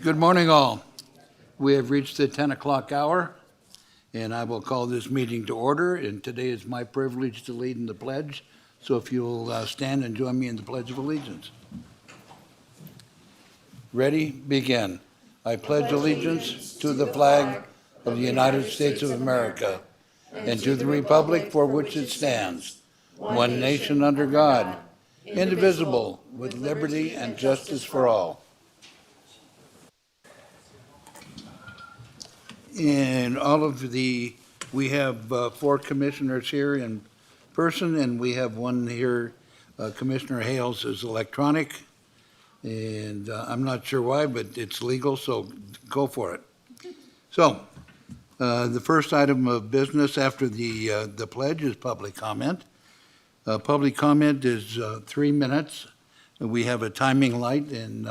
Good morning, all. We have reached the 10 o'clock hour, and I will call this meeting to order. And today is my privilege to lead in the pledge. So if you'll stand and join me in the Pledge of Allegiance. Ready? Begin. I pledge allegiance to the flag of the United States of America and to the republic for which it stands, one nation under God, indivisible, with liberty and justice for all. And we have 4 commissioners here in person, and we have one here, Commissioner Hales, is electronic. And I'm not sure why, but it's legal, so go for it. So, the first item of business after the pledge is public comment. Public comment is 3 minutes. We have a timing light, and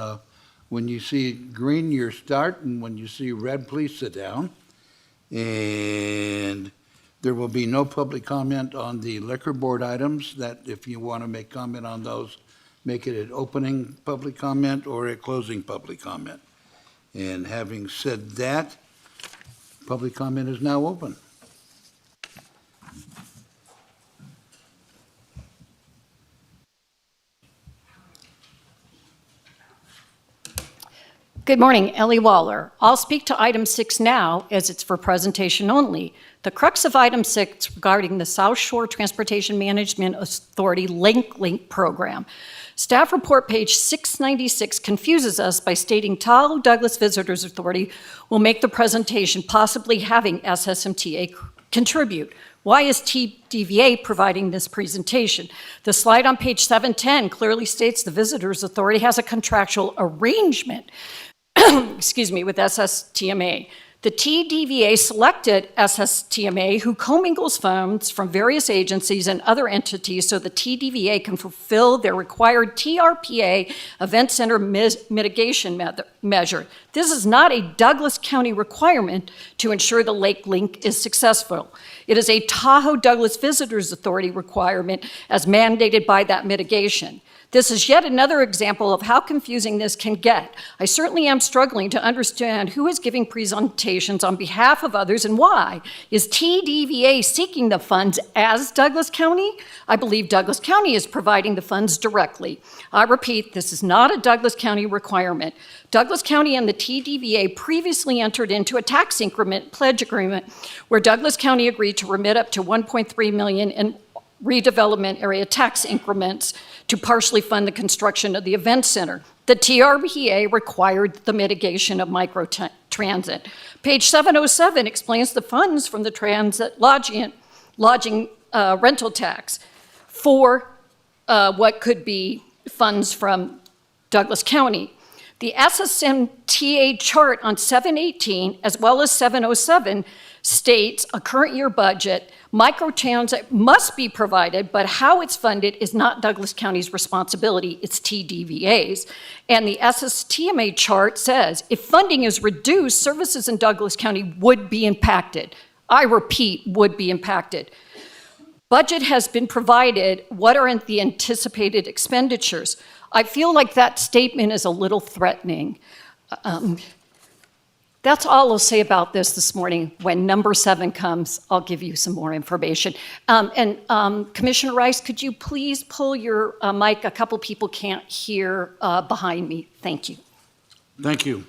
when you see green, you start, and when you see red, please sit down. And there will be no public comment on the liquor board items. That if you want to make comment on those, make it at opening public comment or at closing public comment. And having said that, public comment is now open. Good morning, Ellie Waller. I'll speak to item 6 now as it's for presentation only. The crux of item 6 regarding the South Shore Transportation Management Authority Link program. Staff report page 696 confuses us by stating Tahoe Douglas Visitors Authority will make the presentation, possibly having SSMTA contribute. Why is TDVA providing this presentation? The slide on page 710 clearly states the Visitors Authority has a contractual arrangement with SSTMA. The TDVA selected SSTMA, who commingles funds from various agencies and other entities so the TDVA can fulfill their required TRPA event center mitigation measure. This is not a Douglas County requirement to ensure the Lake Link is successful. It is a Tahoe Douglas Visitors Authority requirement as mandated by that mitigation. This is yet another example of how confusing this can get. I certainly am struggling to understand who is giving presentations on behalf of others and why. Is TDVA seeking the funds as Douglas County? I believe Douglas County is providing the funds directly. I repeat, this is not a Douglas County requirement. Douglas County and the TDVA previously entered into a tax increment pledge agreement where Douglas County agreed to remit up to $1.3 million in redevelopment area tax increments to partially fund the construction of the event center. The TRPA required the mitigation of microtransit. Page 707 explains the funds from the transit lodging rental tax for what could be funds from Douglas County. The SSMTA chart on 718 as well as 707 states a current year budget. Microtransit must be provided, but how it's funded is not Douglas County's responsibility, it's TDVA's. And the SSTMA chart says if funding is reduced, services in Douglas County would be impacted. I repeat, would be impacted. Budget has been provided. What are the anticipated expenditures? I feel like that statement is a little threatening. That's all I'll say about this morning. When number 7 comes, I'll give you some more information. Commissioner Rice, could you please pull your mic? A couple people can't hear behind me. Thank you. Thank you.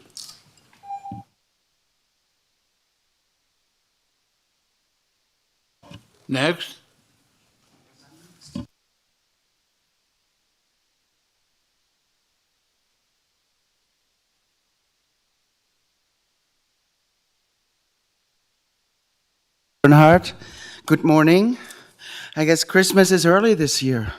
Next. Bernhardt, good morning. I guess Christmas is early this year.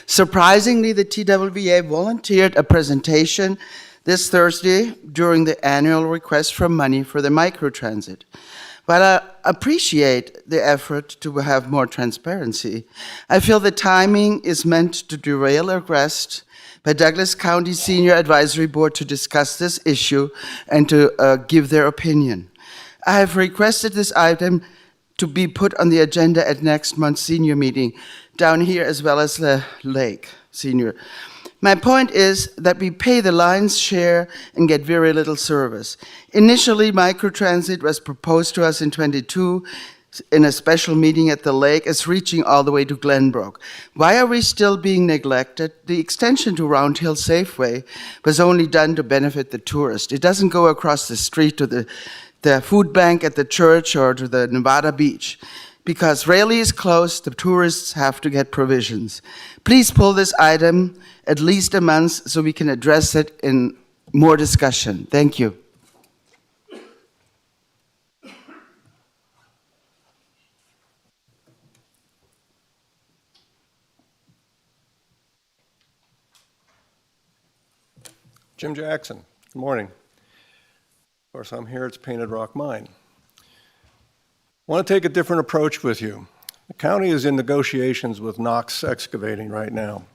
Surprisingly, the TWVA volunteered a presentation this Thursday during the annual request for money for the microtransit. But I appreciate the effort to have more transparency. I feel the timing is meant to derail a request by Douglas County Senior Advisory Board to discuss this issue and to give their opinion. I have requested this item to be put on the agenda at next month's senior meeting down here as well as the Lake Senior. My point is that we pay the lion's share and get very little service. Initially, microtransit was proposed to us in 22 in a special meeting at the lake as reaching all the way to Glenbrook. Why are we still being neglected? The extension to Round Hill Safeway was only done to benefit the tourist. It doesn't go across the street to the food bank at the church or to the Nevada beach. Because Raleigh is closed, the tourists have to get provisions. Please pull this item at least a month so we can address it in more discussion. Thank you. Jim Jackson, good morning. Of course, I'm here, it's Painted Rock Mine. I want to take a different approach with you. The county is in negotiations with Knox Excavating right now.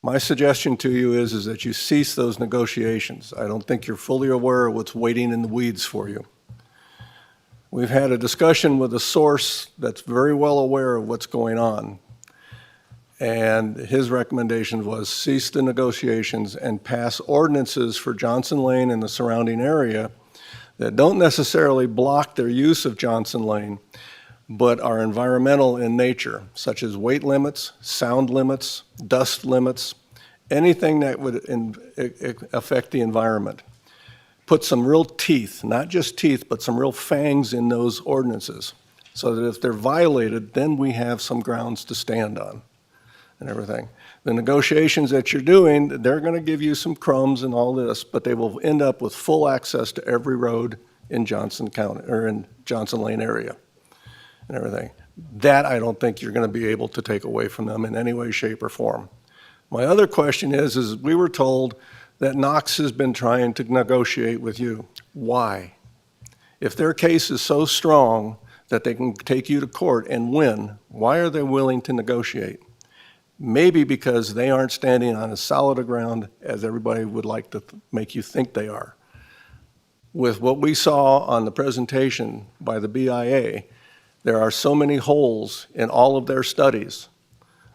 My suggestion to you is that you cease those negotiations. I don't think you're fully aware of what's waiting in the weeds for you. We've had a discussion with a source that's very well aware of what's going on. And his recommendation was cease the negotiations and pass ordinances for Johnson Lane and the surrounding area that don't necessarily block their use of Johnson Lane, but are environmental in nature, such as weight limits, sound limits, dust limits, anything that would affect the environment. Put some real teeth, not just teeth, but some real fangs in those ordinances, so that if they're violated, then we have some grounds to stand on and everything. The negotiations that you're doing, they're going to give you some crumbs and all this, but they will end up with full access to every road in Johnson County or in Johnson Lane area and everything. That I don't think you're going to be able to take away from them in any way, shape, or form. My other question is we were told that Knox has been trying to negotiate with you. Why? If their case is so strong that they can take you to court and win, why are they willing to negotiate? Maybe because they aren't standing on as solid a ground as everybody would like to make you think they are. With what we saw on the presentation by the BIA, there are so many holes in all of their studies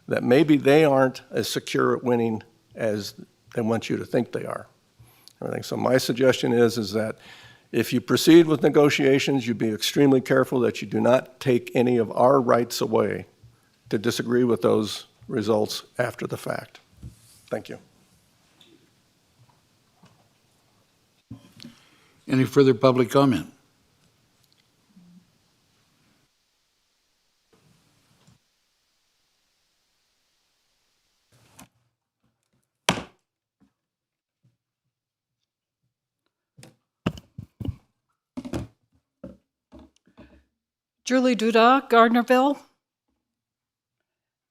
that maybe they aren't as secure at winning as they want you to think they are. So my suggestion is that if you proceed with negotiations, you be extremely careful that you do not take any of our rights away to disagree with those results after the fact. Thank you. Any further public comment? Julie Duda, Gardnerville.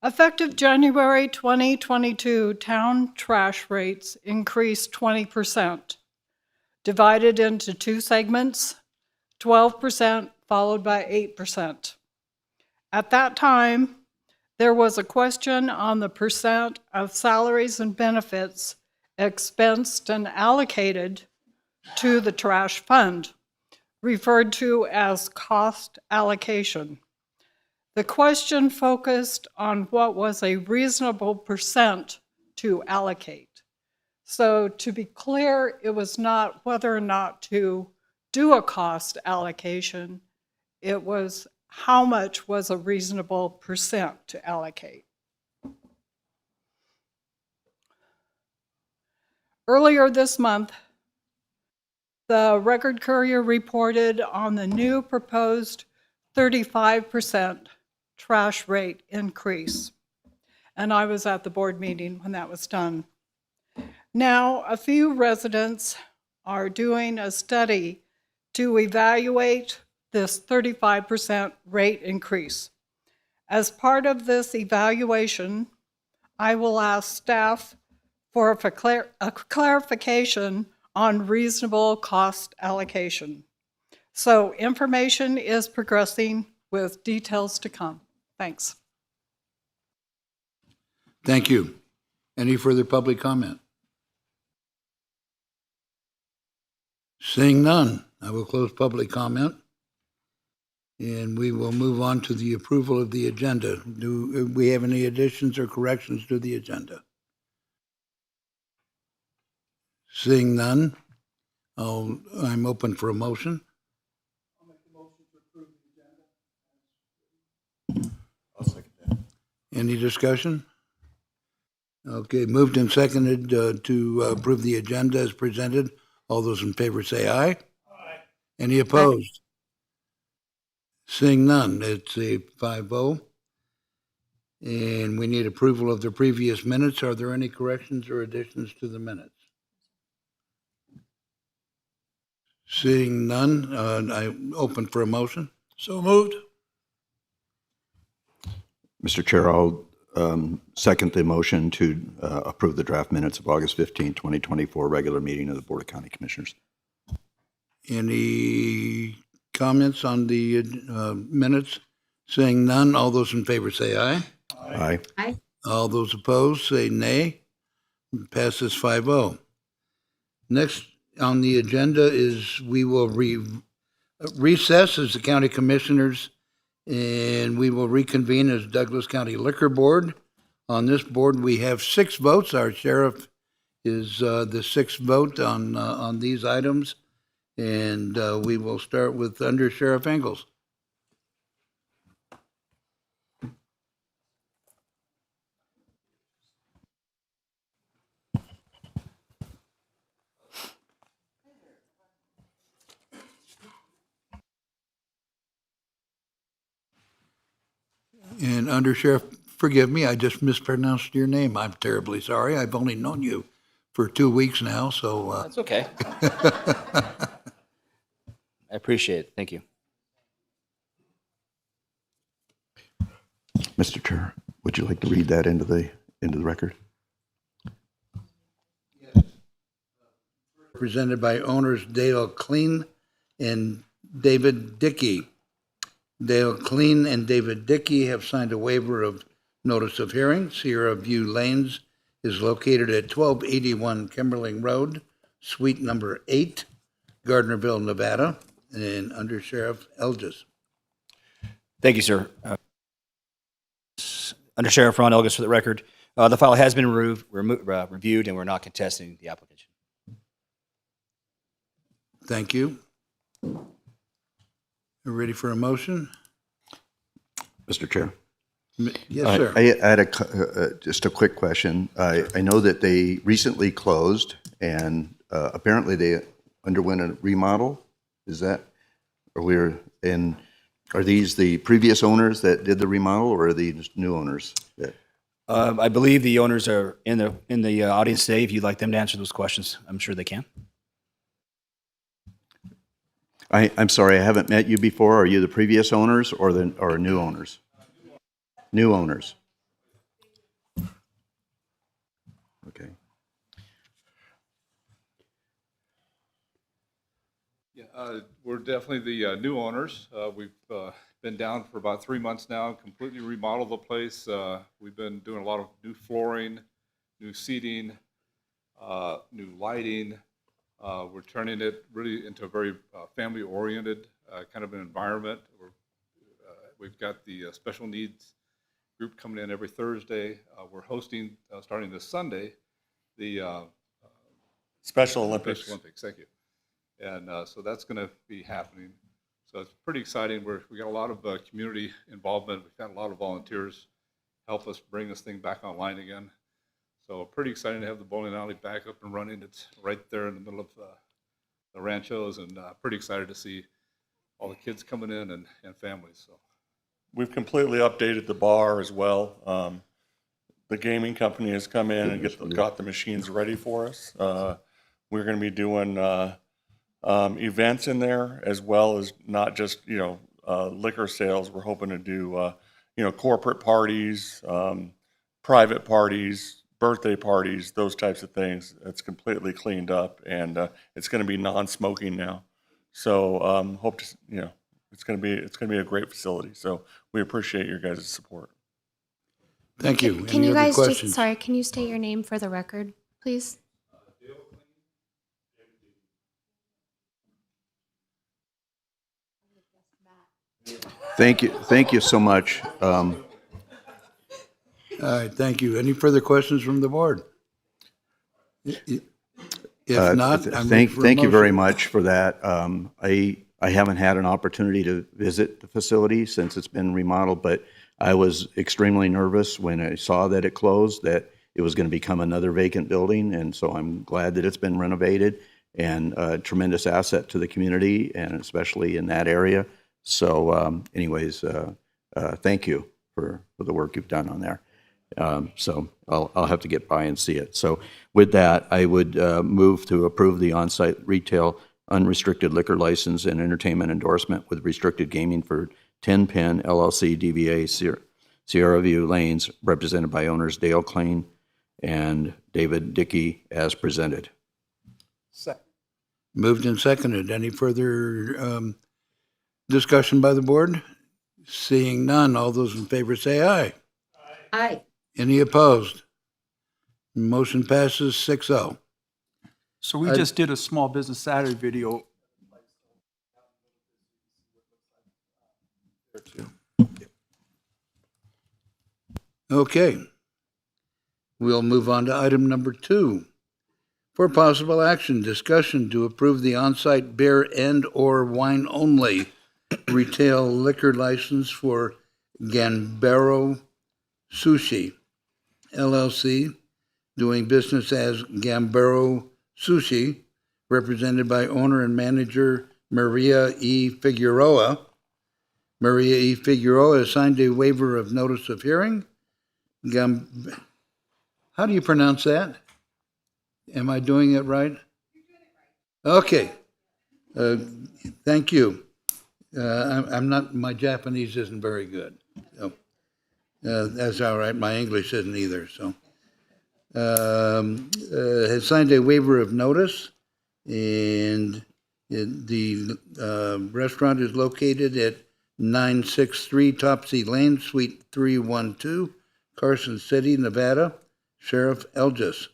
Effective January 2022, town trash rates increased 20%, divided into two segments, 12% followed by 8%. At that time, there was a question on the percent of salaries and benefits expensed and allocated to the trash fund, referred to as cost allocation. The question focused on what was a reasonable percent to allocate. So to be clear, it was not whether or not to do a cost allocation, it was how much was a reasonable percent to allocate. Earlier this month, the Record Courier reported on the new proposed 35% trash rate increase. And I was at the board meeting when that was done. Now, a few residents are doing a study to evaluate this 35% rate increase. As part of this evaluation, I will ask staff for a clarification on reasonable cost allocation. So information is progressing with details to come. Thanks. Thank you. Any further public comment? Seeing none, I will close public comment. And we will move on to the approval of the agenda. Do we have any additions or corrections to the agenda? Seeing none, I'm open for a motion. Any discussion? Okay, moved and seconded to approve the agenda as presented. All those in favor say aye. Aye. Any opposed? Seeing none, it's a 5-0. And we need approval of the previous minutes. Are there any corrections or additions to the minutes? Seeing none, I'm open for a motion. So moved. Mr. Chair, I'll second the motion to approve the draft minutes of August 15, 2024, regular meeting of the Board of County Commissioners. Any comments on the minutes? Seeing none, all those in favor say aye. Aye. All those opposed say nay. Passes 5-0. Next on the agenda is we will recess as the county commissioners, and we will reconvene as Douglas County Liquor Board. On this board, we have 6 votes. Our sheriff is the 6th vote on these items, and we will start with Under Sheriff Engels. And Under Sheriff, forgive me, I just mispronounced your name. I'm terribly sorry. I've only known you for 2 weeks now, so. That's okay. I appreciate it. Thank you. Mr. Chair, would you like to read that into the record? Presented by owners Dale Clean and David Dickey. Dale Clean and David Dickey have signed a waiver of notice of hearing. Sierra View Lanes is located at 1281 Kimberling Road, suite number 8, Gardnerville, Nevada, and Under Sheriff Elgis. Thank you, sir. Under Sheriff Ron Elgis for the record. The file has been reviewed, and we're not contesting the application. Thank you. You ready for a motion? Mr. Chair? Yes, sir. I had just a quick question. I know that they recently closed, and apparently they underwent a remodel. Is that, are these the previous owners that did the remodel, or are these new owners? I believe the owners are in the audience today. If you'd like them to answer those questions, I'm sure they can. I'm sorry, I haven't met you before. Are you the previous owners or new owners? New owners. Okay. Yeah, we're definitely the new owners. We've been down for about 3 months now, completely remodeled the place. We've been doing a lot of new flooring, new seating, new lighting. We're turning it really into a very family-oriented kind of an environment. We've got the special needs group coming in every Thursday. We're hosting, starting this Sunday, the Special Olympics. Special Olympics. Thank you. And so that's going to be happening. So it's pretty exciting. We got a lot of community involvement. We've had a lot of volunteers help us bring this thing back online again. So pretty exciting to have the bowling alley back up and running. It's right there in the middle of the ranchos, and pretty excited to see all the kids coming in and families. So we've completely updated the bar as well. The gaming company has come in and got the machines ready for us. We're going to be doing events in there, as well as not just liquor sales. We're hoping to do corporate parties, private parties, birthday parties, those types of things. It's completely cleaned up, and it's going to be non-smoking now. So hope to it's going to be a great facility. So we appreciate your guys' support. Thank you. Can Any you other guys questions? can you state your name for the record, please? Thank you so much. All right, thank you. Any further questions from the board? If not, I'm ready Thank for a you very motion. much for that. I haven't had an opportunity to visit the facility since it's been remodeled, but I was extremely nervous when I saw that it closed, that it was going to become another vacant building, and so I'm glad that it's been renovated, and a tremendous asset to the community, and especially in that area. So anyways, thank you for the work you've done on there. So I'll have to get by and see it. So with that, I would move to approve the on-site retail unrestricted liquor license and entertainment endorsement with restricted gaming for 10 Pin LLC DBA Sierra View Lanes, represented by owners Dale Klein and David Dickey, as presented. Moved and seconded. Any further discussion by the board? Seeing none, all those in favor say aye. Aye. Any opposed? Motion passes 6-0. So we just did a small business Saturday video. Okay. We'll move on to item number 2. For possible action, discussion to approve the on-site beer and/or wine only retail liquor license for Gambaro Sushi LLC, doing business as Gambaro Sushi, represented by owner and manager Maria E. Figueroa. Maria E. Figueroa has signed a waiver of notice of hearing. How do you pronounce that? Am I doing it right? Okay. Thank you. I'm not, my Japanese isn't very good. So, that's all right. My English isn't either, so. Has signed a waiver of notice, and the restaurant is located at 963 Topsy Lane, Suite 312, Carson City, Nevada. Sheriff Elgis.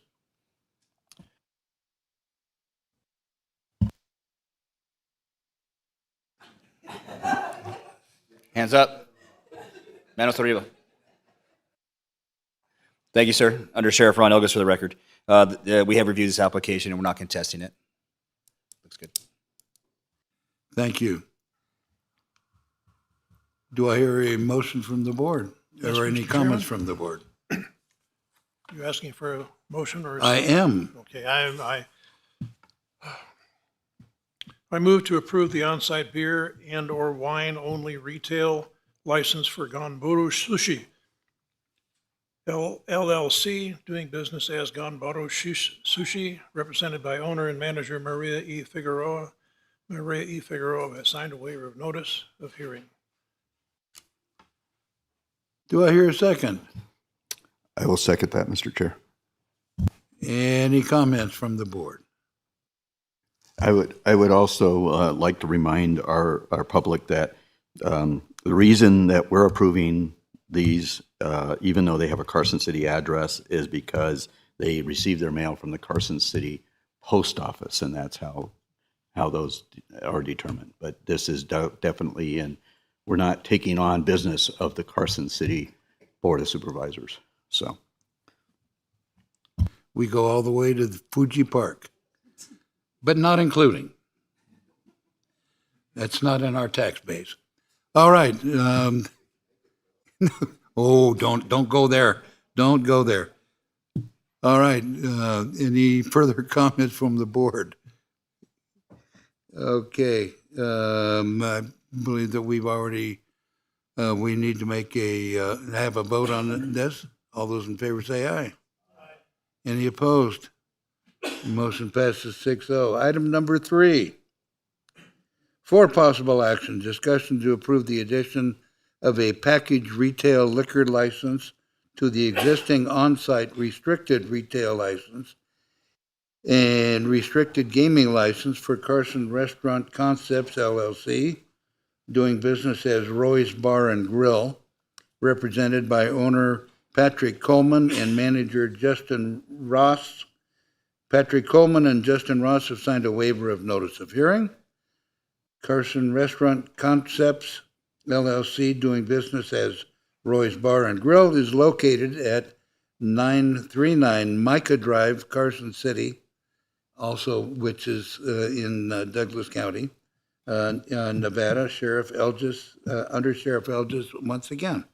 Hands up. Manos arriba. Thank you, sir. Under Sheriff Ron Elgis for the record. We have reviewed this application and we're not contesting it. Looks good. Thank you. Do I hear a motion from the board? Yes, Or any Mr. comments Chairman. from the board? You asking for a motion or? I am. Okay, I move to approve the on-site beer and/or wine-only retail license for Ganboro Sushi LLC, doing business as Ganboro Sushi, represented by owner and manager Maria E. Figueroa. Maria E. Figueroa has signed a waiver of notice of hearing. Do I hear a second? I will second that, Mr. Chair. Any comments from the board? I would also like to remind our public that the reason that we're approving these, even though they have a Carson City address, is because they receive their mail from the Carson City post office, and that's how those are determined. But this is definitely in, we're not taking on business of the Carson City Board of Supervisors. So We go all the way to the Fuji Park, but not including. That's not in our tax base. All right. Oh, don't go there. Don't go there. All right. Any further comments from the board? Okay. I believe that we've already, we need to make have a vote on this. All those in favor say aye. Any opposed? Motion passes 6-0. Item number 3. For possible action, discussion to approve the addition of a packaged retail liquor license to the existing on-site restricted retail license and restricted gaming license for Carson Restaurant Concepts LLC, doing business as Roy's Bar and Grill, represented by owner Patrick Coleman and manager Justin Ross. Patrick Coleman and Justin Ross have signed a waiver of notice of hearing. Carson Restaurant Concepts LLC, doing business as Roy's Bar and Grill, is located at 939 Micah Drive, Carson City, also, which is in Douglas County, Nevada, Sheriff Elgis, Under Sheriff Elgis once again.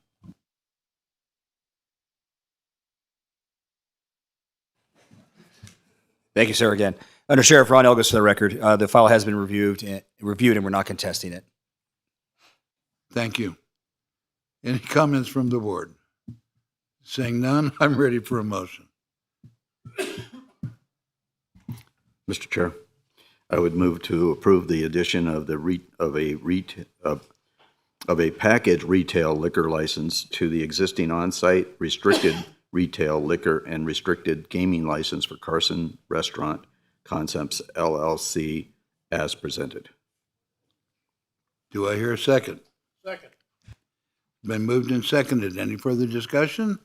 Thank you, sir, again. Under Sheriff Ron Elgus for the record, the file has been reviewed, and we're not contesting it. Thank you. Any comments from the board? Seeing none, I'm ready for a motion. Mr. Chair, I would move to approve the addition of a package retail liquor license to the existing on-site restricted retail liquor and restricted gaming license for Carson Restaurant Concepts LLC as presented. Do I hear a second? Second. Been moved and seconded. Any further discussion?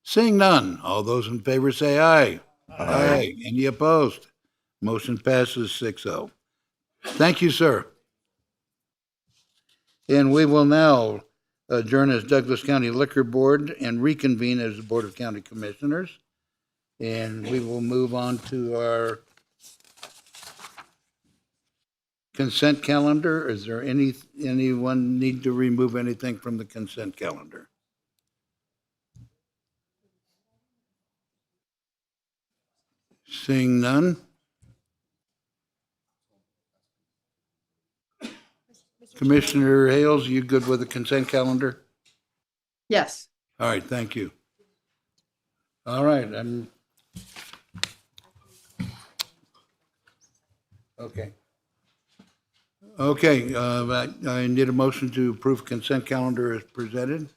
Seeing none, all those in favor say aye. Aye. Any opposed? Motion passes 6-0. Thank you, sir. And we will now adjourn as Douglas County Liquor Board and reconvene as the Board of County Commissioners. And we will move on to our consent calendar. Is there anyone need to remove anything from the consent calendar? Seeing none. Commissioner Hales, you good with the consent calendar? Yes. All right, thank you. All right, okay. Okay, I need a motion to approve consent calendar as presented.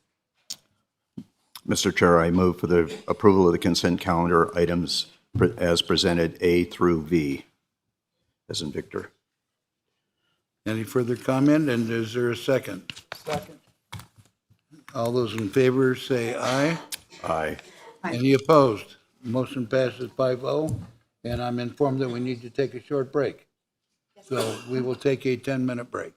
Mr. Chair, I move for the approval of the consent calendar items as presented A through V, as in Victor. Any further comment, and is there a second? Second. All those in favor say aye. Aye. Any opposed? Motion passes 5-0, and I'm informed that we need to take a short break. So we will take a 10-minute break.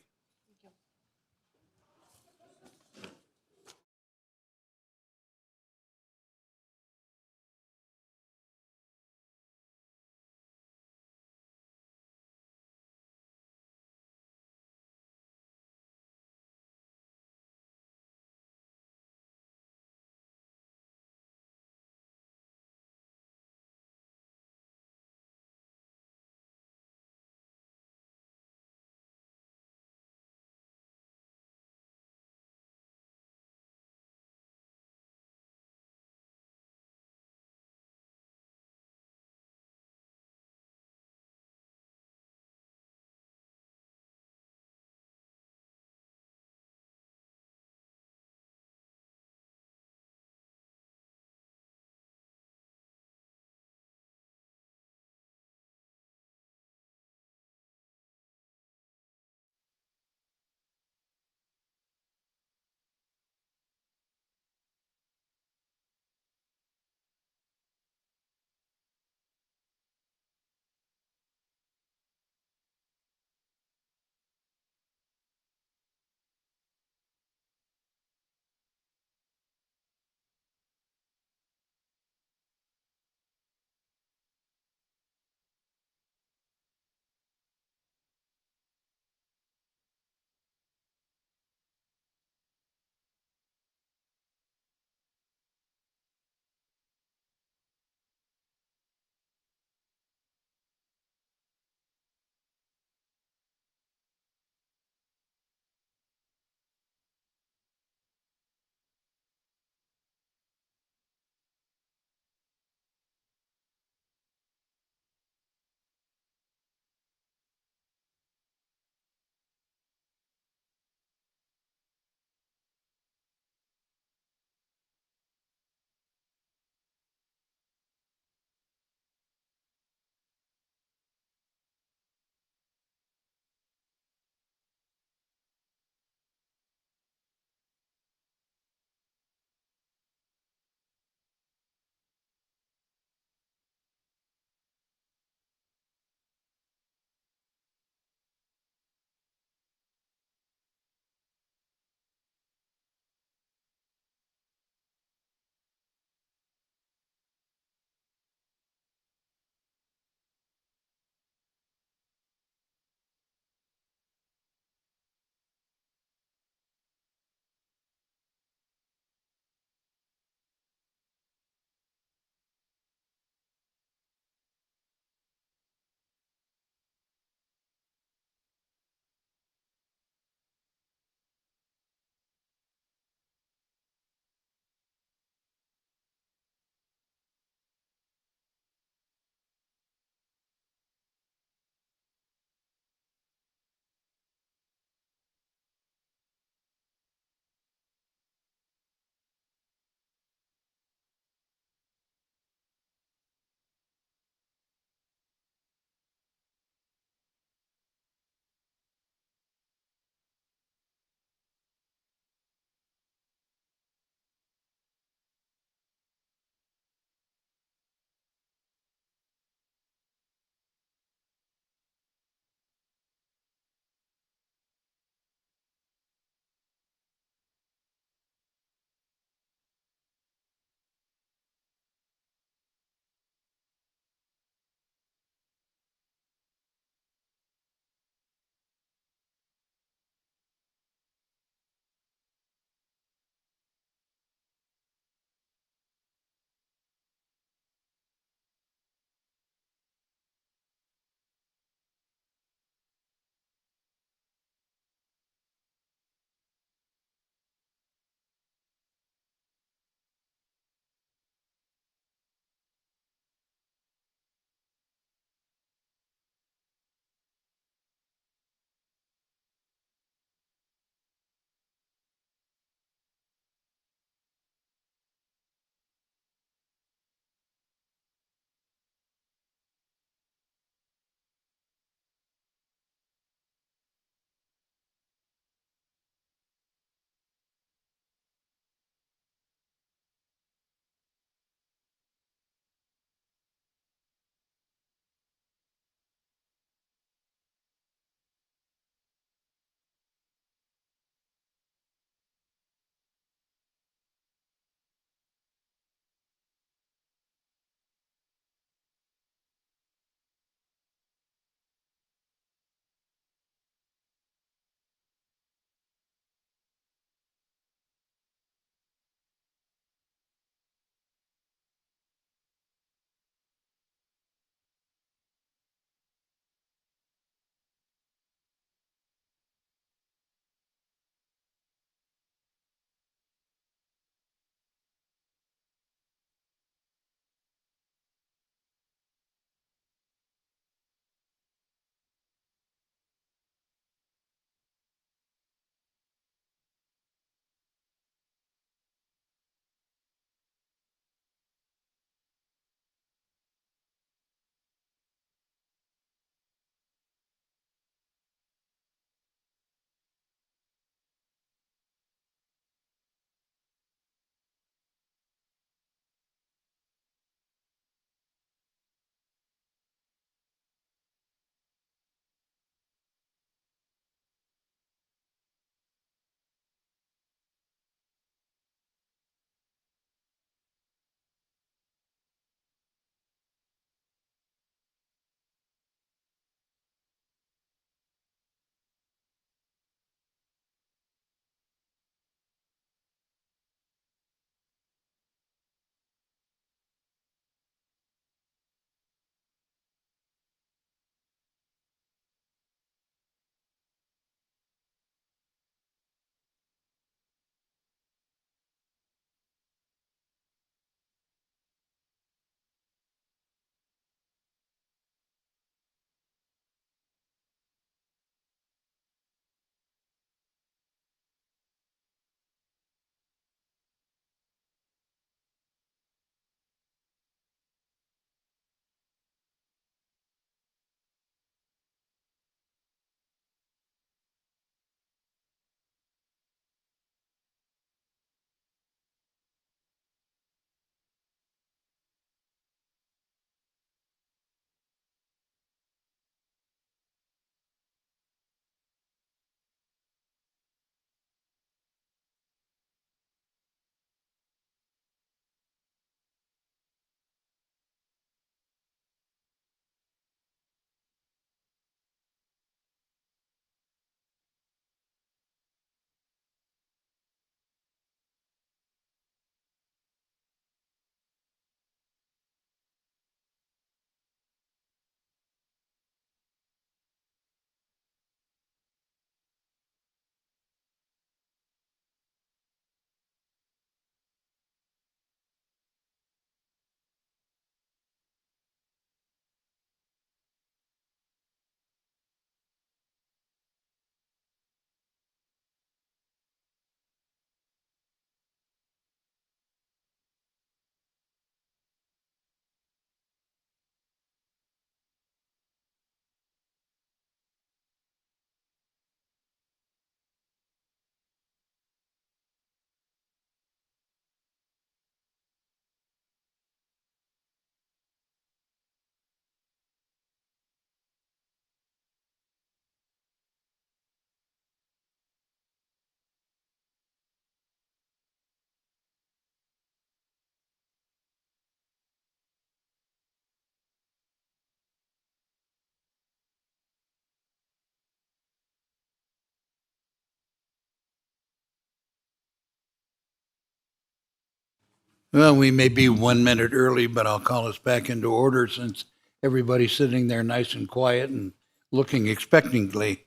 Well, we may be 1 minute early, but I'll call us back into order since everybody's sitting there nice and quiet and looking expectantly.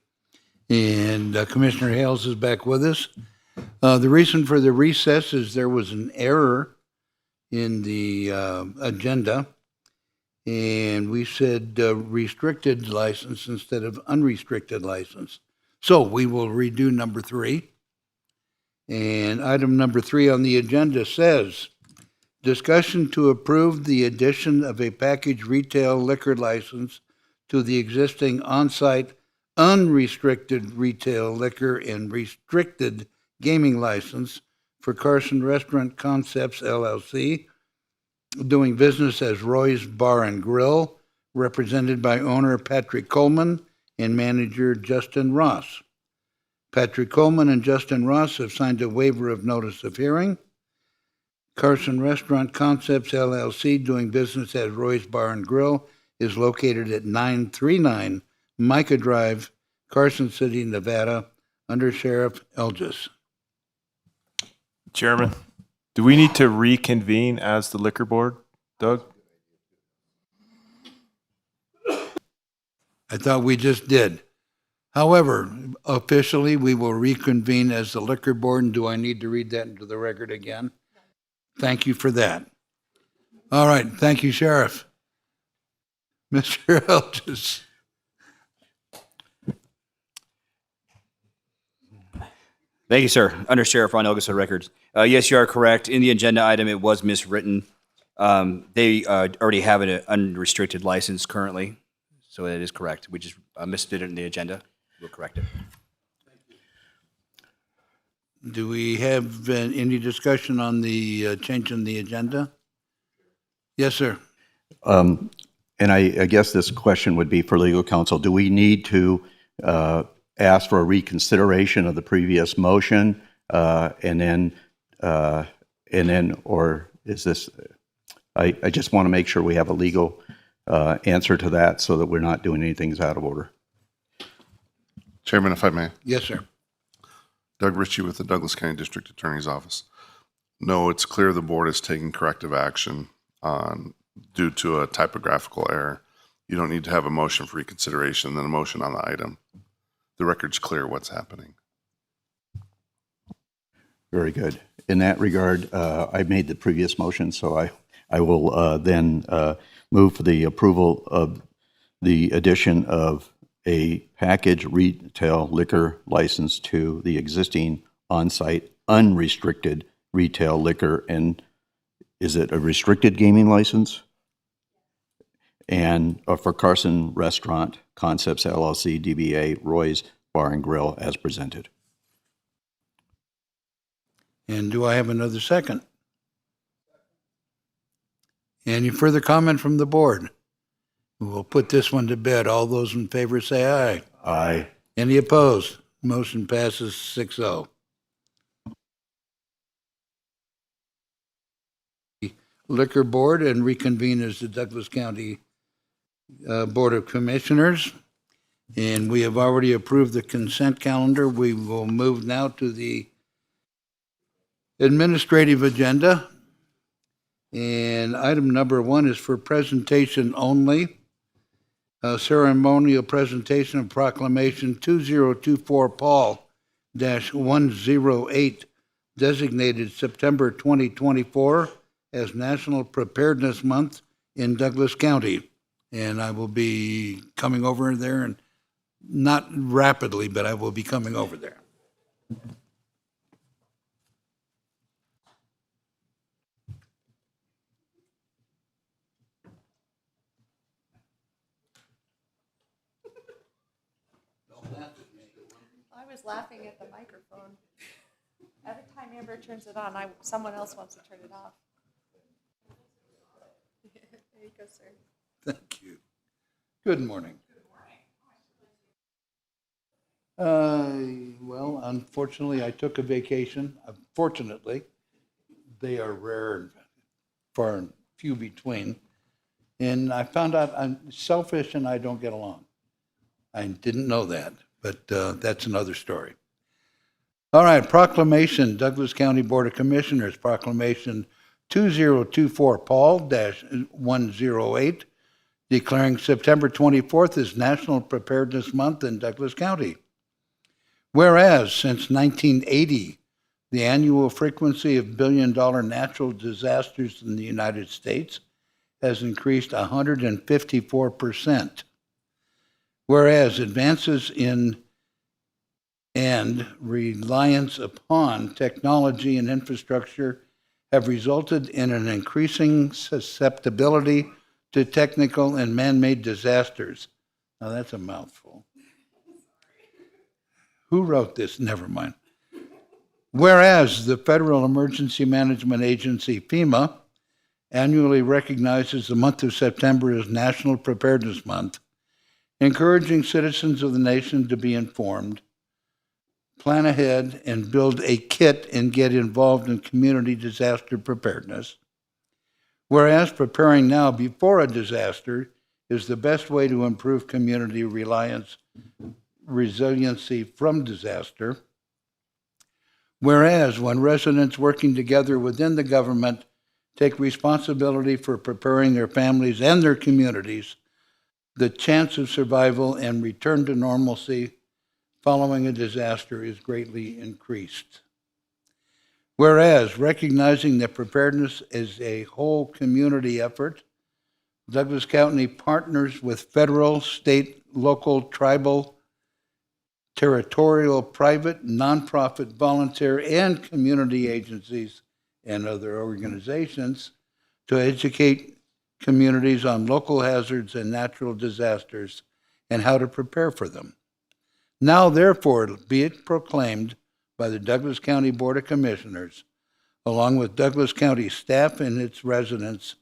And Commissioner Hales is back with us. The reason for the recess is there was an error in the agenda, and we said restricted license instead of unrestricted license. So we will redo number 3. And item number 3 on the agenda says, discussion to approve the addition of a package retail liquor license to the existing on-site unrestricted retail liquor and restricted gaming license for Carson Restaurant Concepts LLC, doing business as Roy's Bar and Grill, represented by owner Patrick Coleman and manager Justin Ross. Patrick Coleman and Justin Ross have signed a waiver of notice of hearing. Carson Restaurant Concepts LLC, doing business as Roy's Bar and Grill, is located at 939 Micah Drive, Carson City, Nevada, under Sheriff Elgis. Chairman, do we need to reconvene as the liquor board, Doug? I thought we just did. However, officially, we will reconvene as the liquor board, and do I need to read that into the record again? Thank you for that. All right, thank you, Sheriff. Mr. Elgis. Thank you, sir. Under Sheriff Ron Elgis for the record. Yes, you are correct. In the agenda item, it was miswritten. They already have an unrestricted license currently, so that is correct. We just misdid it in the agenda. We'll correct it. Do we have any discussion on the change in the agenda? Yes, sir. And I guess this question would be for legal counsel. Do we need to ask for a reconsideration of the previous motion, and then, or is this? I just want to make sure we have a legal answer to that, so that we're not doing anything that's out of order. Chairman, if I may. Yes, sir. Doug Ritchie with the Douglas County District Attorney's Office. No, it's clear the board is taking corrective action due to a typographical error. You don't need to have a motion for reconsideration, then a motion on the item. The record's clear what's happening. Very good. In that regard, I made the previous motion, so I will then move for the approval of the addition of a package retail liquor license to the existing on-site unrestricted retail liquor. And is it a restricted gaming license? And for Carson Restaurant Concepts LLC, DBA Roy's Bar and Grill, as presented. And do I have another second? Any further comment from the board? We'll put this one to bed. All those in favor say aye. Aye. Any opposed? Motion passes 6-0. Liquor Board and reconvene as the Douglas County Board of Commissioners. And we have already approved the consent calendar. We will move now to the administrative agenda. And item number 1 is for presentation only. Ceremonial presentation of proclamation 2024 Paul-108, designated September 2024 as National Preparedness Month in Douglas County. And I will be coming over there, and not rapidly, but I will be coming over there. I was laughing at the microphone. Every time Amber turns it on, someone else wants to turn it off. There you go, sir. Thank you. Good morning. Well, unfortunately, I took a vacation. Fortunately, they are rare and far and few between. And I found out I'm selfish and I don't get along. I didn't know that, but that's another story. All right, proclamation, Douglas County Board of Commissioners, proclamation 2024 Paul-108, declaring September 24th as National Preparedness Month in Douglas County. Whereas since 1980, the annual frequency of billion-dollar natural disasters in the United States has increased 154%. Whereas advances in and reliance upon technology and infrastructure have resulted in an increasing susceptibility to technical and man-made disasters. Now that's a mouthful. Who wrote this? Never mind. Whereas the Federal Emergency Management Agency, FEMA, annually recognizes the month of September as National Preparedness Month, encouraging citizens of the nation to be informed, plan ahead, and build a kit and get involved in community disaster preparedness. Whereas preparing now before a disaster is the best way to improve community resiliency from disaster. Whereas when residents working together within the government take responsibility for preparing their families and their communities, the chance of survival and return to normalcy following a disaster is greatly increased. Whereas recognizing that preparedness is a whole community effort, Douglas County partners with federal, state, local, tribal, territorial, private, nonprofit, volunteer, and community agencies and other organizations to educate communities on local hazards and natural disasters and how to prepare for them. Now, therefore, be it proclaimed by the Douglas County Board of Commissioners, along with Douglas County staff and its residents,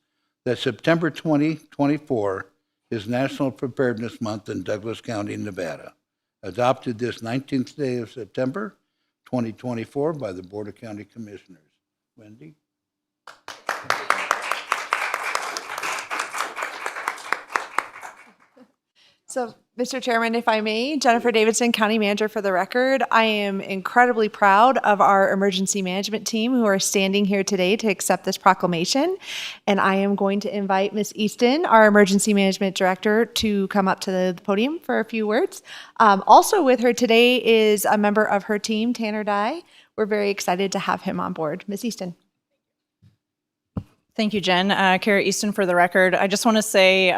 that September 2024 is National Preparedness Month in Douglas County, Nevada. Adopted this 19th day of September 2024 by the Board of County Commissioners. Wendy? So, Mr. Chairman, if I may, Jennifer Davidson, County Manager for the record. I am incredibly proud of our emergency management team who are standing here today to accept this proclamation. And I am going to invite Ms. Easton, our Emergency Management Director, to come up to the podium for a few words. Also with her today is a member of her team, Tanner Dye. We're very excited to have him on board. Ms. Easton. Thank you, Jen. Kara Easton for the record. I just want to say,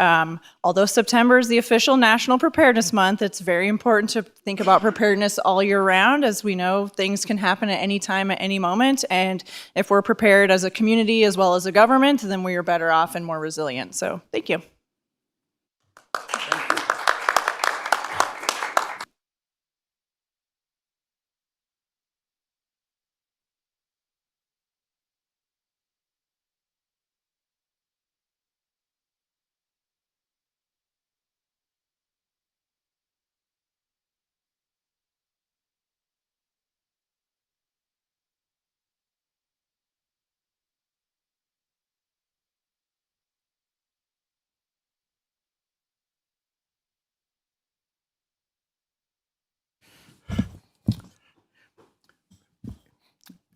although September is the official National Preparedness Month, it's very important to think about preparedness all year round. As we know, things can happen at any time, at any moment. And if we're prepared as a community as well as a government, then we are better off and more resilient. So thank you.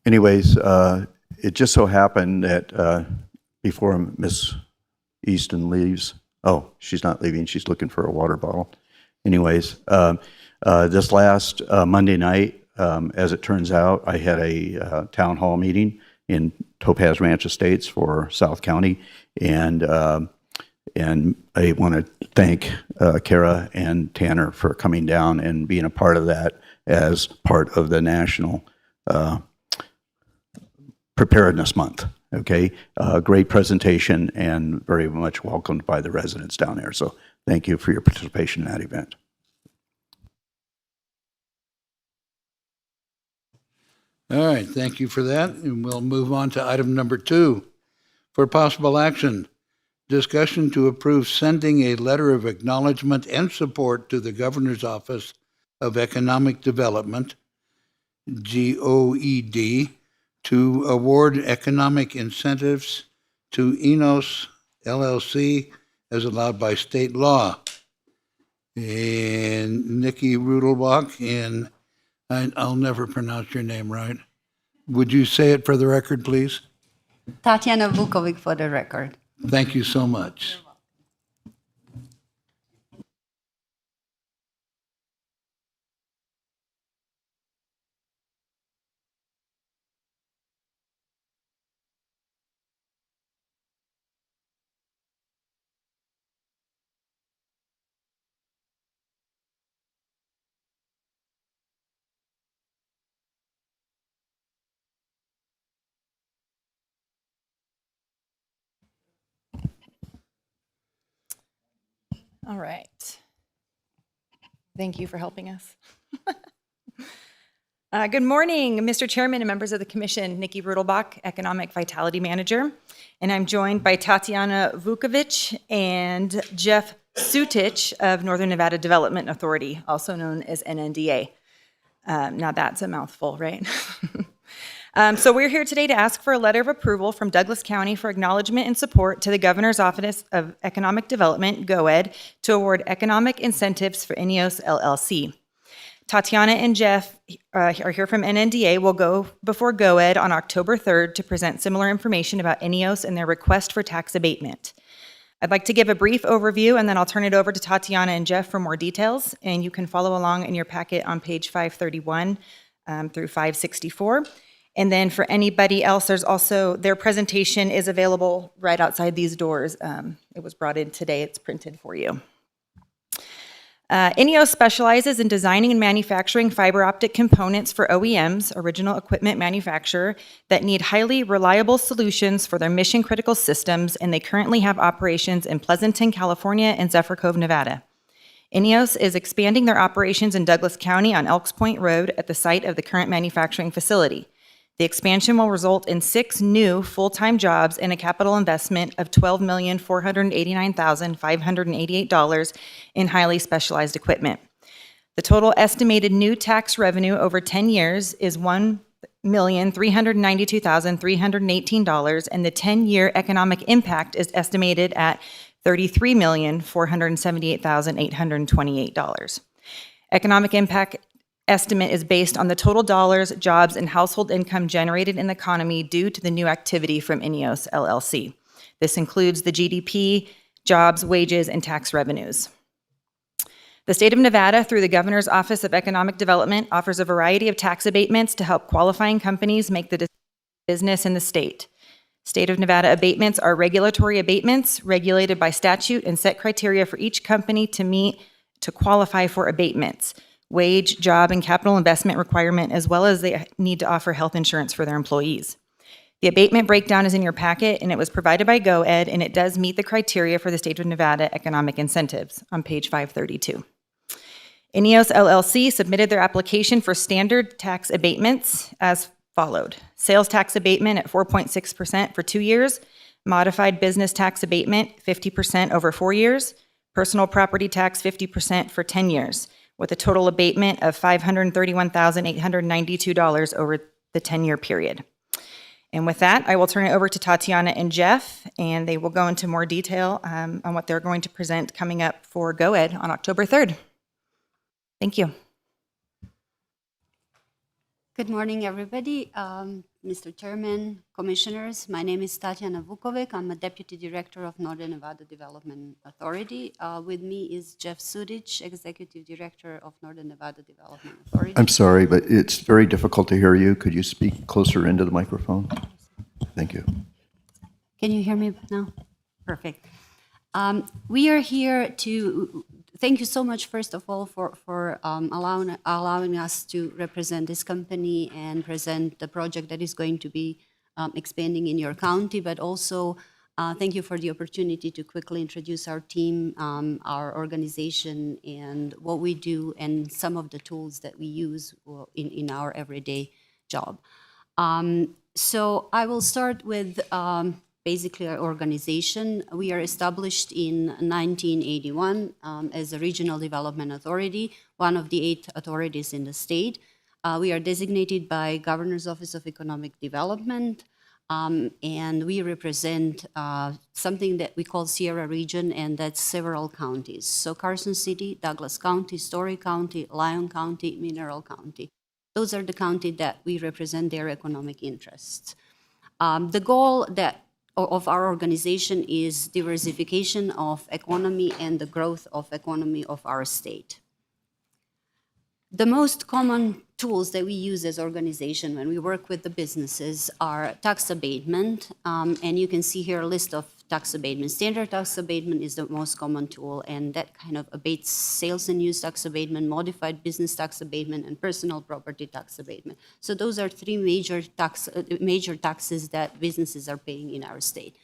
Anyways, it just so happened that before Miss Easton leaves, oh, she's not leaving, she's looking for a water bottle. Anyways, this last Monday night, as it turns out, I had a town hall meeting in Topaz Ranch Estates for South County, and I want to thank Kara and Tanner for coming down and being a part of that as part of the National Preparedness Month. Okay, great presentation and very much welcomed by the residents down there. So thank you for your participation in that event. All right, thank you for that. And we'll move on to item number 2. For possible action, discussion to approve sending a letter of acknowledgement and support to the Governor's Office of Economic Development, GOED, to award economic incentives to Enos LLC as allowed by state law. And Nikki Rudelbach, and I'll never pronounce your name right. Would you say it for the record, please? Tatiana Vukovic for the record. Thank you so much. All right. Thank you for helping us. Good morning, Mr. Chairman and members of the Commission. Nikki Rudelbach, Economic Vitality Manager. And I'm joined by Tatiana Vukovic and Jeff Sutich of Northern Nevada Development Authority, also known as NNDA. Now that's a mouthful, right? So we're here today to ask for a letter of approval from Douglas County for acknowledgement and support to the Governor's Office of Economic Development, GOED, to award economic incentives for INEOS LLC. Tatiana and Jeff are here from NNDA. Will go before GOED on October 3rd to present similar information about INEOS and their request for tax abatement. I'd like to give a brief overview, and then I'll turn it over to Tatiana and Jeff for more details, and you can follow along in your packet on page 531 through 564. And then for anybody else, there's also, their presentation is available right outside these doors. It was brought in today. It's printed for you. INEOS specializes in designing and manufacturing fiber optic components for OEMs, original equipment manufacturer, that need highly reliable solutions for their mission-critical systems, and they currently have operations in Pleasanton, California, and Zephyr Cove, Nevada. INEOS is expanding their operations in Douglas County on Elks Point Road at the site of the current manufacturing facility. The expansion will result in 6 new full-time jobs and a capital investment of $12,489,588 in highly specialized equipment. The total estimated new tax revenue over 10 years is $1,392,318, and the 10-year economic impact is estimated at $33,478,828. Economic impact estimate is based on the total dollars, jobs, and household income generated in the economy due to the new activity from INEOS LLC. This includes the GDP, jobs, wages, and tax revenues. The state of Nevada, through the Governor's Office of Economic Development, offers a variety of tax abatements to help qualifying companies make the business in the state. State of Nevada abatements are regulatory abatements regulated by statute and set criteria for each company to meet to qualify for abatements. Wage, job, and capital investment requirement, as well as they need to offer health insurance for their employees. The abatement breakdown is in your packet, and it was provided by GOED, and it does meet the criteria for the state of Nevada economic incentives on page 532. INEOS LLC submitted their application for standard tax abatements as followed. Sales tax abatement at 4.6% for 2 years, modified business tax abatement 50% over 4 years, personal property tax 50% for 10 years. With a total abatement of $531,892 over the 10-year period. And with that, I will turn it over to Tatiana and Jeff, and they will go into more detail on what they're going to present coming up for GOED on October 3rd. Thank you. Good morning, everybody. Mr. Chairman, Commissioners, my name is Tatiana Vukovic. I'm a Deputy Director of Northern Nevada Development Authority. With me is Jeff Sutich, Executive Director of Northern Nevada Development Authority. I'm sorry, but it's very difficult to hear you. Could you speak closer into the microphone? Thank you. Can you hear me now? Perfect. We are here to thank you so much, first of all, for allowing us to represent this company and present the project that is going to be expanding in your county, but also thank you for the opportunity to quickly introduce our team, our organization, and what we do, and some of the tools that we use in our everyday job. So I will start with basically our organization. We are established in 1981 as a regional development authority, one of the 8 authorities in the state. We are designated by Governor's Office of Economic Development, and we represent something that we call Sierra Region, and that's several counties. So Carson City, Douglas County, Story County, Lyon County, Mineral County. Those are the counties that we represent their economic interests. The goal of our organization is diversification of economy and the growth of economy of our state. The most common tools that we use as organization when we work with the businesses are tax abatement, and you can see here a list of tax abatement. Standard tax abatement is the most common tool, and that kind of abates sales and use tax abatement, modified business tax abatement, and personal property tax abatement. So those are three major taxes that businesses are paying in our state.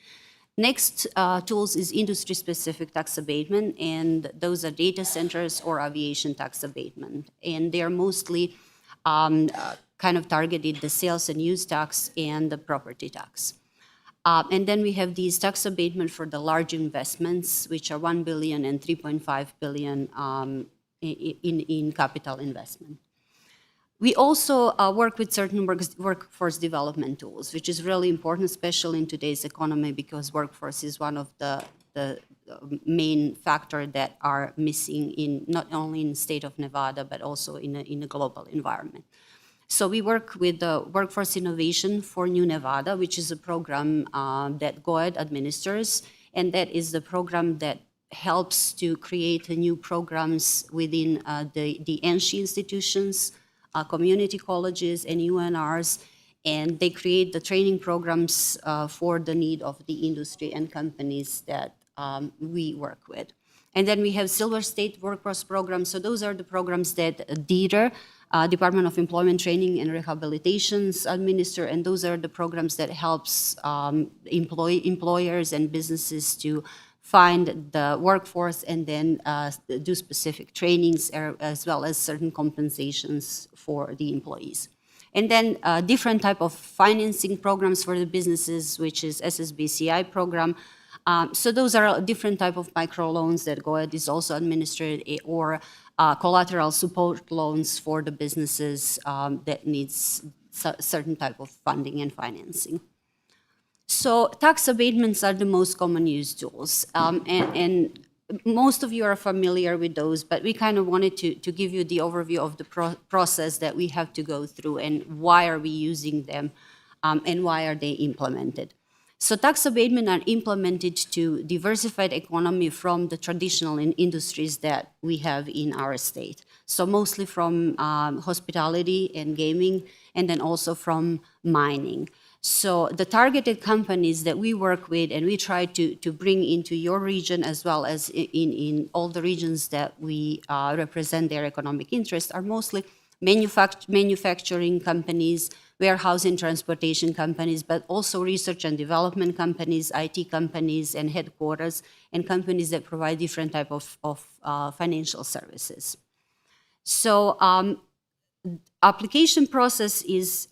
Next tools is industry-specific tax abatement, and those are data centers or aviation tax abatement. And they are mostly kind of targeted the sales and use tax and the property tax. And then we have these tax abatement for the large investments, which are $1 billion and $3.5 billion in capital investment. We also work with certain workforce development tools, which is really important, especially in today's economy, because workforce is one of the main factors that are missing in not only in the state of Nevada, but also in a global environment. So we work with the Workforce Innovation for New Nevada, which is a program that GOED administers, and that is the program that helps to create new programs within the ENSHI institutions, community colleges, and UNRs, and they create the training programs for the need of the industry and companies that we work with. And then we have Silver State Workforce Programs. So those are the programs that DETR, Department of Employment Training and Rehabilitations administer, and those are the programs that helps employers and businesses to find the workforce and then do specific trainings as well as certain compensations for the employees. And then different type of financing programs for the businesses, which is SSBCI program. So those are different type of microloans that GOED is also administered, or collateral support loans for the businesses that needs certain type of funding and financing. So tax abatements are the most common used tools, and most of you are familiar with those, but we kind of wanted to give you the overview of the process that we have to go through and why are we using them and why are they implemented. So tax abatement are implemented to diversify the economy from the traditional industries that we have in our state. So mostly from hospitality and gaming, and then also from mining. So the targeted companies that we work with and we try to bring into your region as well as in all the regions that we represent their economic interests are mostly manufacturing companies, warehouse and transportation companies, but also research and development companies, IT companies and headquarters, and companies that provide different type of financial services. So application process is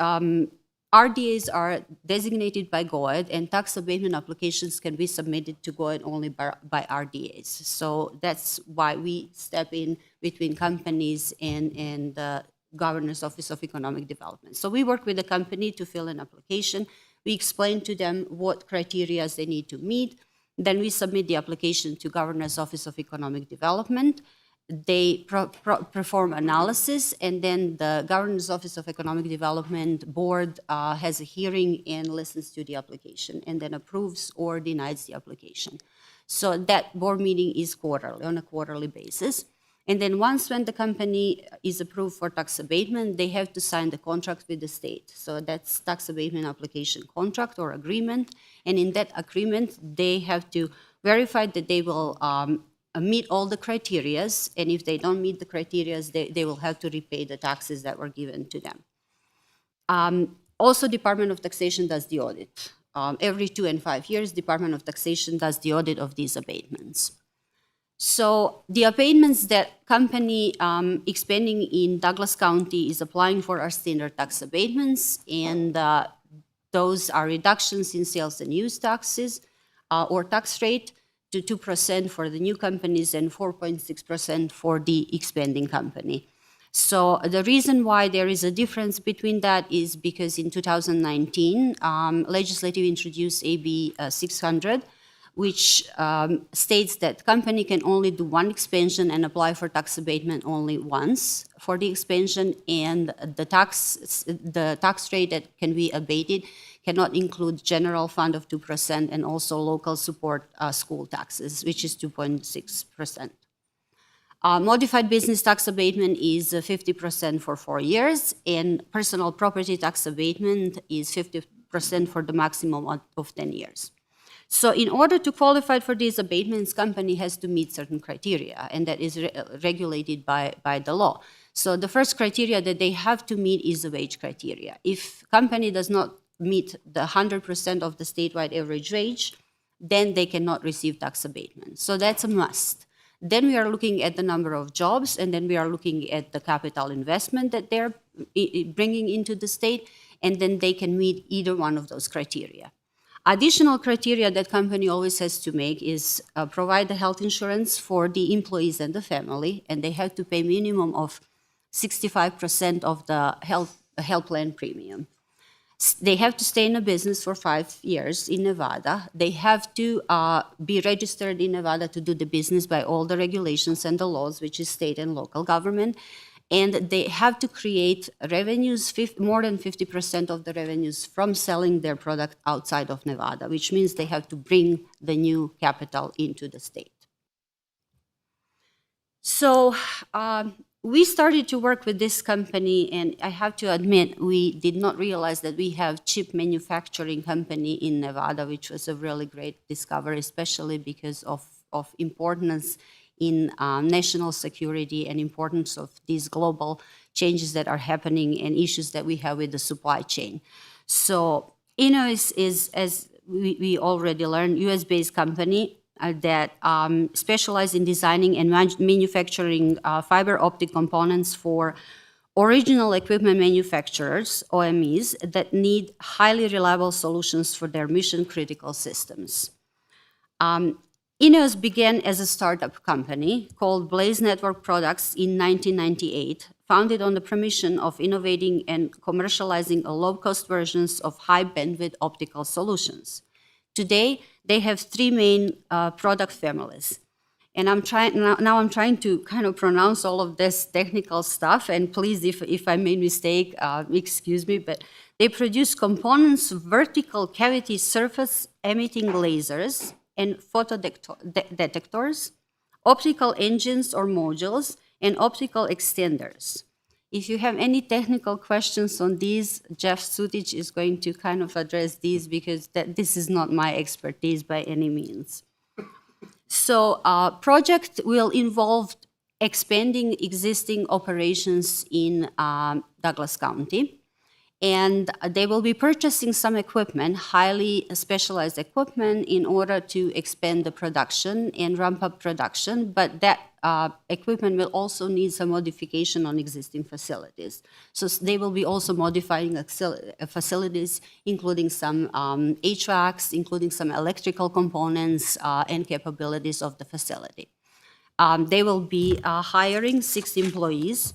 RDAs are designated by GOED, and tax abatement applications can be submitted to GOED only by RDAs. So that's why we step in between companies and the Governor's Office of Economic Development. So we work with the company to fill an application. We explain to them what criteria they need to meet. Then we submit the application to Governor's Office of Economic Development. They perform analysis, and then the Governor's Office of Economic Development Board has a hearing and listens to the application, and then approves or denies the application. So that board meeting is quarterly, on a quarterly basis. And then once when the company is approved for tax abatement, they have to sign the contract with the state. So that's tax abatement application contract or agreement. And in that agreement, they have to verify that they will meet all the criterias, and if they don't meet the criterias, they will have to repay the taxes that were given to them. Also, Department of Taxation does the audit. Every 2 and 5 years, Department of Taxation does the audit of these abatements. So the abatements that company expanding in Douglas County is applying for are standard tax abatements, and those are reductions in sales and use taxes or tax rate to 2% for the new companies and 4.6% for the expanding company. So the reason why there is a difference between that is because in 2019, legislative introduced AB 600, which states that company can only do one expansion and apply for tax abatement only once for the expansion, and the tax rate that can be abated cannot include general fund of 2% and also local support school taxes, which is 2.6%. Modified business tax abatement is 50% for 4 years, and personal property tax abatement is 50% for the maximum of 10 years. So in order to qualify for these abatements, company has to meet certain criteria, and that is regulated by the law. So the first criteria that they have to meet is the wage criteria. If company does not meet the 100% of the statewide average wage, then they cannot receive tax abatement. So that's a must. Then we are looking at the number of jobs, and then we are looking at the capital investment that they're bringing into the state, and then they can meet either one of those criteria. Additional criteria that company always has to make is provide the health insurance for the employees and the family, and they have to pay minimum of 65% of the health plan premium. They have to stay in a business for 5 years in Nevada. They have to be registered in Nevada to do the business by all the regulations and the laws, which is state and local government. And they have to create revenues, more than 50% of the revenues from selling their product outside of Nevada, which means they have to bring the new capital into the state. So we started to work with this company, and I have to admit, we did not realize that we have chip manufacturing company in Nevada, which was a really great discovery, especially because of importance in national security and importance of these global changes that are happening and issues that we have with the supply chain. So Inno is as we already learned, US-based company that specialize in designing and manufacturing fiber optic components for original equipment manufacturers, OMEs, that need highly reliable solutions for their mission-critical systems. Inno began as a startup company called Blaze Network Products in 1998, founded on the premise of innovating and commercializing low-cost versions of high-bandwidth optical solutions. Today, they have 3 main product families. And I'm trying to kind of pronounce all of this technical stuff, and please, if I made mistake, excuse me, but they produce components, vertical cavity surface emitting lasers, and photodetectors, optical engines or modules, and optical extenders. If you have any technical questions on these, Jeff Sutich is going to kind of address these, because this is not my expertise by any means. So project will involve expanding existing operations in Douglas County. And they will be purchasing some equipment, highly specialized equipment, in order to expand the production and ramp up production. But that equipment will also need some modification on existing facilities. So they will be also modifying facilities, including some HVACs, including some electrical components and capabilities of the facility. They will be hiring 6 employees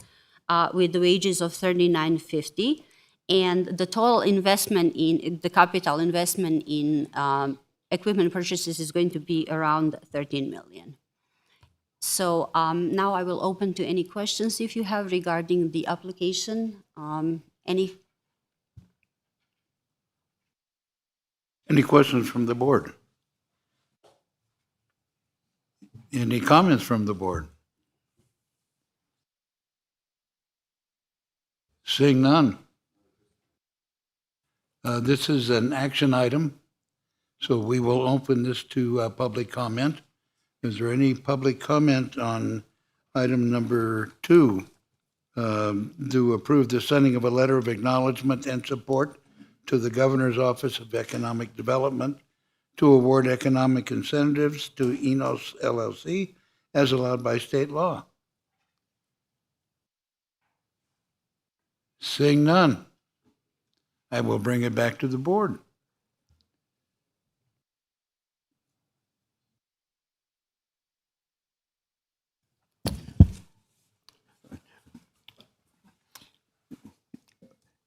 with the wages of $39.50. And the total investment in the capital investment in equipment purchases is going to be around $13 million. So now I will open to any questions if you have regarding the application. Any questions from the board? Any comments from the board? Seeing none. This is an action item, so we will open this to public comment. Is there any public comment on item number 2, to approve the sending of a letter of acknowledgement and support to the Governor's Office of Economic Development to award economic incentives to Enos LLC as allowed by state law? Seeing none, I will bring it back to the board.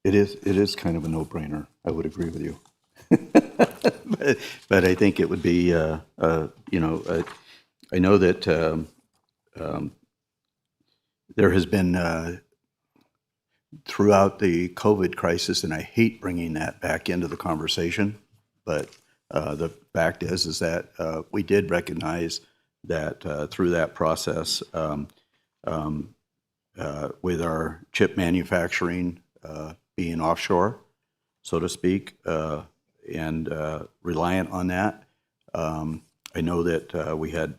It is kind of a no-brainer. I would agree with you. But I think it would be, I know that there has been, throughout the COVID crisis, and I hate bringing that back into the conversation, but the fact is that we did recognize that through that process, with our chip manufacturing being offshore, so to speak, and reliant on that. I know that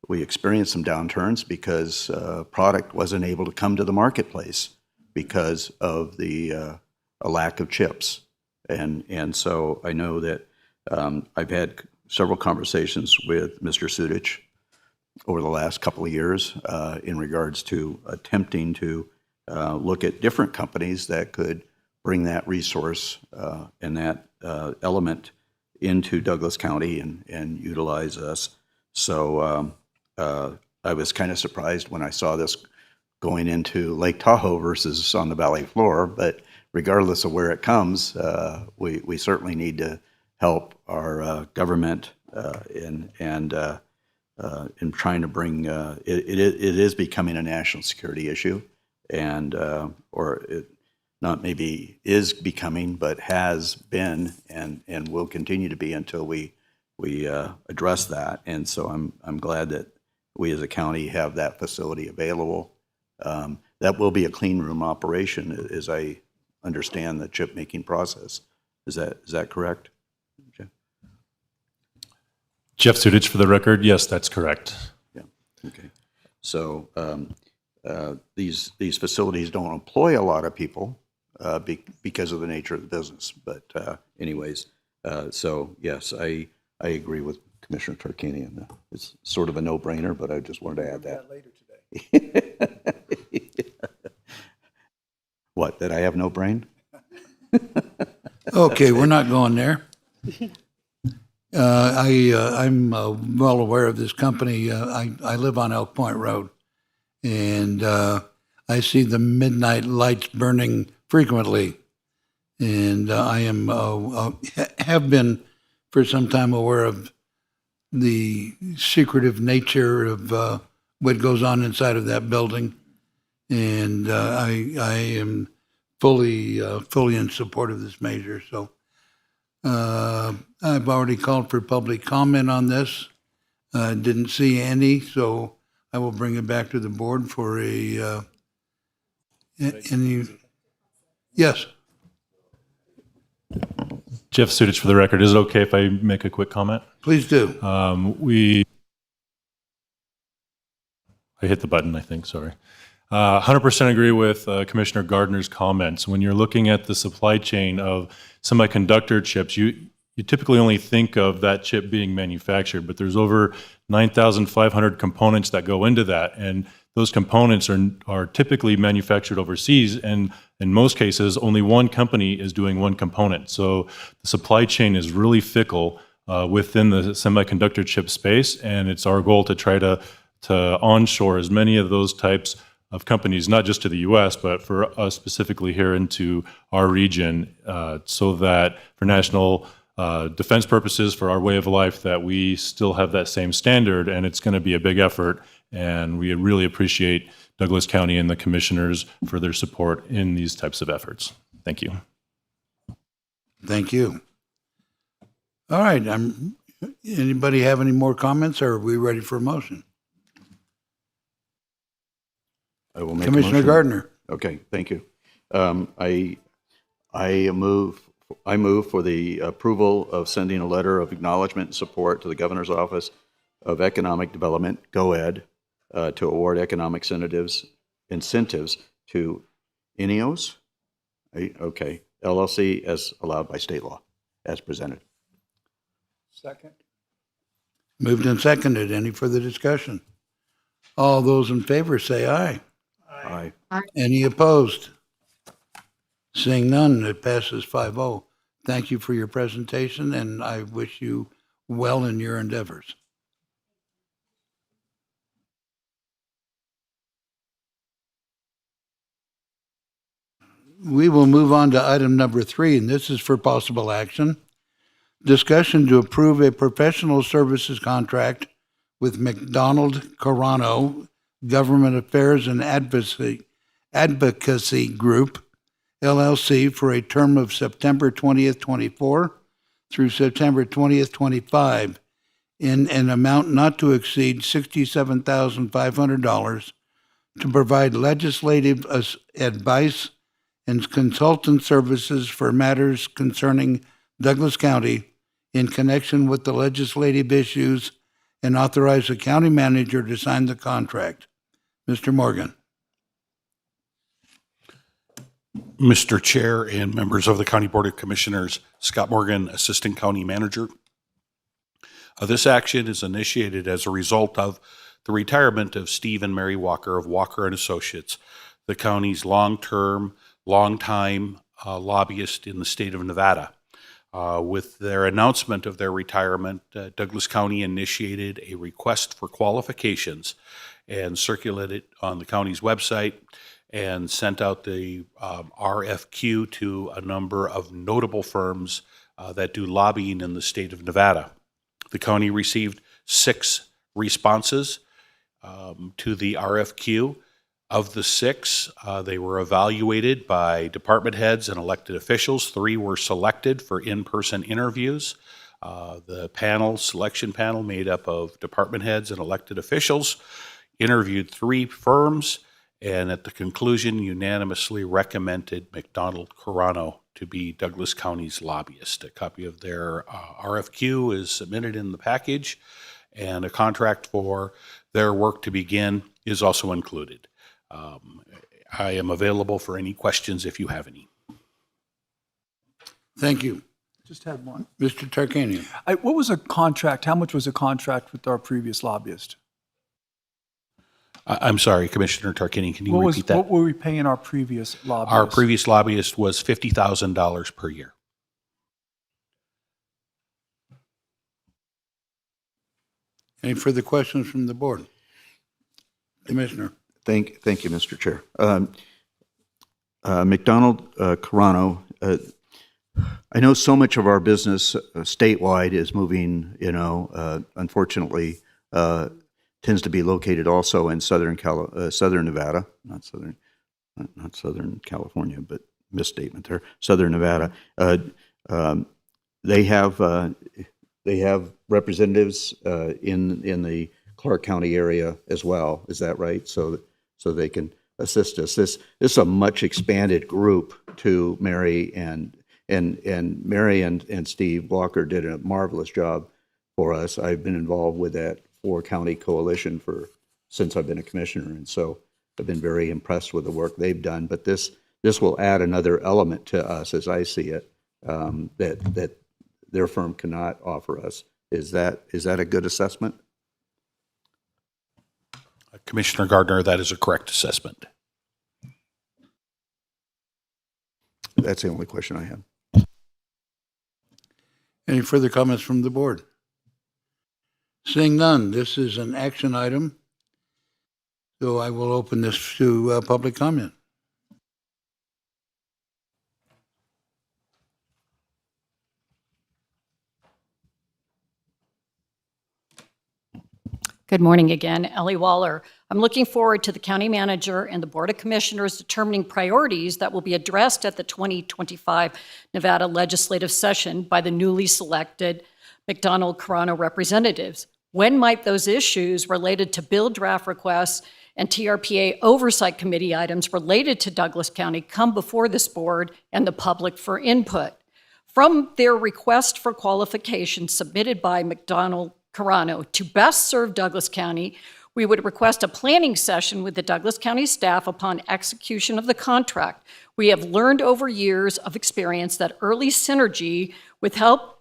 we experienced some downturns because product wasn't able to come to the marketplace because of a lack of chips. And so I know that I've had several conversations with Mr. Sudich over the last couple of years in regards to attempting to look at different companies that could bring that resource and that element into Douglas County and utilize us. So I was kind of surprised when I saw this going into Lake Tahoe versus on the valley floor, but regardless of where it comes, we certainly need to help our government in trying to bring, it is becoming a national security issue, and or it not maybe is becoming, but has been and will continue to be until we address that. And so I'm glad that we as a county have that facility available. That will be a clean room operation, as I understand the chip making process. Is that correct? Jeff Sudich for the record. Yes, that's correct. Yeah. Okay. So these facilities don't employ a lot of people because of the nature of the business. But anyways, so yes, I agree with Commissioner Tarkanian. It's sort of a no-brainer, but I just wanted to add that. Later today. What, that I have no brain? Okay, we're not going there. I'm well aware of this company. I live on Elk Point Road, and I see the midnight lights burning frequently. And I have been for some time aware of the secretive nature of what goes on inside of that building, and I am fully in support of this measure. So. I've already called for public comment on this. Didn't see any, so I will bring it back to the board for any. Yes. Jeff Sudich for the record. Is it okay if I make a quick comment? Please do. I hit the button, I think, sorry. 100% agree with Commissioner Gardner's comments. When you're looking at the supply chain of semiconductor chips, you typically only think of that chip being manufactured, but there's over 9,500 components that go into that, and those components are typically manufactured overseas, and in most cases, only one company is doing one component. So the supply chain is really fickle within the semiconductor chip space, and it's our goal to try to onshore as many of those types of companies, not just to the U.S., but for us specifically here into our region, so that for national defense purposes, for our way of life, that we still have that same standard, and it's going to be a big effort, and we really appreciate Douglas County and the commissioners for their support in these types of efforts. Thank you. Thank you. All right, anybody have any more comments, or are we ready for a motion? I will make Commissioner a motion. Gardner. Okay, thank you. I move for the approval of sending a letter of acknowledgement and support to the Governor's Office of Economic Development, GOED, to award economic incentives to INEOS, okay, LLC, as allowed by state law, as presented. Second. Moved and seconded. Any further discussion? All those in favor say aye. Aye. Any opposed? Seeing none, it passes 5-0. Thank you for your presentation, and I wish you well in your endeavors. We will move on to item number 3, and this is for possible action Discussion to approve a professional services contract with McDonald Carano Government Affairs and Advocacy Group, LLC, for a term of September 20th, 24 through September 20th, 25, in an amount not to exceed $67,500 to provide legislative advice and consultant services for matters concerning Douglas County in connection with the legislative issues, and authorize the county manager to sign the contract. Mr. Morgan. Mr. Chair and members of the County Board of Commissioners, Scott Morgan, Assistant County Manager. This action is initiated as a result of the retirement of Steve and Mary Walker of Walker and Associates, the county's long-time lobbyist in the state of Nevada. With their announcement of their retirement, Douglas County initiated a request for qualifications and circulated it on the county's website and sent out the RFQ to a number of notable firms that do lobbying in the state of Nevada. The county received 6 responses to the RFQ. Of the 6, they were evaluated by department heads and elected officials. 3 were selected for in-person interviews. The selection panel made up of department heads and elected officials interviewed 3 firms, and at the conclusion unanimously recommended McDonald Carano to be Douglas County's lobbyist. A copy of their RFQ is submitted in the package, and a contract for their work to begin is also included. I am available for any questions if you have any. Thank you. Just had one. Mr. Tarkanian. What was a contract? How much was a contract with our previous lobbyist? I'm sorry, Commissioner Tarkanian, can you repeat that? What were we paying our previous lobbyist? Our previous lobbyist was $50,000 per year. Any further questions from the board? Commissioner. Thank you, Mr. Chair. McDonald Carano, I know so much of our business statewide is moving, unfortunately, tends to be located also in southern Nevada, not Southern California, but misstatement there, Southern Nevada. They have representatives in the Clark County area as well. Is that right? So they can assist us. This is a much expanded group to Mary and Mary and Steve Walker did a marvelous job for us. I've been involved with that 4-county coalition since I've been a commissioner, and so I've been very impressed with the work they've done. But this will add another element to us, as I see it, that their firm cannot offer us. Is that a good assessment? Commissioner Gardner, that is a correct assessment. That's the only question I have. Any further comments from the board? Seeing none, this is an action item, so I will open this to public comment. Good morning again, Ellie Waller. I'm looking forward to the county manager and the Board of Commissioners determining priorities that will be addressed at the 2025 Nevada legislative session by the newly selected McDonald Carano representatives. When might those issues related to bill draft requests and TRPA oversight committee items related to Douglas County come before this board and the public for input? From their request for qualifications submitted by McDonald Carano to best serve Douglas County, we would request a planning session with the Douglas County staff upon execution of the contract. We have learned over years of experience that early synergy with help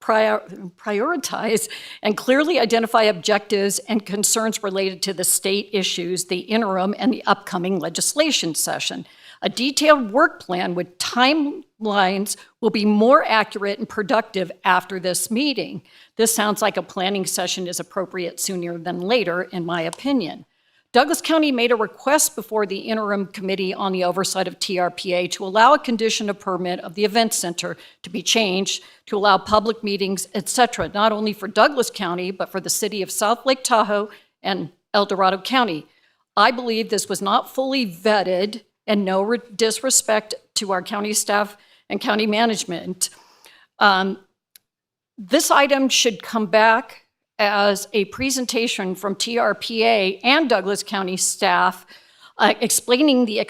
prioritize and clearly identify objectives and concerns related to the state issues, the interim, and the upcoming legislation session. A detailed work plan with timelines will be more accurate and productive after this meeting. This sounds like a planning session is appropriate sooner than later, in my opinion. Douglas County made a request before the Interim Committee on the Oversight of TRPA to allow a condition of permit of the event center to be changed to allow public meetings, etc., not only for Douglas County, but for the city of South Lake Tahoe and El Dorado County. I believe this was not fully vetted, and no disrespect to our county staff and county management. This item should come back as a presentation from TRPA and Douglas County staff explaining the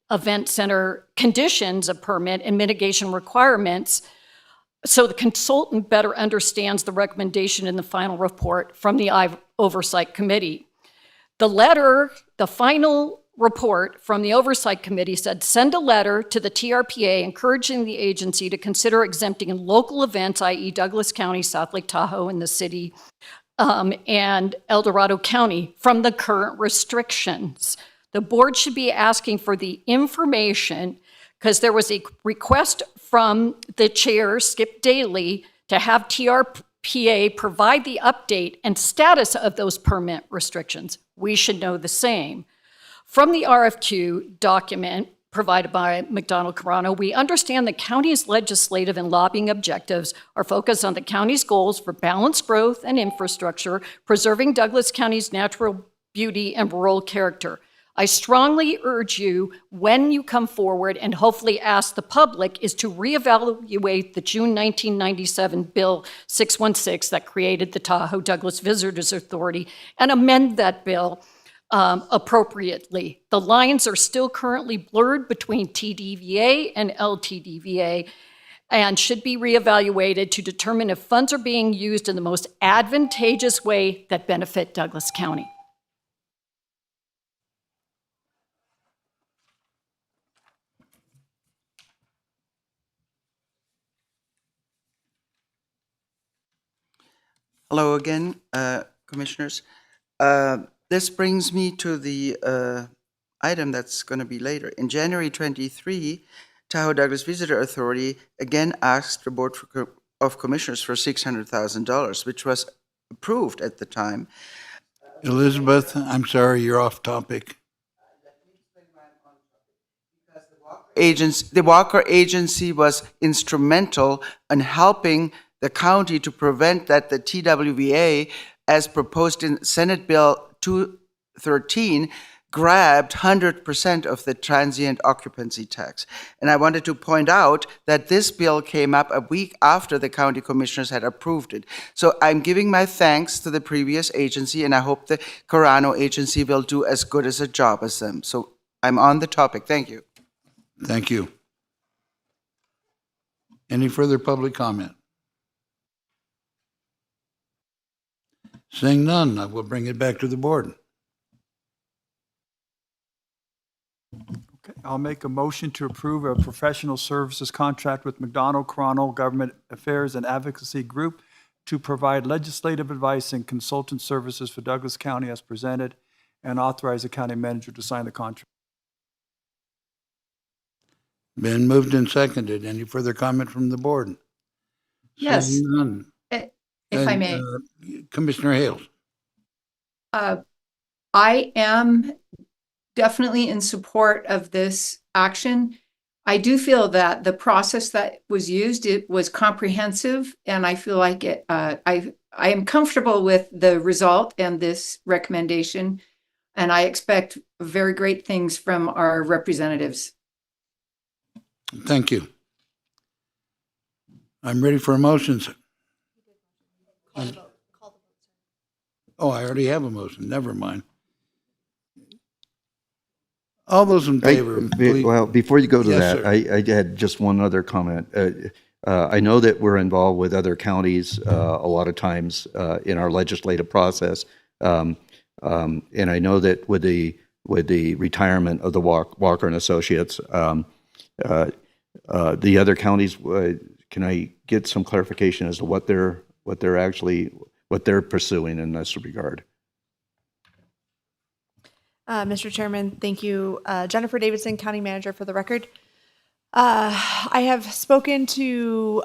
event center conditions of permit and mitigation requirements, so the consultant better understands the recommendation in the final report from the Oversight Committee. The final report from the Oversight Committee said, send a letter to the TRPA encouraging the agency to consider exempting local events, i.e. Douglas County, South Lake Tahoe, and the city, and El Dorado County, from the current restrictions. The board should be asking for the information, because there was a request from the chair, Skip Daly, to have TRPA provide the update and status of those permit restrictions. We should know the same. From the RFQ document provided by McDonald Carano, we understand the county's legislative and lobbying objectives are focused on the county's goals for balanced growth and infrastructure, preserving Douglas County's natural beauty and rural character. I strongly urge you, when you come forward and hopefully ask the public, is to reevaluate the June 1997 Bill 616 that created the Tahoe Douglas Visitors Authority and amend that bill appropriately. The lines are still currently blurred between TDVA and LTDVA and should be reevaluated to determine if funds are being used in the most advantageous way that benefit Douglas County. Hello again, Commissioners. This brings me to the item that's going to be later. In January 23, Tahoe Douglas Visitor Authority again asked the Board of Commissioners for $600,000, which was approved at the time. Elizabeth, I'm sorry, you're off topic. The Walker Agency was instrumental in helping the county to prevent that the TWVA, as proposed in Senate Bill 213, grabbed 100% of the transient occupancy tax. And I wanted to point out that this bill came up a week after the county commissioners had approved it. So I'm giving my thanks to the previous agency, and I hope the Carano agency will do as good as a job as them. So I'm on the topic. Thank you. Thank you. Any further public comment? Seeing none, I will bring it back to the board. Okay, I'll make a motion to approve a professional services contract with McDonald Carano Government Affairs and Advocacy Group to provide legislative advice and consultant services for Douglas County as presented, and authorize the county manager to sign the contract. Been moved and seconded. Any further comment from the board? Yes. Seeing none. If I may. Commissioner Hales. I am definitely in support of this action. I do feel that the process that was used, it was comprehensive, and I feel like I am comfortable with the result and this recommendation, and I expect very great things from our representatives. Thank you. I'm ready for motions. Oh, I already have a motion. Never mind. All those in favor, please. Well, before you go to Yes, that, sir. I had just one other comment. I know that we're involved with other counties a lot of times in our legislative process. And I know that with the retirement of the Walker and Associates, the other counties, can I get some clarification as to what they're pursuing in this regard? Mr. Chairman, thank you. Jennifer Davidson, County Manager for the record. I have spoken to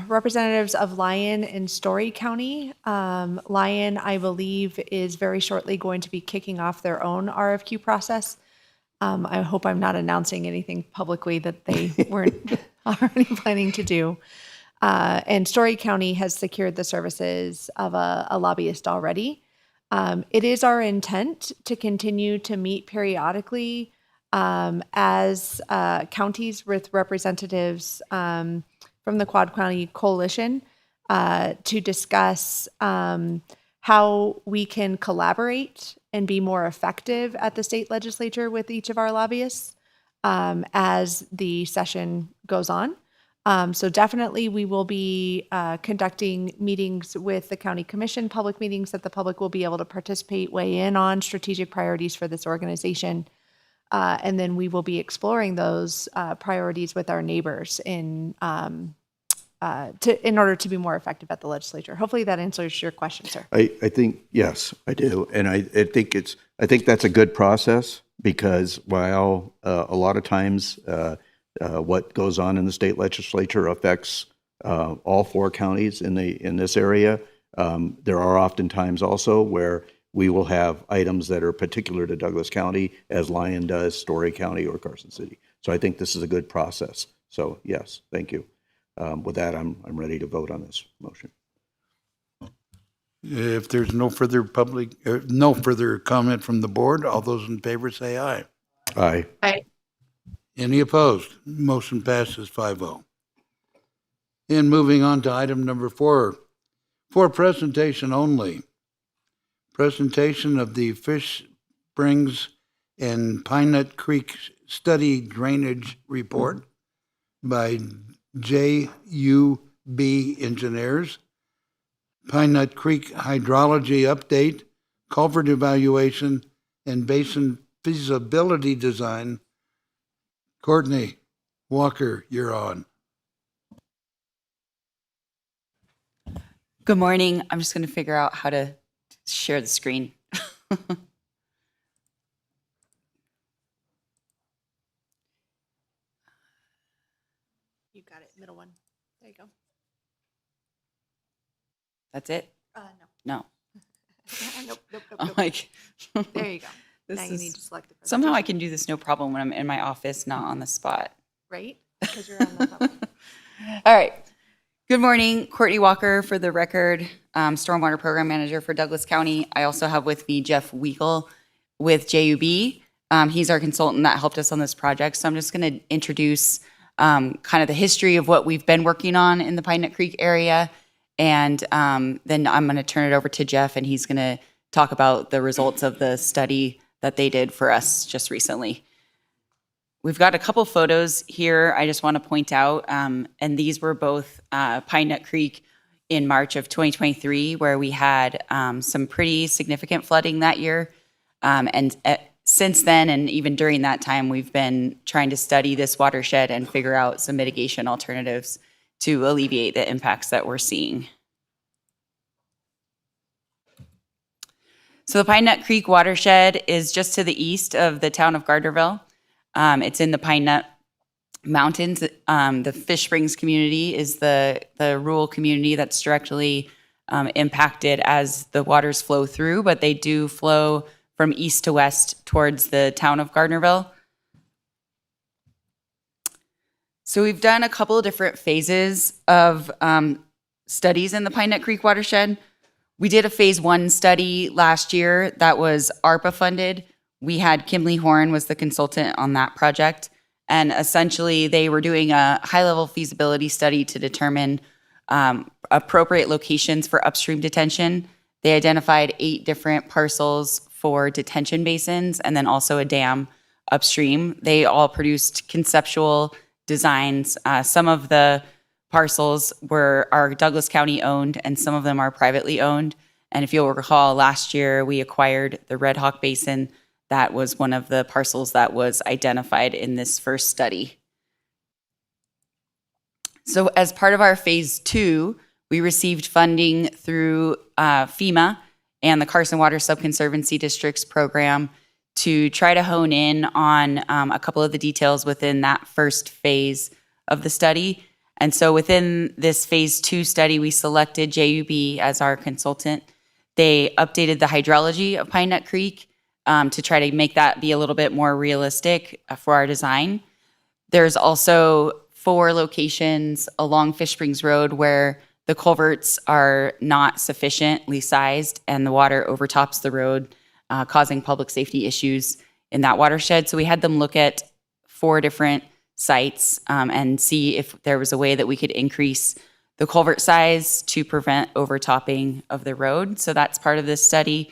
representatives of Lyon and Story County. Lyon, I believe, is very shortly going to be kicking off their own RFQ process. I hope I'm not announcing anything publicly that they weren't already planning to do. And Story County has secured the services of a lobbyist already. It is our intent to continue to meet periodically as counties with representatives from the Quad County Coalition to discuss how we can collaborate and be more effective at the state legislature with each of our lobbyists as the session goes on. So definitely we will be conducting meetings with the county commission, public meetings that the public will be able to participate, weigh in on strategic priorities for this organization. And then we will be exploring those priorities with our neighbors in order to be more effective at the legislature. Hopefully that answers your question, sir. I think, yes, I do. And I think that's a good process because while a lot of times what goes on in the state legislature affects all 4 counties in this area, there are often times also where we will have items that are particular to Douglas County, as Lyon does, Story County, or Carson City. So I think this is a good process. So yes, thank you. With that, I'm ready to vote on this motion. If there's no further no further comment from the board, all those in favor say aye. Aye. Aye. Any opposed? Motion passes 5-0. And moving on to item number 4, for presentation only. Presentation of the Fish Springs and Pine Nut Creek Study Drainage Report by JUB Engineers, Pine Nut Creek Hydrology Update, Culvert Evaluation, and Basin Feasibility Design. Courtney Walker, you're on. Good morning. I'm just going to figure out how to share the screen. You got it, middle one. There you go. That's it? No. No. Nope. I'm like, There you go. this Now you is- need to select the somehow I presentation. can do this no problem when I'm in my office, not on the spot. Right? Because you're on the public. All right. Good morning, Courtney Walker for the record, Stormwater Program Manager for Douglas County. I also have with me Jeff Weigel with JUB. He's our consultant that helped us on this project. So I'm just going to introduce kind of the history of what we've been working on in the Pine Nut Creek area. And then I'm going to turn it over to Jeff, and he's going to talk about the results of the study that they did for us just recently. We've got a couple photos here I just want to point out, and these were both Pine Nut Creek in March of 2023, where we had some pretty significant flooding that year. And since then, and even during that time, we've been trying to study this watershed and figure out some mitigation alternatives to alleviate the impacts that we're seeing. So the Pine Nut Creek watershed is just to the east of the town of Gardnerville. It's in the Pine Nut Mountains. The Fish Springs community is the rural community that's directly impacted as the waters flow through, but they do flow from east to west towards the town of Gardnerville. So we've done a couple of different phases of studies in the Pine Nut Creek watershed. We did a phase 1 study last year that was ARPA funded. We had Kimley Horn was the consultant on that project. And essentially they were doing a high-level feasibility study to determine appropriate locations for upstream detention. They identified 8 different parcels for detention basins and then also a dam upstream. They all produced conceptual designs. Some of the parcels are Douglas County owned and some of them are privately owned. And if you'll recall, last year we acquired the Red Hawk Basin. That was one of the parcels that was identified in this first study. So as part of our phase 2, we received funding through FEMA and the Carson Water Subconservancy District's program to try to hone in on a couple of the details within that first phase of the study. And so within this phase 2 study, we selected JUB as our consultant. They updated the hydrology of Pine Nut Creek to try to make that be a little bit more realistic for our design. There's also 4 locations along Fish Springs Road where the culverts are not sufficiently sized and the water overtops the road, causing public safety issues in that watershed. So we had them look at 4 different sites and see if there was a way that we could increase the culvert size to prevent overtopping of the road. So that's part of this study.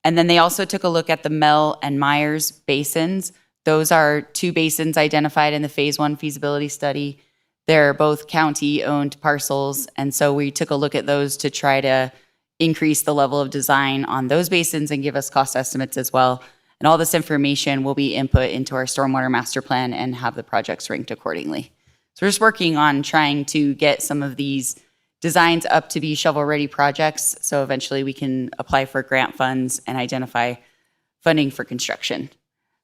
And then they also took a look at the Mell and Myers basins. Those are 2 basins identified in the phase 1 feasibility study. They're both county-owned parcels, and so we took a look at those to try to increase the level of design on those basins and give us cost estimates as well. And all this information will be input into our stormwater master plan and have the projects ranked accordingly. So we're just working on trying to get some of these designs up to be shovel-ready projects, so eventually we can apply for grant funds and identify funding for construction.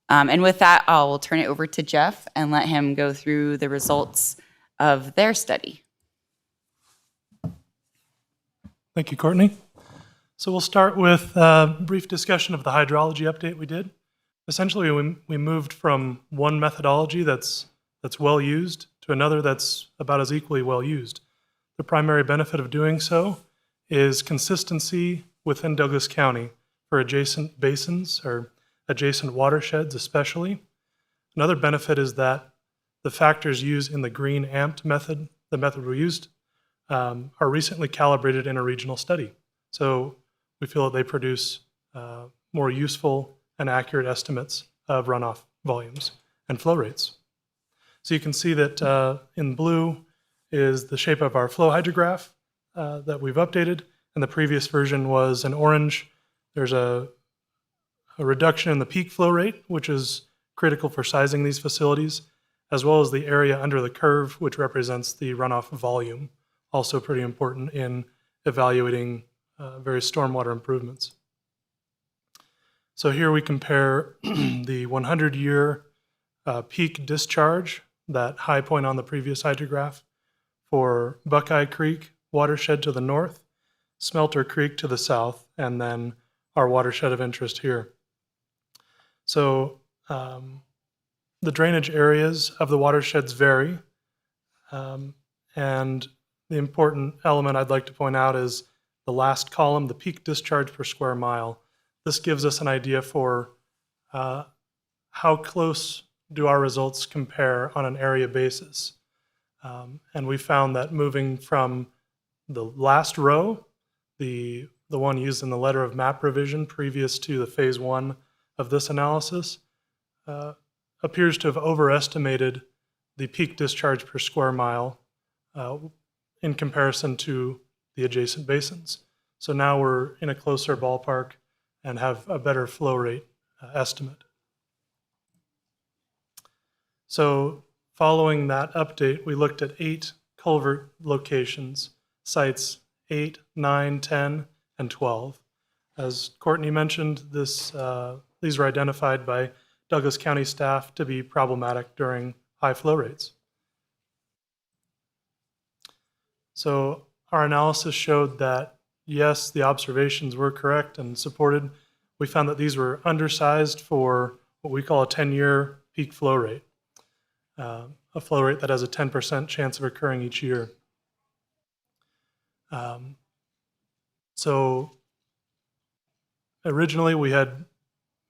And with that, I'll turn it over to Jeff and let him go through the results of their study. Thank you, Courtney. So we'll start with a brief discussion of the hydrology update we did. Essentially, we moved from one methodology that's well used to another that's about as equally well used. The primary benefit of doing so is consistency within Douglas County for adjacent basins or adjacent watersheds especially. Another benefit is that the factors used in the green amped method, the method we used, are recently calibrated in a regional study. So we feel that they produce more useful and accurate estimates of runoff volumes and flow rates. So you can see that in blue is the shape of our flow hydrograph that we've updated, and the previous version was in orange. There's a reduction in the peak flow rate, which is critical for sizing these facilities, as well as the area under the curve, which represents the runoff volume, also pretty important in evaluating various stormwater improvements. So here we compare the 100-year peak discharge, that high point on the previous hydrograph, for Buckeye Creek watershed to the north, Smelter Creek to the south, and then our watershed of interest here. So the drainage areas of the watersheds vary, and the important element I'd like to point out is the last column, the peak discharge per square mile. This gives us an idea for how close do our results compare on an area basis. And we found that moving from the last row, the one used in the letter of map revision previous to the phase 1 of this analysis, appears to have overestimated the peak discharge per square mile in comparison to the adjacent basins. So now we're in a closer ballpark and have a better flow rate estimate. So following that update, we looked at 8 culvert locations, sites 8, 9, 10, and 12. As Courtney mentioned, these were identified by Douglas County staff to be problematic during high flow rates. So our analysis showed that, yes, the observations were correct and supported. We found that these were undersized for what we call a 10-year peak flow rate, a flow rate that has a 10% chance of occurring each year. So originally we had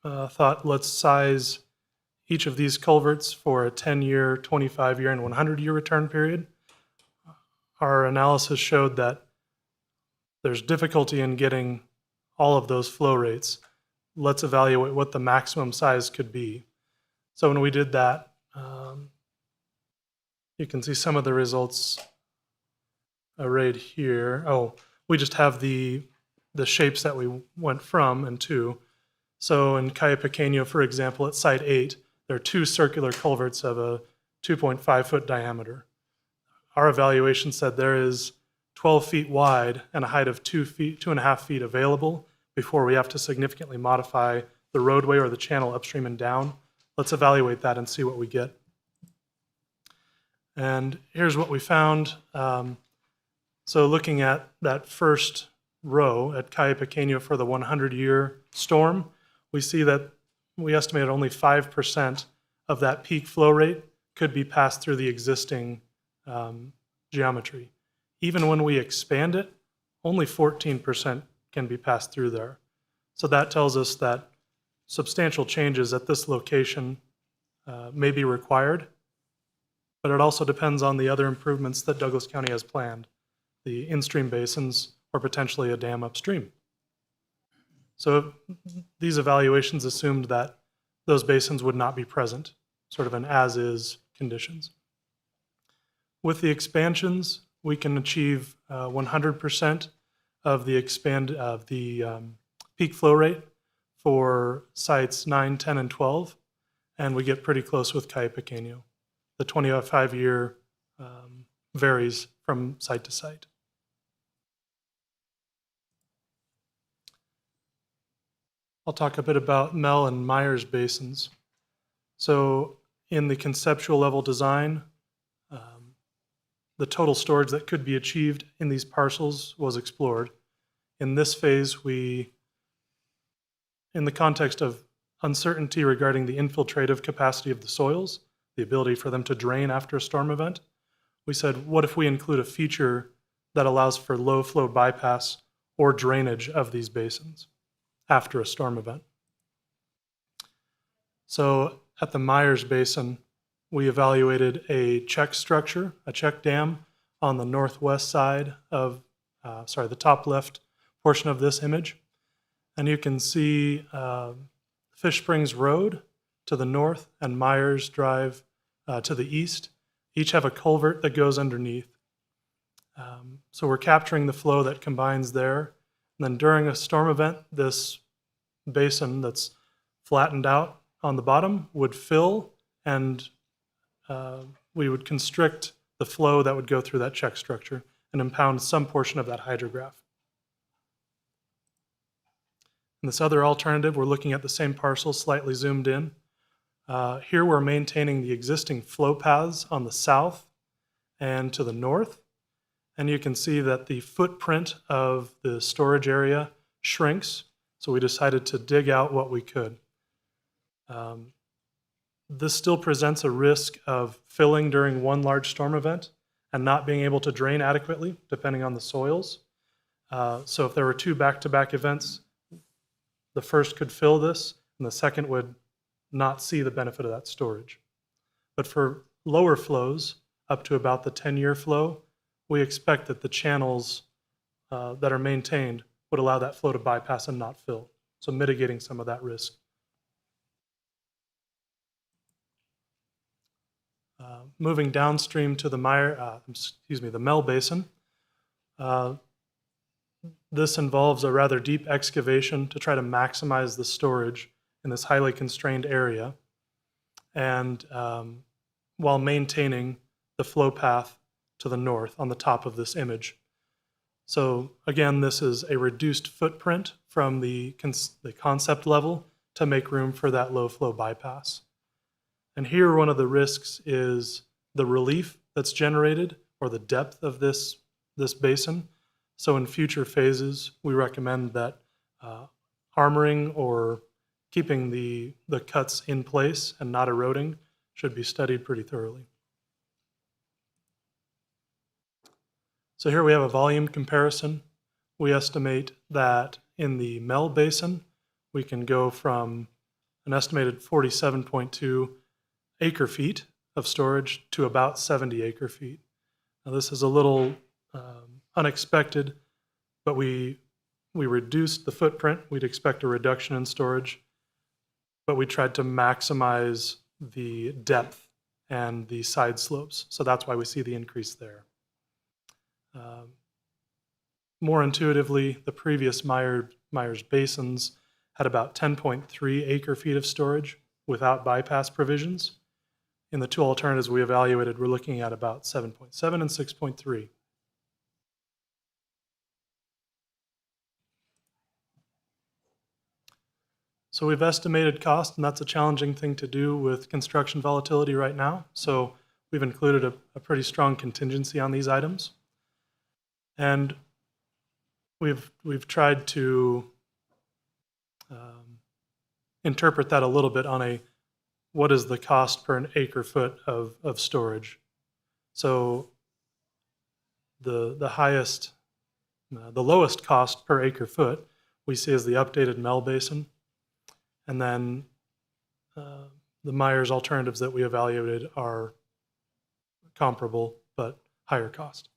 thought, let's size each of these culverts for a 10-year, 25-year, and 100-year return period. Our analysis showed that there's difficulty in getting all of those flow rates. Let's evaluate what the maximum size could be. So when we did that, you can see some of the results arrayed here. Oh, we just have the shapes that we went from and to. So in Cayo Pequeño, for example, at site 8, there are 2 circular culverts of a 2.5-foot diameter. Our evaluation said there is 12 feet wide and a height of 2.5 feet available before we have to significantly modify the roadway or the channel upstream and down. Let's evaluate that and see what we get. And here's what we found. So looking at that first row at Calle Pequeño for the 100-year storm, we see that we estimated only 5% of that peak flow rate could be passed through the existing geometry. Even when we expand it, only 14% can be passed through there. So that tells us that substantial changes at this location may be required, but it also depends on the other improvements that Douglas County has planned, the in-stream basins or potentially a dam upstream. So these evaluations assumed that those basins would not be present, sort of an as-is conditions. With the expansions, we can achieve 100% of the peak flow rate for sites 9, 10, and 12, and we get pretty close with Calle Pequeño. The 25-year varies from site to site. I'll talk a bit about Mel and Myers basins. So in the conceptual level design, the total storage that could be achieved in these parcels was explored. In this phase, in the context of uncertainty regarding the infiltrative capacity of the soils, the ability for them to drain after a storm event, we said, what if we include a feature that allows for low flow bypass or drainage of these basins after a storm event? So at the Myers Basin, we evaluated a check structure, a check dam on the northwest side of, the top left portion of this image. And you can see Fish Springs Road to the north and Myers Drive to the east. Each have a culvert that goes underneath. So we're capturing the flow that combines there. And then during a storm event, this basin that's flattened out on the bottom would fill, and we would constrict the flow that would go through that check structure and impound some portion of that hydrograph. In this other alternative, we're looking at the same parcel slightly zoomed in. Here we're maintaining the existing flow paths on the south and to the north. And you can see that the footprint of the storage area shrinks. So we decided to dig out what we could. This still presents a risk of filling during one large storm event and not being able to drain adequately, depending on the soils. So if there were two back-to-back events, the first could fill this, and the second would not see the benefit of that storage. But for lower flows, up to about the 10-year flow, we expect that the channels that are maintained would allow that flow to bypass and not fill, so mitigating some of that risk. Moving downstream to the the Mel Basin, this involves a rather deep excavation to try to maximize the storage in this highly constrained area, and while maintaining the flow path to the north on the top of this image. So again, this is a reduced footprint from the concept level to make room for that low flow bypass. And here one of the risks is the relief that's generated or the depth of this basin. So in future phases, we recommend that armoring or keeping the cuts in place and not eroding should be studied pretty thoroughly. So here we have a volume comparison. We estimate that in the Mel Basin, we can go from an estimated 47.2 acre feet of storage to about 70 acre feet. Now this is a little unexpected, but we reduced the footprint. We'd expect a reduction in storage, but we tried to maximize the depth and the side slopes. So that's why we see the increase there. More intuitively, the previous Myers basins had about 10.3 acre feet of storage without bypass provisions. In the two alternatives we evaluated, we're looking at about 7.7 and 6.3. So we've estimated cost, and that's a challenging thing to do with construction volatility right now. So we've included a pretty strong contingency on these items. And we've tried to interpret that a little bit on what is the cost per an acre foot of storage. So the lowest cost per acre foot we see as the updated Mel Basin. And then the Myers alternatives that we evaluated are comparable but higher cost.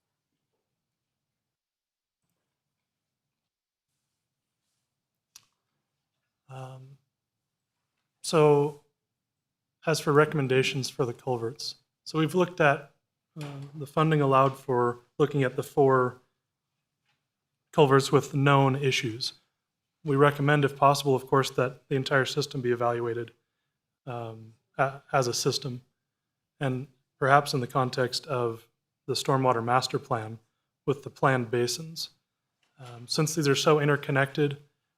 So as for recommendations for the culverts, so we've looked at the funding allowed for looking at the 4 culverts with known issues. We recommend, if possible, of course, that the entire system be evaluated as a system, and perhaps in the context of the stormwater master plan with the planned basins. Since these are so interconnected,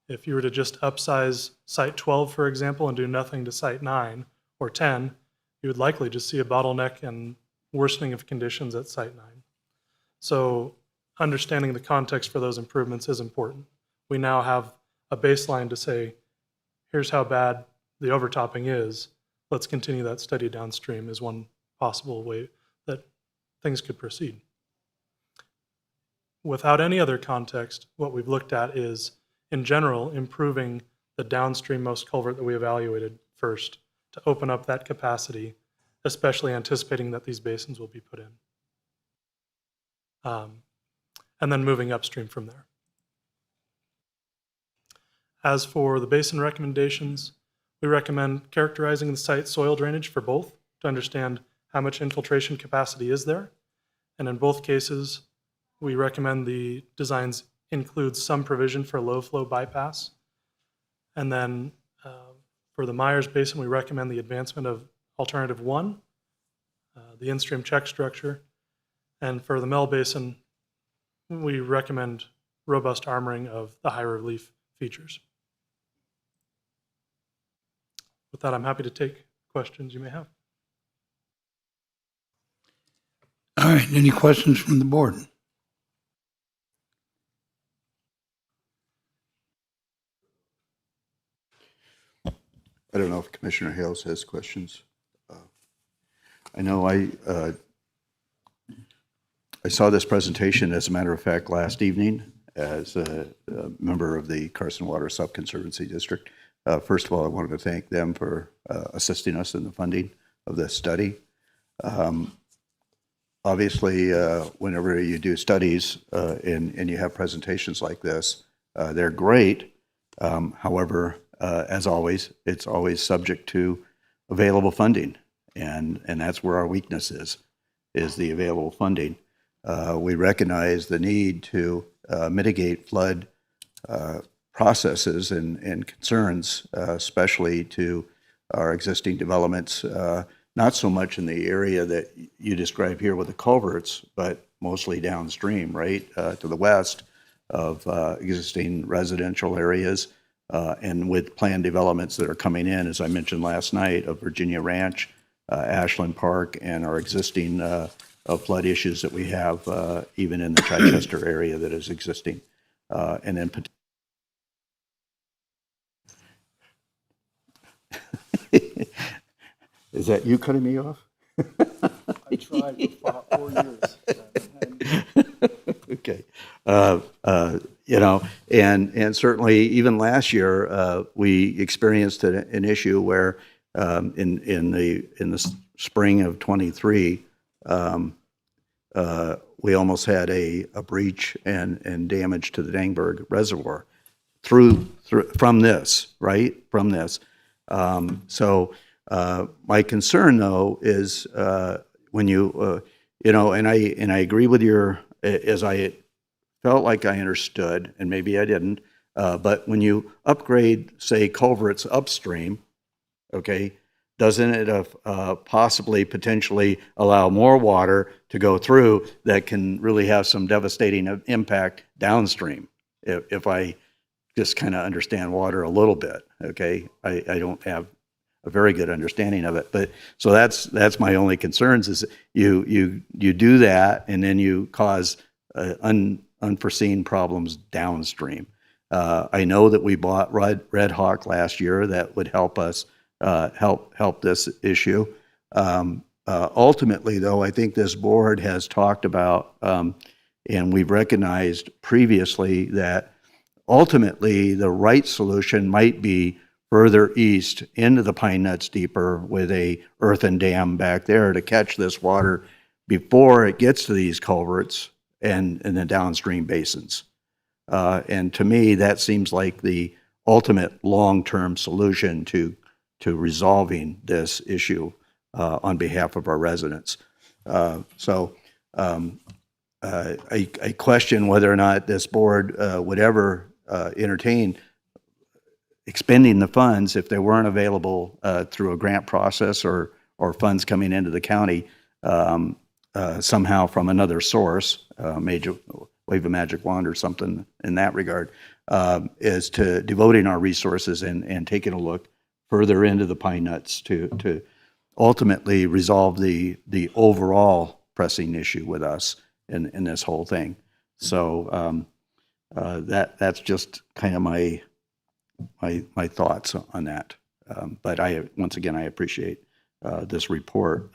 if you were to just upsize Site 12, for example, and do nothing to Site 9 or 10, you would likely just see a bottleneck and worsening of conditions at Site 9. So understanding the context for those improvements is important. We now have a baseline to say, here's how bad the overtopping is. Let's continue that study downstream is one possible way that things could proceed. Without any other context, what we've looked at is, in general, improving the downstream most culvert that we evaluated first to open up that capacity, especially anticipating that these basins will be put in. And then moving upstream from there. As for the basin recommendations, we recommend characterizing the site soil drainage for both to understand how much infiltration capacity is there. And in both cases, we recommend the designs include some provision for low flow bypass. And then for the Myers Basin, we recommend the advancement of alternative 1, the in-stream check structure. And for the Mel Basin, we recommend robust armoring of the high relief features. With that, I'm happy to take questions you may have. All right, any questions from the board? I don't know if Commissioner Hales has questions. I know I saw this presentation, as a matter of fact, last evening as a member of the Carson Water Sub-Conservancy District. First of all, I wanted to thank them for assisting us in the funding of this study. Obviously, whenever you do studies and you have presentations like this, they're great. However, as always, it's always subject to available funding, and that's where our weakness is the available funding. We recognize the need to mitigate flood processes and concerns, especially to our existing developments, not so much in the area that you describe here with the culverts, but mostly downstream, right, to the west of existing residential areas, and with planned developments that are coming in, as I mentioned last night, of Virginia Ranch, Ashland Park, and our existing flood issues that we have even in the Chichester area that is existing. And then Is that you cutting me off? I tried for 4 years. Okay. You know, and certainly even last year, we experienced an issue where in the spring of '23, we almost had a breach and damage to the Dangberg Reservoir from this, right? From this. So my concern, though, is when you know, and I agree with your, as I felt like I understood, and maybe I didn't, but when you upgrade, say, culverts upstream, okay, doesn't it possibly potentially allow more water to go through that can really have some devastating impact downstream? If I just kind of understand water a little bit, okay? I don't have a very good understanding of it, but, so that's my only concerns is you do that and then you cause unforeseen problems downstream. I know that we bought Red Hawk last year. That would help us help this issue. Ultimately, though, I think this board has talked about, and we've recognized previously that ultimately the right solution might be further east into the Pine Nuts deeper with a earthen dam back there to catch this water before it gets to these culverts and the downstream basins. And to me, that seems like the ultimate long-term solution to resolving this issue on behalf of our residents. I question whether or not this board would ever entertain expending the funds if they weren't available through a grant process or funds coming into the county somehow from another source, wave a magic wand or something in that regard, is to devoting our resources and taking a look further into the Pine Nuts to ultimately resolve the overall pressing issue with us in this whole thing. So that's just kind of my thoughts on that. But once again, I appreciate this report.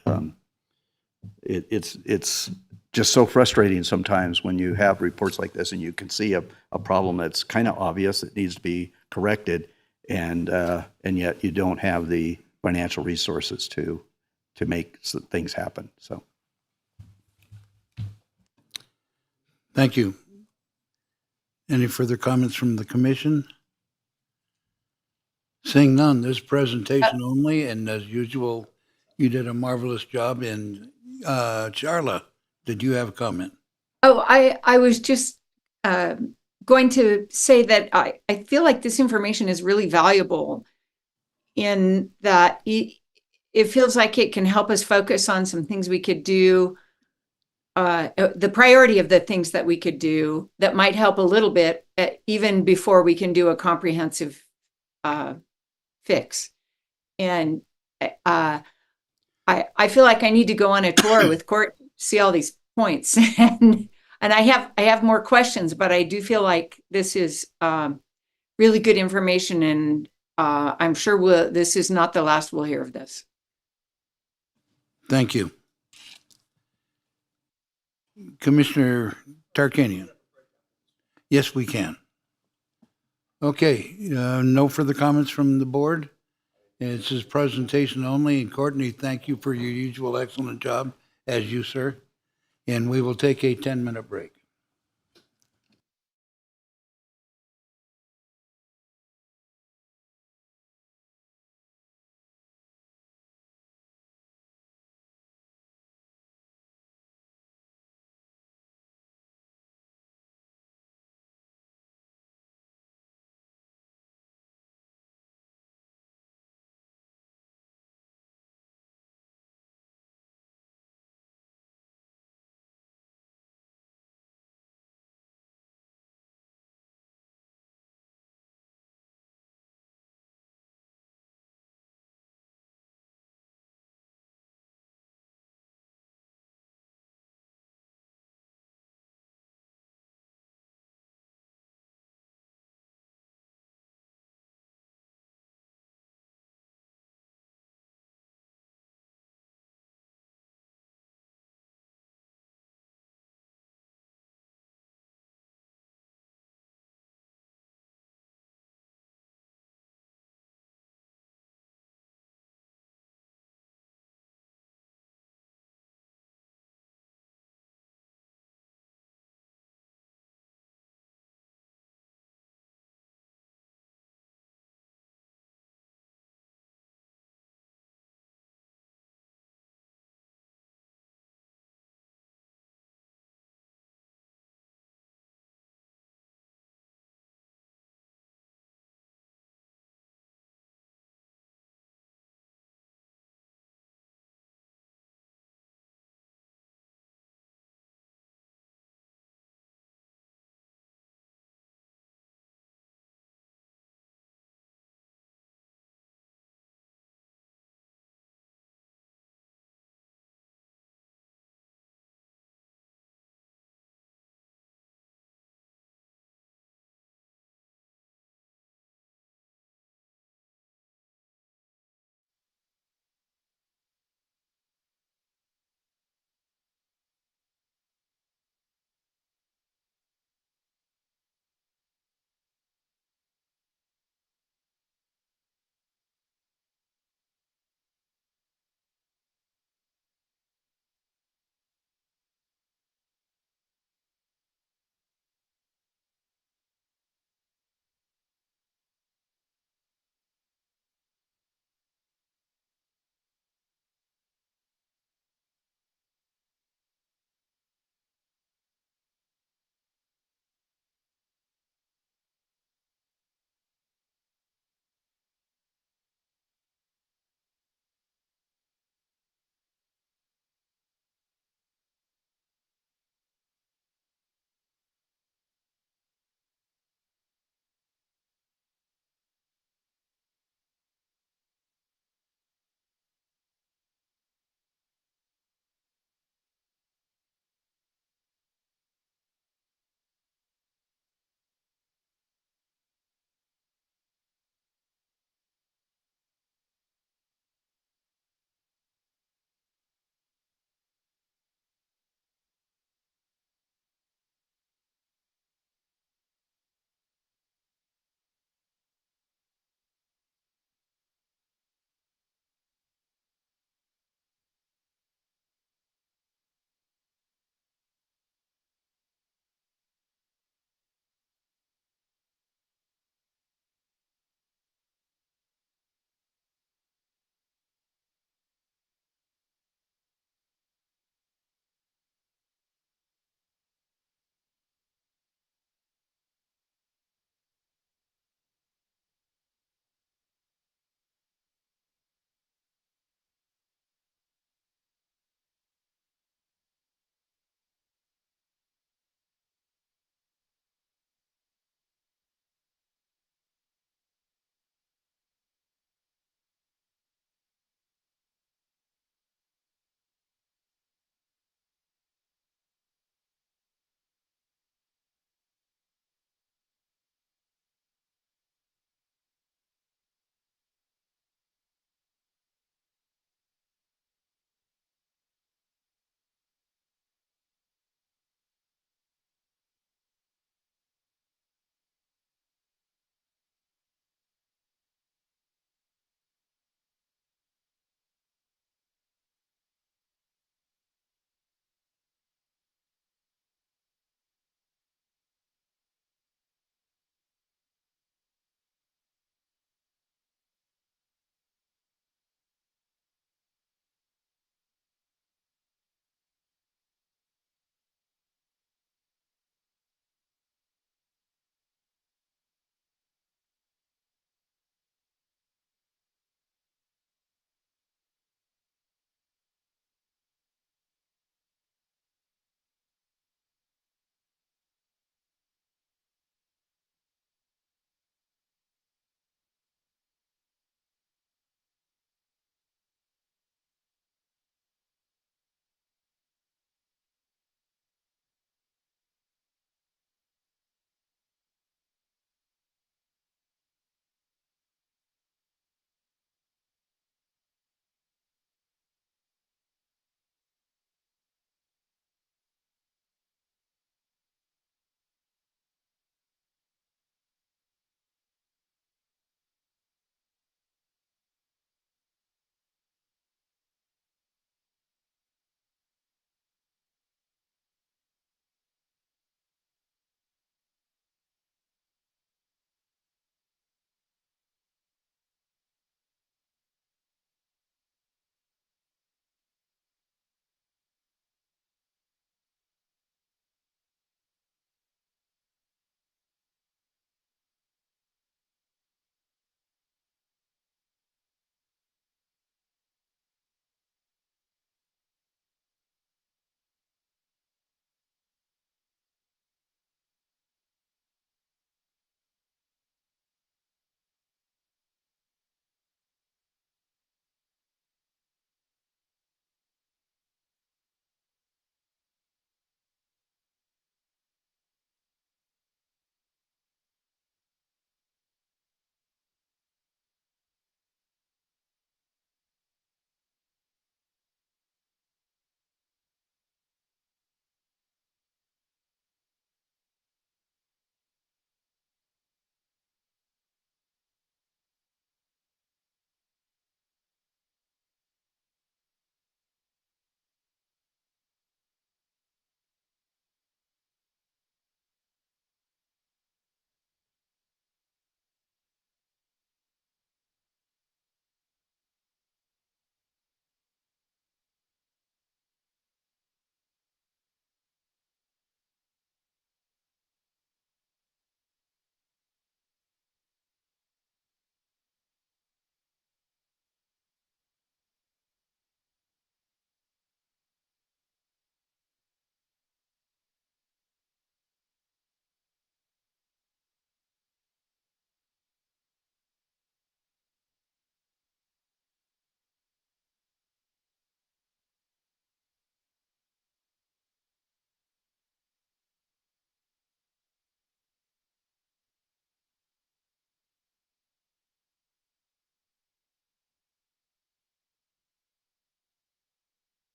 It's just so frustrating sometimes when you have reports like this and you can see a problem that's kind of obvious that needs to be corrected, and yet you don't have the financial resources to make things happen. So, Thank you. Any further comments from the commission? Seeing none, this presentation only, and as usual, you did a marvelous job. And Charla, did you have a comment? Oh, I was just going to say that I feel like this information is really valuable in that it feels like it can help us focus on some things we could do, the priority of the things that we could do that might help a little bit, even before we can do a comprehensive fix. And I feel like I need to go on a tour with Court, see all these points, and I have more questions, but I do feel like this is really good information, and I'm sure this is not the last we'll hear of this. Thank you. Commissioner Tarkanian. Yes, we can. Okay, no further comments from the board. It's his presentation only. And Courtney, thank you for your usual excellent job, as you, sir. And we will take a 10-minute break.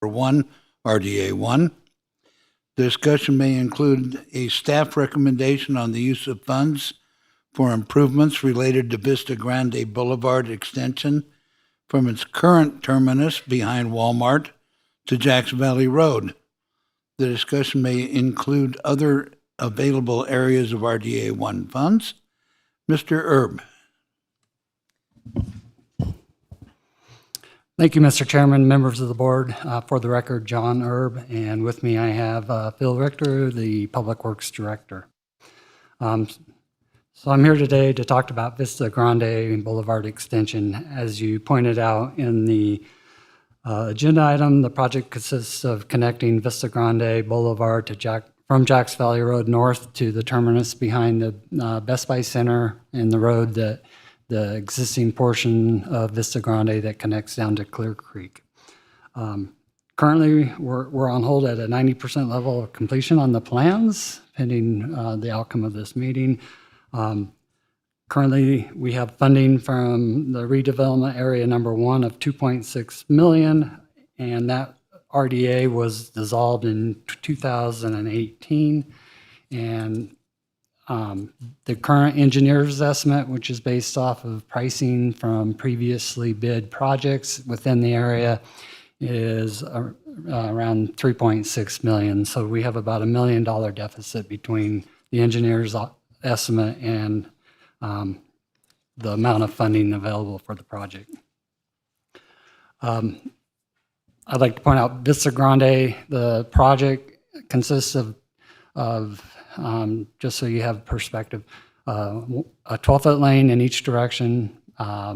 1, RDA 1. Discussion may include a staff recommendation on the use of funds for improvements related to Vista Grande Boulevard extension from its current terminus behind Walmart to Jacks Valley Road. The discussion may include other available areas of RDA 1 funds. Mr. Erb. Thank you, Mr. Chairman, members of the board. For the record, John Erb, and with me I have Phil Richter, the Public Works Director. So I'm here today to talk about Vista Grande Boulevard Extension. As you pointed out in the agenda item, the project consists of connecting Vista Grande Boulevard to from Jacks Valley Road north to the terminus behind the Best Buy Center and the road that the existing portion of Vista Grande that connects down to Clear Creek. Currently, we're on hold at a 90% level of completion on the plans, pending the outcome of this meeting. Currently, we have funding from the redevelopment area number 1 of $2.6 million, and that RDA was dissolved in 2018. And the current engineer's estimate, which is based off of pricing from previously bid projects within the area, is around $3.6 million. So we have about $1 million deficit between the engineer's estimate and the amount of funding available for the project. I'd like to point out Vista Grande, the project consists of just so you have perspective, a 12-foot lane in each direction,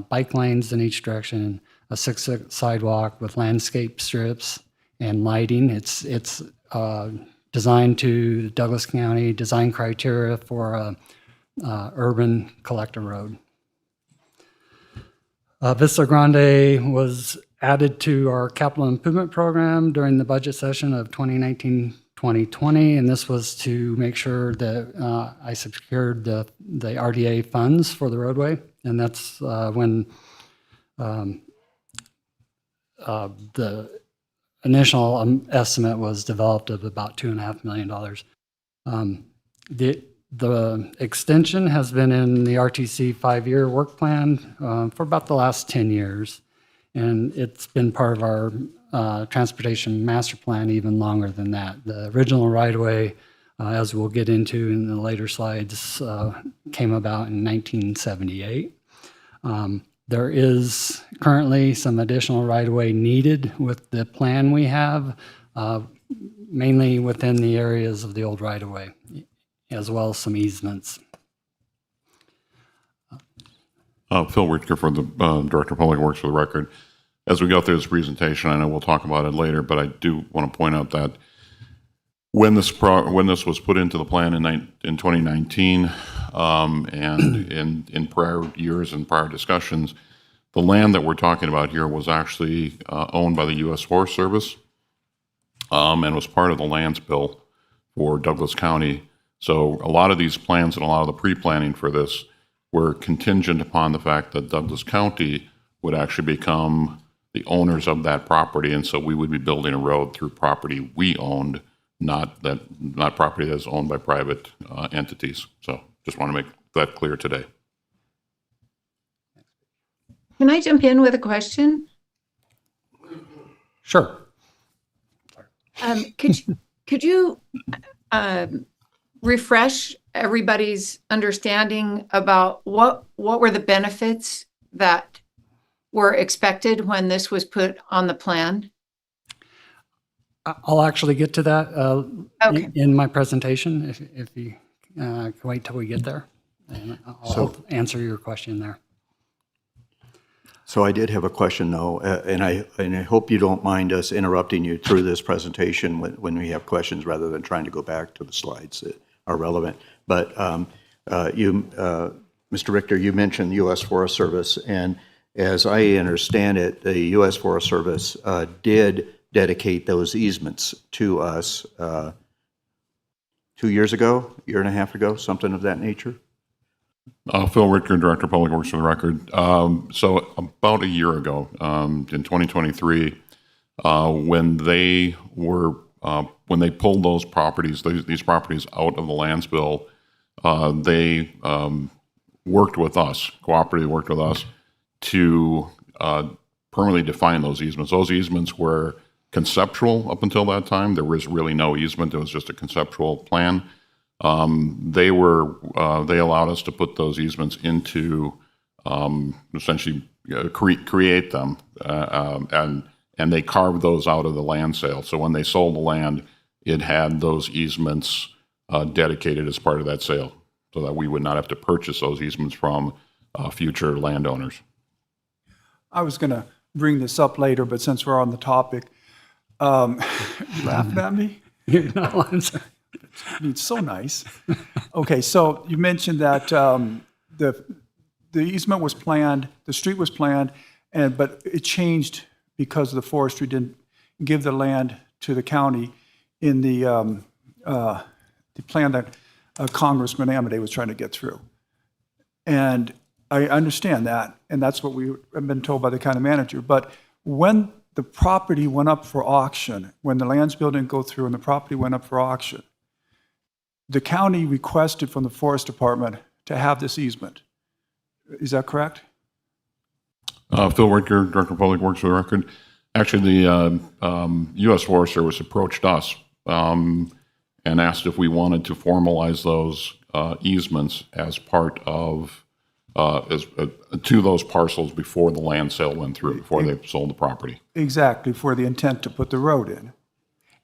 bike lanes in each direction, a 6-foot sidewalk with landscape strips and lighting. It's designed to Douglas County design criteria for a urban collector road. Vista Grande was added to our capital improvement program during the budget session of 2019-2020, and this was to make sure that I secured the RDA funds for the roadway, and that's when the initial estimate was developed of about $2.5 million. The extension has been in the RTC 5-year work plan for about the last 10 years, and it's been part of our transportation master plan even longer than that. The original right-of-way, as we'll get into in the later slides, came about in 1978. There is currently some additional right-of-way needed with the plan we have, mainly within the areas of the old right-of-way, as well as some easements. Phil Richter for the Director of Public Works for the record. As we go through this presentation, I know we'll talk about it later, but I do want to point out that when this was put into the plan in 2019 and in prior years and prior discussions, the land that we're talking about here was actually owned by the U.S. Forest Service and was part of the lands bill for Douglas County. So a lot of these plans and a lot of the pre-planning for this were contingent upon the fact that Douglas County would actually become the owners of that property, and so we would be building a road through property we owned, not property that's owned by private entities. So just want to make that clear today. Can I jump in with a question? Sure. Could you refresh everybody's understanding about what were the benefits that were expected when this was put on the plan? I'll actually get to that Okay. in my presentation, if you can wait till we get there. And I'll answer your question there. So I did have a question, though, and I hope you don't mind us interrupting you through this presentation when we have questions, rather than trying to go back to the slides that are relevant. But Mr. Richter, you mentioned U.S. Forest Service, and as I understand it, the U.S. Forest Service did dedicate those easements to us 2 years ago, year and a half ago, something of that nature? Phil Richter, Director of Public Works for the record. So about a year ago, in 2023, when they were when they pulled those properties, these properties out of the lands bill, they worked with us, cooperatively worked with us to permanently define those easements. Those easements were conceptual up until that time. There was really no easement. It was just a conceptual plan. They allowed us to put those easements into essentially create them, and they carved those out of the land sale. So when they sold the land, it had those easements dedicated as part of that sale, so that we would not have to purchase those easements from future landowners. I was going to bring this up later, but since we're on the topic, you laughing at me? No, I'm sorry. It's so nice. Okay, so you mentioned that the easement was planned, the street was planned, but it changed because the forestry didn't give the land to the county in the plan that Congressman Amodei was trying to get through. And I understand that, and that's what we have been told by the county manager. But when the property went up for auction, when the lands bill didn't go through and the property went up for auction, the county requested from the forest department to have this easement. Is that correct? Phil Ricker, Director of Public Works for the record. Actually, the U.S. Forest Service approached us and asked if we wanted to formalize those easements as part of to those parcels before the land sale went through, before they sold the property. Exactly, for the intent to put the road in.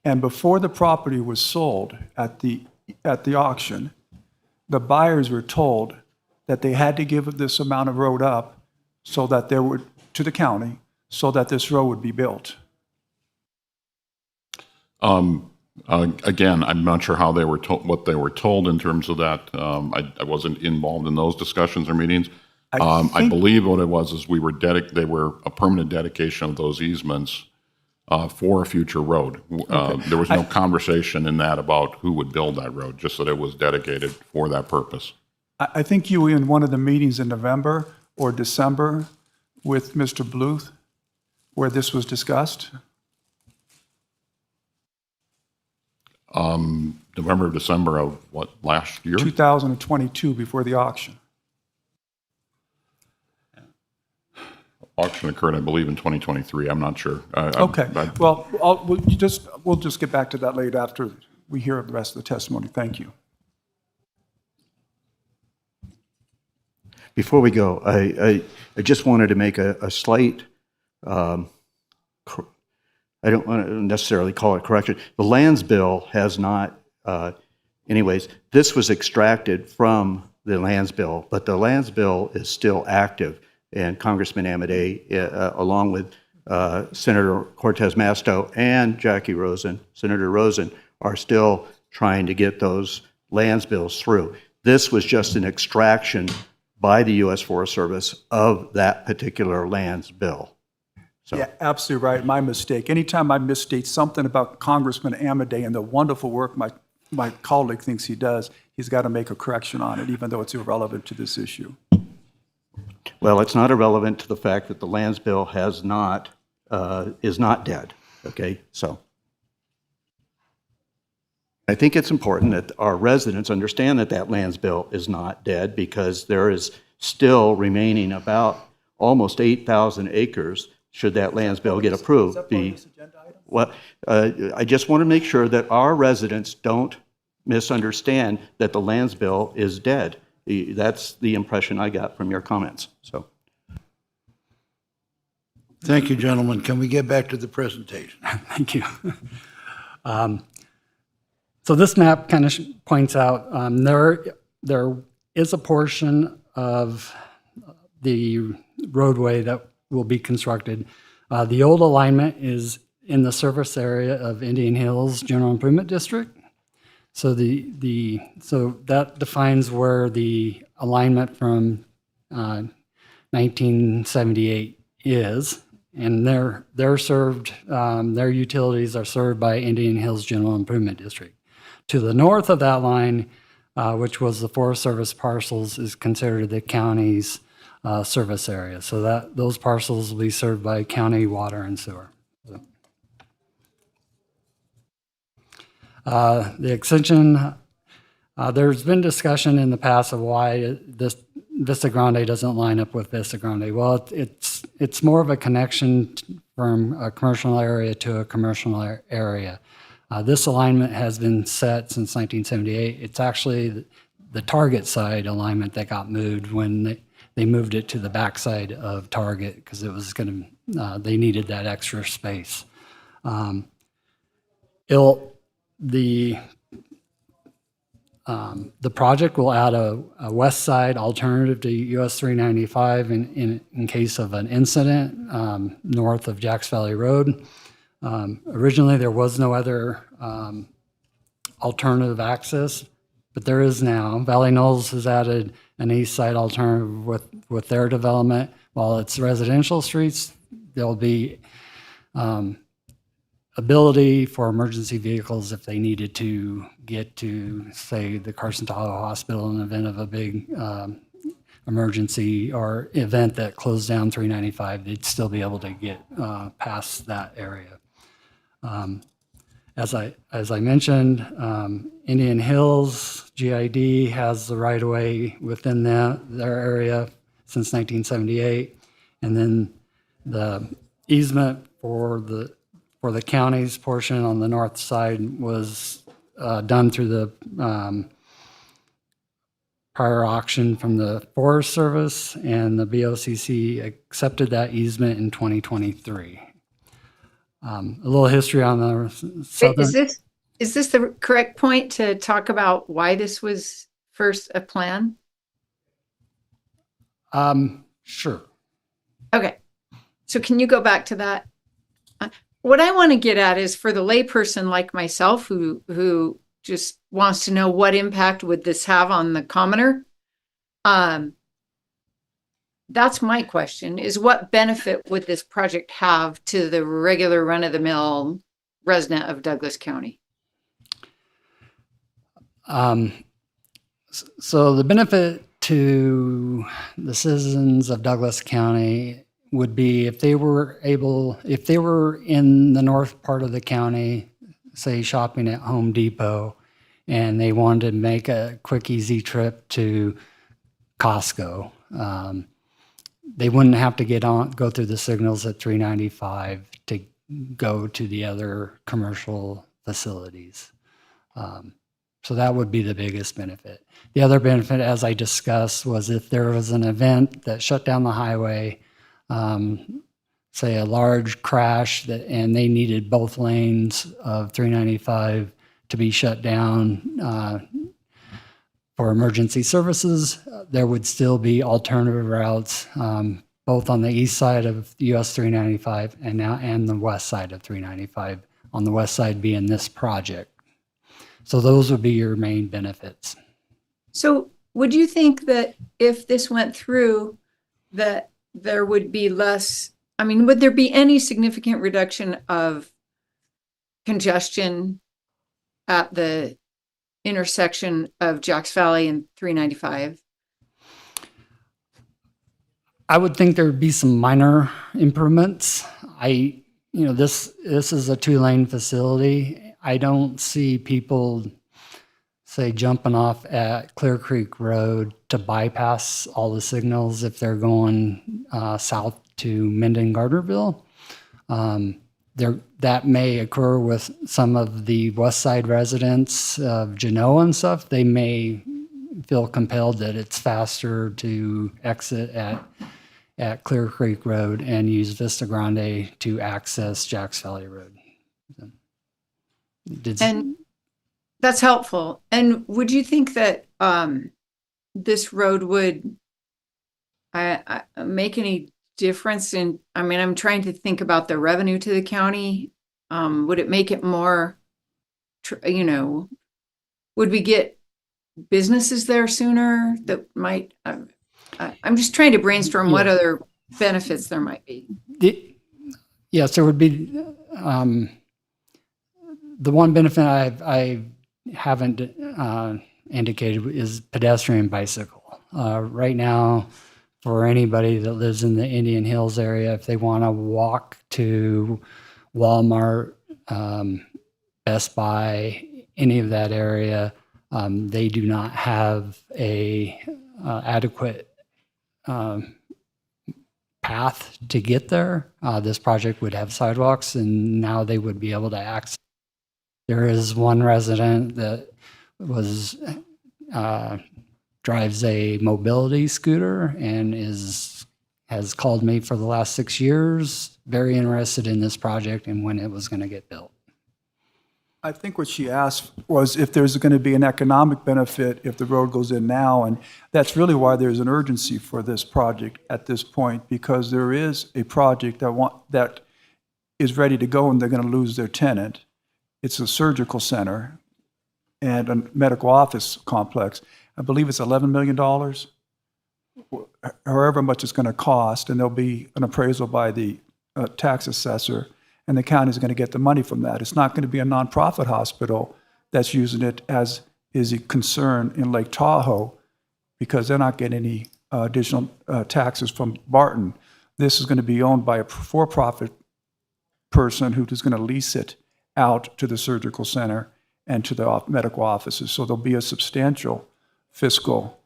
And before the property was sold at the auction, the buyers were told that they had to give this amount of road up so that there would, to the county, so that this road would be built. Again, I'm not sure how they were told, what they were told in terms of that. I wasn't involved in those discussions or meetings. I believe what it was is they were a permanent dedication of those easements for a future road. There was no conversation in that about who would build that road, just that it was dedicated for that purpose. I think you were in one of the meetings in November or December with Mr. Bluth where this was discussed. November, December of what, last year? 2022, before the auction. Auction occurred, I believe, in 2023. I'm not sure. Okay. Well, we'll just get back to that later after we hear the rest of the testimony. Thank you. Before we go, I just wanted to make a slight, I don't want to necessarily call it correction. The lands bill has not, anyways, this was extracted from the lands bill, but the lands bill is still active. And Congressman Amodei, along with Senator Cortez Masto and Jackie Rosen, Senator Rosen, are still trying to get those lands bills through. This was just an extraction by the U.S. Forest Service of that particular lands bill. So. Yeah, absolutely right. My mistake. Anytime I misstate something about Congressman Amodei and the wonderful work my colleague thinks he does, he's got to make a correction on it, even though it's irrelevant to this issue. Well, it's not irrelevant to the fact that the lands bill is not dead. Okay, so I think it's important that our residents understand that that lands bill is not dead, because there is still remaining about almost 8,000 acres should that lands bill get approved. Well, I just want to make sure that our residents don't misunderstand that the lands bill is dead. That's the impression I got from your comments. So, thank you, gentlemen. Can we get back to the presentation? Thank you. So this map kind of points out there is a portion of the roadway that will be constructed. The old alignment is in the service area of Indian Hills General Improvement District. So so that defines where the alignment from 1978 is, and they're served. Their utilities are served by Indian Hills General Improvement District. To the north of that line, which was the Forest Service parcels, is considered the county's service area. So those parcels will be served by county water and sewer. So. The extension, there's been discussion in the past of why this Vista Grande doesn't line up with Vista Grande. Well, it's more of a connection from a commercial area to a commercial area. This alignment has been set since 1978. It's actually the Target side alignment that got moved when they moved it to the backside of Target because it was going to, they needed that extra space. The project will add a west side alternative to US 395 in case of an incident north of Jacks Valley Road. Originally, there was no other alternative access, but there is now. Valley Knolls has added an east side alternative with their development. While it's residential streets, there'll be ability for emergency vehicles if they needed to get to, say, the Carson Tahoe Hospital in the event of a big emergency or event that closed down 395, they'd still be able to get past that area. As I mentioned, Indian Hills GID has the right-of-way within their area since 1978, and then the easement for the county's portion on the north side was done through the prior auction from the Forest Service, and the BOCC accepted that easement in 2023. A little history on the southern... Is this the correct point to talk about why this was first a plan? Sure. Okay. So can you go back to that? What I want to get at is for the layperson like myself who just wants to know what impact would this have on the commoner. That's my question, is what benefit would this project have to the regular run-of-the-mill resident of Douglas County? So the benefit to the citizens of Douglas County would be if they were in the north part of the county, say shopping at Home Depot, and they wanted to make a quick, easy trip to Costco. They wouldn't have to go through the signals at 395 to go to the other commercial facilities. So that would be the biggest benefit. The other benefit, as I discussed, was if there was an event that shut down the highway, say a large crash and they needed both lanes of 395 to be shut down for emergency services, there would still be alternative routes, both on the east side of US 395 and the west side of 395, on the west side being this project. So those would be your main benefits. So would you think that if this went through, that there would be less, would there be any significant reduction of congestion at the intersection of Jacks Valley and 395? I would think there would be some minor improvements. This is a 2-lane facility. I don't see people, say, jumping off at Clear Creek Road to bypass all the signals if they're going south to Minden Gardnerville. That may occur with some of the west side residents of Genoa and stuff. They may feel compelled that it's faster to exit at Clear Creek Road and use Vista Grande to access Jacks Valley Road. And that's helpful. And would you think that this road would make any difference in, I'm trying to think about the revenue to the county. Would it make it more, would we get businesses there sooner that might, I'm just trying to brainstorm what other benefits there might be. Yes, there would be, the one benefit I haven't indicated is pedestrian bicycle. Right now, for anybody that lives in the Indian Hills area, if they want to walk to Walmart, Best Buy, any of that area. They do not have a adequate path to get there. This project would have sidewalks, and now they would be able to access. There is one resident that was drives a mobility scooter and has called me for the last 6 years, very interested in this project and when it was going to get built. I think what she asked was if there's going to be an economic benefit if the road goes in now, and that's really why there's an urgency for this project at this point, because there is a project that is ready to go and they're going to lose their tenant. It's a surgical center and a medical office complex. I believe it's $11 million, however much it's going to cost, and there'll be an appraisal by the tax assessor, and the county is going to get the money from that. It's not going to be a nonprofit hospital that's using it, as is a concern in Lake Tahoe, because they're not getting any additional taxes from Barton. This is going to be owned by a for-profit person who is going to lease it out to the surgical center and to the medical offices. So there'll be a substantial fiscal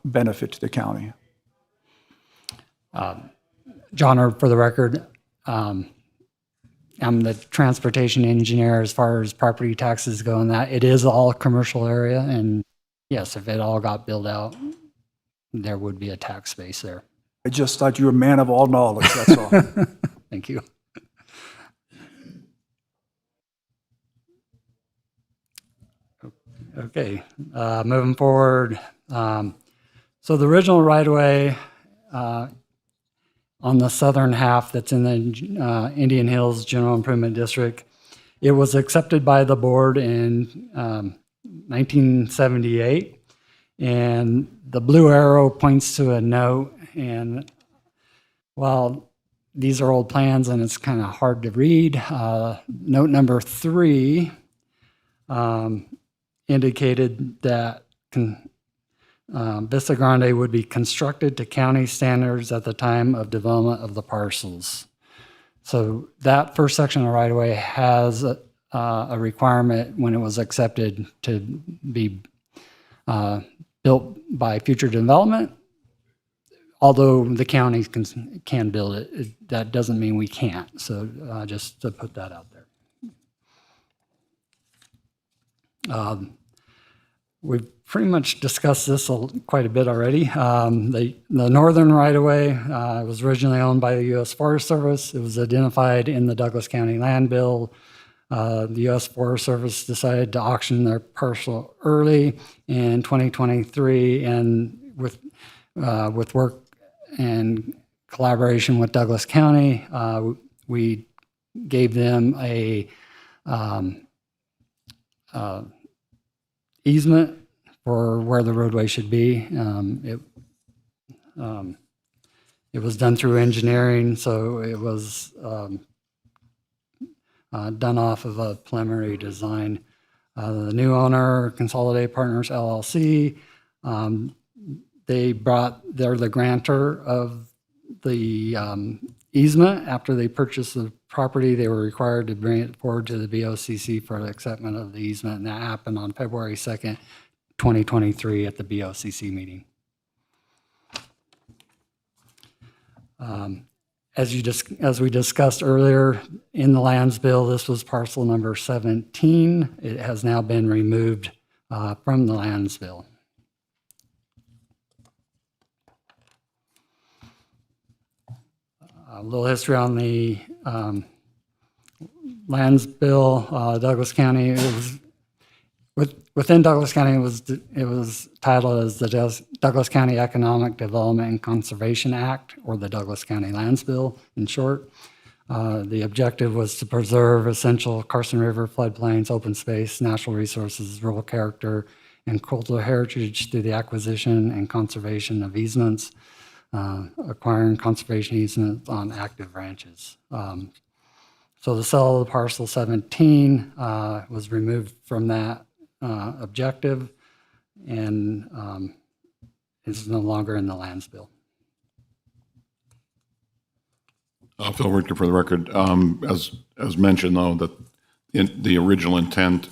benefit to the county. John, for the record, I'm the transportation engineer as far as property taxes go, and that it is all commercial area. And yes, if it all got built out, there would be a tax base there. I just thought you were a man of all knowledge, that's all. Thank you. Okay, moving forward. So the original right-of-way on the southern half that's in the Indian Hills General Improvement District, it was accepted by the board in 1978. And the blue arrow points to a note. And while these are old plans and it's kind of hard to read, note number 3 indicated that Vista Grande would be constructed to county standards at the time of development of the parcels. So that first section of right-of-way has a requirement when it was accepted to be built by future development. Although the county can build it, that doesn't mean we can't. So just to put that out there. We've pretty much discussed this quite a bit already. The northern right-of-way was originally owned by the U.S. Forest Service. It was identified in the Douglas County Land Bill. The U.S. Forest Service decided to auction their parcel early in 2023, and with work and collaboration with Douglas County, we gave them a easement for where the roadway should be. It was done through engineering, so it was done off of a preliminary design. The new owner, Consolidated Partners LLC, they're the grantor of the easement. After they purchased the property, they were required to bring it forward to the BOCC for the acceptance of the easement, and that happened on February 2nd, 2023 at the BOCC meeting. As we discussed earlier in the lands bill, this was parcel number 17. It has now been removed from the lands bill. A little history on the lands bill. Douglas County, it was within Douglas County. It was titled as the Douglas County Economic Development and Conservation Act, or the Douglas County Lands Bill in short. The objective was to preserve essential Carson River floodplains, open space, natural resources, rural character, and cultural heritage through the acquisition and conservation of easements, acquiring conservation easements on active ranches. So the sale of the parcel 17 was removed from that objective and is no longer in the lands bill. Phil Richter for the record. As mentioned, though, that the original intent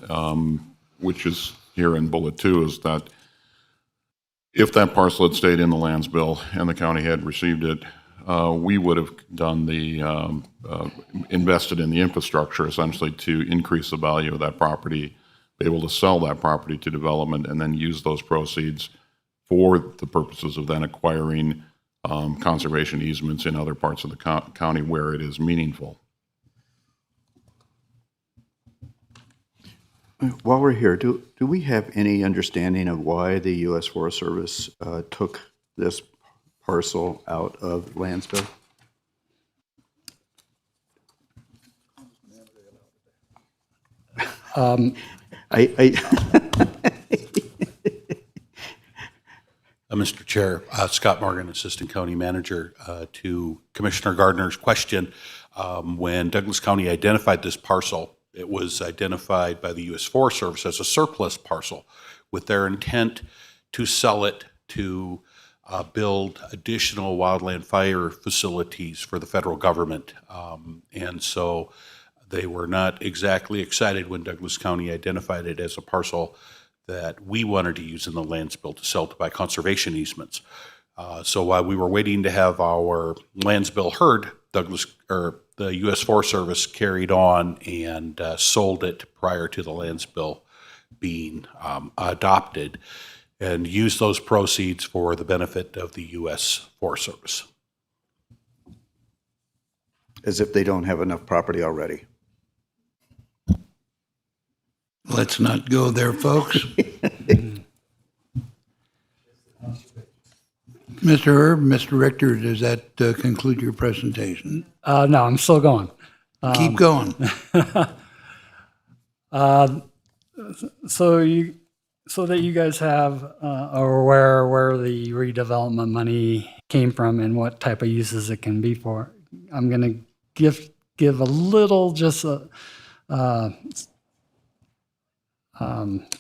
which is here in bullet 2, is that if that parcel had stayed in the lands bill and the county had received it, we would have done the, invested in the infrastructure essentially to increase the value of that property, be able to sell that property to development, and then use those proceeds for the purposes of then acquiring conservation easements in other parts of the county where it is meaningful. While we're here, do we have any understanding of why the U.S. Forest Service took this parcel out of lands bill? Mr. Chair, Scott Morgan, Assistant County Manager, to Commissioner Gardner's question. When Douglas County identified this parcel, it was identified by the U.S. Forest Service as a surplus parcel with their intent to sell it to build additional wildland fire facilities for the federal government. And so they were not exactly excited when Douglas County identified it as a parcel that we wanted to use in the lands bill to sell to buy conservation easements. So while we were waiting to have our lands bill heard, the U.S. Forest Service carried on and sold it prior to the lands bill being adopted, and used those proceeds for the benefit of the U.S. Forest Service. As if they don't have enough property already. Let's not go there, folks. Mr. Herb, Mr. Richter, does that conclude your presentation? No, I'm still going. Keep going. So that you guys are aware where the redevelopment money came from and what type of uses it can be for, I'm going to give a little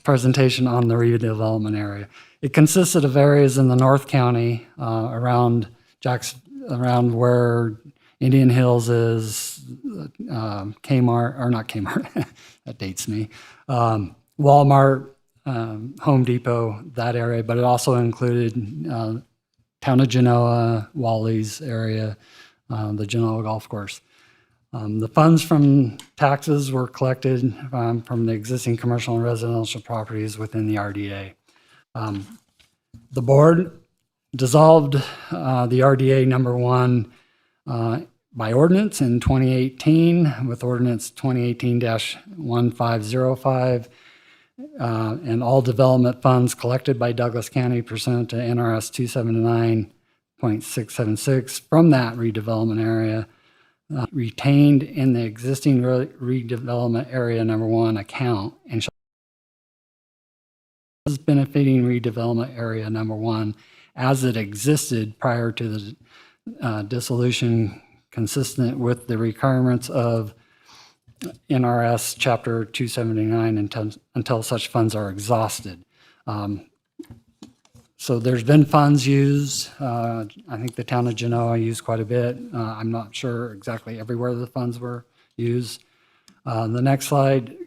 presentation on the redevelopment area. It consisted of areas in the North County around where Indian Hills is, Kmart, or not Kmart, that dates me, Walmart, Home Depot, that area, but it also included town of Genoa, Wally's area, the Genoa Golf Course. The funds from taxes were collected from the existing commercial and residential properties within the RDA. The board dissolved the RDA number 1 by ordinance in 2018 with ordinance 2018-1505, and all development funds collected by Douglas County pursuant to NRS 279.676 from that redevelopment area retained in the existing redevelopment area number 1 account and is benefiting redevelopment area number 1 as it existed prior to the dissolution, consistent with the requirements of NRS Chapter 279 until such funds are exhausted. So there's been funds used. I think the town of Genoa used quite a bit. I'm not sure exactly everywhere the funds were used. The next slide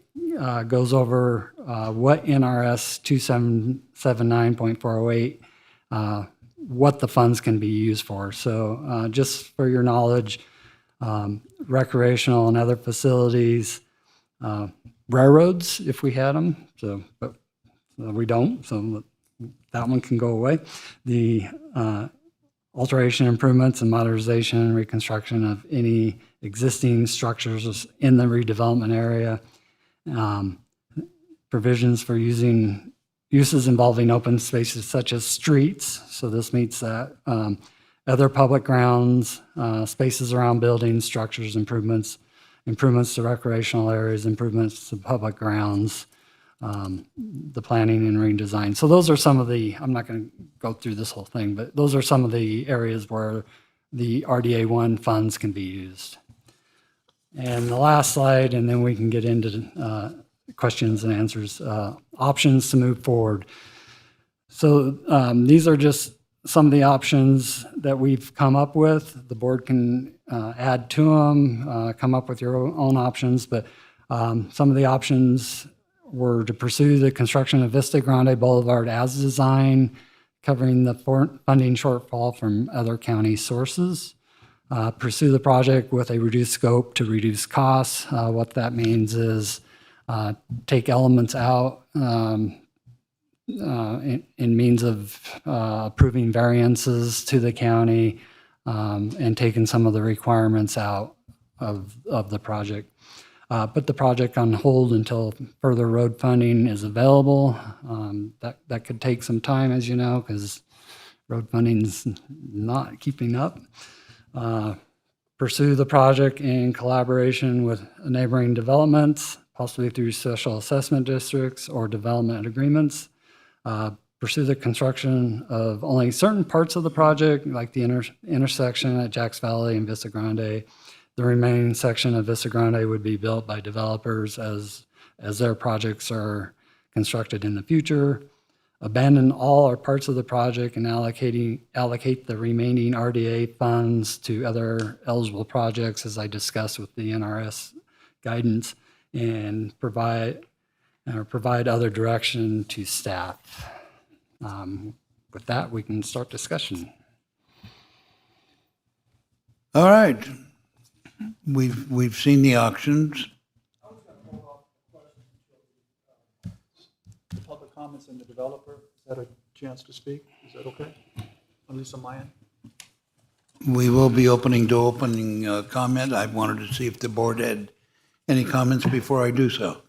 goes over what NRS 279.408, what the funds can be used for. So just for your knowledge, recreational and other facilities, railroads, if we had them, but we don't, so that one can go away. The alteration, improvements, and modernization and reconstruction of any existing structures in the redevelopment area. Provisions for uses involving open spaces such as streets, so this meets that. Other public grounds, spaces around buildings, structures, improvements to recreational areas, improvements to public grounds, the planning and redesign. So those are some of the, I'm not going to go through this whole thing, but those are some of the areas where the RDA 1 funds can be used. And the last slide, and then we can get into questions and answers, options to move forward. So these are just some of the options that we've come up with. The board can add to them, come up with your own options, but some of the options were to pursue the construction of Vista Grande Boulevard as designed, covering the funding shortfall from other county sources. Pursue the project with a reduced scope to reduce costs. What that means is take elements out in means of approving variances to the county and taking some of the requirements out of the project. Put the project on hold until further road funding is available. That could take some time, as you know, because road funding's not keeping up. Pursue the project in collaboration with neighboring developments, possibly through special assessment districts or development agreements. Pursue the construction of only certain parts of the project, like the intersection at Jacks Valley and Vista Grande. The remaining section of Vista Grande would be built by developers as their projects are constructed in the future. Abandon all or parts of the project and allocate the remaining RDA funds to other eligible projects, as I discussed with the NRS guidance, and provide other direction to staff. With that, we can start discussion. All right. We've seen the auctions. The public comments and the developer, is that a chance to speak? Is that okay? At least on my end. We will be opening comment. I wanted to see if the board had any comments before I do so.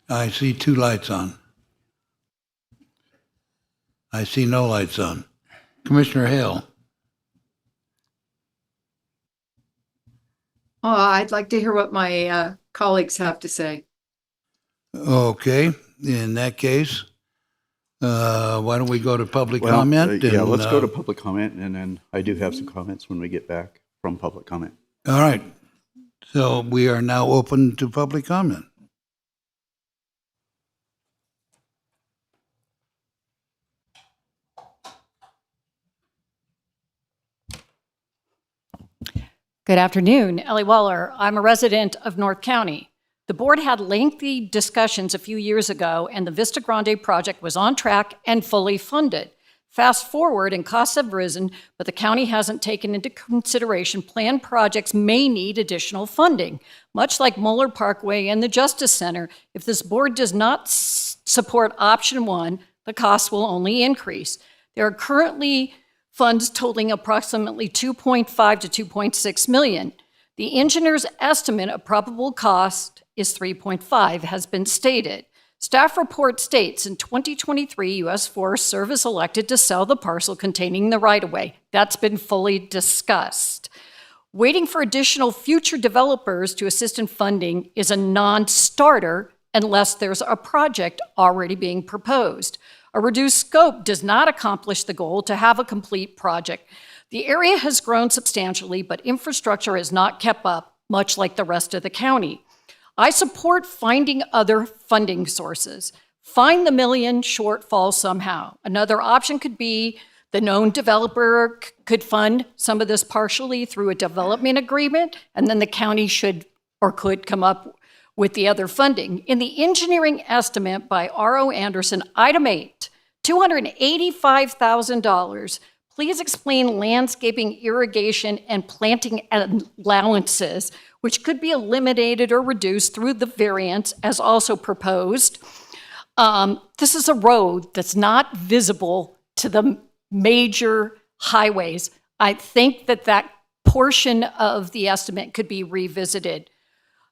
I see 2 lights on. I see no lights on. Commissioner Hale. I'd like to hear what my colleagues have to say. Okay, in that case, why don't we go to public comment? Yeah, let's go to public comment, and then I do have some comments when we get back from public comment. All right. So we are now open to public comment. Good afternoon, Ellie Waller. I'm a resident of North County. The board had lengthy discussions a few years ago, and the Vista Grande project was on track and fully funded. Fast forward, and costs have risen, but the county hasn't taken into consideration planned projects may need additional funding. Much like Mueller Parkway and the Justice Center, if this board does not support option 1, the costs will only increase. There are currently funds totaling approximately $2.5 to $2.6 million. The engineer's estimate of probable cost is $3.5, has been stated. Staff report states in 2023, U.S. Forest Service elected to sell the parcel containing the right-of-way. That's been fully discussed. Waiting for additional future developers to assist in funding is a non-starter unless there's a project already being proposed. A reduced scope does not accomplish the goal to have a complete project. The area has grown substantially, but infrastructure has not kept up, much like the rest of the county. I support finding other funding sources. Find the $1 million shortfall somehow. Another option could be the known developer could fund some of this partially through a development agreement, and then the county should or could come up with the other funding. In the engineering estimate by R.O. Anderson, item 8, $285,000. Please explain landscaping, irrigation, and planting allowances, which could be eliminated or reduced through the variance as also proposed. This is a road that's not visible to the major highways. I think that portion of the estimate could be revisited.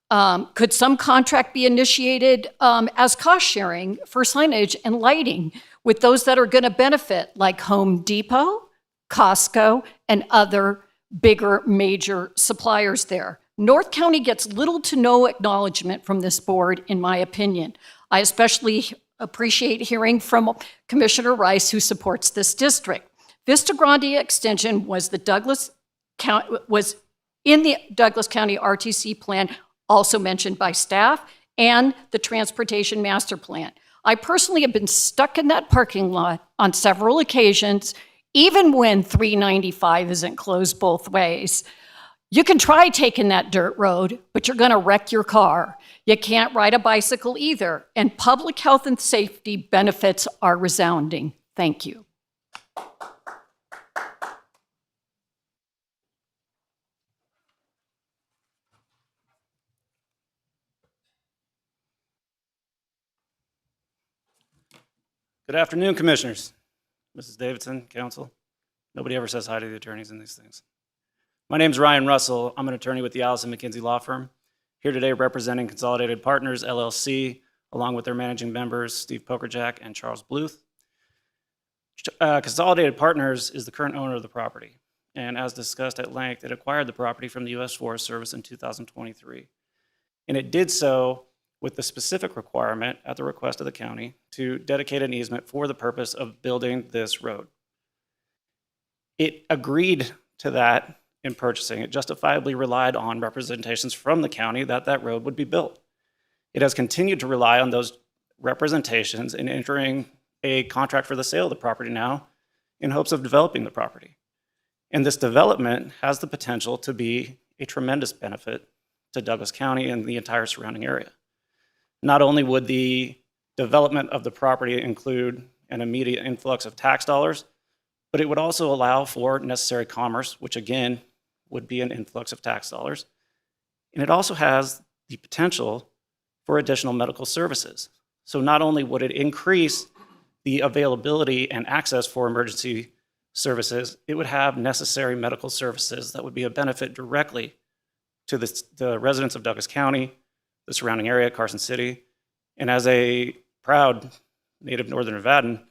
Could some contract be initiated as cost sharing for signage and lighting with those that are going to benefit, like Home Depot, Costco, and other bigger major suppliers there? North County gets little to no acknowledgement from this board, in my opinion. I especially appreciate hearing from Commissioner Rice, who supports this district. Vista Grande Extension was in the Douglas County RTC plan, also mentioned by staff, and the Transportation Master Plan. I personally have been stuck in that parking lot on several occasions, even when 395 isn't closed both ways. You can try taking that dirt road, but you're going to wreck your car. You can't ride a bicycle either, and public health and safety benefits are resounding. Thank you. Good afternoon, Commissioners. Mrs. Davidson, Council. Nobody ever says hi to the attorneys in these things. My name is Ryan Russell. I'm an attorney with the Allison McKinsey Law Firm. Here today representing Consolidated Partners, LLC, along with their managing members, Steve Pokerjack and Charles Bluth. Consolidated Partners is the current owner of the property. And as discussed at length, it acquired the property from the U.S. Forest Service in 2023. And it did so with the specific requirement, at the request of the county, to dedicate an easement for the purpose of building this road. It agreed to that in purchasing. It justifiably relied on representations from the county that that road would be built. It has continued to rely on those representations in entering a contract for the sale of the property now in hopes of developing the property. And this development has the potential to be a tremendous benefit to Douglas County and the entire surrounding area. Not only would the development of the property include an immediate influx of tax dollars, but it would also allow for necessary commerce, which again would be an influx of tax dollars. And it also has the potential for additional medical services. So not only would it increase the availability and access for emergency services, it would have necessary medical services that would be a benefit directly to the residents of Douglas County, the surrounding area, Carson City. And as a proud native Northern Nevadan,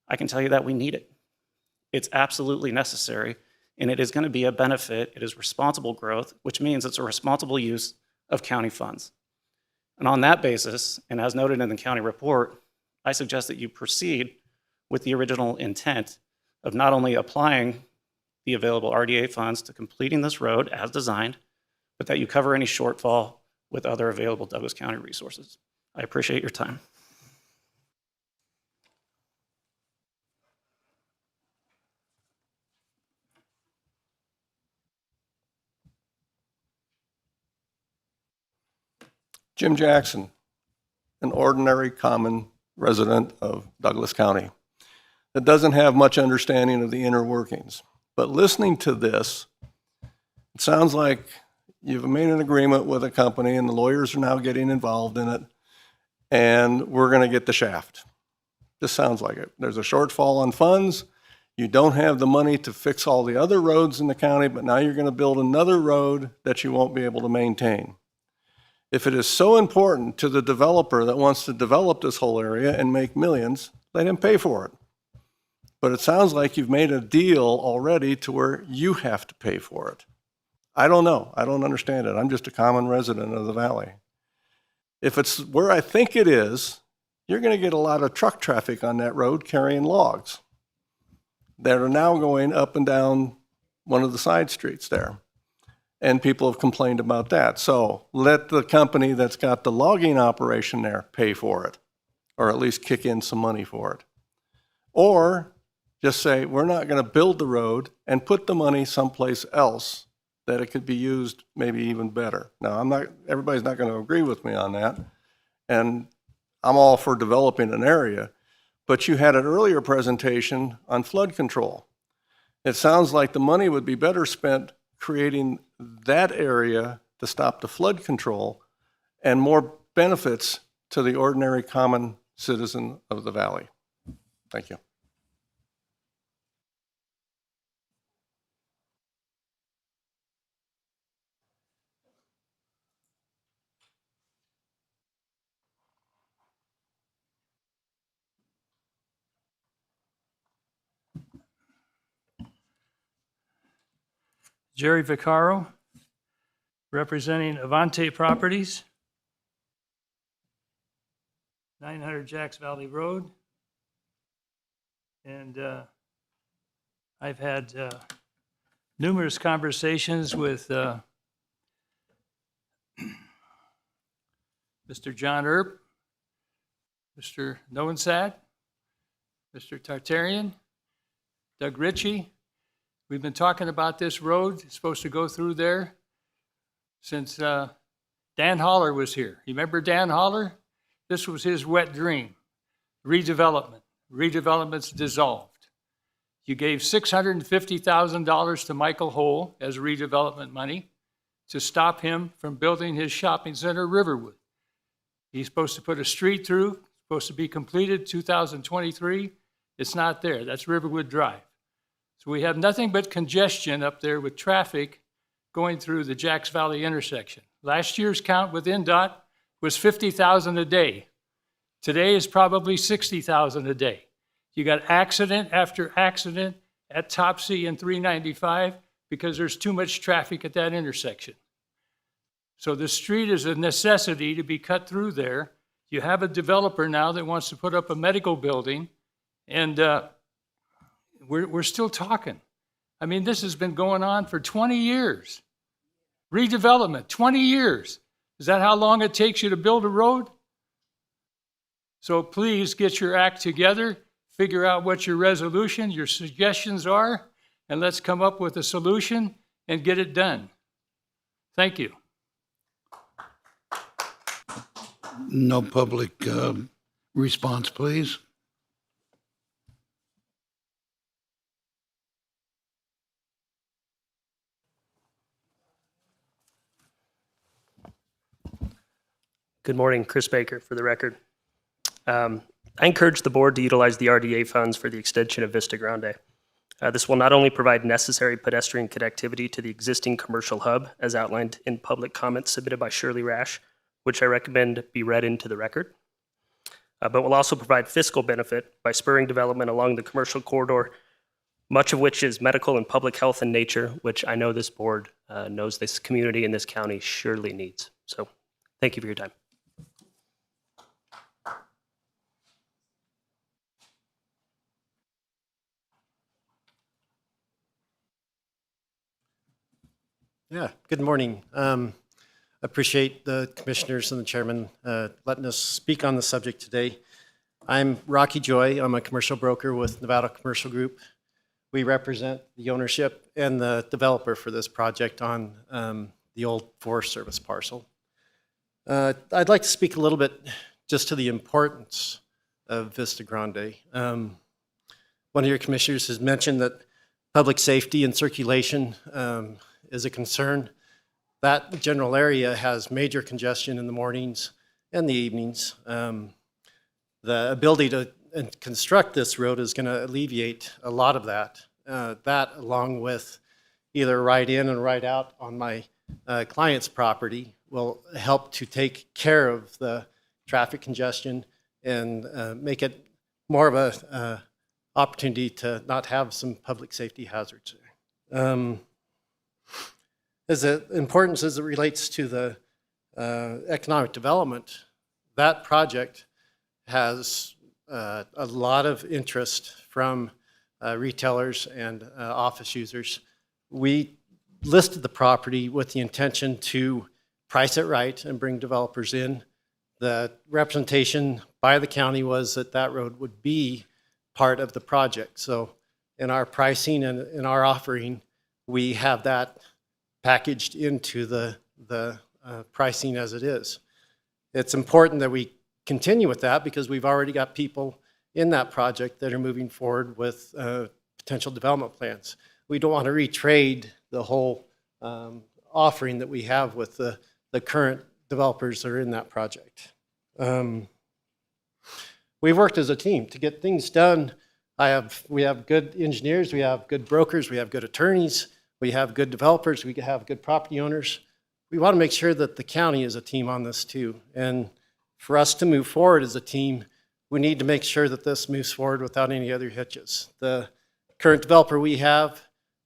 I can tell you that we need it. It's absolutely necessary, and it is going to be a benefit. It is responsible growth, which means it's a responsible use of county funds. And on that basis, and as noted in the county report, I suggest that you proceed with the original intent of not only applying the available RDA funds to completing this road as designed, but that you cover any shortfall with other available Douglas County resources. I appreciate your time. Jim Jackson, an ordinary, common resident of Douglas County that doesn't have much understanding of the inner workings. But listening to this, it sounds like you've made an agreement with a company and the lawyers are now getting involved in it, and we're going to get the shaft. This sounds like it. There's a shortfall on funds. You don't have the money to fix all the other roads in the county, but now you're going to build another road that you won't be able to maintain. If it is so important to the developer that wants to develop this whole area and make millions, let him pay for it. But it sounds like you've made a deal already to where you have to pay for it. I don't know. I don't understand it. I'm just a common resident of the valley. If it's where I think it is, you're going to get a lot of truck traffic on that road carrying logs that are now going up and down one of the side streets there. And people have complained about that. So let the company that's got the logging operation there pay for it, or at least kick in some money for it. Or just say, we're not going to build the road and put the money someplace else that it could be used maybe even better. Now, everybody's not going to agree with me on that. And I'm all for developing an area, but you had an earlier presentation on flood control. It sounds like the money would be better spent creating that area to stop the flood control and more benefits to the ordinary common citizen of the valley. Thank you. Jerry Vaccaro, representing Avante Properties, 900 Jacks Valley Road. And I've had numerous conversations with Mr. John Earp, Mr. Nowensad, Mr. Tartarian, Doug Ritchie. We've been talking about this road. It's supposed to go through there. since Dan Holler was here. You remember Dan Holler? This was his wet dream. Redevelopment. Redevelopment's dissolved. You gave $650,000 to Michael Hole as redevelopment money to stop him from building his shopping center, Riverwood. He's supposed to put a street through, supposed to be completed 2023. It's not there. That's Riverwood Drive. So we have nothing but congestion up there with traffic going through the Jacks Valley intersection. Last year's count with NDOT was 50,000 a day. Today is probably 60,000 a day. You got accident after accident at Topsy and 395 because there's too much traffic at that intersection. So the street is a necessity to be cut through there. You have a developer now that wants to put up a medical building, and we're still talking. I mean, this has been going on for 20 years. Redevelopment, 20 years. Is that how long it takes you to build a road? So please get your act together, figure out what your resolution, your suggestions are, and let's come up with a solution and get it done. Thank you. No public response, please. Good morning, Chris Baker for the record. I encourage the board to utilize the RDA funds for the extension of Vista Grande. This will not only provide necessary pedestrian connectivity to the existing commercial hub, as outlined in public comments submitted by Shirley Rash, which I recommend be read into the record, but will also provide fiscal benefit by spurring development along the commercial corridor, much of which is medical and public health in nature, which I know this board knows this community and this county surely needs. So thank you for your time. Yeah, good morning. Appreciate the commissioners and the chairman letting us speak on the subject today. I'm Rocky Joy. I'm a commercial broker with Nevada Commercial Group. We represent the ownership and the developer for this project on the old Forest Service parcel. I'd like to speak a little bit just to the importance of Vista Grande. One of your commissioners has mentioned that public safety and circulation is a concern. That general area has major congestion in the mornings and the evenings. The ability to construct this road is going to alleviate a lot of that. That, along with either right in and right out on my client's property, will help to take care of the traffic congestion and make it more of a opportunity to not have some public safety hazards. As importance as it relates to the economic development, that project has a lot of interest from retailers and office users. We listed the property with the intention to price it right and bring developers in. The representation by the county was that that road would be part of the project. So in our pricing and in our offering, we have that packaged into the pricing as it is. It's important that we continue with that because we've already got people in that project that are moving forward with potential development plans. We don't want to retrade the whole offering that we have with the current developers that are in that project. We've worked as a team to get things done. We have good engineers, we have good brokers, we have good attorneys, we have good developers, we have good property owners. We want to make sure that the county is a team on this too. And for us to move forward as a team, we need to make sure that this moves forward without any other hitches. The current developer we have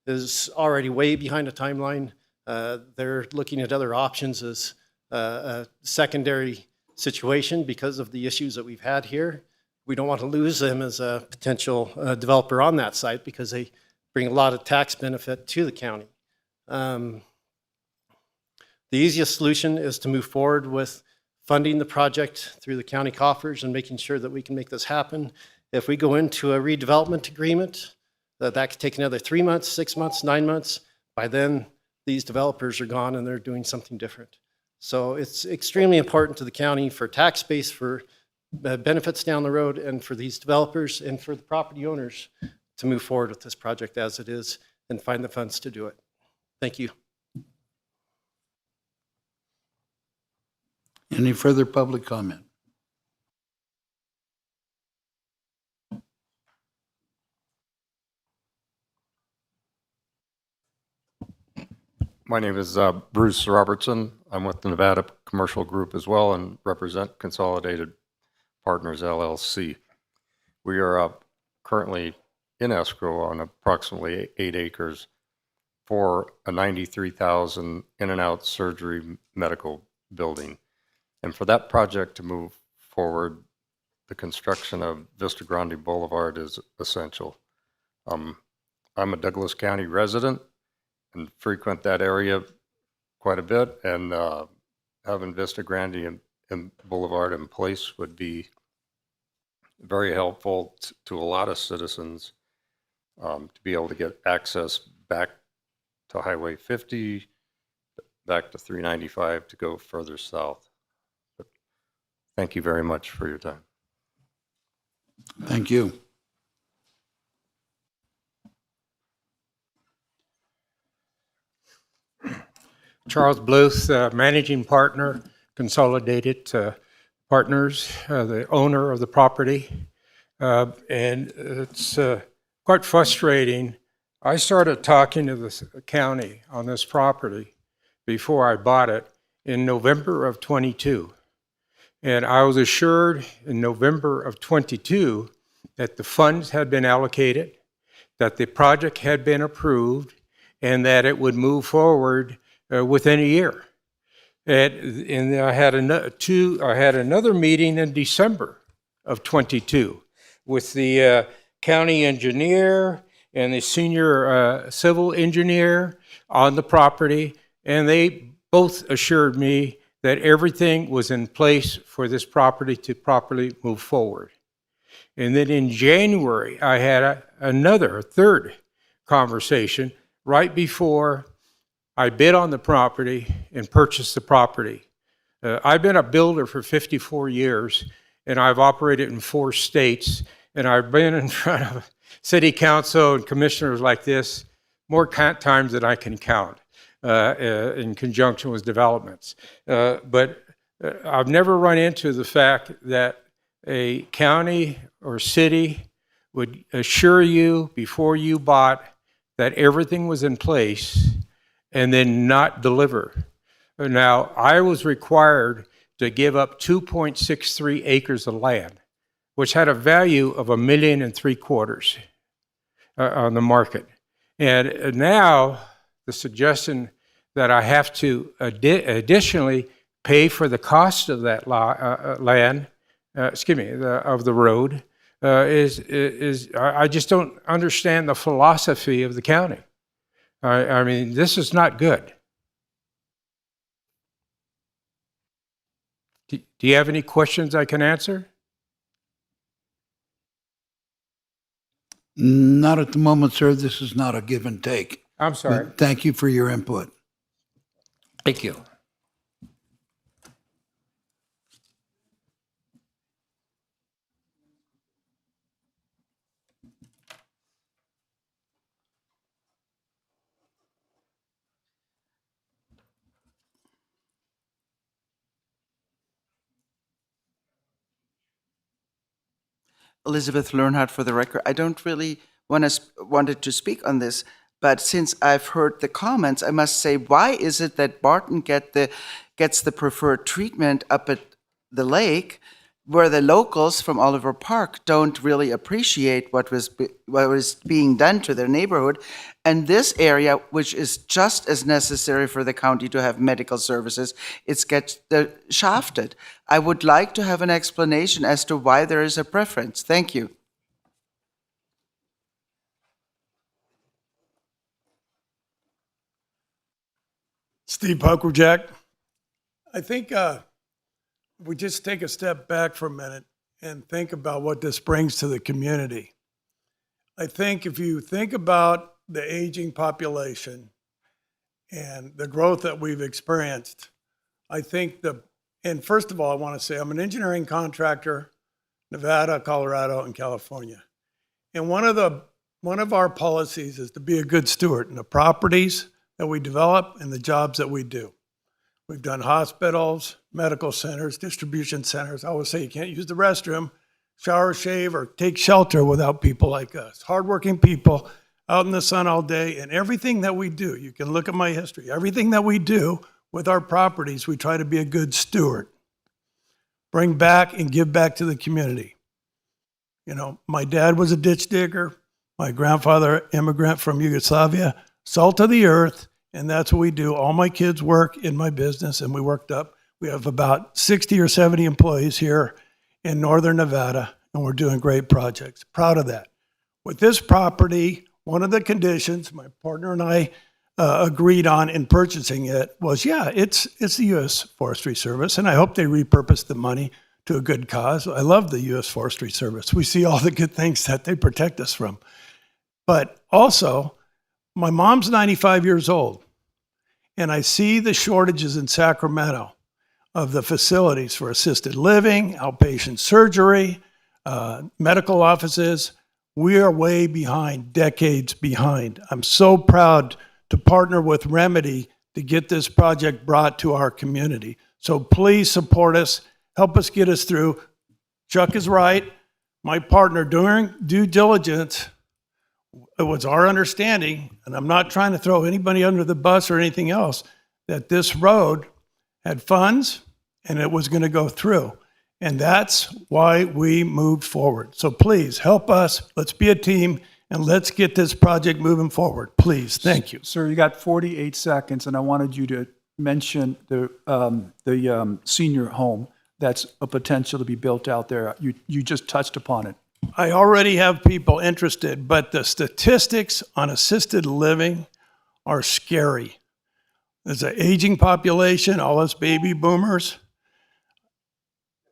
is already way behind a timeline. They're looking at other options as a secondary situation because of the issues that we've had here. We don't want to lose them as a potential developer on that site because they bring a lot of tax benefit to the county. The easiest solution is to move forward with funding the project through the county coffers and making sure that we can make this happen. If we go into a redevelopment agreement, that could take another 3 months, 6 months, 9 months. By then, these developers are gone and they're doing something different. So it's extremely important to the county for tax base, for benefits down the road, and for these developers and for the property owners to move forward with this project as it is and find the funds to do it. Thank you. Any further public comment? My name is Bruce Robertson. I'm with the Nevada Commercial Group as well and represent Consolidated Partners LLC. We are currently in escrow on approximately 8 acres for a 93,000 in and out surgery medical building. And for that project to move forward, the construction of Vista Grande Boulevard is essential. I'm a Douglas County resident and frequent that area quite a bit, and having Vista Grande and Boulevard in place would be very helpful to a lot of citizens to be able to get access back to Highway 50, back to 395 to go further south. But thank you very much for your time. Thank you. Charles Bluth, Managing Partner, Consolidated Partners, the owner of the property. And it's quite frustrating. I started talking to the county on this property before I bought it in November of 22. And I was assured in November of 22 that the funds had been allocated, that the project had been approved, and that it would move forward within a year. And I had another meeting in December of 22 with the county engineer and the senior civil engineer on the property, and they both assured me that everything was in place for this property to properly move forward. And then in January, I had a third conversation right before I bid on the property and purchased the property. I've been a builder for 54 years, and I've operated in 4 states, and I've been in front of city council and commissioners like this more times than I can count in conjunction with developments. But I've never run into the fact that a county or city would assure you before you bought that everything was in place and then not deliver. Now, I was required to give up 2.63 acres of land, which had a value of $1.75 million on the market. And now the suggestion that I have to additionally pay for the cost of that land, of the road, I just don't understand the philosophy of the county. I mean, this is not good. Do you have any questions I can answer? Not at the moment, sir. This is not a give and take. I'm sorry. But thank you for your input. Thank you. Elizabeth Learnhardt for the record. I don't really wanted to speak on this, but since I've heard the comments, I must say, why is it that Barton gets the preferred treatment up at the lake, where the locals from Oliver Park don't really appreciate what was being done to their neighborhood, and this area, which is just as necessary for the county to have medical services, it gets shafted. I would like to have an explanation as to why there is a preference. Thank you. Steve Puckerjack. I think we just take a step back for a minute and think about what this brings to the community. I think if you think about the aging population and the growth that we've experienced. I think and first of all, I want to say I'm an engineering contractor, Nevada, Colorado, and California. And one of our policies is to be a good steward in the properties that we develop and the jobs that we do. We've done hospitals, medical centers, distribution centers. I always say you can't use the restroom, shower, shave, or take shelter without people like us. Hardworking people out in the sun all day, and everything that we do, you can look at my history, everything that we do with our properties, we try to be a good steward. Bring back and give back to the community. You know, my dad was a ditch digger. My grandfather, immigrant from Yugoslavia, salt of the earth, and that's what we do. All my kids work in my business, and we have about 60 or 70 employees here in northern Nevada, and we're doing great projects. Proud of that. With this property, one of the conditions my partner and I agreed on in purchasing it was, it's the U.S. Forestry Service, and I hope they repurpose the money to a good cause. I love the U.S. Forestry Service. We see all the good things that they protect us from. But also, my mom's 95 years old, and I see the shortages in Sacramento of the facilities for assisted living, outpatient surgery, medical offices. We are way behind, decades behind. I'm so proud to partner with Remedy to get this project brought to our community. So please support us, help us get us through. Chuck is right. My partner, during due diligence, it was our understanding, and I'm not trying to throw anybody under the bus or anything else, that this road had funds and it was going to go through. And that's why we moved forward. So please help us. Let's be a team and let's get this project moving forward. Please. Thank you. Sir, you got 48 seconds, and I wanted you to mention the senior home that's a potential to be built out there. You just touched upon it. I already have people interested, but the statistics on assisted living are scary. There's an aging population, all us baby boomers.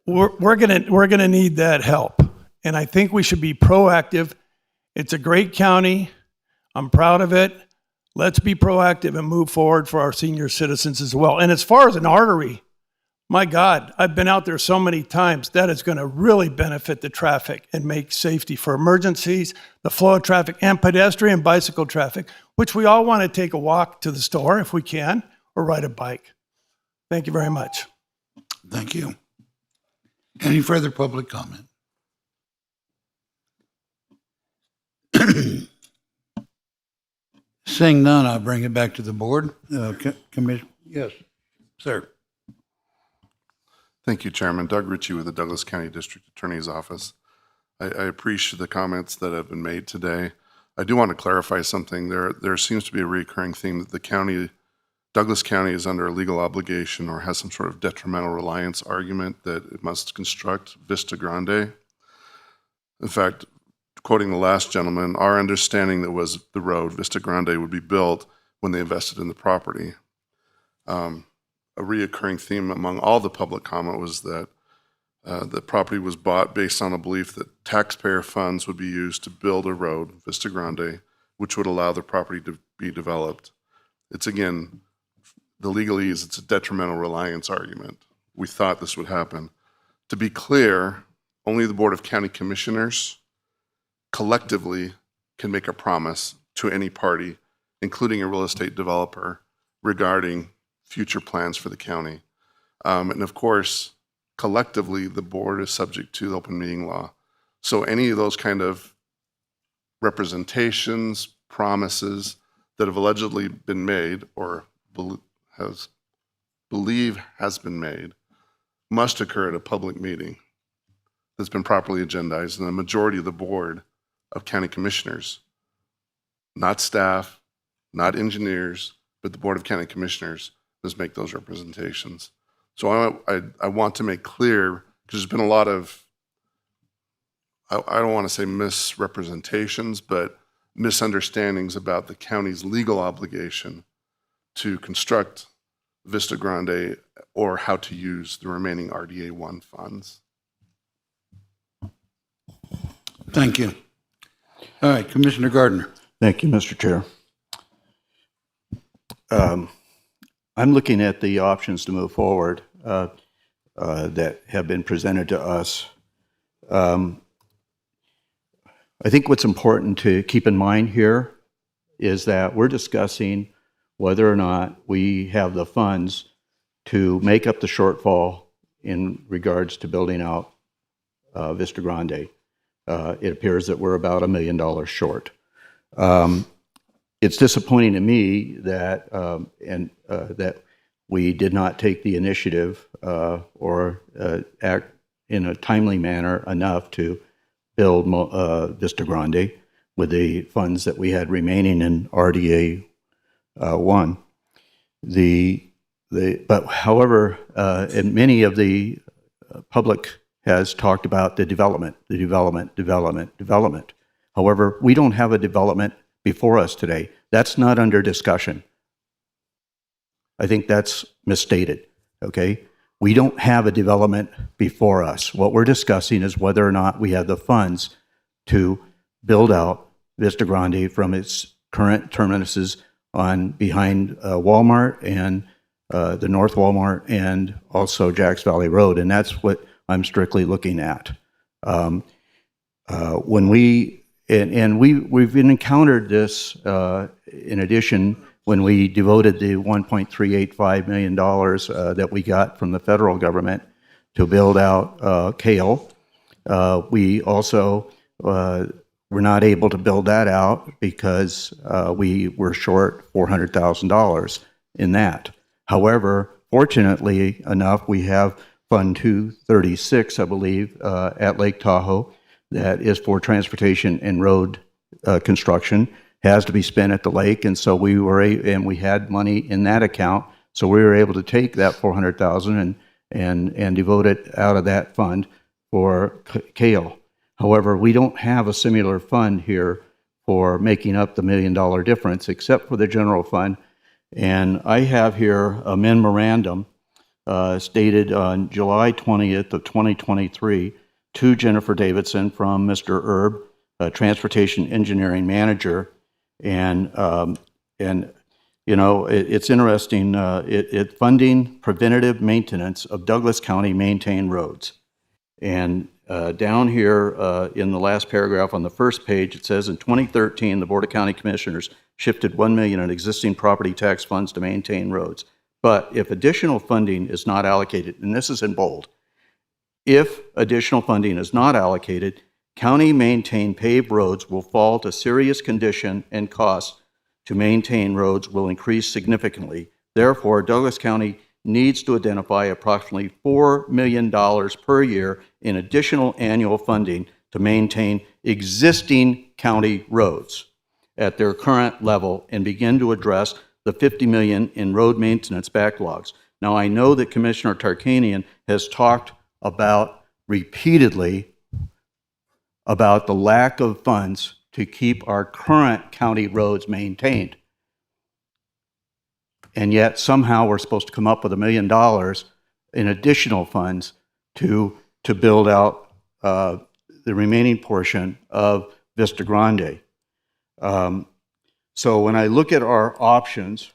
We're gonna need that help, and I think we should be proactive. It's a great county. I'm proud of it. Let's be proactive and move forward for our senior citizens as well. And as far as an artery, my God, I've been out there so many times. That is going to really benefit the traffic and make safety for emergencies, the flow of traffic, and pedestrian bicycle traffic, which we all want to take a walk to the store if we can, or ride a bike. Thank you very much. Thank you. Any further public comment? Seeing none, I'll bring it back to the board. Commission, yes, sir. Thank you, Chairman. Doug Ritchie with the Douglas County District Attorney's Office. I appreciate the comments that have been made today. I do want to clarify something. There seems to be a recurring theme that the county, Douglas County, is under a legal obligation or has some sort of detrimental reliance argument that it must construct Vista Grande. In fact, quoting the last gentleman, our understanding that was the road, Vista Grande, would be built when they invested in the property. A reoccurring theme among all the public comment was that the property was bought based on a belief that taxpayer funds would be used to build a road, Vista Grande, which would allow the property to be developed. It's again, the legalese, it's a detrimental reliance argument. We thought this would happen. To be clear, only the Board of County Commissioners collectively can make a promise to any party, including a real estate developer, regarding future plans for the county. And of course, collectively, the board is subject to the open meeting law. So any of those kind of representations, promises that have allegedly been made or has been made must occur at a public meeting that's been properly agendized, and the majority of the board of county commissioners, not staff, not engineers, but the Board of County Commissioners does make those representations. So I want to make clear, because there's been a lot of, I don't want to say misrepresentations, but misunderstandings about the county's legal obligation to construct Vista Grande or how to use the remaining RDA 1 funds. Thank you. All right, Commissioner Gardner. Thank you, Mr. Chair. I'm looking at the options to move forward that have been presented to us. I think what's important to keep in mind here is that we're discussing whether or not we have the funds to make up the shortfall in regards to building out Vista Grande. It appears that we're about $1 million short. It's disappointing to me that that we did not take the initiative or act in a timely manner enough to build Vista Grande with the funds that we had remaining in RDA 1. But however, and many of the public has talked about the development. However, we don't have a development before us today. That's not under discussion. I think that's misstated, okay? We don't have a development before us. What we're discussing is whether or not we have the funds to build out Vista Grande from its current terminuses on behind Walmart and the North Walmart and also Jacks Valley Road, and that's what I'm strictly looking at. When we've encountered this in addition when we devoted the $1.385 million that we got from the federal government to build out Kale. We also were not able to build that out because we were short $400,000 in that. However, fortunately enough, we have Fund 236, I believe, at Lake Tahoe that is for transportation and road construction, has to be spent at the lake, and so we had money in that account, so we were able to take that $400,000 and devote it out of that fund for Kale. However, we don't have a similar fund here for making up the $1 million difference, except for the general fund. And I have here a memorandum stated on July 20th of 2023 to Jennifer Davidson from Mr. Erb, a transportation engineering manager. And you know, it's interesting, it funding preventative maintenance of Douglas County maintained roads. And down here in the last paragraph on the first page, it says in 2013, the Board of County Commissioners shifted $1 million in existing property tax funds to maintain roads. But if additional funding is not allocated, and this is in bold, if additional funding is not allocated, county maintained paved roads will fall to serious condition and costs to maintain roads will increase significantly. Therefore, Douglas County needs to identify approximately $4 million per year in additional annual funding to maintain existing county roads at their current level and begin to address the $50 million in road maintenance backlogs. Now, I know that Commissioner Tarkanian has talked about repeatedly about the lack of funds to keep our current county roads maintained. And yet somehow we're supposed to come up with $1 million in additional funds to build out the remaining portion of Vista Grande. So when I look at our options,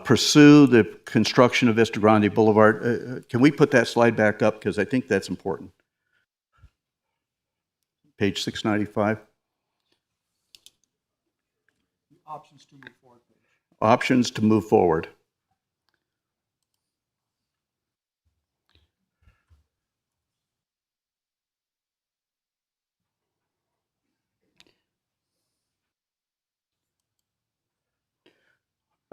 pursue the construction of Vista Grande Boulevard. Can we put that slide back up? Because I think that's important. Page 695. Options to move forward. Options to move forward.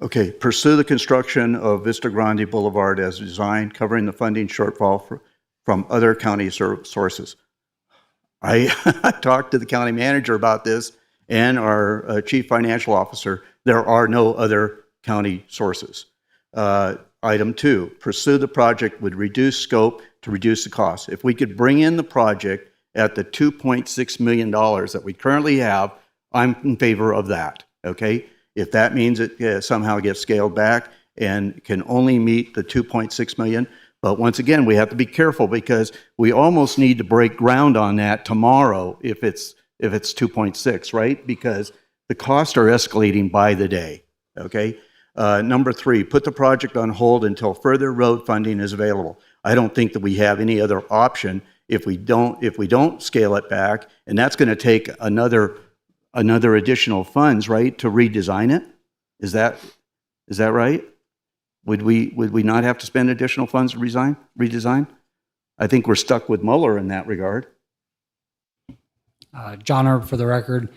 Okay, pursue the construction of Vista Grande Boulevard as designed, covering the funding shortfall from other county sources. I talked to the county manager about this and our chief financial officer. There are no other county sources. Item 2, pursue the project with reduced scope to reduce the cost. If we could bring in the project at the $2.6 million that we currently have, I'm in favor of that, okay? If that means it somehow gets scaled back and can only meet the 2.6 million, but once again, we have to be careful because we almost need to break ground on that tomorrow if it's 2.6, right? Because The costs are escalating by the day, okay? Number 3, put the project on hold until further road funding is available. I don't think that we have any other option if we don't scale it back, and that's going to take another additional funds, right, to redesign it? Is that right? Would we not have to spend additional funds to redesign? I think we're stuck with Mueller in that regard. John Herb for the record.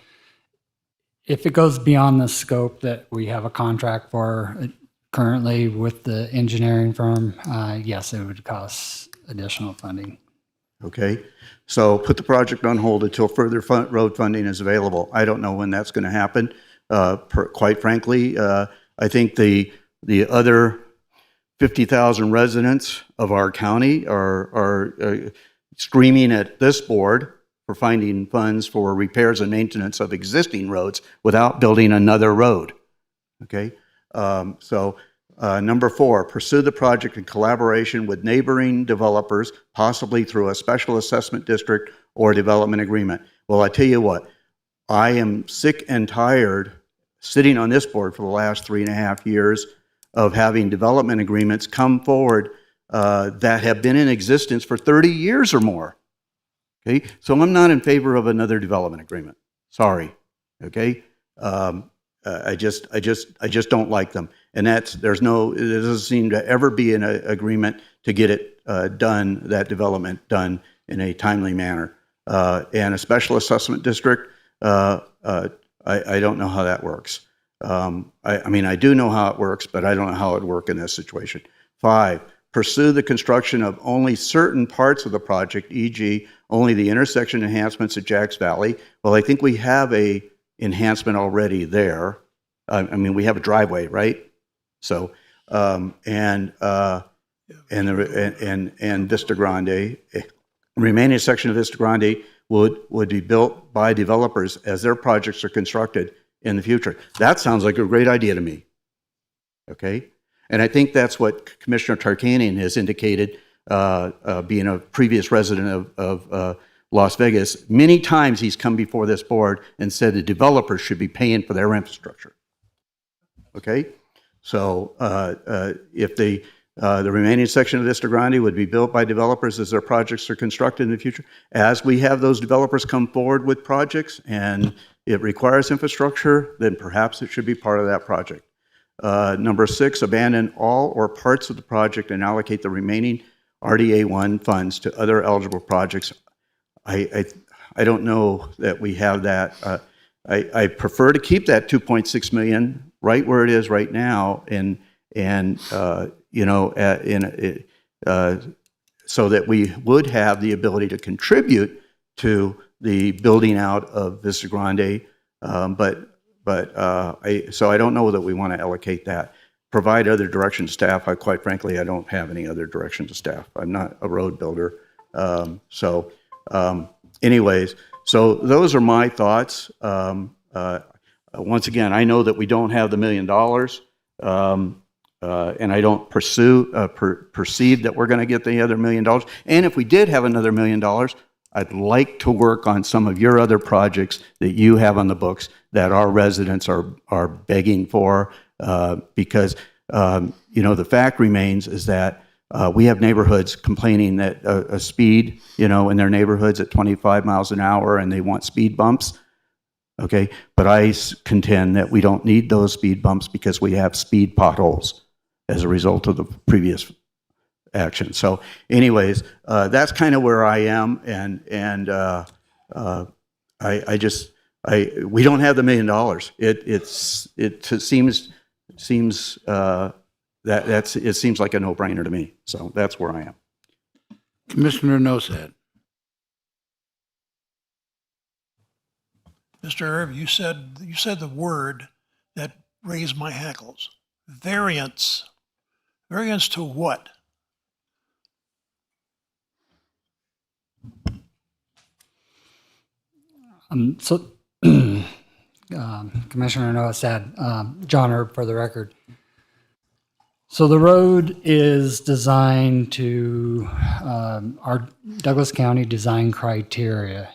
If it goes beyond the scope that we have a contract for currently with the engineering firm, yes, it would cost additional funding. Okay, so put the project on hold until further road funding is available. I don't know when that's going to happen. Quite frankly, I think the other 50,000 residents of our county are screaming at this board for finding funds for repairs and maintenance of existing roads without building another road. Okay, number 4, pursue the project in collaboration with neighboring developers, possibly through a special assessment district or development agreement. Well, I tell you what, I am sick and tired sitting on this board for the last 3.5 years of having development agreements come forward that have been in existence for 30 years or more. Okay, so I'm not in favor of another development agreement. Sorry. Okay, I just don't like them, and there doesn't seem to ever be an agreement to get it that development done in a timely manner. And a special assessment district, I don't know how that works. I mean, I do know how it works, but I don't know how it would work in this situation. 5, pursue the construction of only certain parts of the project, e.g., only the intersection enhancements at Jacks Valley. Well, I think we have a enhancement already there. I mean, we have a driveway, right? So, and Vista Grande, remaining section of Vista Grande would be built by developers as their projects are constructed in the future. That sounds like a great idea to me. Okay? And I think that's what Commissioner Tarkanian has indicated, being a previous resident of Las Vegas. Many times he's come before this board and said the developers should be paying for their infrastructure. Okay? So if the remaining section of Vista Grande would be built by developers as their projects are constructed in the future, as we have those developers come forward with projects and it requires infrastructure, then perhaps it should be part of that project. Number 6, abandon all or parts of the project and allocate the remaining RDA1 funds to other eligible projects. I don't know that we have that. I prefer to keep that 2.6 million right where it is right now, and you know, so that we would have the ability to contribute to the building out of Vista Grande. So I don't know that we want to allocate that. Provide other direction to staff. Quite frankly, I don't have any other direction to staff. I'm not a road builder. Anyways, so those are my thoughts. Once again, I know that we don't have the $1 million, and I don't perceive that we're going to get the other $1 million. And if we did have another $1 million, I'd like to work on some of your other projects that you have on the books that our residents are begging for, because you know, the fact remains is that we have neighborhoods complaining that a speed, you know, in their neighborhoods at 25 miles an hour, and they want speed bumps. Okay, but I contend that we don't need those speed bumps because we have speed potholes as a result of the previous action. So anyways, that's kind of where I am, and we don't have the $1 million. It seems it seems like a no-brainer to me. So that's where I am. Commissioner Nosad. Mr. Herb, you said the word that raised my hackles. Variance. Variance to what? Commissioner Nosad, John Herb for the record. So the road is designed to our Douglas County design criteria.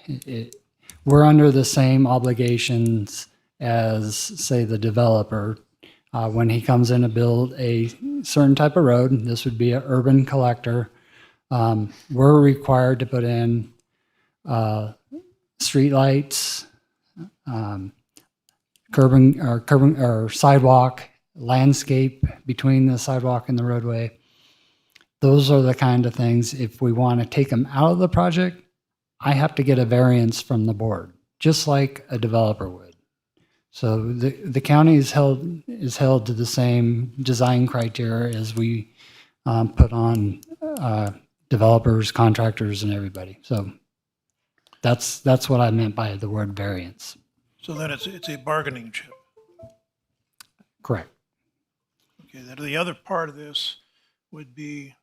We're under the same obligations as, say, the developer. When he comes in to build a certain type of road, this would be an urban collector, we're required to put in streetlights, curbing or sidewalk, landscape between the sidewalk and the roadway. Those are the kind of things, if we want to take them out of the project, I have to get a variance from the board, just like a developer would. So the county is held to the same design criteria as we put on developers, contractors, and everybody. So that's what I meant by the word variance. So then it's a bargaining chip. Correct. Okay, then the other part of this would be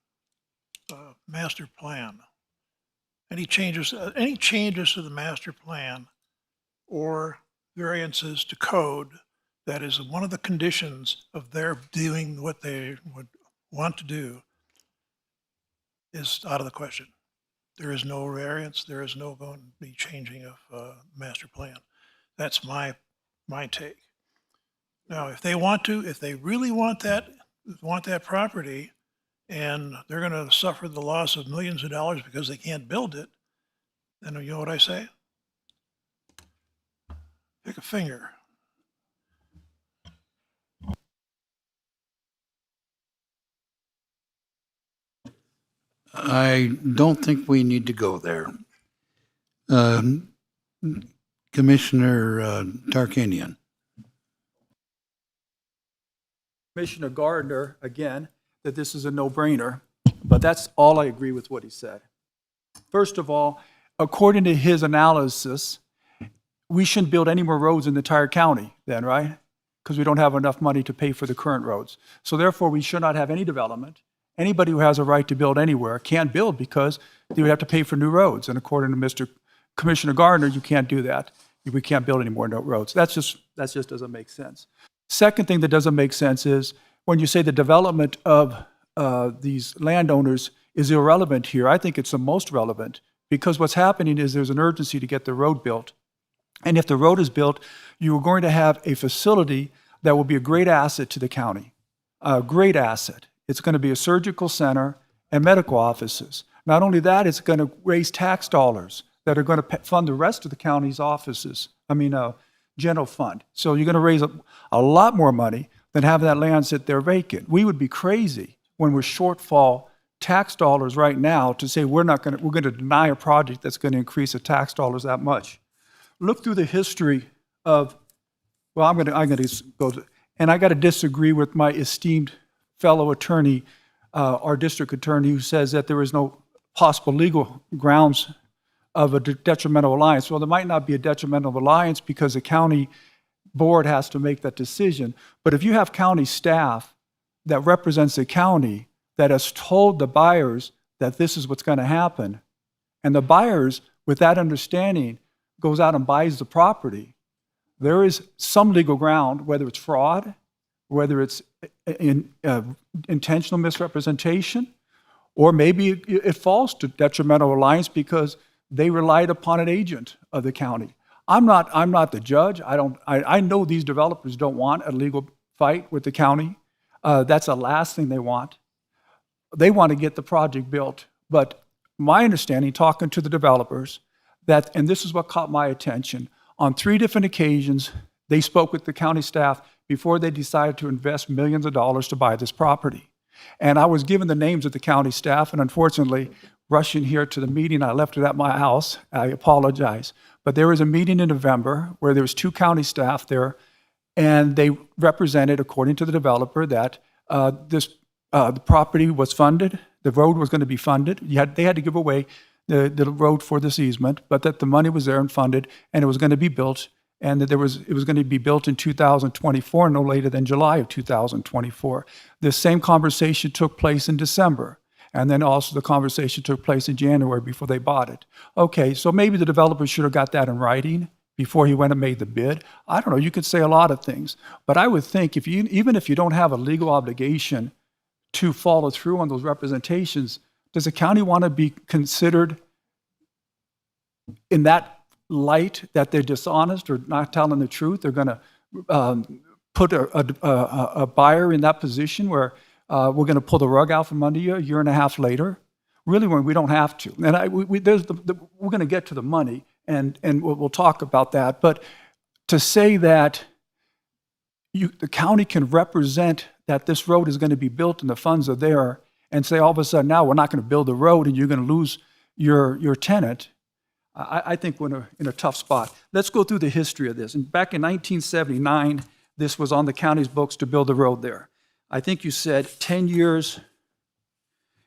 master plan. Any changes to the master plan or variances to code, that is one of the conditions of their doing what they would want to do, is out of the question. There is no variance, there is no going to be changing of master plan. That's my take. Now, if they really want that property, and they're going to suffer the loss of millions of dollars because they can't build it, then you know what I say? Pick a finger. I don't think we need to go there. Commissioner Tarkanian. Commissioner Gardner, again, that this is a no-brainer, but that's all I agree with what he said. First of all, according to his analysis, we shouldn't build any more roads in the entire county then, right? Because we don't have enough money to pay for the current roads. So therefore, we should not have any development. Anybody who has a right to build anywhere can't build because they would have to pay for new roads. And according to Mr. Commissioner Gardner, you can't do that. We can't build any more roads. That just doesn't make sense. Second thing that doesn't make sense is when you say the development of these landowners is irrelevant here. I think it's the most relevant because what's happening is there's an urgency to get the road built. And if the road is built, you are going to have a facility that will be a great asset to the county, a great asset. It's going to be a surgical center and medical offices. Not only that, it's going to raise tax dollars that are going to fund the rest of the county's offices, general fund. So you're going to raise a lot more money than having that land sit there vacant. We would be crazy when we're shortfall tax dollars right now to say we're going to deny a project that's going to increase the tax dollars that much. Look through the history of, well, I'm going to go to, and I got to disagree with my esteemed fellow attorney, our district attorney, who says that there is no possible legal grounds of a detrimental alliance. Well, there might not be a detrimental alliance because the county board has to make that decision. But if you have county staff that represents the county that has told the buyers that this is what's going to happen, and the buyers, with that understanding, goes out and buys the property, there is some legal ground, whether it's fraud, whether it's intentional misrepresentation, or maybe it falls to detrimental alliance because they relied upon an agent of the county. I'm not the judge. I know these developers don't want a legal fight with the county. That's the last thing they want. They want to get the project built. But my understanding, talking to the developers, that, and this is what caught my attention, on 3 different occasions, they spoke with the county staff before they decided to invest millions of dollars to buy this property. And I was given the names of the county staff, and unfortunately, rushing here to the meeting, I left it at my house. I apologize. But there was a meeting in November where there was 2 county staff there, and they represented, according to the developer, that the property was funded, the road was going to be funded. They had to give away the road for this easement, but that the money was there and funded, and it was going to be built, and that it was going to be built in 2024, no later than July of 2024. This same conversation took place in December, and then also the conversation took place in January before they bought it. Okay, so maybe the developer should have got that in writing before he went and made the bid. I don't know, you could say a lot of things, but I would think even if you don't have a legal obligation to follow through on those representations, does the county want to be considered in that light that they're dishonest or not telling the truth. They're going to put a buyer in that position where we're going to pull the rug out from under you a year and a half later, really, when we don't have to. And we're going to get to the money, and we'll talk about that. But to say that the county can represent that this road is going to be built and the funds are there, and say all of a sudden now we're not going to build the road and you're going to lose your tenant, I think we're in a tough spot. Let's go through the history of this. And back in 1979, this was on the county's books to build the road there. I think you said 10 years.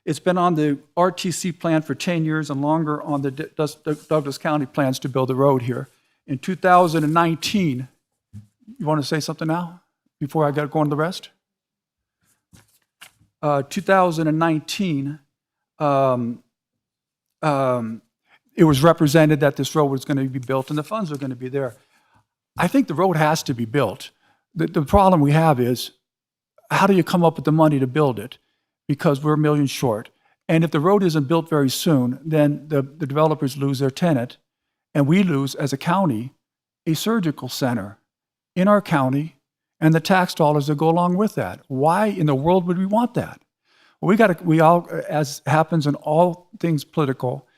It's been on the RTC plan for 10 years and longer on the Douglas County plans to build the road here. In 2019, you want to say something now before I got going to the rest? 2019, it was represented that this road was going to be built and the funds are going to be there. I think the road has to be built. The problem we have is, how do you come up with the money to build it? Because we're $1 million short. And if the road isn't built very soon, then the developers lose their tenant, and we lose, as a county, a surgical center in our county and the tax dollars that go along with that. Why in the world would we want that? Well, we all, as happens in all things political,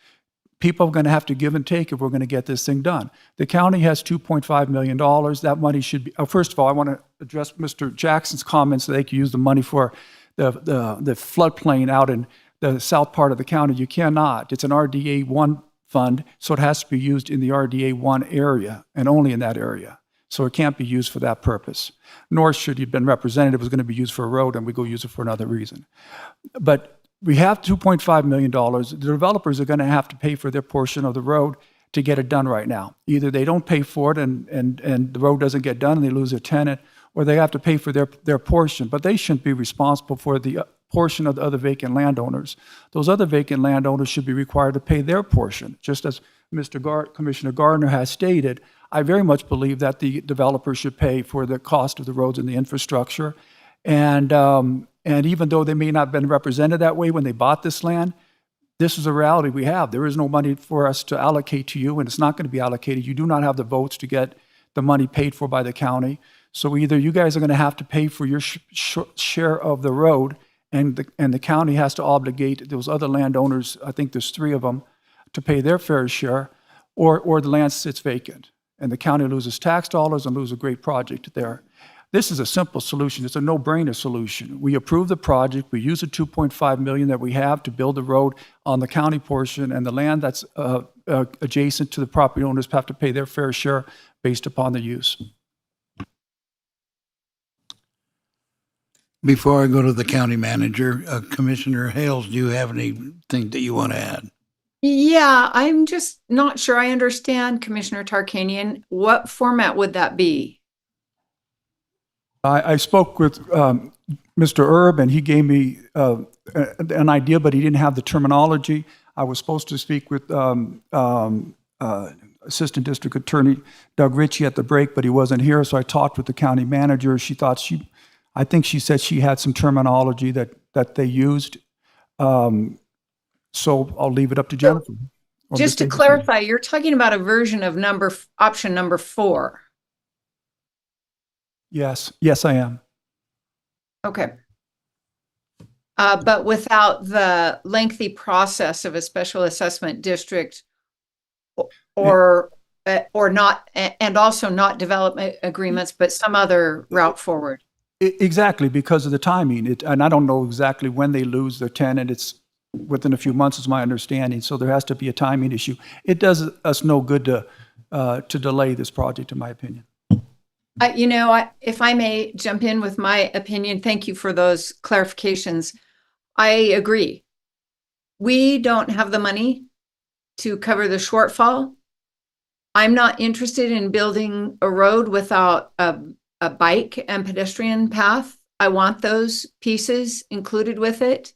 people are going to have to give and take if we're going to get this thing done. The county has $2.5 million. That money should be, first of all, I want to address Mr. Jackson's comments that they could use the money for the floodplain out in the south part of the county. You cannot. It's an RDA 1 fund, so it has to be used in the RDA 1 area and only in that area. So it can't be used for that purpose. Nor should it have been represented if it was going to be used for a road and we go use it for another reason. But we have $2.5 million. The developers are going to have to pay for their portion of the road to get it done right now. Either they don't pay for it and the road doesn't get done and they lose their tenant, or they have to pay for their portion. But they shouldn't be responsible for the portion of the other vacant landowners. Those other vacant landowners should be required to pay their portion. Just as Commissioner Gardner has stated, I very much believe that the developers should pay for the cost of the roads and the infrastructure. And even though they may not have been represented that way when they bought this land, this is a reality we have. There is no money for us to allocate to you, and it's not going to be allocated. You do not have the votes to get the money paid for by the county. So either you guys are going to have to pay for your share of the road, and the county has to obligate those other landowners, I think there's 3 of them, to pay their fair share, or the land sits vacant. And the county loses tax dollars and loses a great project there. This is a simple solution. It's a no-brainer solution. We approve the project. We use the $2.5 million that we have to build the road on the county portion, and the land that's adjacent to the property owners have to pay their fair share based upon the use. Before I go to the county manager, Commissioner Hales, do you have anything that you want to add? Yeah, I'm just not sure I understand, Commissioner Tarkanian. What format would that be? I spoke with Mr. Erb, and he gave me an idea, but he didn't have the terminology. I was supposed to speak with Assistant District Attorney Doug Ritchie at the break, but he wasn't here, so I talked with the county manager. I think she said she had some terminology that they used. So I'll leave it up to Jennifer. Just to clarify, you're talking about a version of option number 4. Yes, I am. Okay. But without the lengthy process of a special assessment district or not, and also not development agreements, but some other route forward. Exactly, because of the timing. And I don't know exactly when they lose their tenant. It's within a few months is my understanding. So there has to be a timing issue. It does us no good to delay this project, in my opinion. If I may jump in with my opinion, thank you for those clarifications. I agree. We don't have the money to cover the shortfall. I'm not interested in building a road without a bike and pedestrian path. I want those pieces included with it.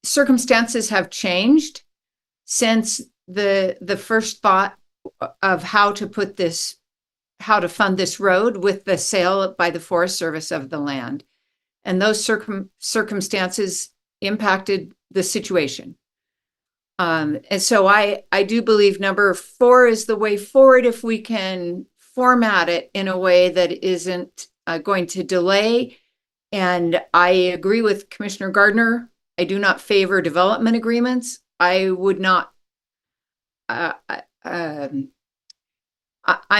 Circumstances have changed since the first thought of how to fund this road with the sale by the Forest Service of the land. And those circumstances impacted the situation. And so I do believe number 4 is the way forward if we can format it in a way that isn't going to delay. And I agree with Commissioner Gardner. I do not favor development agreements. I would not, I'm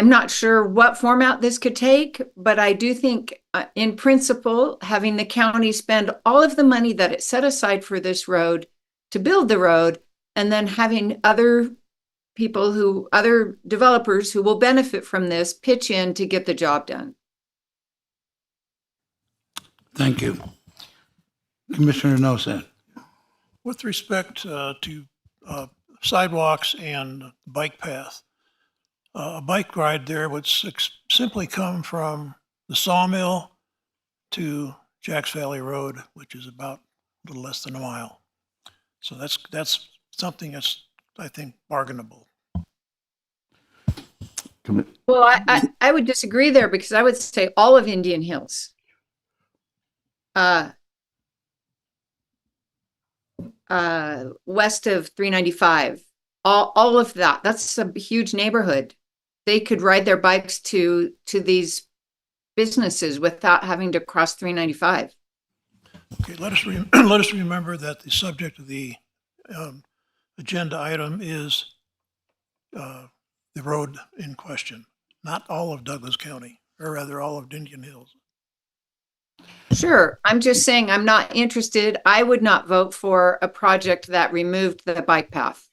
not sure what format this could take, but I do think in principle, having the county spend all of the money that it set aside for this road to build the road, and then having other developers who will benefit from this pitch in to get the job done. Thank you. Commissioner Nosan. With respect to sidewalks and bike path, a bike ride there would simply come from the sawmill to Jacks Valley Road, which is about a little less than a mile. So that's something that's, I think, bargainable. Well, I would disagree there because I would say all of Indian Hills. West of 395, all of that. That's a huge neighborhood. They could ride their bikes to these businesses without having to cross 395. Okay, let us remember that the subject of the agenda item is the road in question, not all of Douglas County, or rather all of Indian Hills. Sure. I'm just saying I'm not interested. I would not vote for a project that removed the bike path.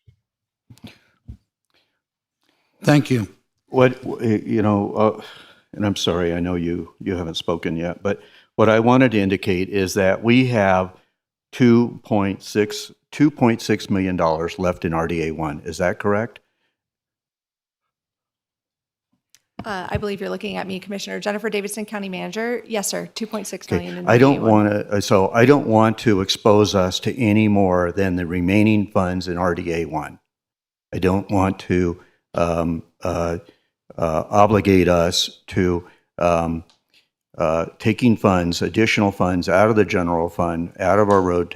Thank you. And I'm sorry, I know you haven't spoken yet, but what I wanted to indicate is that we have $2.6 million left in RDA 1. Is that correct? I believe you're looking at me, Commissioner. Jennifer Davidson, County Manager. Yes, sir. 2.6 million. In I don't RDA 1. I don't want to expose us to any more than the remaining funds in RDA 1. I don't want to obligate us to taking funds, additional funds out of the general fund, out of our road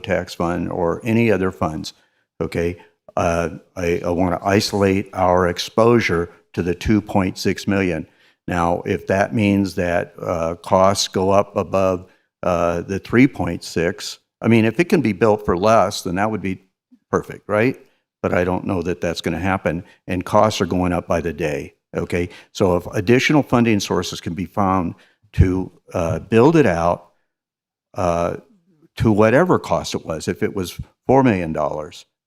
tax fund, or any other funds. Okay, I want to isolate our exposure to the 2.6 million. Now, if that means that costs go up above the 3.6, I mean, if it can be built for less, then that would be perfect, right? But I don't know that that's going to happen, and costs are going up by the day. Okay, so if additional funding sources can be found to build it out to whatever cost it was, if it was $4 million,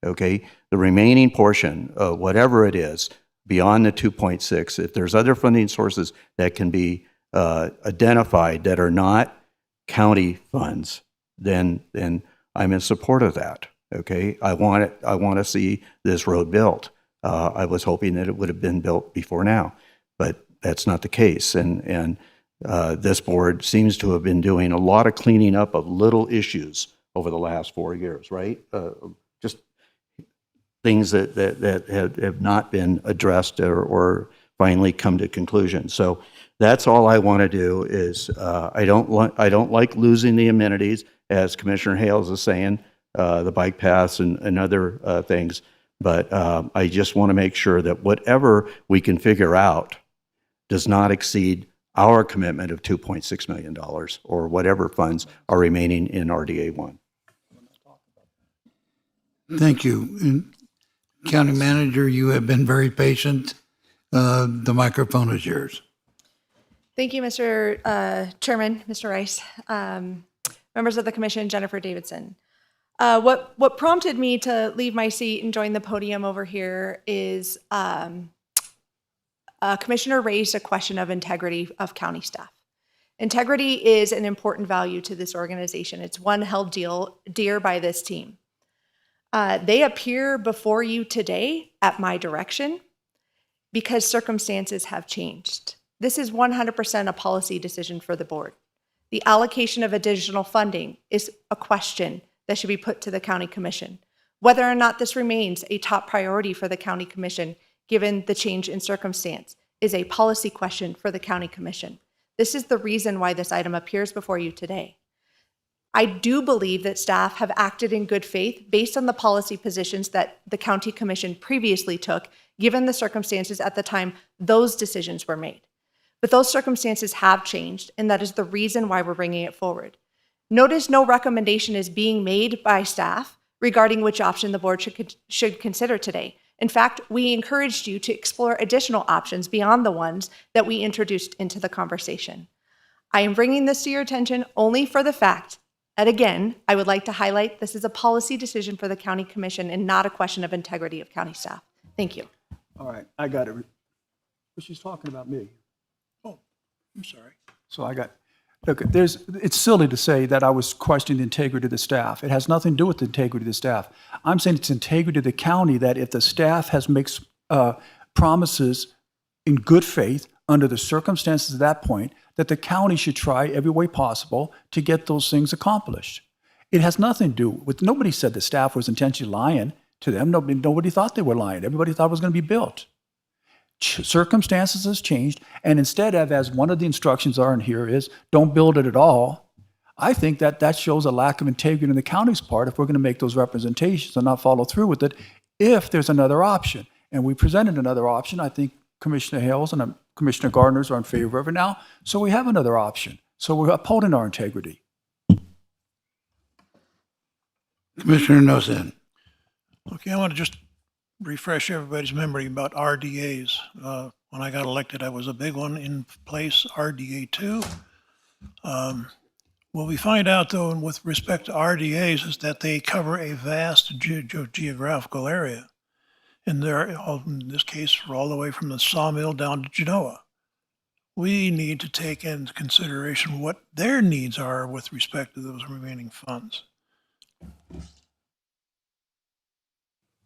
okay, the remaining portion, whatever it is, beyond the 2.6, if there's other funding sources that can be identified that are not county funds, then I'm in support of that. Okay, I want to see this road built. I was hoping that it would have been built before now, but that's not the case. And this board seems to have been doing a lot of cleaning up of little issues over the last 4 years, right? Just things that have not been addressed or finally come to conclusion. So that's all I want to do is I don't like losing the amenities, as Commissioner Hales is saying, the bike paths and other things. But I just want to make sure that whatever we can figure out does not exceed our commitment of $2.6 million or whatever funds are remaining in RDA 1. Thank you. And County Manager, you have been very patient. The microphone is yours. Thank you, Mr. Chairman, Mr. Rice. Members of the Commission, Jennifer Davidson. What prompted me to leave my seat and join the podium over here is a commissioner raised a question of integrity of county staff. Integrity is an important value to this organization. It's one held dear by this team. They appear before you today at my direction because circumstances have changed. This is 100% a policy decision for the board. The allocation of additional funding is a question that should be put to the County Commission. Whether or not this remains a top priority for the County Commission, given the change in circumstance, is a policy question for the County Commission. This is the reason why this item appears before you today. I do believe that staff have acted in good faith based on the policy positions that the County Commission previously took, given the circumstances at the time those decisions were made. But those circumstances have changed, and that is the reason why we're bringing it forward. Notice no recommendation is being made by staff regarding which option the board should consider today. In fact, we encouraged you to explore additional options beyond the ones that we introduced into the conversation. I am bringing this to your attention only for the fact that, again, I would like to highlight this is a policy decision for the County Commission and not a question of integrity of county staff. Thank you. All right, I got it. But she's talking about me. Oh, I'm sorry. So look, it's silly to say that I was questioning the integrity of the staff. It has nothing to do with the integrity of the staff. I'm saying it's integrity of the county that if the staff makes promises in good faith under the circumstances at that point, that the county should try every way possible to get those things accomplished. It has nothing to do with, nobody said the staff was intentionally lying to them. Nobody thought they were lying. Everybody thought it was going to be built. Circumstances has changed, and instead of, as one of the instructions are in here is, don't build it at all, I think that shows a lack of integrity on the county's part if we're going to make those representations and not follow through with it if there's another option. And we presented another option. I think Commissioner Hales and Commissioner Gardner's are in favor of it now, so we have another option. So we're upholding our integrity. Commissioner Nosen. Okay, I want to just refresh everybody's memory about RDAs. When I got elected, I was a big one in place, RDA 2. What we find out, though, with respect to RDAs, is that they cover a vast geographical area. And they're, in this case, all the way from the Sawmill down to Genoa. We need to take into consideration what their needs are with respect to those remaining funds.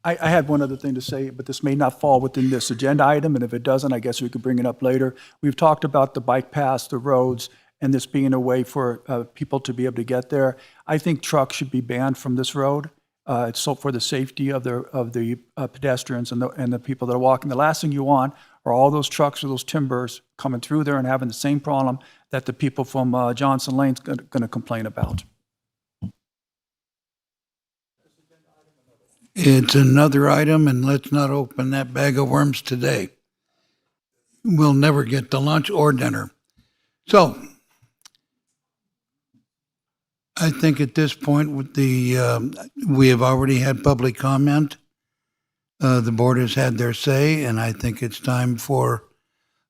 I had one other thing to say, but this may not fall within this agenda item, and if it doesn't, I guess we could bring it up later. We've talked about the bike paths, the roads, and this being a way for people to be able to get there. I think trucks should be banned from this road. It's so for the safety of the pedestrians and the people that are walking. The last thing you want are all those trucks or those timbers coming through there and having the same problem that the people from Johnson Lane's going to complain about. It's another item, and let's not open that bag of worms today. We'll never get to lunch or dinner. So, I think at this point, with we have already had public comment. The board has had their say, and I think it's time for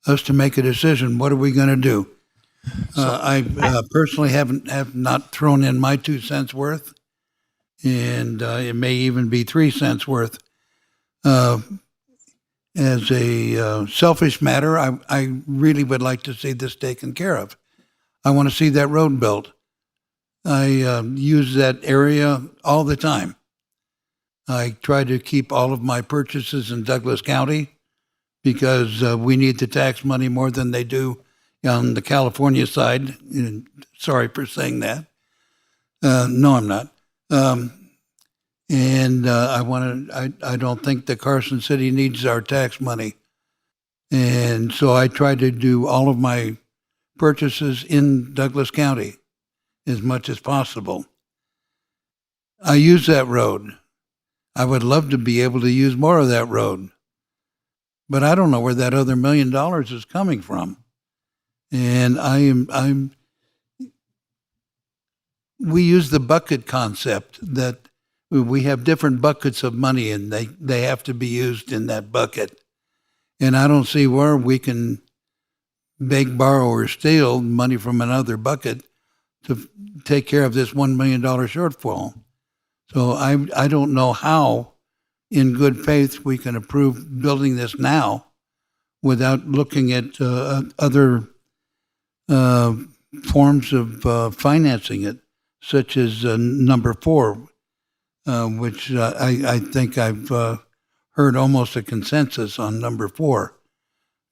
us to make a decision. What are we going to do? I personally have not thrown in my 2 cents worth, and it may even be 3 cents worth. As a selfish matter, I really would like to see this taken care of. I want to see that road built. I use that area all the time. I try to keep all of my purchases in Douglas County because we need the tax money more than they do on the California side. Sorry for saying that. No, I'm not. And I don't think that Carson City needs our tax money. And so I try to do all of my purchases in Douglas County as much as possible. I use that road. I would love to be able to use more of that road. But I don't know where that other $1 million is coming from. And we use the bucket concept that we have different buckets of money and they have to be used in that bucket. And I don't see where we can beg, borrow, or steal money from another bucket to take care of this $1 million shortfall. So I don't know how, in good faith, we can approve building this now without looking at other forms of financing it, such as number 4, which I think I've heard almost a consensus on number 4.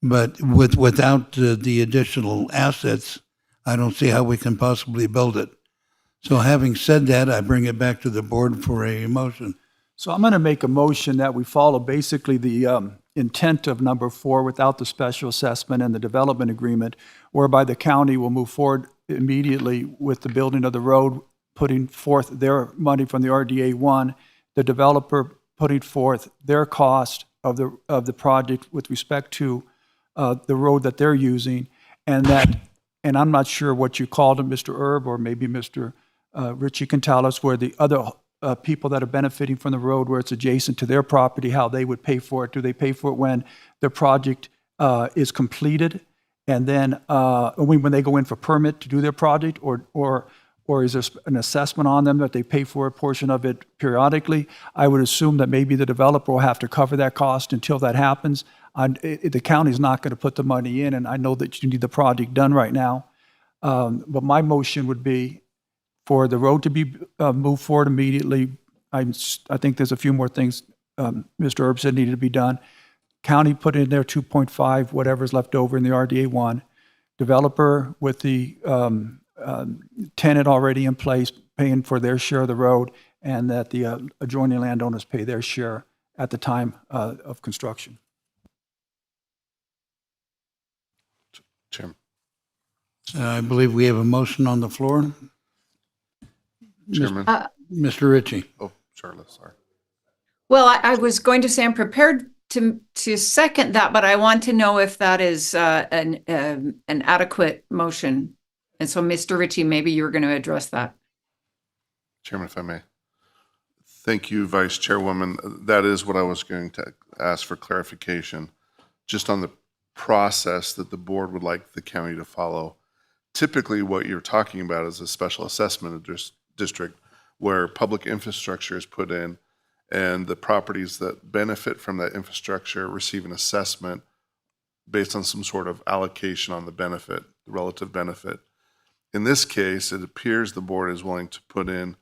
But without the additional assets, I don't see how we can possibly build it. So having said that, I bring it back to the board for a motion. So I'm going to make a motion that we follow basically the intent of number 4 without the special assessment and the development agreement, whereby the county will move forward immediately with the building of the road, putting forth their money from the RDA 1, the developer putting forth their cost of the project with respect to the road that they're using, and I'm not sure what you called him, Mr. Erb, or maybe Mr. Ritchie can tell us where the other people that are benefiting from the road, where it's adjacent to their property, how they would pay for it. Do they pay for it when the project is completed, and then when they go in for permit to do their project, or is there an assessment on them that they pay for a portion of it periodically? I would assume that maybe the developer will have to cover that cost until that happens. The county's not going to put the money in, and I know that you need the project done right now. But my motion would be for the road to be moved forward immediately. I think there's a few more things Mr. Erb said needed to be done. County put in their 2.5, whatever's left over in the RDA 1. Developer with the tenant already in place, paying for their share of the road, and that the adjoining landowners pay their share at the time of construction. Chairman. I believe we have a motion on the floor. Chairman. Mr. Ritchie. Oh, Charlotte, sorry. Well, I was going to say I'm prepared to second that, but I want to know if that is an adequate motion. And so, Mr. Ritchie, maybe you're going to address that. Chairman, if I may. Thank you, Vice Chairwoman. That is what I was going to ask for clarification, just on the process that the board would like the county to follow. Typically, what you're talking about is a special assessment district where public infrastructure is put in, and the properties that benefit from that infrastructure receive an assessment based on some sort of allocation on the benefit, the relative benefit. In this case, it appears the board is willing to put in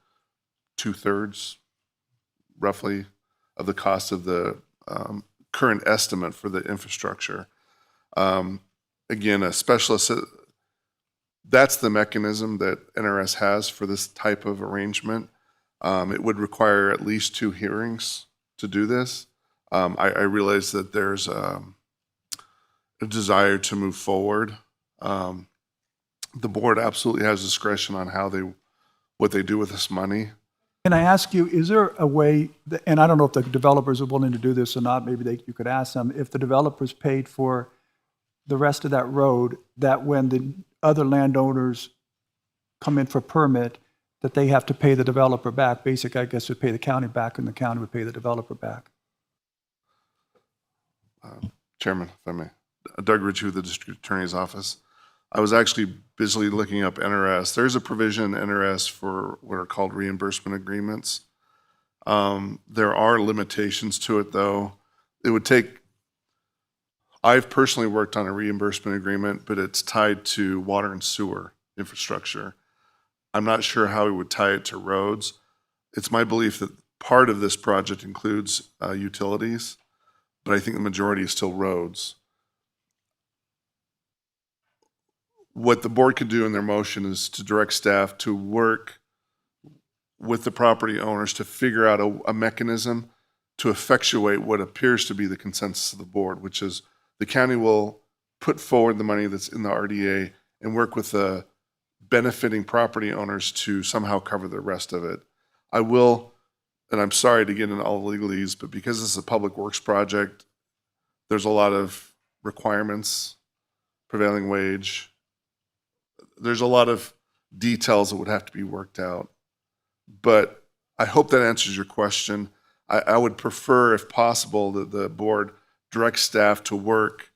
2/3, roughly, of the cost of the current estimate for the infrastructure. Again, a specialist, that's the mechanism that NRS has for this type of arrangement. It would require at least 2 hearings to do this. I realize that there's a desire to move forward. The board absolutely has discretion on what they do with this money. Can I ask you, is there a way, and I don't know if the developers are willing to do this or not, maybe you could ask them, if the developers paid for the rest of that road, that when the other landowners come in for permit, that they have to pay the developer back? Basically, I guess would pay the county back, and the county would pay the developer back. Chairman, if I may. Doug Ritchie with the District Attorney's Office. I was actually busily looking up NRS. There's a provision in NRS for what are called reimbursement agreements. There are limitations to it, though. It would take, I've personally worked on a reimbursement agreement, but it's tied to water and sewer infrastructure. I'm not sure how we would tie it to roads. It's my belief that part of this project includes utilities, but I think the majority is still roads. What the board could do in their motion is to direct staff to work with the property owners to figure out a mechanism to effectuate what appears to be the consensus of the board, which is the county will put forward the money that's in the RDA and work with the benefiting property owners to somehow cover the rest of it. I will, and I'm sorry to get into all the legalese, but because this is a public works project, there's a lot of requirements, prevailing wage. There's a lot of details that would have to be worked out. But I hope that answers your question. I would prefer, if possible, that the board direct staff to work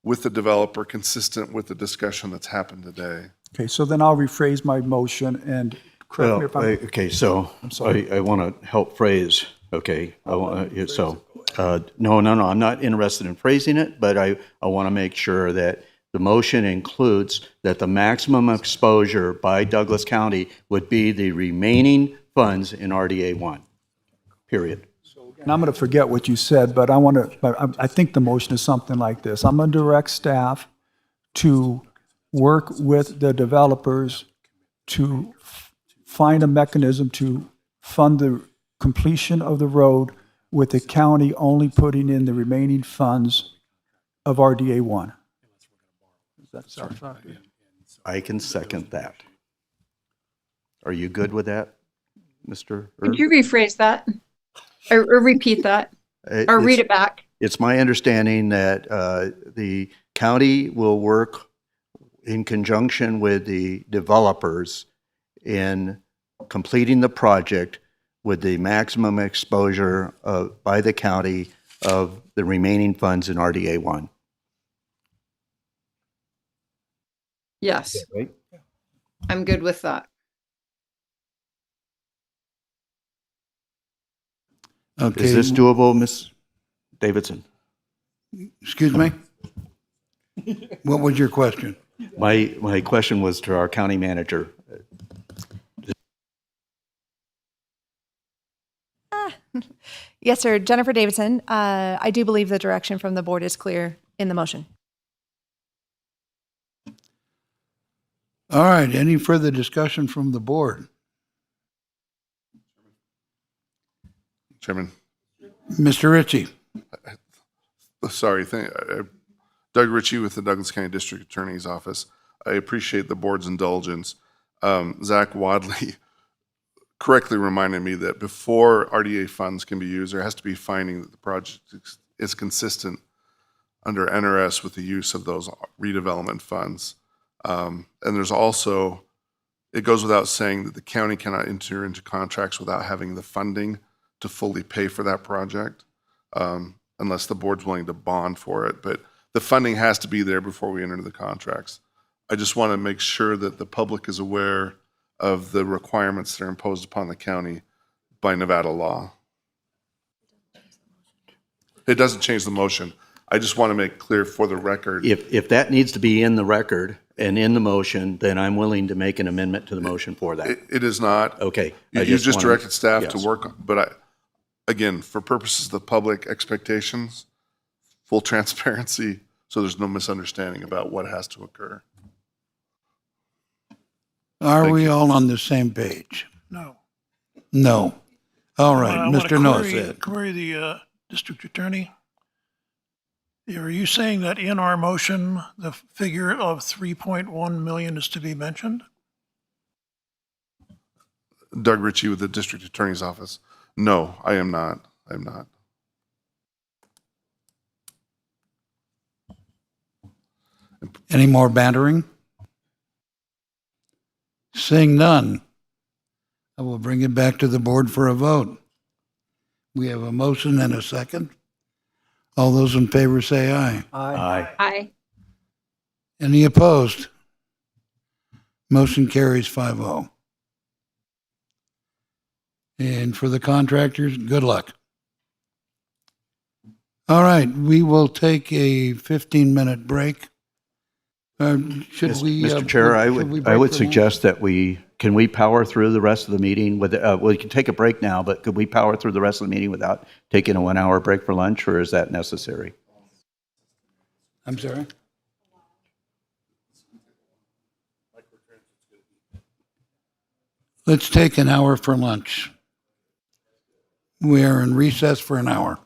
with the developer consistent with the discussion that's happened today. Okay, so then I'll rephrase my motion and correct me if I'm... Okay, so I want to help phrase, okay? No, I'm not interested in phrasing it, but I want to make sure that the motion includes that the maximum exposure by Douglas County would be the remaining funds in RDA 1, period. And I'm going to forget what you said, but I think the motion is something like this. I'm going to direct staff to work with the developers to find a mechanism to fund the completion of the road with the county only putting in the remaining funds of RDA 1. Does that satisfactory? I can second that. Are you good with that, Mr. Could you rephrase that? Or repeat that? Or read it back? It's my understanding that the county will work in conjunction with the developers in completing the project with the maximum exposure by the county of the remaining funds in RDA 1. Yes, Right? I'm good with that. Okay. Is this doable, Ms. Davidson? Excuse me? What was your question? My question was to our county manager. Yes, sir. Jennifer Davidson. I do believe the direction from the board is clear in the motion. All right, any further discussion from the board? Chairman. Mr. Ritchie? Sorry, Doug Ritchie with the Douglas County District Attorney's Office. I appreciate the board's indulgence. Zach Wadley correctly reminded me that before RDA funds can be used, there has to be finding that the project is consistent under NRS with the use of those redevelopment funds. And there's also, it goes without saying that the county cannot enter into contracts without having the funding to fully pay for that project, unless the board's willing to bond for it. But the funding has to be there before we enter into the contracts. I just want to make sure that the public is aware of the requirements that are imposed upon the county by Nevada law. It doesn't change the motion. I just want to make clear for the record. If that needs to be in the record and in the motion, then I'm willing to make an amendment to the motion for that. It is not. Okay. You just directed staff to yes. work, but again, for purposes of the public expectations, full transparency, so there's no misunderstanding about what has to occur. Are we all on the same page? No. No. All right, I wanna Mr. Noah said. query the district attorney. Are you saying that in our motion, the figure of 3.1 million is to be mentioned? Doug Ritchie with the District Attorney's Office. No, I am not. I'm not. Any more bantering? Seeing none, I will bring it back to the board for a vote. We have a motion and a second. All those in favor say aye. Aye. Aye. Any opposed? Motion carries 5-0. And for the contractors, good luck. All right, we will take a 15-minute break. Should we? Mr. Chair, I should we would break for lunch? suggest that can we power through the rest of the meeting with, we can take a break now, but could we power through the rest of the meeting without taking a 1-hour break for lunch, or is that necessary? I'm sorry? Let's take an hour for lunch. We are in recess for an hour.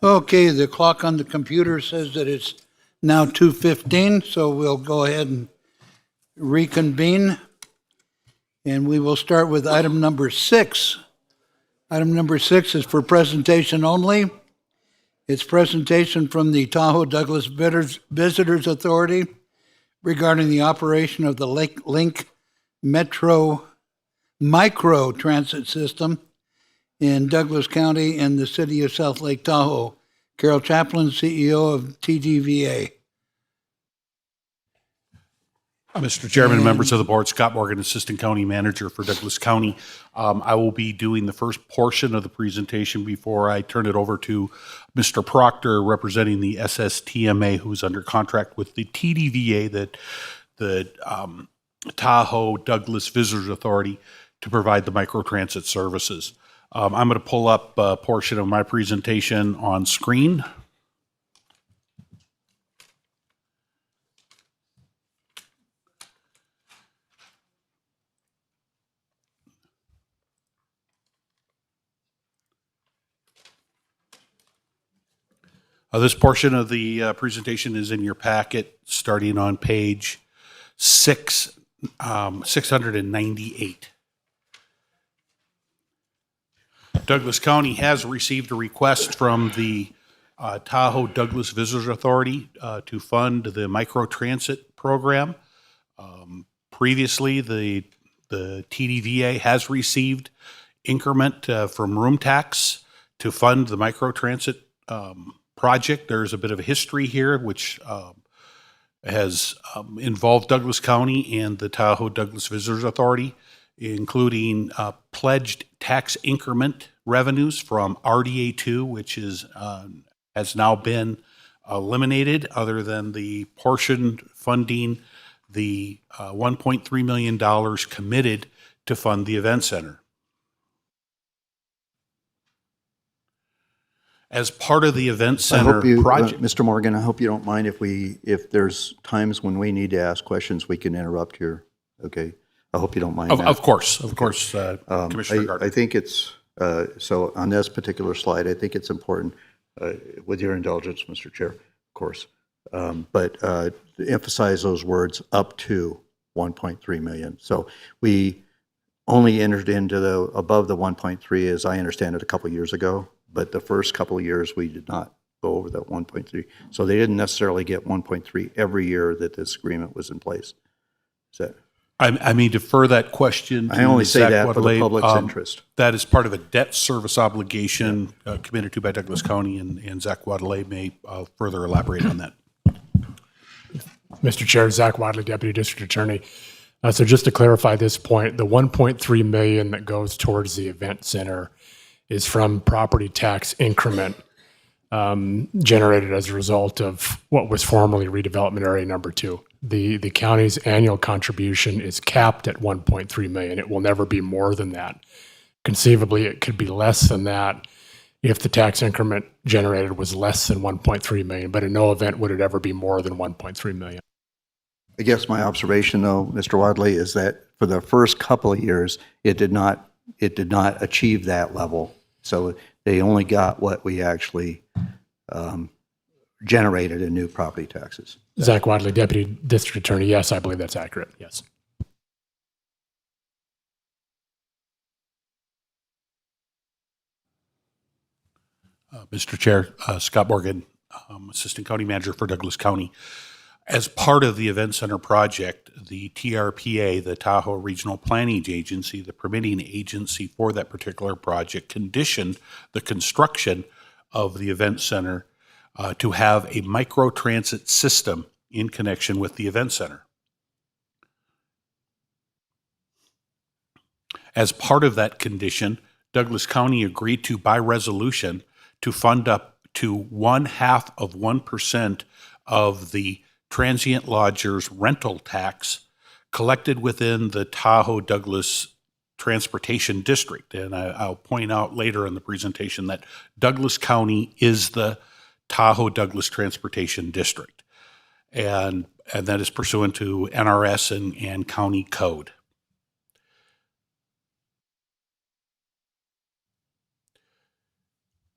Okay, the clock on the computer says that it's now 2:15, so we'll go ahead and reconvene. And we will start with item number 6. Item number 6 is for presentation only. It's presentation from the Tahoe Douglas Visitors Authority regarding the operation of the Link Metro Micro Transit System in Douglas County and the city of South Lake Tahoe. Carol Chaplin, CEO of TDVA. Mr. Chairman, members of the board, Scott Morgan, Assistant County Manager for Douglas County. I will be doing the first portion of the presentation before I turn it over to Mr. Proctor, representing the SSTMA, who's under contract with the TDVA, the Tahoe Douglas Visitors Authority, to provide the microtransit services. I'm going to pull up a portion of my presentation on screen. This portion of the presentation is in your packet, starting on page 698. Douglas County has received a request from the Tahoe Douglas Visitors Authority to fund the microtransit program. Previously, the TDVA has received increment from room tax to fund the microtransit project. There's a bit of a history here, which has involved Douglas County and the Tahoe Douglas Visitors Authority, including pledged tax increment revenues from RDA 2, which is has now been eliminated, other than the portion funding the $1.3 million committed to fund the event center. As part of the event center project. Mr. Morgan, I hope you don't mind if there's times when we need to ask questions, we can interrupt here. Okay. I hope you don't mind that. Of course, Commissioner Gardner. I think it's, so on this particular slide, I think it's important, with your indulgence, Mr. Chair, of course, but to emphasize those words, up to 1.3 million. So we only entered into the above the 1.3, as I understand it, a couple of years ago, but the first couple of years we did not go over that 1.3. So they didn't necessarily get 1.3 every year that this agreement was in place. Is that? I may defer that question to I only say Zach that for the Wadley. public's interest. That is part of a debt service obligation committed to by Douglas County, and Zach Wadley may further elaborate on that. Mr. Chair, Zach Wadley, Deputy District Attorney. So just to clarify this point, the 1.3 million that goes towards the event center is from property tax increment generated as a result of what was formerly redevelopment area number 2. The county's annual contribution is capped at 1.3 million. It will never be more than that. Conceivably, it could be less than that if the tax increment generated was less than 1.3 million, but in no event would it ever be more than 1.3 million. I guess my observation, though, Mr. Wadley, is that for the first couple of years, it did not achieve that level. So they only got what we actually generated in new property taxes. Zach Wadley, Deputy District Attorney. Yes, I believe that's accurate. Yes. Mr. Chair, Scott Morgan, Assistant County Manager for Douglas County. As part of the Event Center project, the TRPA, the Tahoe Regional Planning Agency, the permitting agency for that particular project, conditioned the construction of the Event Center to have a microtransit system in connection with the Event Center. As part of that condition, Douglas County agreed to, by resolution, to fund up to 0.5% of the transient lodgers rental tax collected within the Tahoe Douglas Transportation District. And I'll point out later in the presentation that Douglas County is the Tahoe Douglas Transportation District. And that is pursuant to NRS and county code.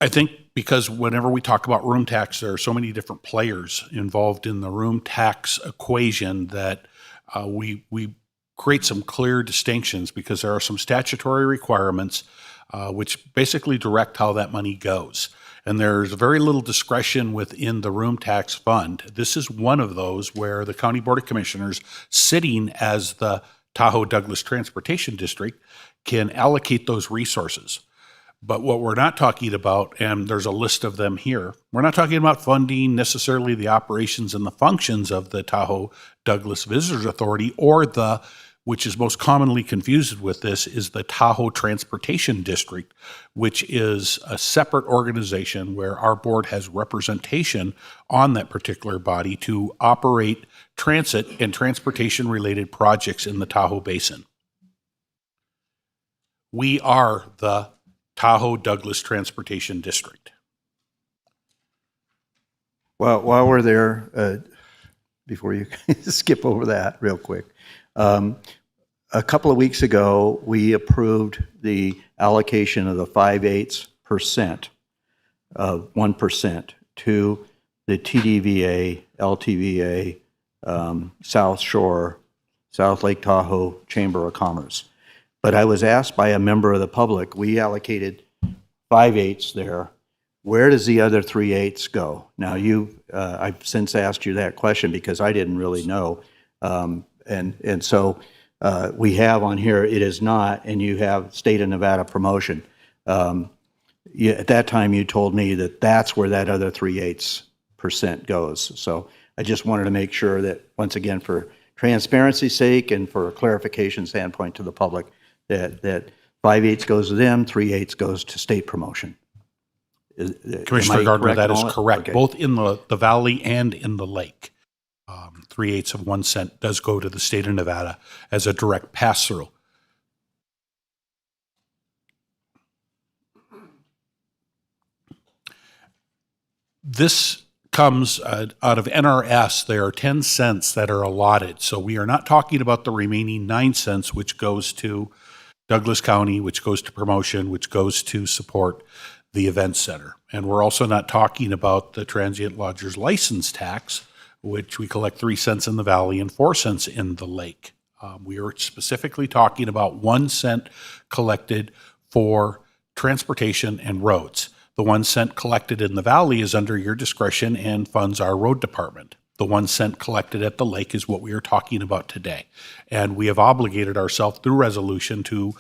I think because whenever we talk about room tax, there are so many different players involved in the room tax equation that we create some clear distinctions, because there are some statutory requirements which basically direct how that money goes. And there's very little discretion within the room tax fund. This is one of those where the County Board of Commissioners, sitting as the Tahoe Douglas Transportation District, can allocate those resources. But what we're not talking about, and there's a list of them here, we're not talking about funding necessarily the operations and the functions of the Tahoe Douglas Visitors Authority, or the, which is most commonly confused with this, is the Tahoe Transportation District, which is a separate organization where our board has representation on that particular body to operate transit and transportation-related projects in the Tahoe Basin. We are the Tahoe Douglas Transportation District. Well, while we're there, before you skip over that real quick, a couple of weeks ago, we approved the allocation of the 5/8% of 1% to the TDVA, LTVA, South Shore, South Lake Tahoe Chamber of Commerce. But I was asked by a member of the public, we allocated 5/8 there. Where does the other 3/8 go? Now, I've since asked you that question because I didn't really know. And so we have on here, it is not, and you have State of Nevada promotion. At that time, you told me that that's where that other 3/8% goes. So I just wanted to make sure that, once again, for transparency's sake and for a clarification standpoint to the public, that 5/8 goes to them, 3/8 goes to state promotion. Commissioner Gardner, that is correct, Okay. both in the valley and in the lake. 3/8 of 1 cent does go to the state of Nevada as a direct pass-through. This comes out of NRS. There are 10 cents that are allotted. So we are not talking about the remaining 9 cents, which goes to Douglas County, which goes to promotion, which goes to support the event center. And we're also not talking about the transient lodgers license tax, which we collect 3 cents in the valley and 4 cents in the lake. We are specifically talking about 1 cent collected for transportation and roads. The 1 cent collected in the valley is under your discretion and funds our road department. The 1 cent collected at the lake is what we are talking about today. And we have obligated ourselves through resolution to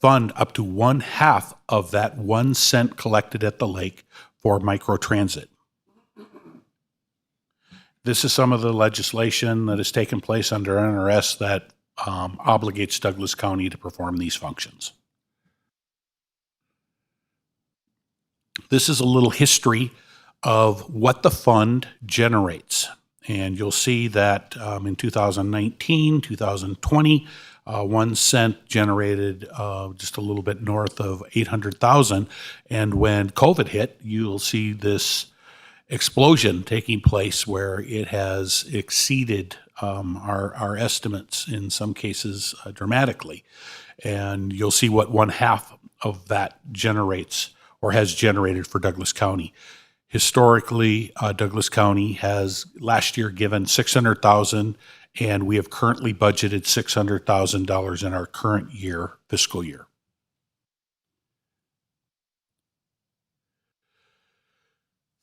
fund up to 1/2 of that 1 cent collected at the lake for microtransit. This is some of the legislation that has taken place under NRS that obligates Douglas County to perform these functions. This is a little history of what the fund generates. And you'll see that in 2019, 2020, 1 cent generated just a little bit north of 800,000. And when COVID hit, you'll see this explosion taking place where it has exceeded our estimates in some cases dramatically. And you'll see what 1/2 of that generates or has generated for Douglas County. Historically, Douglas County has last year given $600,000, and we have currently budgeted $600,000 in our current year, fiscal year.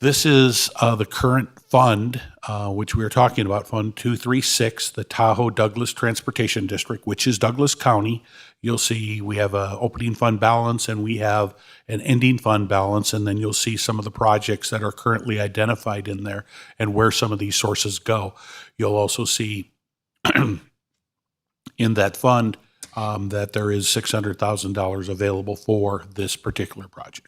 This is the current fund, which we are talking about, Fund 236, the Tahoe Douglas Transportation District, which is Douglas County. You'll see we have an opening fund balance and we have an ending fund balance, and then you'll see some of the projects that are currently identified in there and where some of these sources go. You'll also see in that fund that there is $600,000 available for this particular project.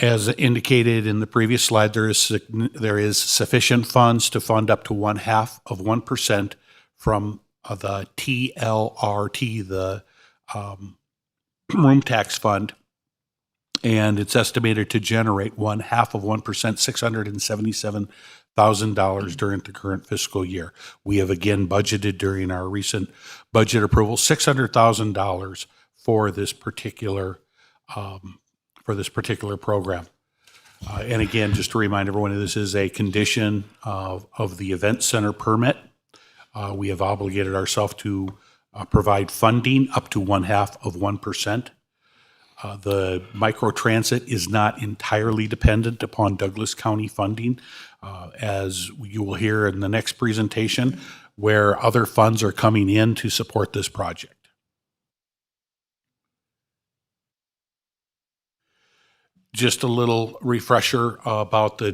As indicated in the previous slide, there is sufficient funds to fund up to 1/2 of 1% from the TLRT, the room tax fund, and it's estimated to generate 1/2 of 1%, $600,000 during the current fiscal year. We have again budgeted during our recent budget approval $600,000 for this particular program. And again, just to remind everyone, this is a condition of the event center permit. We have obligated ourselves to provide funding up to 0.5%. The microtransit is not entirely dependent upon Douglas County funding, as you will hear in the next presentation, where other funds are coming in to support this project. Just a little refresher about the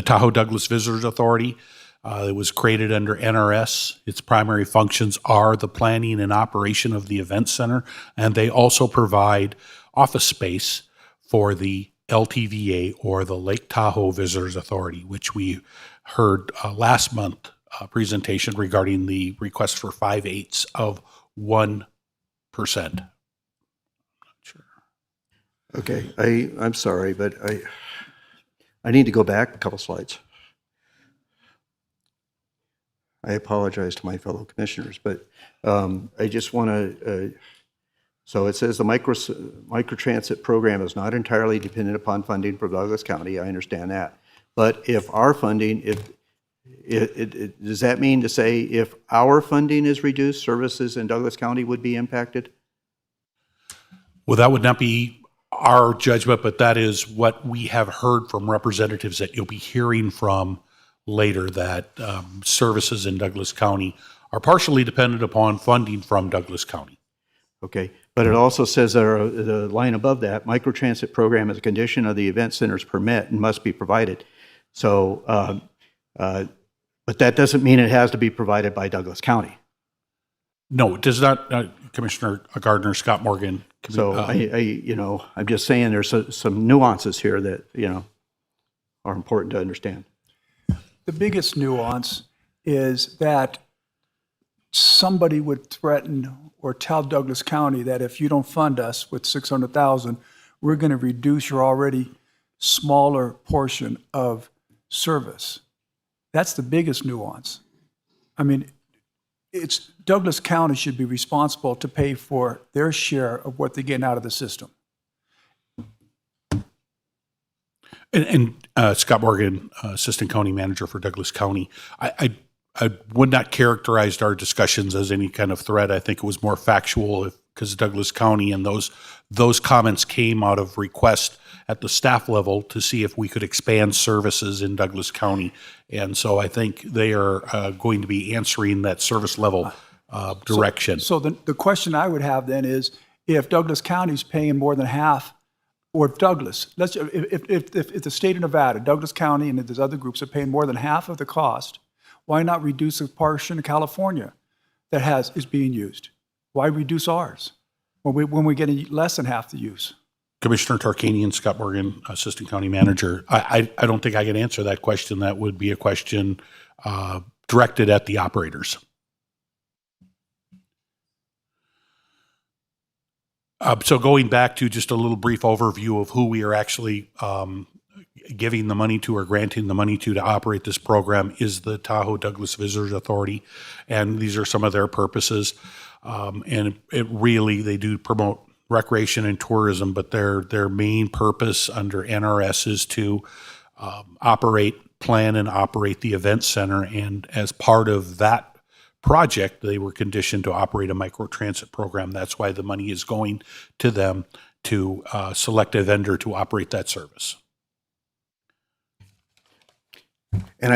Tahoe Douglas Visitors Authority. It was created under NRS. Its primary functions are the planning and operation of the event center, and they also provide office space for the LTVA, or the Lake Tahoe Visitors Authority, which we heard last month presentation regarding the request for 5/8 of 1%. Okay, I'm sorry, but I need to go back a couple slides. I apologize to my fellow commissioners, but I just want to, so it says the microtransit program is not entirely dependent upon funding from Douglas County. I understand that. But if our funding, does that mean to say if our funding is reduced, services in Douglas County would be impacted? Well, that would not be our judgment, but that is what we have heard from representatives that you'll be hearing from later, that services in Douglas County are partially dependent upon funding from Douglas County. Okay, but it also says the line above that, microtransit program is a condition of the event center's permit and must be provided. So, but that doesn't mean it has to be provided by Douglas County. No, it does not, Commissioner Gardner, Scott Morgan. So I'm just saying there's some nuances here that, are important to understand. The biggest nuance is that somebody would threaten or tell Douglas County that if you don't fund us with $600,000, we're going to reduce your already smaller portion of service. That's the biggest nuance. I mean, it's Douglas County should be responsible to pay for their share of what they're getting out of the system. And Scott Morgan, Assistant County Manager for Douglas County, I would not characterize our discussions as any kind of threat. I think it was more factual because Douglas County and those comments came out of request at the staff level to see if we could expand services in Douglas County. And so I think they are going to be answering that service level direction. So the question I would have then is, if Douglas County is paying more than half, or if Douglas, if the state of Nevada, Douglas County, and if there's other groups are paying more than half of the cost, why not reduce the portion of California that is being used? Why reduce ours when we're getting less than half the use? Commissioner Tarkanian, Scott Morgan, Assistant County Manager. I don't think I can answer that question. That would be a question directed at the operators. So going back to just a little brief overview of who we are actually giving the money to or granting the money to operate this program is the Tahoe Douglas Visitors Authority. And these are some of their purposes. And it really, they do promote recreation and tourism, but their main purpose under NRS is to plan and operate the event center. And as part of that project, they were conditioned to operate a microtransit program. That's why the money is going to them to select a vendor to operate that service. And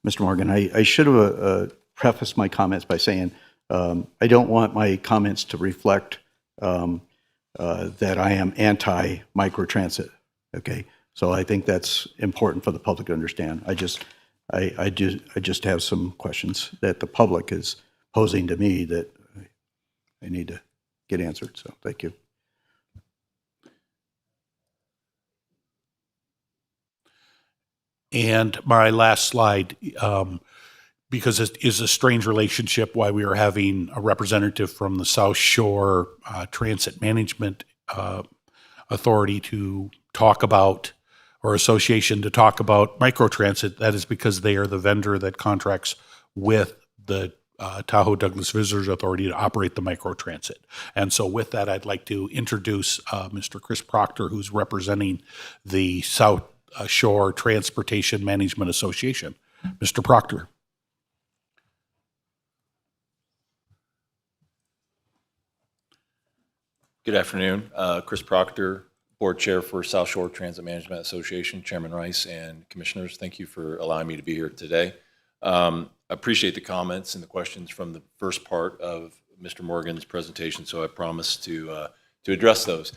Mr. Morgan, I should have prefaced my comments by saying I don't want my comments to reflect that I am anti-microtransit. Okay, so I think that's important for the public to understand. I just have some questions that the public is posing to me that I need to get answered. So thank you. And my last slide, because it is a strange relationship why we are having a representative from the South Shore Transit Management Authority to talk about or association to talk about microtransit, that is because they are the vendor that contracts with the Tahoe Douglas Visitors Authority to operate the microtransit. And so with that, I'd like to introduce Mr. Chris Proctor, who's representing the South Shore Transportation Management Association. Mr. Proctor. Good afternoon. Chris Proctor, Board Chair for South Shore Transit Management Association, Chairman Rice, and Commissioners. Thank you for allowing me to be here today. I appreciate the comments and the questions from the first part of Mr. Morgan's presentation, so I promise to address those.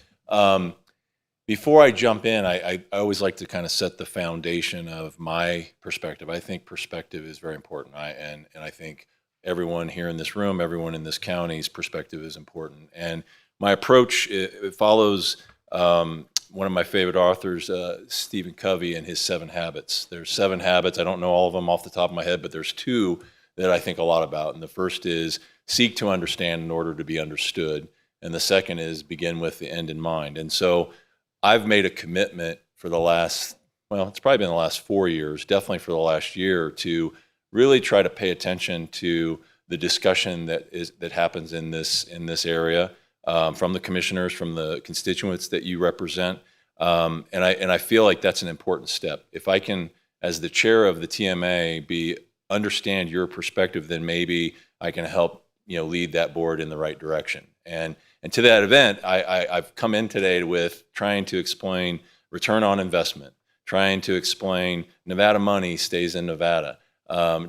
Before I jump in, I always like to kind of set the foundation of my perspective. I think perspective is very important, and I think everyone here in this room, everyone in this county's perspective is important. And my approach, it follows one of my favorite authors, Stephen Covey, and his 7 habits. There's 7 habits. I don't know all of them off the top of my head, but there's 2 that I think a lot about. And the first is seek to understand in order to be understood. And the second is begin with the end in mind. And so I've made a commitment for the last, well, it's probably been the last 4 years, definitely for the last year, to really try to pay attention to the discussion that happens in this area. From the commissioners, from the constituents that you represent. And I feel like that's an important step. If I can, as the chair of the TMA, understand your perspective, then maybe I can help lead that board in the right direction. And to that event, I've come in today with trying to explain return on investment, trying to explain Nevada money stays in Nevada,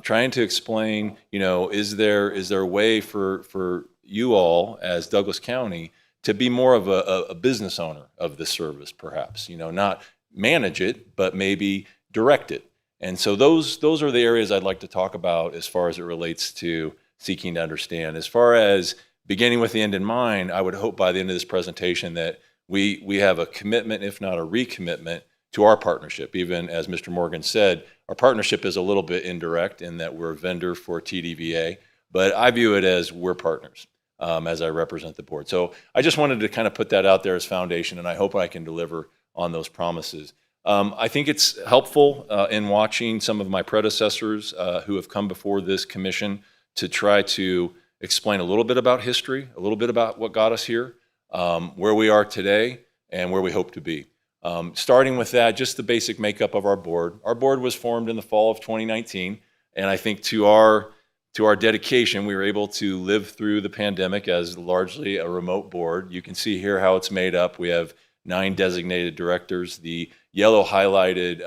trying to explain, is there a way for you all as Douglas County to be more of a business owner of this service, perhaps, not manage it, but maybe direct it. And so those are the areas I'd like to talk about as far as it relates to seeking to understand. As far as beginning with the end in mind, I would hope by the end of this presentation that we have a commitment, if not a recommitment, to our partnership. Even as Mr. Morgan said, our partnership is a little bit indirect in that we're a vendor for TDVA, but I view it as we're partners. As I represent the board. So I just wanted to kind of put that out there as foundation, and I hope I can deliver on those promises. I think it's helpful in watching some of my predecessors who have come before this commission to try to explain a little bit about history, a little bit about what got us here, where we are today, and where we hope to be. Starting with that, just the basic makeup of our board. Our board was formed in the fall of 2019, and I think to our dedication, we were able to live through the pandemic as largely a remote board. You can see here how it's made up. We have 9 designated directors. The yellow highlighted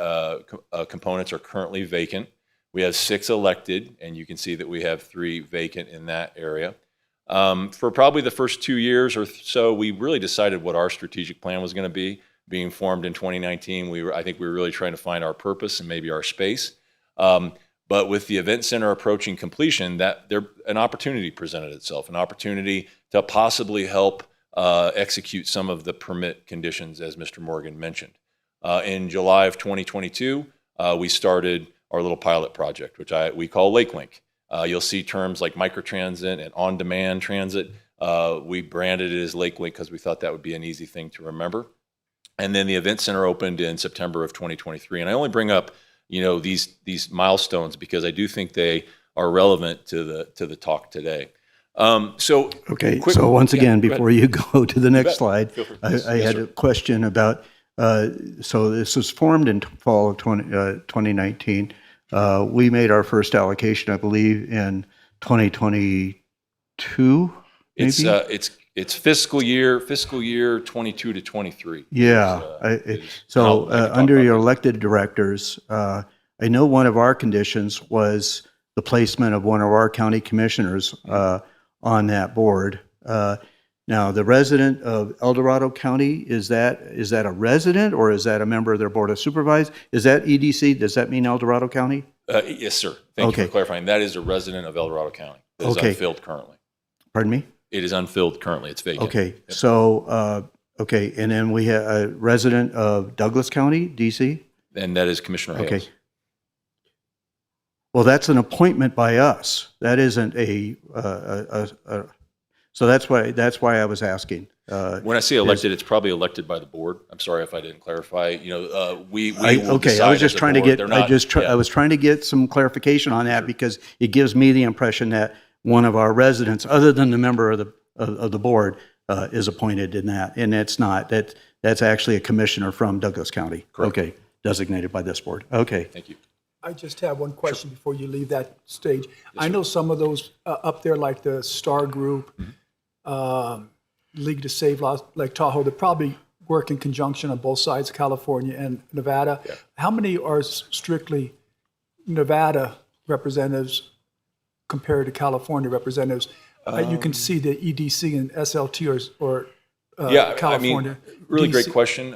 components are currently vacant. We have 6 elected, and you can see that we have 3 vacant in that area. For probably the first 2 years or so, we really decided what our strategic plan was going to be. Being formed in 2019, I think we were really trying to find our purpose and maybe our space. But with the event center approaching completion, an opportunity presented itself, an opportunity to possibly help execute some of the permit conditions, as Mr. Morgan mentioned. In July of 2022, we started our little pilot project, which we call Lake Link. You'll see terms like microtransit and on-demand transit. We branded it as Lake Link because we thought that would be an easy thing to remember. And then the event center opened in September of 2023. And I only bring up these milestones because I do think they are relevant to the talk today. So once again, before you go to the next slide, I had a question about. So this was formed in fall of 2019. We made our first allocation, I believe, in 2022. Maybe? It's fiscal year 22 to 23. Yeah. Under your elected directors, I know one of our conditions was the placement of one of our county commissioners on that board. Now, the resident of El Dorado County, is that a resident or is that a member of their board of supervisors? Is that EDC? Does that mean El Dorado County? Yes, sir. Thank you for clarifying. That is a resident of El Dorado County. That is unfilled currently. Pardon me? It is unfilled currently. It's vacant. Okay. Yep. So, and then we have a resident of Douglas County, DC? And that is Commissioner Hales. Okay. Well, that's an appointment by us. That isn't so that's why I was asking. When I say elected, it's probably elected by the board. I'm sorry if I didn't clarify. You know, we will Okay, I decide was just as a trying to board. get, They're not- I was trying to get some clarification on that because it gives me the impression that one of our residents, other than the member of the board, is appointed in that, and it's not. That's actually a commissioner from Douglas County. Correct. Okay, designated by this board. Okay. Thank you. I just have one question before you leave that stage. I know some of those up there, like the Star Group, League to Save Lake Tahoe, they probably work in conjunction on both sides, California and Nevada. Yeah. How many are strictly Nevada representatives compared to California representatives? You can see the EDC and SLT or California. I mean, really great DC. question.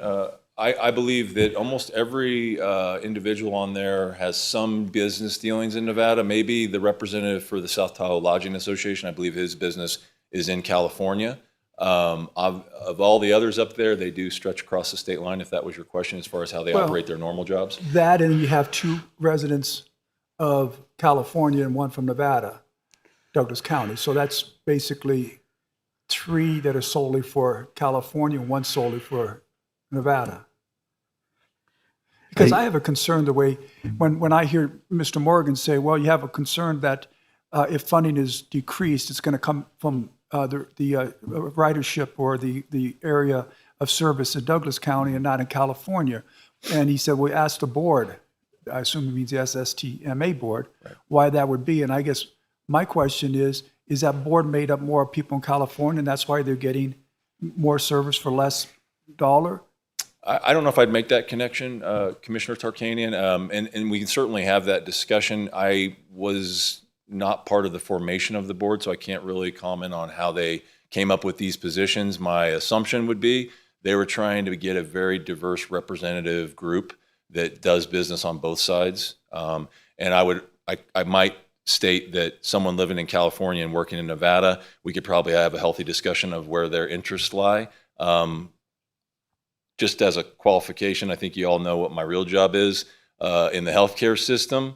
I believe that almost every individual on there has some business dealings in Nevada. Maybe the representative for the South Tahoe Lodging Association, I believe his business is in California. Of all the others up there, they do stretch across the state line, if that was your question, as far as how they operate their normal jobs. That, and you have 2 residents of California and 1 from Nevada, Douglas County. So that's basically 3 that are solely for California and 1 solely for Nevada. Because I have a concern the way, when I hear Mr. Morgan say, well, you have a concern that if funding is decreased, it's going to come from the ridership or the area of service in Douglas County and not in California. And he said, we asked the board, I assume it means the SSTMA board, why that would be. And I guess my question is that board made up more people in California and that's why they're getting more service for less dollar? I don't know if I'd make that connection, Commissioner Tarkanian, and we can certainly have that discussion. I was not part of the formation of the board, so I can't really comment on how they came up with these positions. My assumption would be they were trying to get a very diverse representative group that does business on both sides. And I might state that someone living in California and working in Nevada, we could probably have a healthy discussion of where their interests lie. Just as a qualification, I think you all know what my real job is in the healthcare system.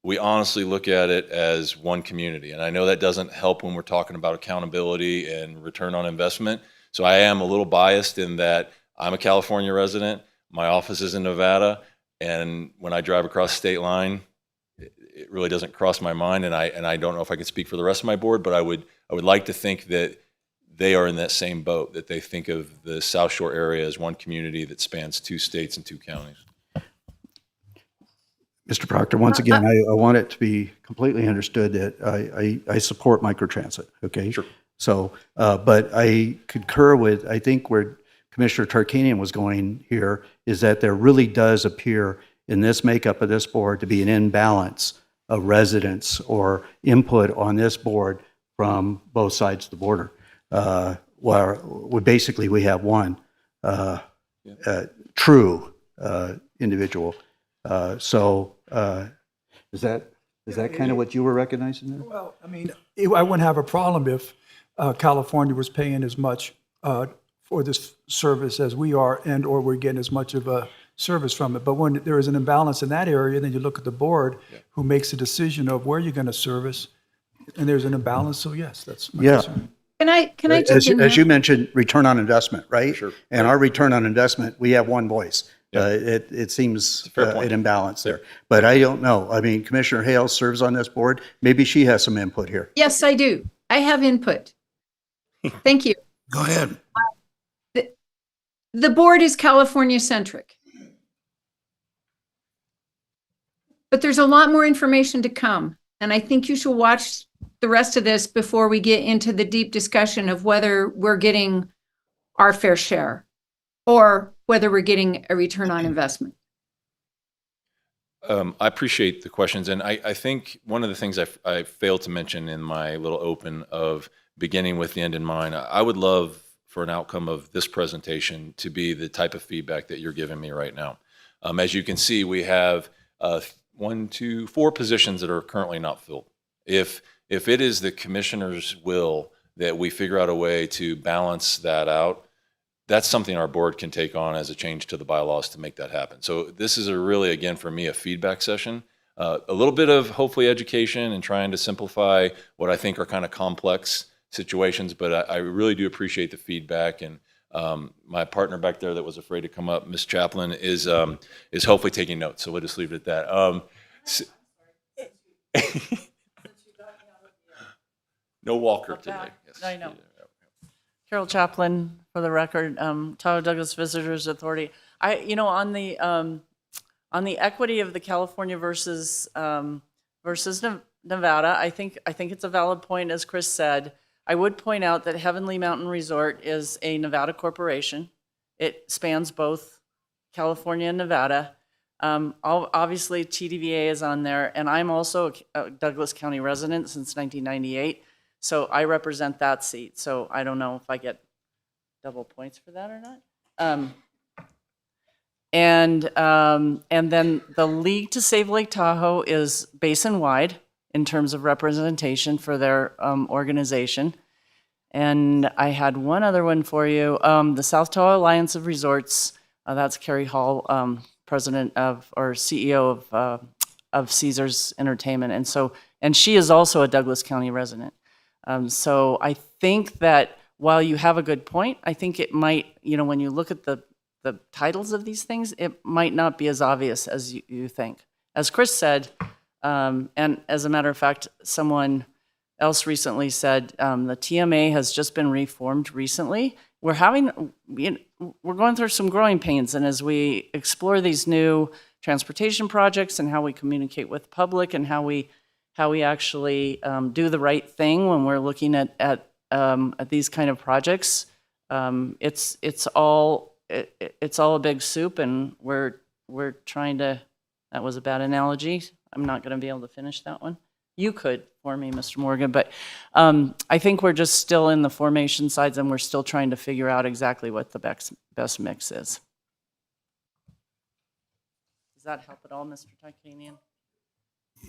We honestly look at it as one community. And I know that doesn't help when we're talking about accountability and return on investment. So I am a little biased in that I'm a California resident, my office is in Nevada, and when I drive across the state line, it really doesn't cross my mind, and I don't know if I can speak for the rest of my board, but I would like to think that they are in that same boat, that they think of the South Shore area as one community that spans 2 states and 2 counties. Mr. Proctor, once again, I want it to be completely understood that I support microtransit, okay? Sure. So, but I concur with, I think where Commissioner Tarkanian was going here is that there really does appear in this makeup of this board to be an imbalance of residents or input on this board from both sides of the border. Where basically we have one true individual. So is that kind of what you were recognizing there? Well, I mean, I wouldn't have a problem if California was paying as much for this service as we are, and or we're getting as much of a service from it. But when there is an imbalance in that area, then you look at the board who makes a decision of where you're going to service, and there's an imbalance. So yes, that's my concern. Can I jump in As here? you mentioned, return on investment, right? Sure. And our return on investment, we have one voice. It seems an imbalance there. But I don't know. I mean, Commissioner Hales serves on this board. Maybe she has some input here. Yes, I do. I have input. Thank you. Go ahead. The board is California centric. But there's a lot more information to come. And I think you should watch the rest of this before we get into the deep discussion of whether we're getting our fair share or whether we're getting a return on investment. I appreciate the questions, and I think one of the things I failed to mention in my little open of beginning with the end in mind, I would love for an outcome of this presentation to be the type of feedback that you're giving me right now. As you can see, we have 4 positions that are currently not filled. If it is the commissioner's will that we figure out a way to balance that out, that's something our board can take on as a change to the bylaws to make that happen. So this is really, again, for me, a feedback session, a little bit of hopefully education and trying to simplify what I think are kind of complex situations, but I really do appreciate the feedback. And my partner back there that was afraid to come up, Ms. Chaplin, is hopefully taking notes. So we'll just leave it at that. No walker today. Yes. I know. Carol Chaplin, for the record, Tyler Douglas Visitors Authority. On the equity of the California versus Nevada, I think it's a valid point, as Chris said. I would point out that Heavenly Mountain Resort is a Nevada corporation. It spans both California and Nevada. Obviously, TDVA is on there, and I'm also a Douglas County resident since 1998, so I represent that seat. So I don't know if I get double points for that or not. And then the League to Save Lake Tahoe is basin-wide in terms of representation for their organization. And I had one other one for you. The South Tahoe Alliance of Resorts, that's Carrie Hall, president or CEO of Caesars Entertainment. And she is also a Douglas County resident. So I think that while you have a good point, I think it might, when you look at the titles of these things, it might not be as obvious as you think. As Chris said, and as a matter of fact, someone else recently said, the TMA has just been reformed recently. We're going through some growing pains, and as we explore these new transportation projects and how we communicate with the public and how we actually do the right thing when we're looking at these kind of projects, it's all a big soup, and we're trying to. That was a bad analogy. I'm not going to be able to finish that one. You could for me, Mr. Morgan, but I think we're just still in the formation sides, and we're still trying to figure out exactly what the best mix is. Does that help at all, Mr. Tykanian?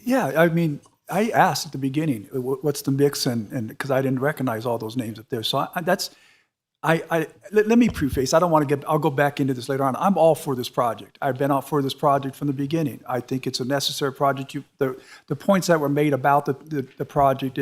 Yeah, I mean, I asked at the beginning, what's the mix, and because I didn't recognize all those names up there. So let me preface, I'll go back into this later on. I'm all for this project. I've been out for this project from the beginning. I think it's a necessary project. The points that were made about the project,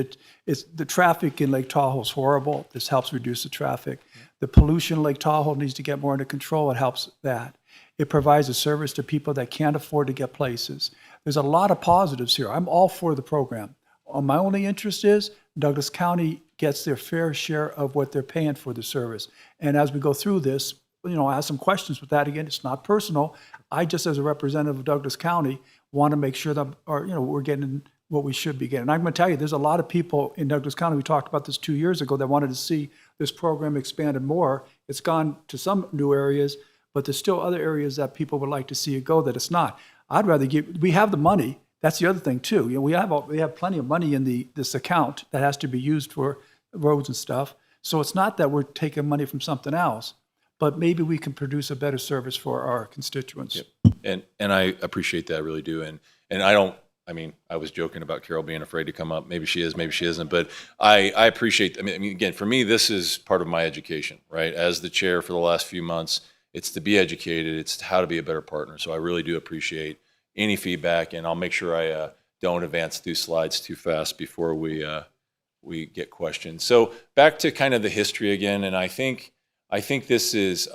it's the traffic in Lake Tahoe is horrible. This helps reduce the traffic. The pollution in Lake Tahoe needs to get more under control. It helps that. It provides a service to people that can't afford to get places. There's a lot of positives here. I'm all for the program. My only interest is Douglas County gets their fair share of what they're paying for the service. And as we go through this, I have some questions with that. Again, it's not personal. I just, as a representative of Douglas County, want to make sure that we're getting what we should be getting. And I'm going to tell you, there's a lot of people in Douglas County, we talked about this 2 years ago, that wanted to see this program expanded more. It's gone to some new areas, but there's still other areas that people would like to see it go that it's not. I'd rather we have the money. That's the other thing too. We have plenty of money in this account that has to be used for roads and stuff. So it's not that we're taking money from something else, but maybe we can produce a better service for our constituents. Yep. And I appreciate that, I really do. And I was joking about Carol being afraid to come up. Maybe she is, maybe she isn't. But I appreciate. Again, for me, this is part of my education, right? As the chair for the last few months, it's to be educated. It's how to be a better partner. So I really do appreciate any feedback, and I'll make sure I don't advance through slides too fast before we get questions. So back to kind of the history again, and I think this is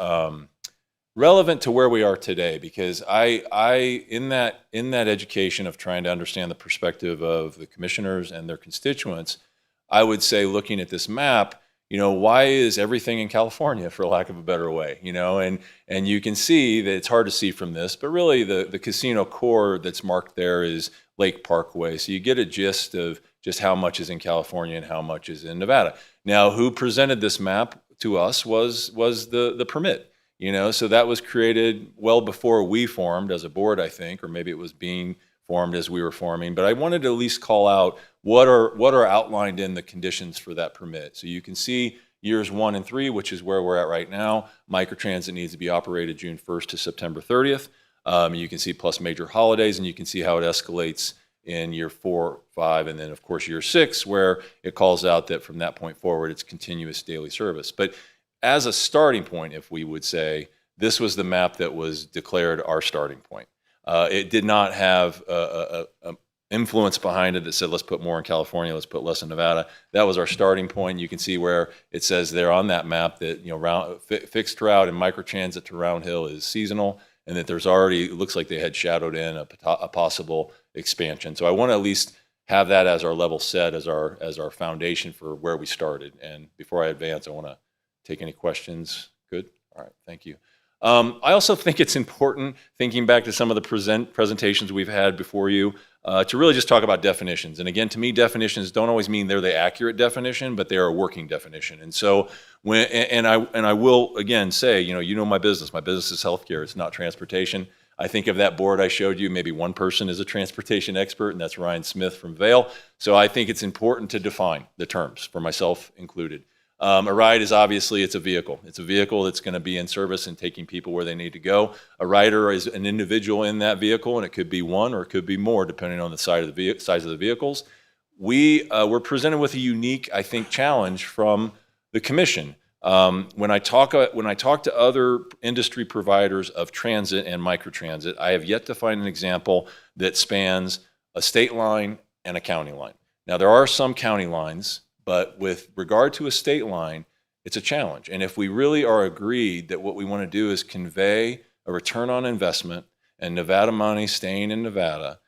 relevant to where we are today, because I in that education of trying to understand the perspective of the commissioners and their constituents, I would say, looking at this map, why is everything in California, for lack of a better way, and you can see that it's hard to see from this, but really the casino core that's marked there is Lake Parkway. So you get a gist of just how much is in California and how much is in Nevada. Now, who presented this map to us was the permit, so that was created well before we formed as a board, I think, or maybe it was being formed as we were forming. But I wanted to at least call out what are outlined in the conditions for that permit. So you can see years 1 and 3, which is where we're at right now. Microtransit needs to be operated June 1st to September 30th. You can see plus major holidays, and you can see how it escalates in year 4, 5, and then of course year 6, where it calls out that from that point forward, it's continuous daily service. But as a starting point, if we would say, this was the map that was declared our starting point. It did not have influence behind it that said, let's put more in California, let's put less in Nevada. That was our starting point. You can see where it says there on that map that, fixed route and microtransit to Round Hill is seasonal, and that there's already, it looks like they had shadowed in a possible expansion. So I want to at least have that as our level set, as our foundation for where we started. And before I advance, I want to take any questions. Good? All right, thank you. I also think it's important, thinking back to some of the presentations we've had before you, to really just talk about definitions. And again, to me, definitions don't always mean they're the accurate definition, but they are a working definition. And so I will again say, my business. My business is healthcare. It's not transportation. I think of that board I showed you, maybe one person is a transportation expert, and that's Ryan Smith from Vail. So I think it's important to define the terms, for myself included. A ride is obviously, it's a vehicle. It's a vehicle that's going to be in service and taking people where they need to go. A rider is an individual in that vehicle, and it could be one or it could be more, depending on the size of the vehicles. We're presented with a unique, I think, challenge from the commission. When I talk to other industry providers of transit and microtransit, I have yet to find an example that spans a state line and a county line. Now, there are some county lines, but with regard to a state line, it's a challenge. And if we really are agreed that what we want to do is convey a return on investment and Nevada money staying in Nevada,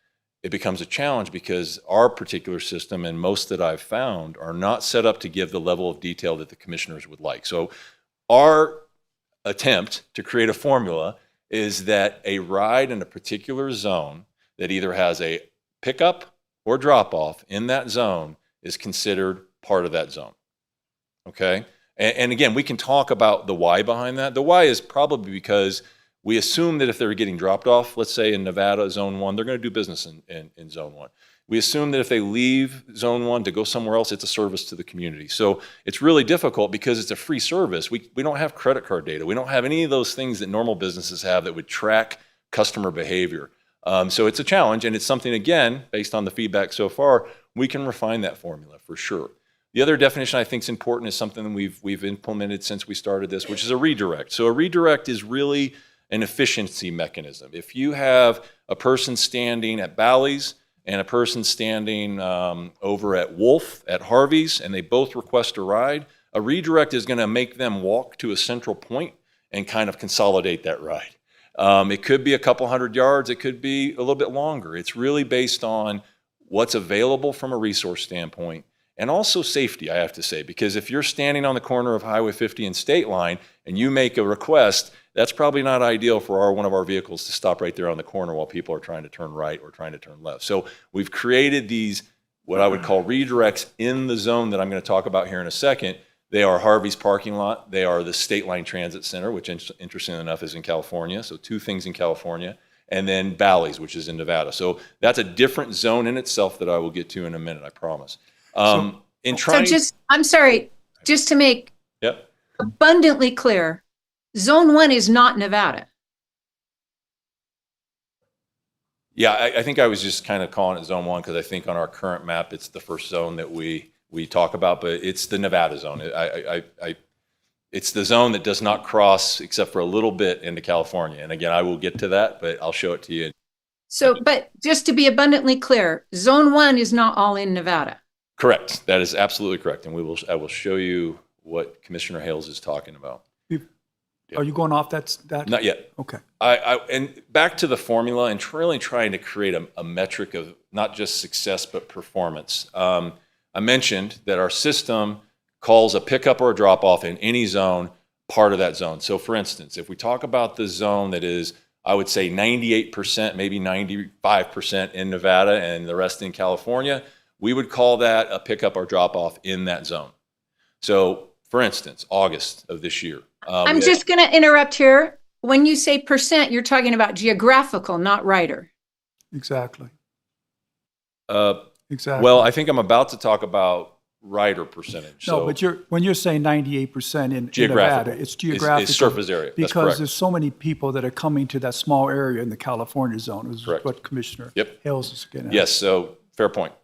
it becomes a challenge because our particular system, and most that I've found, are not set up to give the level of detail that the commissioners would like. So our attempt to create a formula is that a ride in a particular zone that either has a pickup or drop-off in that zone is considered part of that zone, okay? And again, we can talk about the why behind that. The why is probably because we assume that if they're getting dropped off, let's say in Nevada, Zone 1, they're going to do business in Zone 1. We assume that if they leave Zone 1 to go somewhere else, it's a service to the community. So it's really difficult because it's a free service. We don't have credit card data. We don't have any of those things that normal businesses have that would track customer behavior. So it's a challenge, and it's something, again, based on the feedback so far, we can refine that formula for sure. The other definition I think is important is something that we've implemented since we started this, which is a redirect. So a redirect is really an efficiency mechanism. If you have a person standing at Bally's and a person standing over at Wolf at Harvey's, and they both request a ride, a redirect is going to make them walk to a central point and kind of consolidate that ride. It could be a couple hundred yards. It could be a little bit longer. It's really based on what's available from a resource standpoint, and also safety, I have to say, because if you're standing on the corner of Highway 50 and State Line and you make a request, that's probably not ideal for one of our vehicles to stop right there on the corner while people are trying to turn right or trying to turn left. So we've created these, what I would call redirects in the zone that I'm going to talk about here in a second. They are Harvey's parking lot. They are the State Line Transit Center, which interestingly enough is in California. So two things in California. And then Bally's, which is in Nevada. So that's a different zone in itself that I will get to in a minute, I promise. I'm sorry, just to make abundantly clear, Zone 1 is not Nevada. Yeah, I think I was just kind of calling it Zone 1 because I think on our current map, it's the first zone that we talk about, but it's the Nevada zone. It's the zone that does not cross, except for a little bit, into California. And again, I will get to that, but I'll show it to you. So, but just to be abundantly clear, Zone 1 is not all in Nevada. Correct. That is absolutely correct. And I will show you what Commissioner Hales is talking about. Are you going off that? Not yet. Okay. And back to the formula and really trying to create a metric of not just success, but performance. I mentioned that our system calls a pickup or a drop off in any zone part of that zone. So for instance, if we talk about the zone that is, I would say 98%, maybe 95% in Nevada and the rest in California, we would call that a pickup or drop off in that zone. So for instance, August of this year. I'm just going to interrupt here. When you say percent, you're talking about geographical, not rider. Exactly. Exactly. Well, I think I'm about to talk about rider percentage. No, but when you're saying 98% in Nevada, it's geographical. It's surface area. That's because correct. there's so many people that are coming to that small area in the California zone. Is Correct. what Commissioner Hales is getting at. Yes, so fair point.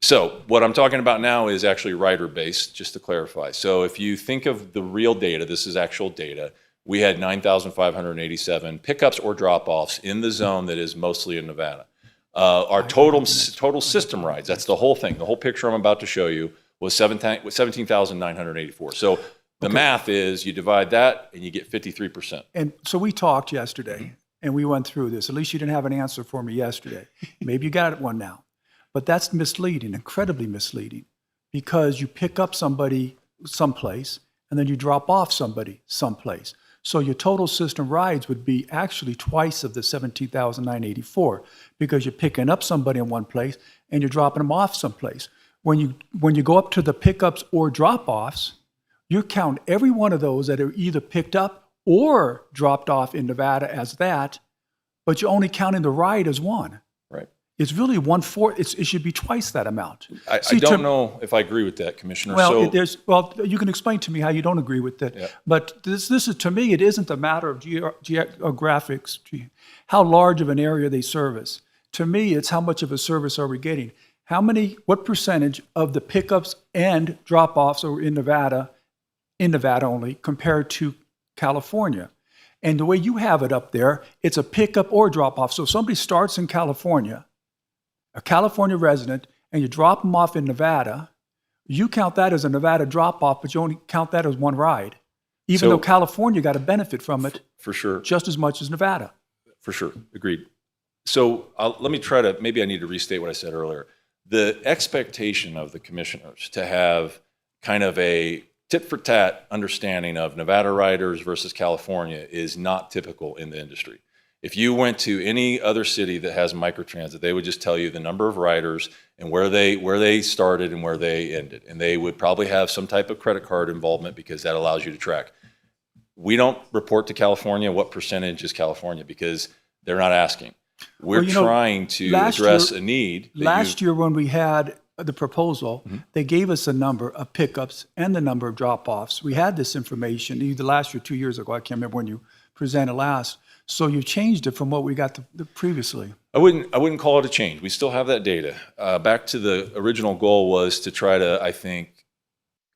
So what I'm talking about now is actually rider-based, just to clarify. So if you think of the real data, this is actual data, we had 9,587 pickups or drop-offs in the zone that is mostly in Nevada. Our total system rides, that's the whole thing. The whole picture I'm about to show you was 17,984. So the math is you divide that and you get 53%. And so we talked yesterday, and we went through this. At least you didn't have an answer for me yesterday. Maybe you got one now. But that's misleading, incredibly misleading, because you pick up somebody someplace, and then you drop off somebody someplace. So your total system rides would be actually twice of the 17,984, because you're picking up somebody in one place and you're dropping them off someplace. When you go up to the pickups or drop-offs, you count every one of those that are either picked up or dropped off in Nevada as that, but you're only counting the ride as one. Right. It's really 1/4. It should be twice that amount. I don't know if I agree with that, Commissioner. Well, So you can explain to me how you don't agree with that. Yeah. But this is, to me, it isn't a matter of geographics, how large of an area they service. To me, it's how much of a service are we getting? What percentage of the pickups and drop-offs are in Nevada only, compared to California? And the way you have it up there, it's a pickup or drop-off. So if somebody starts in California, a California resident, and you drop them off in Nevada, you count that as a Nevada drop-off, but you only count that as one ride, even though California got a benefit from it for sure, just as much as Nevada. For sure, agreed. So let me try to, maybe I need to restate what I said earlier. The expectation of the commissioners to have kind of a tit-for-tat understanding of Nevada riders versus California is not typical in the industry. If you went to any other city that has microtransit, they would just tell you the number of riders and where they started and where they ended. And they would probably have some type of credit card involvement because that allows you to track. We don't report to California what percentage is California because they're not asking. We're trying to address a need. Last year when we had the proposal, they gave us a number of pickups and the number of drop-offs. We had this information either last year or 2 years ago. I can't remember when you presented last. So you changed it from what we got previously. I wouldn't call it a change. We still have that data. Back to the original goal was to try to, I think,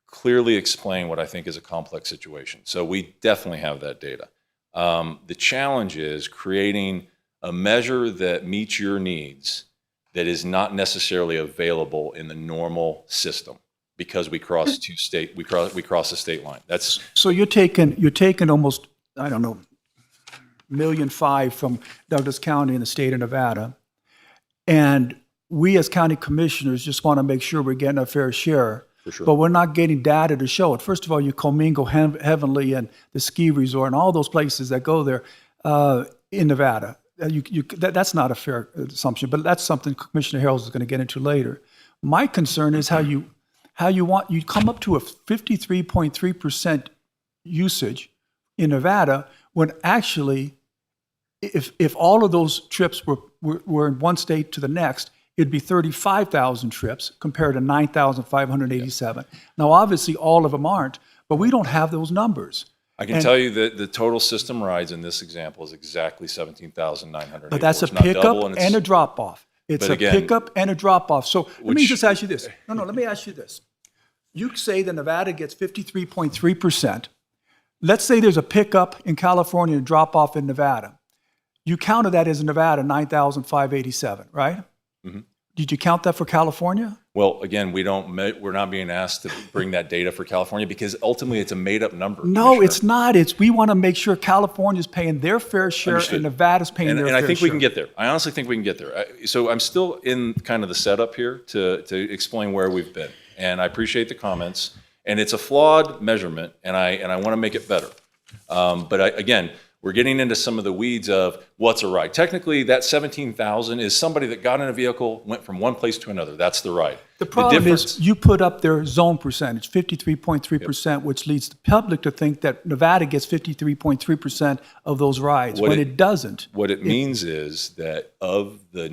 clearly explain what I think is a complex situation. So we definitely have that data. The challenge is creating a measure that meets your needs that is not necessarily available in the normal system because we cross we cross the state line. That's so you're taking almost, I don't know, 1.5 million from Douglas County in the state of Nevada, and we as county commissioners just want to make sure we're getting a fair share. For sure. But we're not getting data to show it. First of all, you commingle Heavenly and the ski resort and all those places that go there in Nevada. That's not a fair assumption, but that's something Commissioner Harrells is going to get into later. My concern is how you come up to a 53.3% usage in Nevada when actually, if all of those trips were in one state to the next, it'd be 35,000 trips compared to 9,587. Now, obviously, all of them aren't, but we don't have those numbers. I can tell you that the total system rides in this example is exactly 17,900. But that's a pickup and a drop-off. It's a pickup and a drop-off. So let me just ask you this. No, let me ask you this. You say that Nevada gets 53.3%. Let's say there's a pickup in California and a drop-off in Nevada. You counted that as Nevada, 9,587, right? Mm-hmm. Did you count that for California? Well, again, we're not being asked to bring that data for California because ultimately it's a made-up number. No, it's not. We want to make sure California's paying their fair share and Nevada's paying their fair share. And I think we can get there. I honestly think we can get there. So I'm still in kind of the setup here to explain where we've been. And I appreciate the comments. And it's a flawed measurement, and I want to make it better. Again, we're getting into some of the weeds of what's a ride. Technically, that 17,000 is somebody that got in a vehicle, went from one place to another. That's the ride. The problem is you put up their zone percentage, 53.3%, which leads the public to think that Nevada gets 53.3% of those rides, when it doesn't. What it means is that of the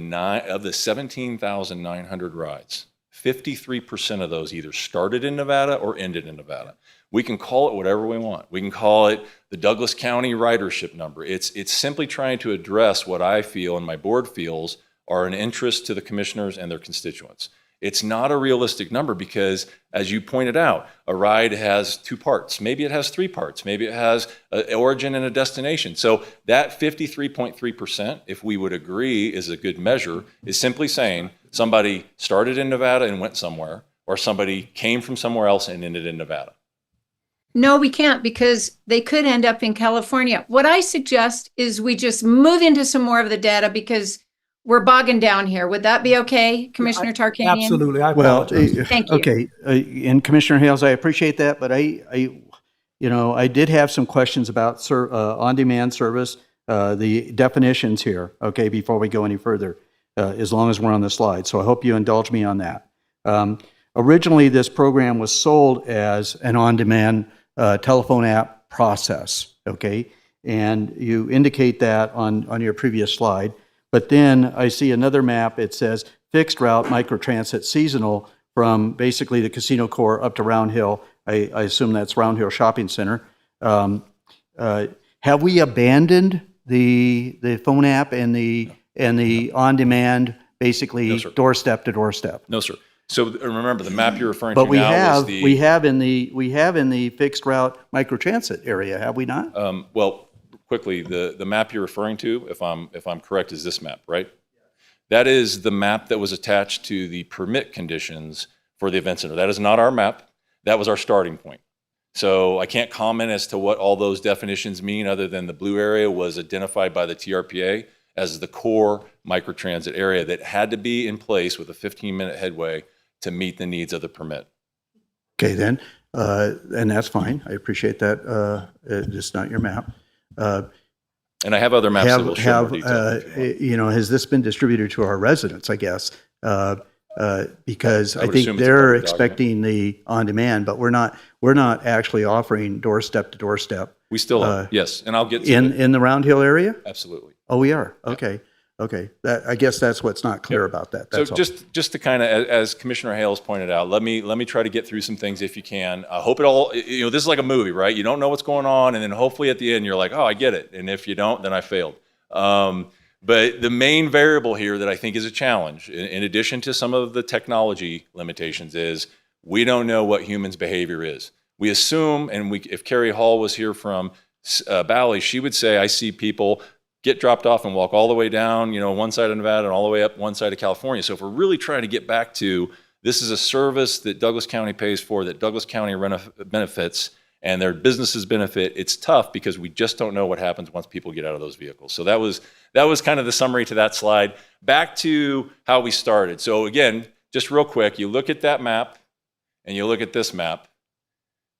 17,900 rides, 53% of those either started in Nevada or ended in Nevada. We can call it whatever we want. We can call it the Douglas County ridership number. It's simply trying to address what I feel and my board feels are an interest to the commissioners and their constituents. It's not a realistic number because, as you pointed out, a ride has 2 parts. Maybe it has 3 parts. Maybe it has an origin and a destination. So that 53.3%, if we would agree is a good measure, is simply saying somebody started in Nevada and went somewhere, or somebody came from somewhere else and ended in Nevada. No, we can't, because they could end up in California. What I suggest is we just move into some more of the data, because we're bogging down here. Would that be okay, Commissioner Tarkanian? Absolutely. I Well, apologize. Thank you. okay, and Commissioner Hales, I appreciate that, but I did have some questions about on-demand service, the definitions here, okay, before we go any further, as long as we're on the slide. So I hope you indulge me on that. Originally, this program was sold as an on-demand telephone app process, okay? And you indicate that on your previous slide. But then I see another map. It says fixed route microtransit seasonal from basically the Casino Core up to Round Hill. I assume that's Round Hill Shopping Center. Have we abandoned the phone app and the on-demand, basically No, sir. doorstep to doorstep? No, sir. So remember, the map you're referring But to we now is the... we have in the fixed route microtransit area, have we not? Well, quickly, the map you're referring to, if I'm correct, is this map, right? That is the map that was attached to the permit conditions for the event center. That is not our map. That was our starting point. So I can't comment as to what all those definitions mean, other than the blue area was identified by the TRPA as the core microtransit area that had to be in place with a 15-minute headway to meet the needs of the permit. Okay, then, and that's fine. I appreciate that. It's not your map. And I have other maps that will show more detail. Has this been distributed to our residents, I guess? Because I I would think assume it's a they're public expecting the on-demand, but we're not actually offering doorstep to doorstep. We still are, yes, and I'll get to it. In the Round Hill area? Absolutely. Oh, we are? Okay. Okay. I guess that's what's not clear about that. That's So all. just to kind of, as Commissioner Hales pointed out, let me try to get through some things if you can. I hope it all, this is like a movie, right? You don't know what's going on, and then hopefully at the end you're like, oh, I get it. And if you don't, then I failed. But the main variable here that I think is a challenge, in addition to some of the technology limitations, is we don't know what humans' behavior is. We assume, and if Carrie Hall was here from Bally, she would say, I see people get dropped off and walk all the way down, one side of Nevada and all the way up one side of California. So if we're really trying to get back to, this is a service that Douglas County pays for, that Douglas County benefits, and their businesses benefit, it's tough because we just don't know what happens once people get out of those vehicles. So that was kind of the summary to that slide. Back to how we started. So again, just real quick, you look at that map and you look at this map.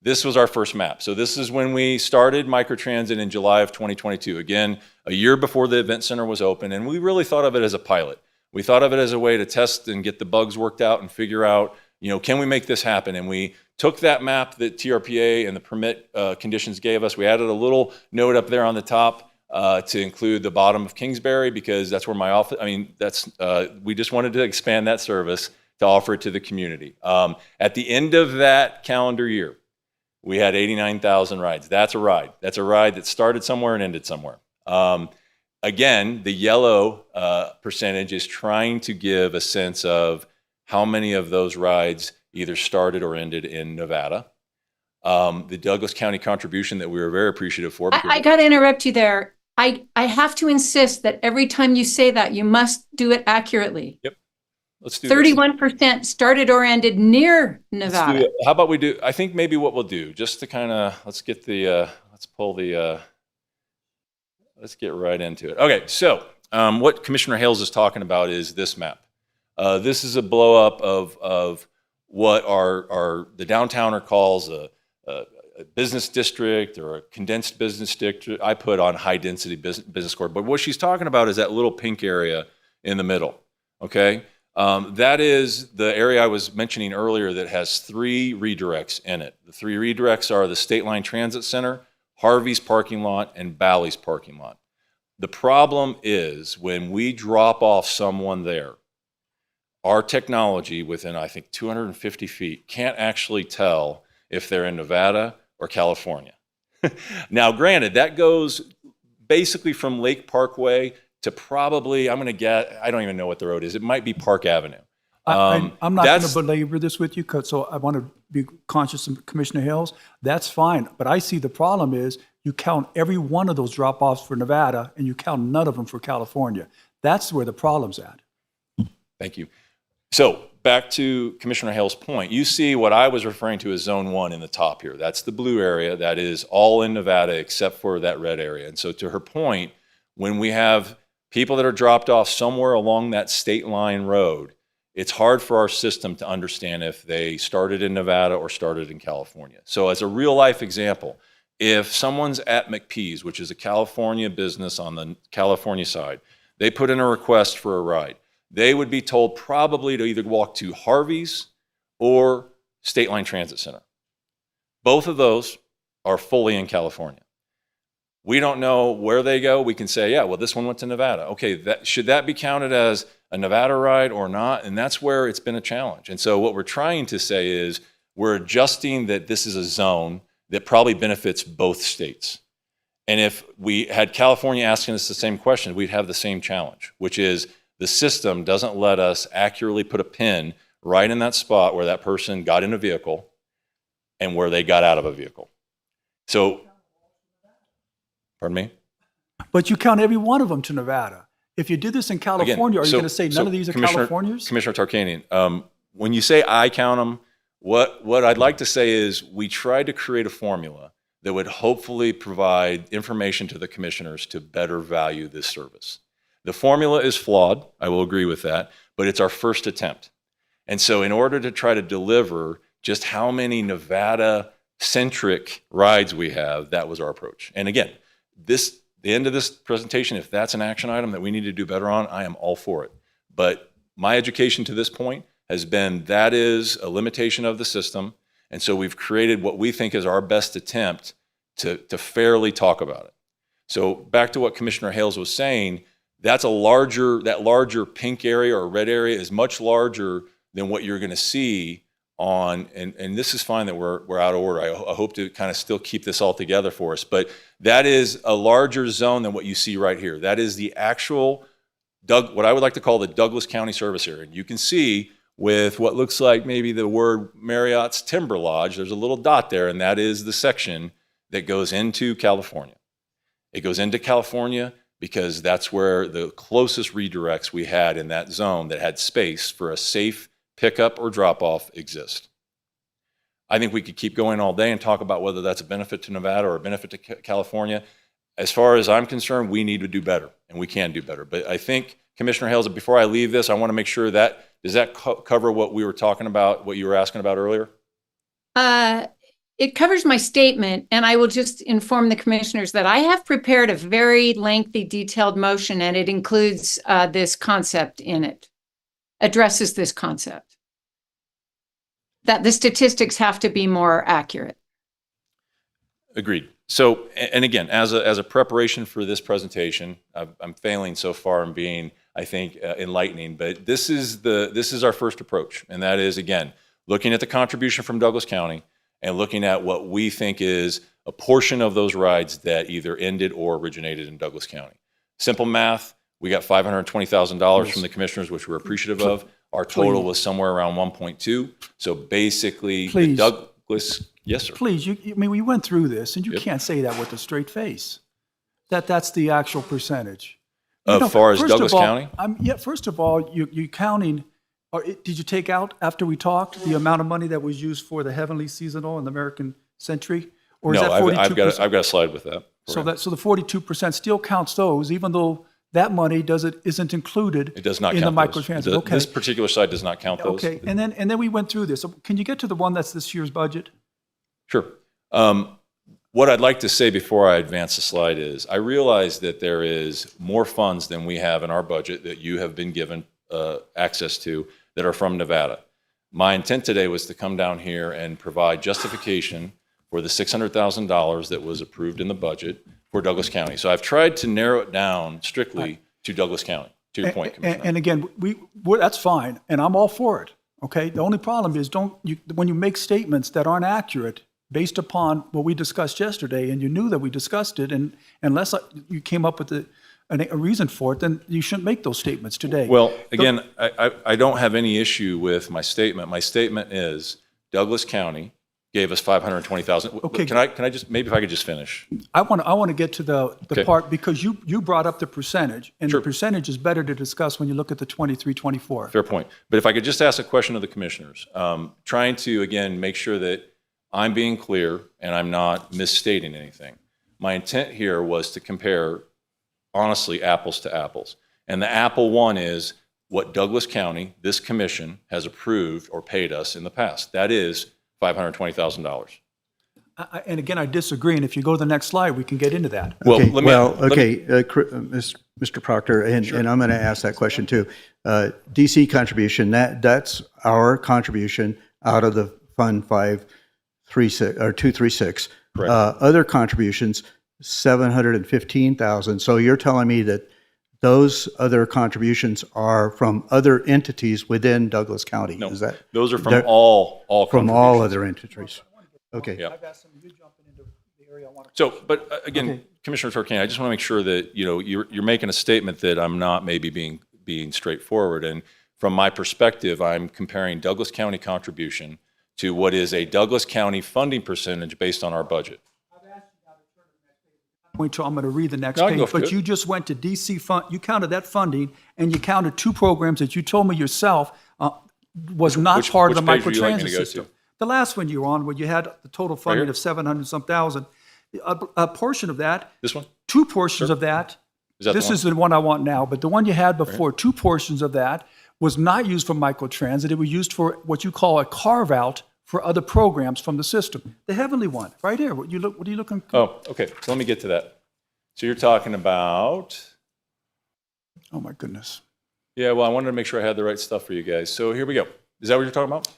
This was our first map. So this is when we started microtransit in July of 2022. Again, a year before the event center was open, and we really thought of it as a pilot. We thought of it as a way to test and get the bugs worked out and figure out, can we make this happen? And we took that map that TRPA and the permit conditions gave us. We added a little note up there on the top to include the bottom of Kingsbury, because that's where my office, we just wanted to expand that service to offer it to the community. At the end of that calendar year, we had 89,000 rides. That's a ride. That's a ride that started somewhere and ended somewhere. Again, the yellow percentage is trying to give a sense of how many of those rides either started or ended in Nevada. The Douglas County contribution that we were very appreciative for. I got to interrupt you there. I have to insist that every time you say that, you must do it accurately. Yep. Let's do this. 31% started or ended near Nevada. How about we do, I think maybe what we'll do, just to kind of, let's get right into it. Okay, so what Commissioner Hales is talking about is this map. This is a blow up of what the downtowner calls a business district or a condensed business district. I put on high density business core, but what she's talking about is that little pink area in the middle, okay? That is the area I was mentioning earlier that has 3 redirects in it. The 3 redirects are the State Line Transit Center, Harvey's parking lot, and Bally's parking lot. The problem is when we drop off someone there, our technology within, I think, 250 feet can't actually tell if they're in Nevada or California. Now, granted, that goes basically from Lake Parkway to probably, I'm going to get, I don't even know what the road is. It might be Park Avenue. I'm not going to That's- belabor this with you, so I want to be conscious of Commissioner Hales. That's fine, but I see the problem is you count every one of those drop-offs for Nevada, and you count none of them for California. That's where the problem's at. Thank you. So back to Commissioner Hale's point, you see what I was referring to as Zone 1 in the top here. That's the blue area. That is all in Nevada except for that red area. And so to her point, when we have people that are dropped off somewhere along that state line road, it's hard for our system to understand if they started in Nevada or started in California. So as a real life example, if someone's at McPee's, which is a California business on the California side, they put in a request for a ride, they would be told probably to either walk to Harvey's or State Line Transit Center. Both of those are fully in California. We don't know where they go. We can say, yeah, well, this one went to Nevada. Okay, should that be counted as a Nevada ride or not? And that's where it's been a challenge. And so what we're trying to say is we're adjusting that this is a zone that probably benefits both states. And if we had California asking us the same question, we'd have the same challenge, which is the system doesn't let us accurately put a pin right in that spot where that person got in a vehicle and where they got out of a vehicle. So, pardon me? But you count every one of them to Nevada. If you did this in California, are you going to say none of these are Californians? Commissioner Tarkanian, when you say I count them, what I'd like to say is we tried to create a formula that would hopefully provide information to the commissioners to better value this service. The formula is flawed, I will agree with that, but it's our first attempt. And so in order to try to deliver just how many Nevada-centric rides we have, that was our approach. And again, the end of this presentation, if that's an action item that we need to do better on, I am all for it. But my education to this point has been that is a limitation of the system. And so we've created what we think is our best attempt to fairly talk about it. So back to what Commissioner Hales was saying, that larger pink area or red area is much larger than what you're going to see on, and this is fine that we're out of order. I hope to kind of still keep this all together for us, but that is a larger zone than what you see right here. That is the actual, what I would like to call the Douglas County service area. And you can see with what looks like maybe the word Marriott's Timber Lodge, there's a little dot there, and that is the section that goes into California. It goes into California because that's where the closest redirects we had in that zone that had space for a safe pickup or drop-off exist. I think we could keep going all day and talk about whether that's a benefit to Nevada or a benefit to California. As far as I'm concerned, we need to do better, and we can do better. But I think, Commissioner Hales, before I leave this, I want to make sure that, does that cover what we were talking about, what you were asking about earlier? It covers my statement, and I will just inform the commissioners that I have prepared a very lengthy, detailed motion, and it includes this concept in it, addresses this concept, that the statistics have to be more accurate. Agreed. So, and again, as a preparation for this presentation, I'm failing so far in being, I think, enlightening, but this is our first approach, and that is, again, looking at the contribution from Douglas County and looking at what we think is a portion of those rides that either ended or originated in Douglas County. Simple math, we got $520,000 from the commissioners, which we're appreciative of. Our total was somewhere around 1.2. So basically, the Douglas, yes, sir. Please, we went through this, and you can't say that with a straight face. That's the actual percentage. As far as Douglas County? First of all, you counting. Or did you take out, after we talked, the amount of money that was used for the Heavenly Seasonal and the American Century? Or is No, that 42%? I've got a slide with that. So the 42% still counts those, even though that money isn't included It does not in the count those. microtransit. Okay. This particular slide does not count those. Okay, and then we went through this. So can you get to the one that's this year's budget? Sure. What I'd like to say before I advance the slide is I realize that there is more funds than we have in our budget that you have been given access to that are from Nevada. My intent today was to come down here and provide justification for the $600,000 that was approved in the budget for Douglas County. So I've tried to narrow it down strictly to Douglas County, to your point, Commissioner. And again, that's fine, and I'm all for it, okay? The only problem is when you make statements that aren't accurate based upon what we discussed yesterday, and you knew that we discussed it, and unless you came up with a reason for it, then you shouldn't make those statements today. Well, again, I don't have any issue with my statement. My statement is Douglas County gave us $520,000. Okay. Can I just, maybe if I could just finish? I want to get to the Okay. part, because you brought up the percentage, and Sure. the percentage is better to discuss when you look at the 23, 24. Fair point. But if I could just ask a question of the commissioners, trying to, again, make sure that I'm being clear and I'm not misstating anything. My intent here was to compare, honestly, apples to apples. And the apple one is what Douglas County, this commission, has approved or paid us in the past. That is $520,000. And again, I disagree, and if you go to the next slide, we can get into that. Well, Okay, let me- Mr. Proctor, and I'm going to ask that question too. DC contribution, that's our contribution out of the Fund 536 or 236. Correct. Other contributions, 715,000. So you're telling me that those other contributions are from other entities within Douglas County? No, Is that those are from they're- all from all other entities? Okay. Yeah. So, but again, Commissioner Tarkanian, I just want to make sure that, you're making a statement that I'm not maybe being straightforward. And from my perspective, I'm comparing Douglas County contribution to what is a Douglas County funding percentage based on our budget. I'm going to read the next No, I can page, go through but it. you just went to DC fund, you counted that funding, and you counted two programs that you told me yourself was not which- part of the which page would you like me microtransit to go to? system. The last one you were on, where you had the total funding here? of 700 some thousand. A portion of that, This one? two portions of that, Is that the this one? is the one I want now, but the one you had before, two portions of that was not used for microtransit. It was used for what you call a carve-out for other programs from the system. The Heavenly one, right here. What are you looking? Oh, okay. So let me get to that. So you're talking about, Oh, my goodness. yeah, well, I wanted to make sure I had the right stuff for you guys. So here we go. Is that what you're talking about?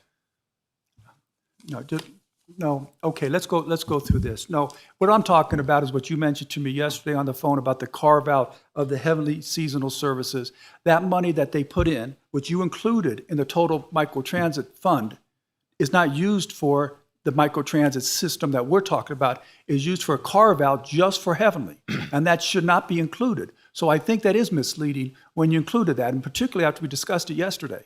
No, okay, let's go through this. No, what I'm talking about is what you mentioned to me yesterday on the phone about the carve-out of the Heavenly Seasonal Services. That money that they put in, which you included in the total microtransit fund, is not used for the microtransit system that we're talking about, is used for a carve-out just for Heavenly, and that should not be included. So I think that is misleading when you included that, and particularly after we discussed it yesterday.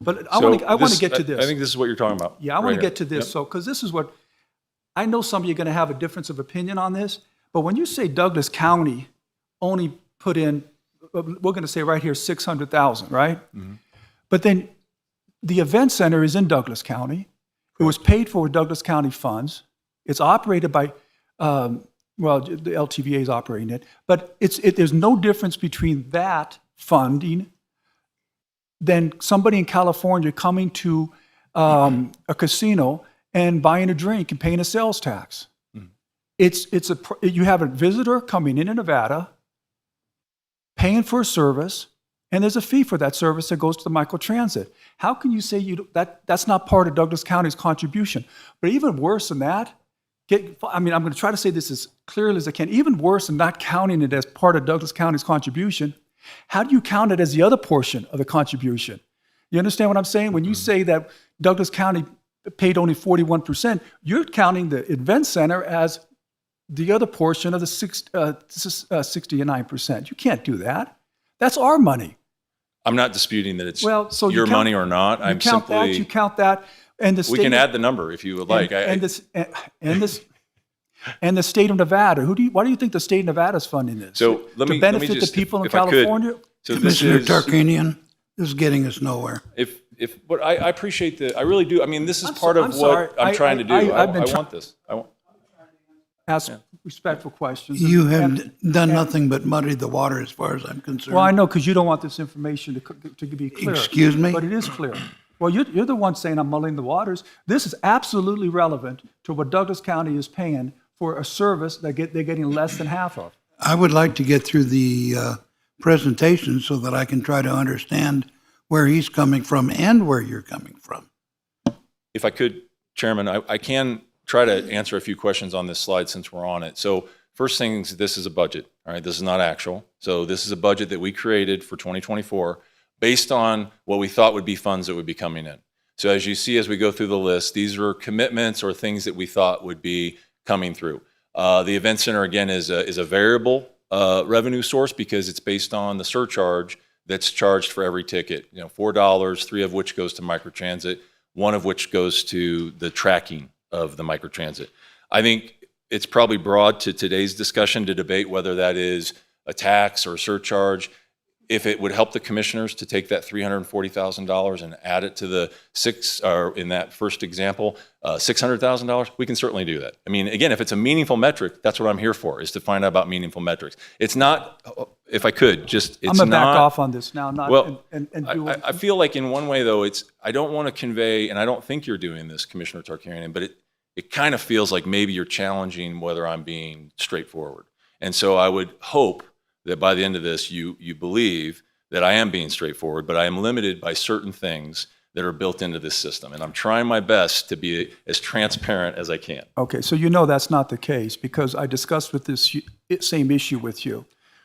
But I want to get to this. I think this is what you're talking about. Yeah, I want right to here. get to this. Yep. So, because this is what, I know some of you are going to have a difference of opinion on this, but when you say Douglas County only put in, we're going to say right here, 600,000, right? Mm-hmm. But then the event center is in Douglas County. It was paid for with Douglas County funds. It's operated by, well, the LTVA is operating it, but there's no difference between that funding than somebody in California coming to a casino and buying a drink and paying a sales tax. You have a visitor coming into Nevada, paying for a service, and there's a fee for that service that goes to the microtransit. How can you say that's not part of Douglas County's contribution? But even worse than that, I'm going to try to say this as clearly as I can. Even worse than not counting it as part of Douglas County's contribution, how do you count it as the other portion of the contribution? You understand what I'm saying? When you say that Douglas County paid only 41%, you're counting the event center as the other portion of the 69%. You can't do that. That's our money. I'm not disputing that it's Well, so you your count- money or not. You I'm count that, simply, you count that, and the state. we can add the number if you would like. And the state of Nevada. Why do you think the state of Nevada is funding this? So let me To benefit just, the people in if I could, California? So this Commissioner is, Tarkanian, this is getting us nowhere. but I appreciate I really do. I mean, this is I'm part so- of I'm sorry. what I'm trying to do. I I've been want this. Ask respectful questions. You have done nothing but muddy the water as far as I'm concerned. Well, I know, because you don't want this information to be clear. Excuse me? But it is clear. Well, you're the one saying I'm mulling the waters. This is absolutely relevant to what Douglas County is paying for a service that they're getting less than half of. I would like to get through the presentation so that I can try to understand where he's coming from and where you're coming from. If I could, Chairman, I can try to answer a few questions on this slide since we're on it. So first things, this is a budget, all right? This is not actual. So this is a budget that we created for 2024 based on what we thought would be funds that would be coming in. So as you see, as we go through the list, these are commitments or things that we thought would be coming through. The event center, again, is a variable revenue source because it's based on the surcharge that's charged for every ticket. You know, $4, 3 of which goes to microtransit, 1 of which goes to the tracking of the microtransit. I think it's probably broad to today's discussion to debate whether that is a tax or a surcharge. If it would help the commissioners to take that $340,000 and add it to the in that first example, $600,000, we can certainly do that. I mean, again, if it's a meaningful metric, that's what I'm here for, is to find out about meaningful metrics. It's not, if I could, just, it's I'm going to not. back off on this now, not, Well, and do I feel like in one way, though, I don't want to convey, and I don't think you're doing this, Commissioner Tarkarian, but it kind of feels like maybe you're challenging whether I'm being straightforward. And so I would hope that by the end of this, you believe that I am being straightforward, but I am limited by certain things that are built into this system. And I'm trying my best to be as transparent as I can. Okay, so you know that's not the case because I discussed with this same issue with you.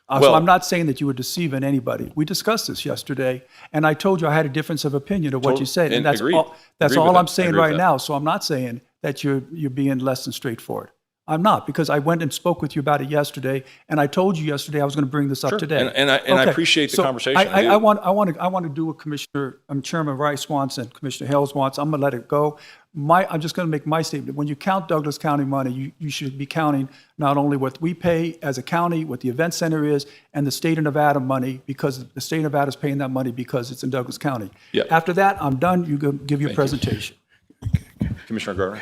So Well- I'm not saying that you were deceiving anybody. We discussed this yesterday, and I told you I had a difference of opinion of what you said, and that's agreed. all. That's Agreed with all I'm that. saying Agree with right that. now. So I'm not saying that you're being less than straightforward. I'm not, because I went and spoke with you about it yesterday, and I told you yesterday I was going to bring this up Sure. today. And I Okay, appreciate the so conversation. I do. want to do what Chairman Rice wants and Commissioner Hales wants. I'm going to let it go. I'm just going to make my statement. When you count Douglas County money, you should be counting not only what we pay as a county, what the event center is, and the state of Nevada money, because the state of Nevada is paying that money because it's in Douglas County. Yeah. After that, I'm done. You go give your presentation. Commissioner Gardner?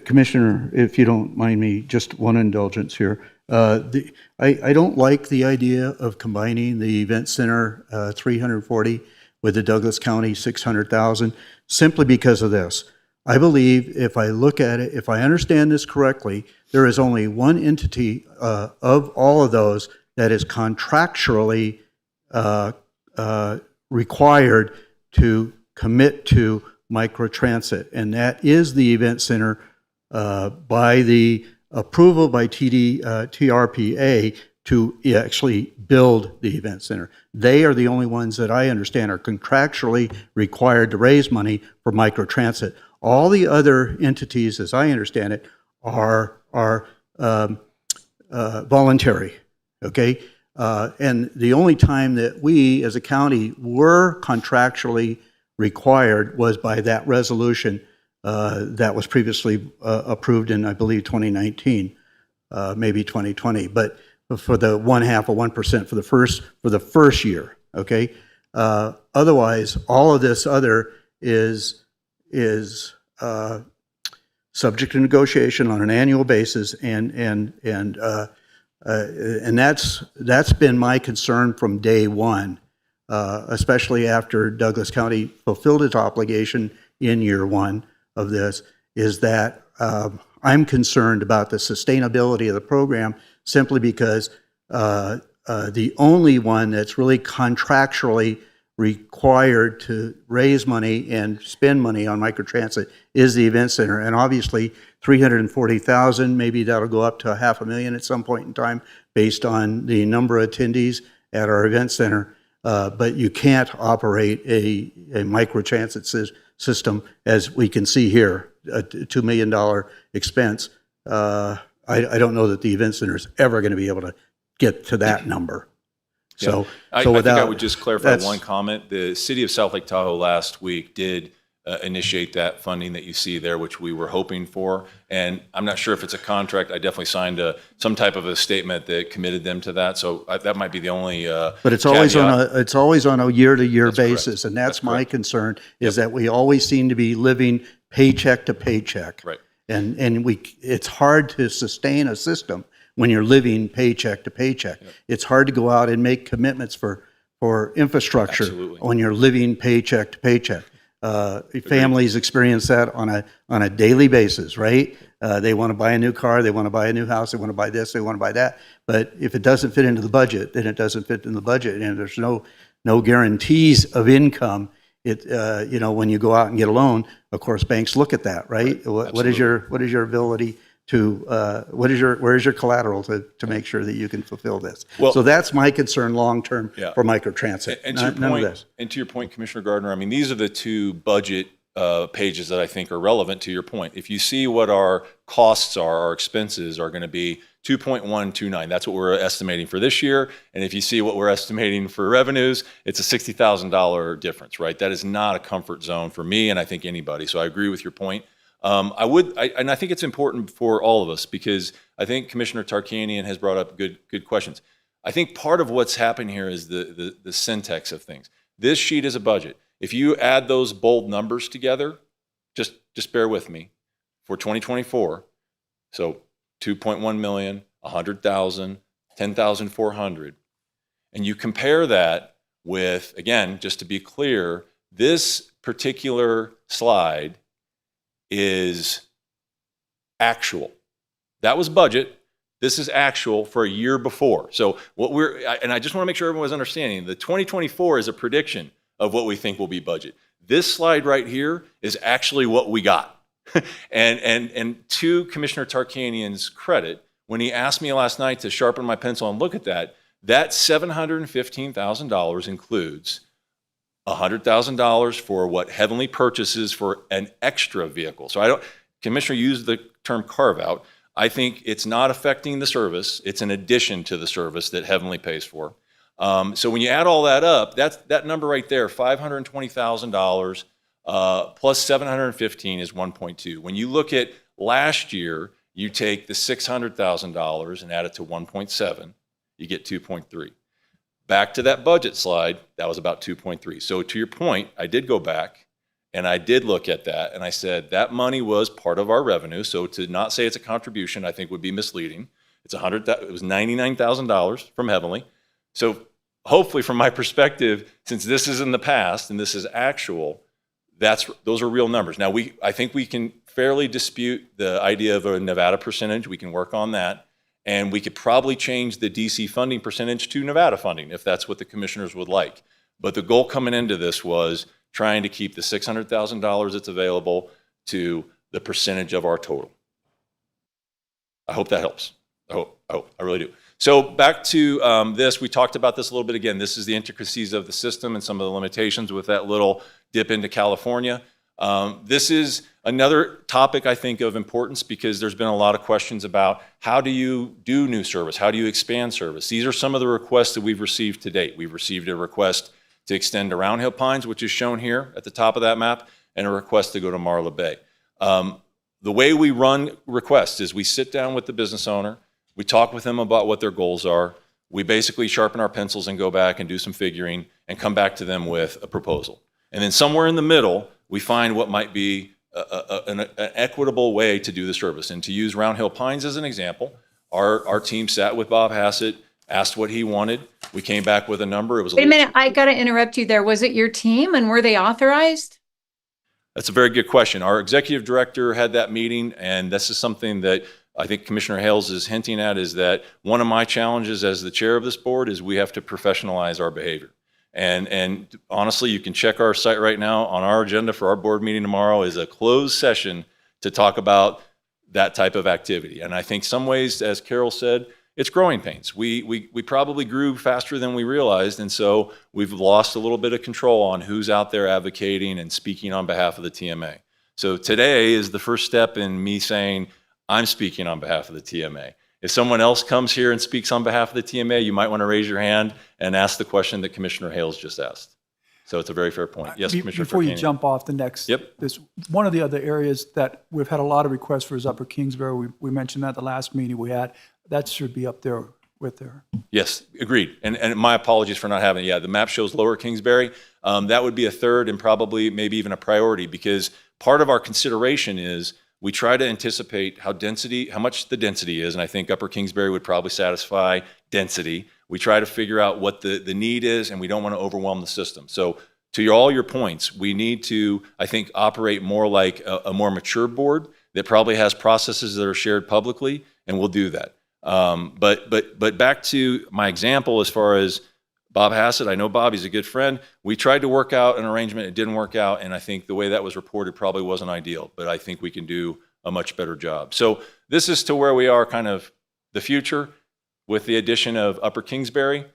Commissioner, if you don't mind me, just one indulgence here. I don't like the idea of combining the event center 340 with the Douglas County 600,000, simply because of this. I believe if I look at it, if I understand this correctly, there is only one entity of all of those that is contractually required to commit to microtransit, and that is the event center by the approval by TRPA to actually build the event center. They are the only ones that I understand are contractually required to raise money for microtransit. All the other entities, as I understand it, are voluntary, okay? And the only time that we, as a county, were contractually required was by that resolution that was previously approved in, I believe, 2019, maybe 2020, but for the 0.5% for the first year, okay? Otherwise, all of this other is subject to negotiation on an annual basis, and that's been my concern from day one, especially after Douglas County fulfilled its obligation in year one of this, is that I'm concerned about the sustainability of the program, simply because the only one that's really contractually required to raise money and spend money on microtransit is the event center. And obviously, 340,000, maybe that'll go up to $500,000 at some point in time based on the number of attendees at our event center. But you can't operate a microtransit system, as we can see here, a $2 million expense. I don't know that the event center is ever going to be able to get to that number. So, I so think I without, would just clarify that's- one comment. The city of South Lake Tahoe last week did initiate that funding that you see there, which we were hoping for. And I'm not sure if it's a contract. I definitely signed some type of a statement that committed them to that. So that might be the only But it's always caveat. on a year-to-year basis, and that's my concern, is that we always seem to be living paycheck to paycheck. Right. And it's hard to sustain a system when you're living paycheck to paycheck. It's hard to go out and make commitments for infrastructure Absolutely. when you're living paycheck to paycheck. Families experience that on a daily basis, right? They want to buy a new car, they want to buy a new house, they want to buy this, they want to buy that. But if it doesn't fit into the budget, then it doesn't fit in the budget, and there's no guarantees of income. When you go out and get a loan, of course, banks look at that, right? What is your ability to where's your collateral to make sure that you can fulfill this? Well- So that's my concern long term for microtransit. And None of this. to your point, Commissioner Gardner, I mean, these are the two budget pages that I think are relevant to your point. If you see what our costs are, our expenses are going to be 2.129. That's what we're estimating for this year. And if you see what we're estimating for revenues, it's a $60,000 difference, right? That is not a comfort zone for me, and I think anybody. So I agree with your point. And I think it's important for all of us, because I think Commissioner Tarkanian has brought up good questions. I think part of what's happened here is the syntax of things. This sheet is a budget. If you add those bold numbers together, just bear with me, for 2024, so 2.1 million, 100,000, 10,400, and you compare that with, again, just to be clear, this particular slide is actual. That was budget. This is actual for a year before. So and I just want to make sure everyone was understanding, the 2024 is a prediction of what we think will be budget. This slide right here is actually what we got. and to Commissioner Tarkanian's credit, when he asked me last night to sharpen my pencil and look at that, that $715,000 includes $100,000 for what Heavenly purchases for an extra vehicle. So Commissioner used the term carve out. I think it's not affecting the service. It's an addition to the service that Heavenly pays for. So when you add all that up, that number right there, $520,000 plus 715 is 1.2. When you look at last year, you take the $600,000 and add it to 1.7, you get 2.3. Back to that budget slide, that was about 2.3. So to your point, I did go back and I did look at that and I said that money was part of our revenue. So to not say it's a contribution, I think would be misleading. It was $99,000 from Heavenly. So hopefully from my perspective, since this is in the past and this is actual, those are real numbers. Now I think we can fairly dispute the idea of a Nevada percentage. We can work on that. And we could probably change the DC funding percentage to Nevada funding if that's what the commissioners would like. But the goal coming into this was trying to keep the $600,000 that's available to the percentage of our total. I hope that helps. I really do. So back to this, we talked about this a little bit again. This is the intricacies of the system and some of the limitations with that little dip into California. This is another topic, I think, of importance because there's been a lot of questions about how do you do new service? How do you expand service? These are some of the requests that we've received to date. We've received a request to extend to Round Hill Pines, which is shown here at the top of that map, and a request to go to Marla Bay. The way we run requests is we sit down with the business owner, we talk with them about what their goals are, we basically sharpen our pencils and go back and do some figuring and come back to them with a proposal. And then somewhere in the middle, we find what might be an equitable way to do the service. And to use Round Hill Pines as an example, our team sat with Bob Hassett, asked what he wanted. We came back with a number. It was Wait a minute, I got to interrupt you there. Was it your team and were they authorized? That's a very good question. Our executive director had that meeting, and this is something that I think Commissioner Hales is hinting at, is that one of my challenges as the chair of this board is we have to professionalize our behavior. And honestly, you can check our site right now. On our agenda for our board meeting tomorrow is a closed session to talk about that type of activity. And I think some ways, as Carol said, it's growing pains. We probably grew faster than we realized, and so we've lost a little bit of control on who's out there advocating and speaking on behalf of the TMA. So today is the first step in me saying, I'm speaking on behalf of the TMA. If someone else comes here and speaks on behalf of the TMA, you might want to raise your hand and ask the question that Commissioner Hales just asked. So it's a very fair point. Yes, Commissioner Before you Tarkanian. jump off the next, one of the other areas that we've had a lot of requests for is Upper Kingsbury. We mentioned that the last meeting we had. That should be up there with there. Yes, agreed. And my apologies for not having it. Yeah, the map shows Lower Kingsbury. That would be a third and probably maybe even a priority, because part of our consideration is we try to anticipate how much the density is, and I think Upper Kingsbury would probably satisfy density. We try to figure out what the need is, and we don't want to overwhelm the system. So to all your points, we need to, I think, operate more like a more mature board that probably has processes that are shared publicly, and we'll do that. But back to my example as far as Bob Hassett, I know Bob, he's a good friend. We tried to work out an arrangement, it didn't work out, and I think the way that was reported probably wasn't ideal, but I think we can do a much better job. So this is to where we are, kind of the future with the addition of Upper Kingsbury.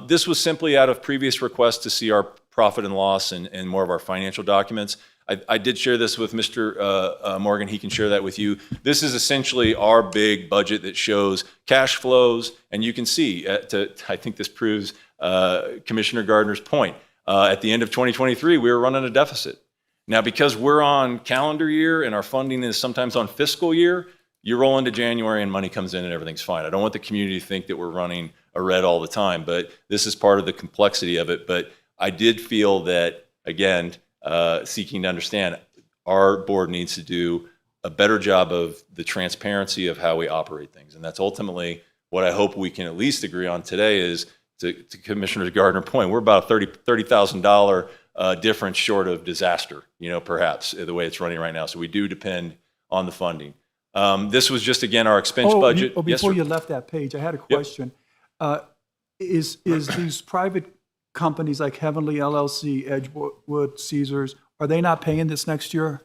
This was simply out of previous requests to see our profit and loss and more of our financial documents. I did share this with Mr. Morgan. He can share that with you. This is essentially our big budget that shows cash flows, and you can see, I think this proves Commissioner Gardner's point. At the end of 2023, we were running a deficit. Now, because we're on calendar year and our funding is sometimes on fiscal year, you roll into January and money comes in and everything's fine. I don't want the community to think that we're running a red all the time, but this is part of the complexity of it. But I did feel that, again, seeking to understand, our board needs to do a better job of the transparency of how we operate things. And that's ultimately what I hope we can at least agree on today is, to Commissioner Gardner's point, we're about a $30,000 difference short of disaster, perhaps, the way it's running right now. So we do depend on the funding. This was just, again, our expense budget. Before you left that page, I had a question. Is these private companies like Heavenly LLC, Edgewood, Caesars, are they not paying this next year?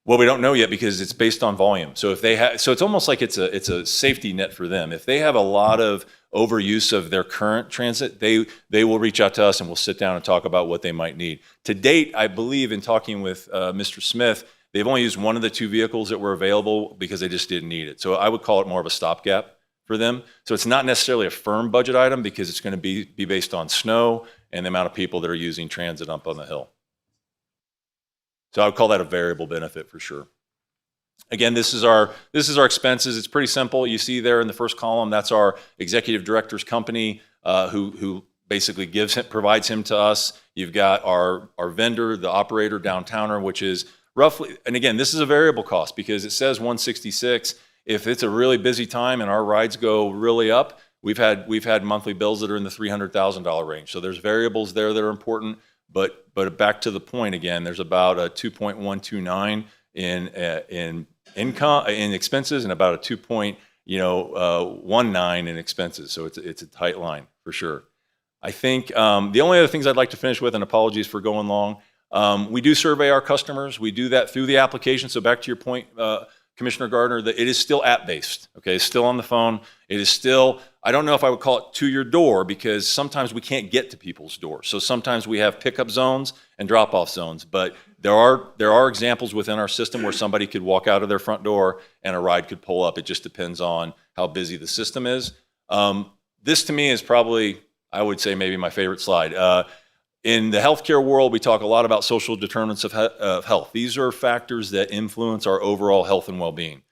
Well, we don't know yet because it's based on volume. So if they have, so it's almost like it's a safety net for them. If they have a lot of overuse of their current transit, they will reach out to us and we'll sit down and talk about what they might need. To date, I believe in talking with Mr. Smith, they've only used one of the two vehicles that were available because they just didn't need it. So I would call it more of a stopgap for them. So it's not necessarily a firm budget item because it's going to be based on snow and the amount of people that are using transit up on the hill. So I would call that a variable benefit for sure. Again, this is our expenses. It's pretty simple. You see there in the first column, that's our executive director's company who basically provides him to us. You've got our vendor, the operator, Downtowner, which is roughly, and again, this is a variable cost because it says 166. If it's a really busy time and our rides go really up, we've had monthly bills that are in the $300,000 range. So there's variables there that are important. But back to the point again, there's about a 2.129 in income in expenses and about a 2.19 in expenses. So it's a tight line for sure. I think the only other things I'd like to finish with, and apologies for going long, we do survey our customers. We do that through the application. So back to your point, Commissioner Gardner, that it is still app-based, okay? It's still on the phone. It is still, I don't know if I would call it to your door because sometimes we can't get to people's doors. So sometimes we have pickup zones and drop-off zones, but there are examples within our system where somebody could walk out of their front door and a ride could pull up. It just depends on how busy the system is. This to me is probably, I would say, maybe my favorite slide. In the healthcare world, we talk a lot about social determinants of health. These are factors that influence our overall health and well-being.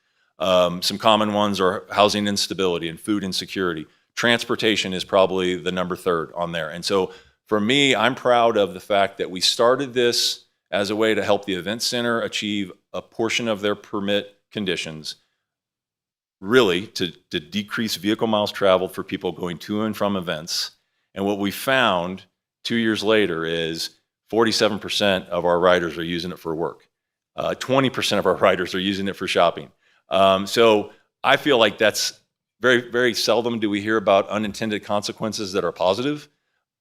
Some common ones are housing instability and food insecurity. Transportation is probably the number 3rd on there. And so for me, I'm proud of the fact that we started this as a way to help the event center achieve a portion of their permit conditions, really to decrease vehicle miles traveled for people going to and from events. And what we found 2 years later is 47% of our riders are using it for work. 20% of our riders are using it for shopping. So I feel like that's very, very seldom do we hear about unintended consequences that are positive.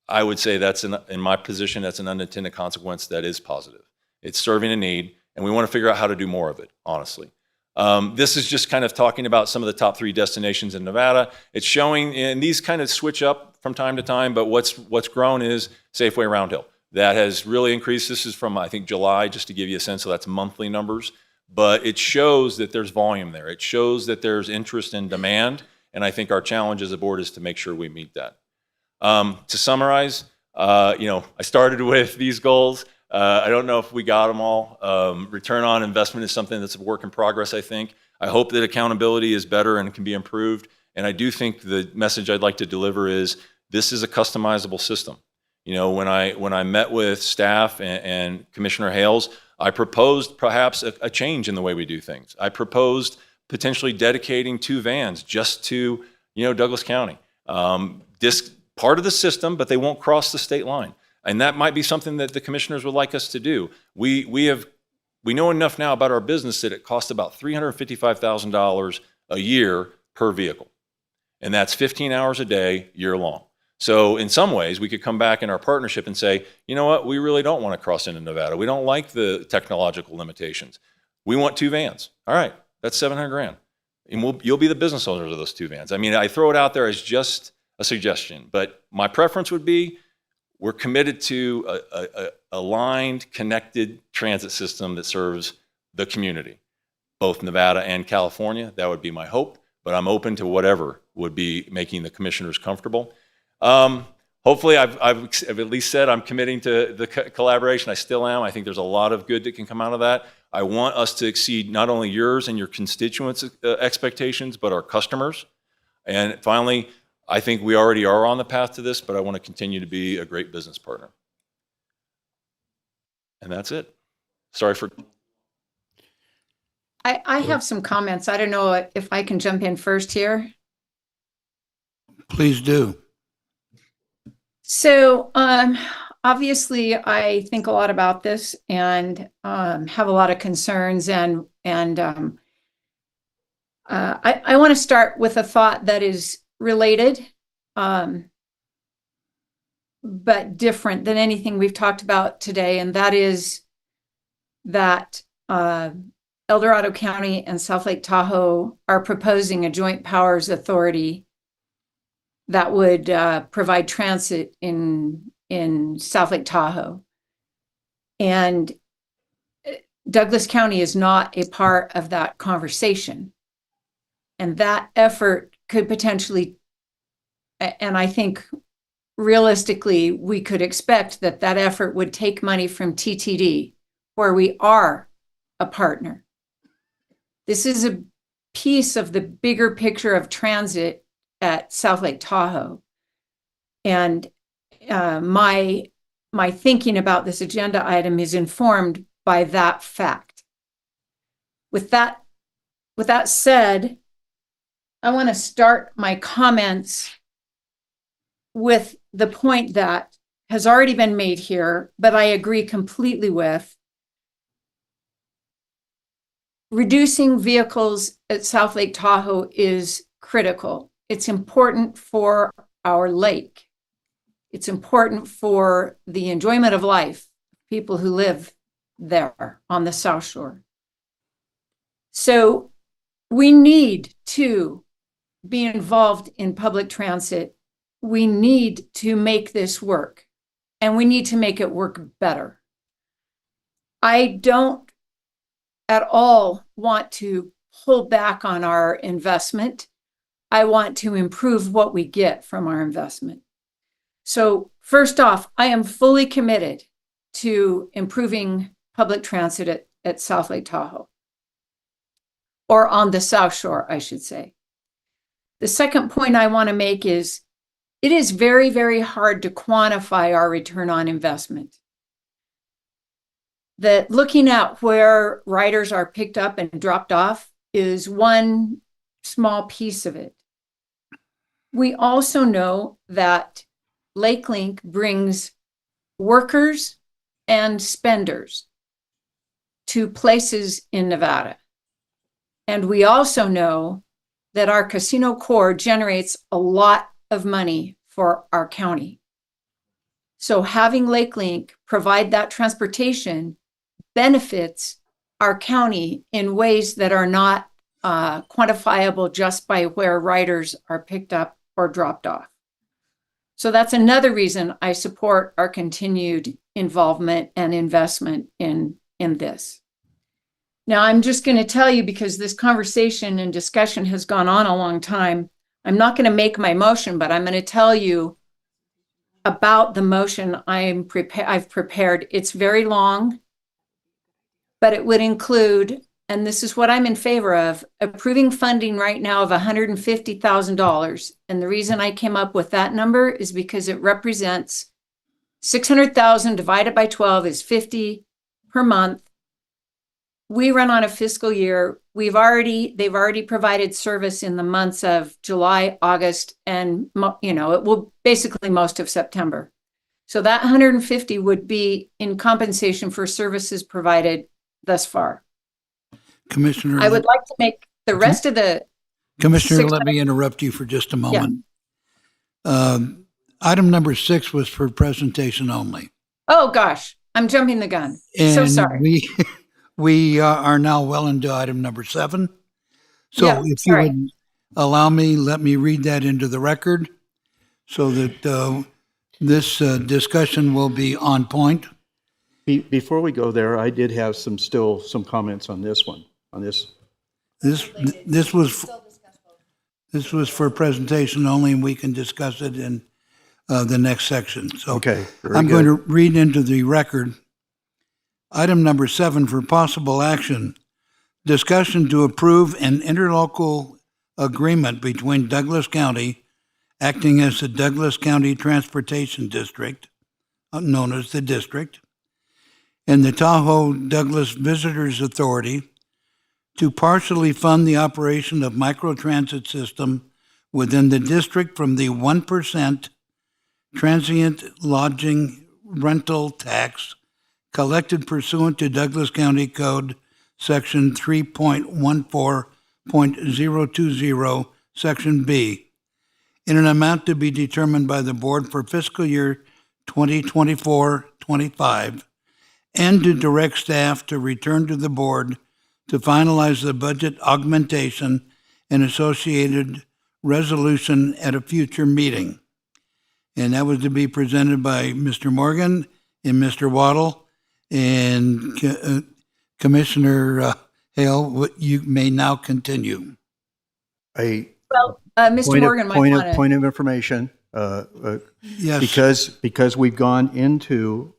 I would say that's, in my position, that's an unintended consequence that is positive. It's serving a need, and we want to figure out how to do more of it, honestly. This is just kind of talking about some of the top 3 destinations in Nevada. It's showing, and these kind of switch up from time to time, but what's grown is Safeway Round Hill. That has really increased. This is from, I think, July, just to give you a sense, so that's monthly numbers. But it shows that there's volume there. It shows that there's interest and demand, and I think our challenge as a board is to make sure we meet that. To summarize, I started with these goals. I don't know if we got them all. Return on investment is something that's a work in progress, I think. I hope that accountability is better and can be improved. And I do think the message I'd like to deliver is this is a customizable system. When I met with staff and Commissioner Hales, I proposed perhaps a change in the way we do things. I proposed potentially dedicating 2 vans just to, Douglas County. This part of the system, but they won't cross the state line. And that might be something that the commissioners would like us to do. We know enough now about our business that it costs about $355,000 a year per vehicle. And that's 15 hours a day, year long. So in some ways, we could come back in our partnership and say, you know what, we really don't want to cross into Nevada. We don't like the technological limitations. We want 2 vans. All right, that's $700,000. And you'll be the business owners of those 2 vans. I mean, I throw it out there as just a suggestion, but my preference would be we're committed to a aligned, connected transit system that serves the community, both Nevada and California. That would be my hope, but I'm open to whatever would be making the commissioners comfortable. Hopefully, I've at least said I'm committing to the collaboration. I still am. I think there's a lot of good that can come out of that. I want us to exceed not only yours and your constituents' expectations, but our customers. And finally, I think we already are on the path to this, but I want to continue to be a great business partner. And that's it. Sorry for... I have some comments. I don't know if I can jump in first here. Please do. So obviously, I think a lot about this and have a lot of concerns. And I want to start with a thought that is related, but different than anything we've talked about today. And that is that El Dorado County and South Lake Tahoe are proposing a joint powers authority that would provide transit in South Lake Tahoe. And Douglas County is not a part of that conversation. And that effort could potentially, and I think realistically, we could expect that that effort would take money from TTD, where we are a partner. This is a piece of the bigger picture of transit at South Lake Tahoe. And my thinking about this agenda item is informed by that fact. With that said, I want to start my comments with the point that has already been made here, but I agree completely with. Reducing vehicles at South Lake Tahoe is critical. It's important for our lake. It's important for the enjoyment of life, people who live there on the South Shore. So we need to be involved in public transit. We need to make this work, and we need to make it work better. I don't at all want to pull back on our investment. I want to improve what we get from our investment. So first off, I am fully committed to improving public transit at South Lake Tahoe, or on the South Shore, I should say. The second point I want to make is it is very, very hard to quantify our return on investment. That looking at where riders are picked up and dropped off is one small piece of it. We also know that LakeLink brings workers and spenders to places in Nevada. And we also know that our casino core generates a lot of money for our county. So having LakeLink provide that transportation benefits our county in ways that are not quantifiable just by where riders are picked up or dropped off. So that's another reason I support our continued involvement and investment in this. Now, I'm just going to tell you, because this conversation and discussion has gone on a long time, I'm not going to make my motion, but I'm going to tell you about the motion I've prepared. It's very long, but it would include, and this is what I'm in favor of, approving funding right now of $150,000. And the reason I came up with that number is because it represents $600,000 divided by 12 is $50 per month. We run on a fiscal year. They've already provided service in the months of July, August, and it will basically most of September. So that 150 would be in compensation for services provided thus far. Commissioner, I would like to make the rest of the... Commissioner, let me interrupt you for just a moment. Yeah. Item number 6 was for presentation only. Oh, gosh, I'm jumping the gun. And so sorry. We are now well into item number 7. So yeah, if sorry. you would allow me, let me read that into the record so that This discussion will be on point. Before we go there, I did have some comments on this one, on this. This was for presentation only, and we can discuss it in the next section. So Okay, very I'm going to good. read into the record. Item number 7 for possible action. Discussion to approve an interlocal agreement between Douglas County, acting as the Douglas County Transportation District, known as the district, and the Tahoe Douglas Visitors Authority to partially fund the operation of microtransit system within the district from the 1% transient lodging rental tax collected pursuant to Douglas County Code Section 3.14.020, Section B, in an amount to be determined by the board for fiscal year 2024-25, and to direct staff to return to the board to finalize the budget augmentation and associated resolution at a future meeting. And that was to be presented by Mr. Morgan and Mr. Waddle. And Commissioner Hale, you may now continue. Well, Mr. Morgan might want to. Point of information. Yes. Because we've gone into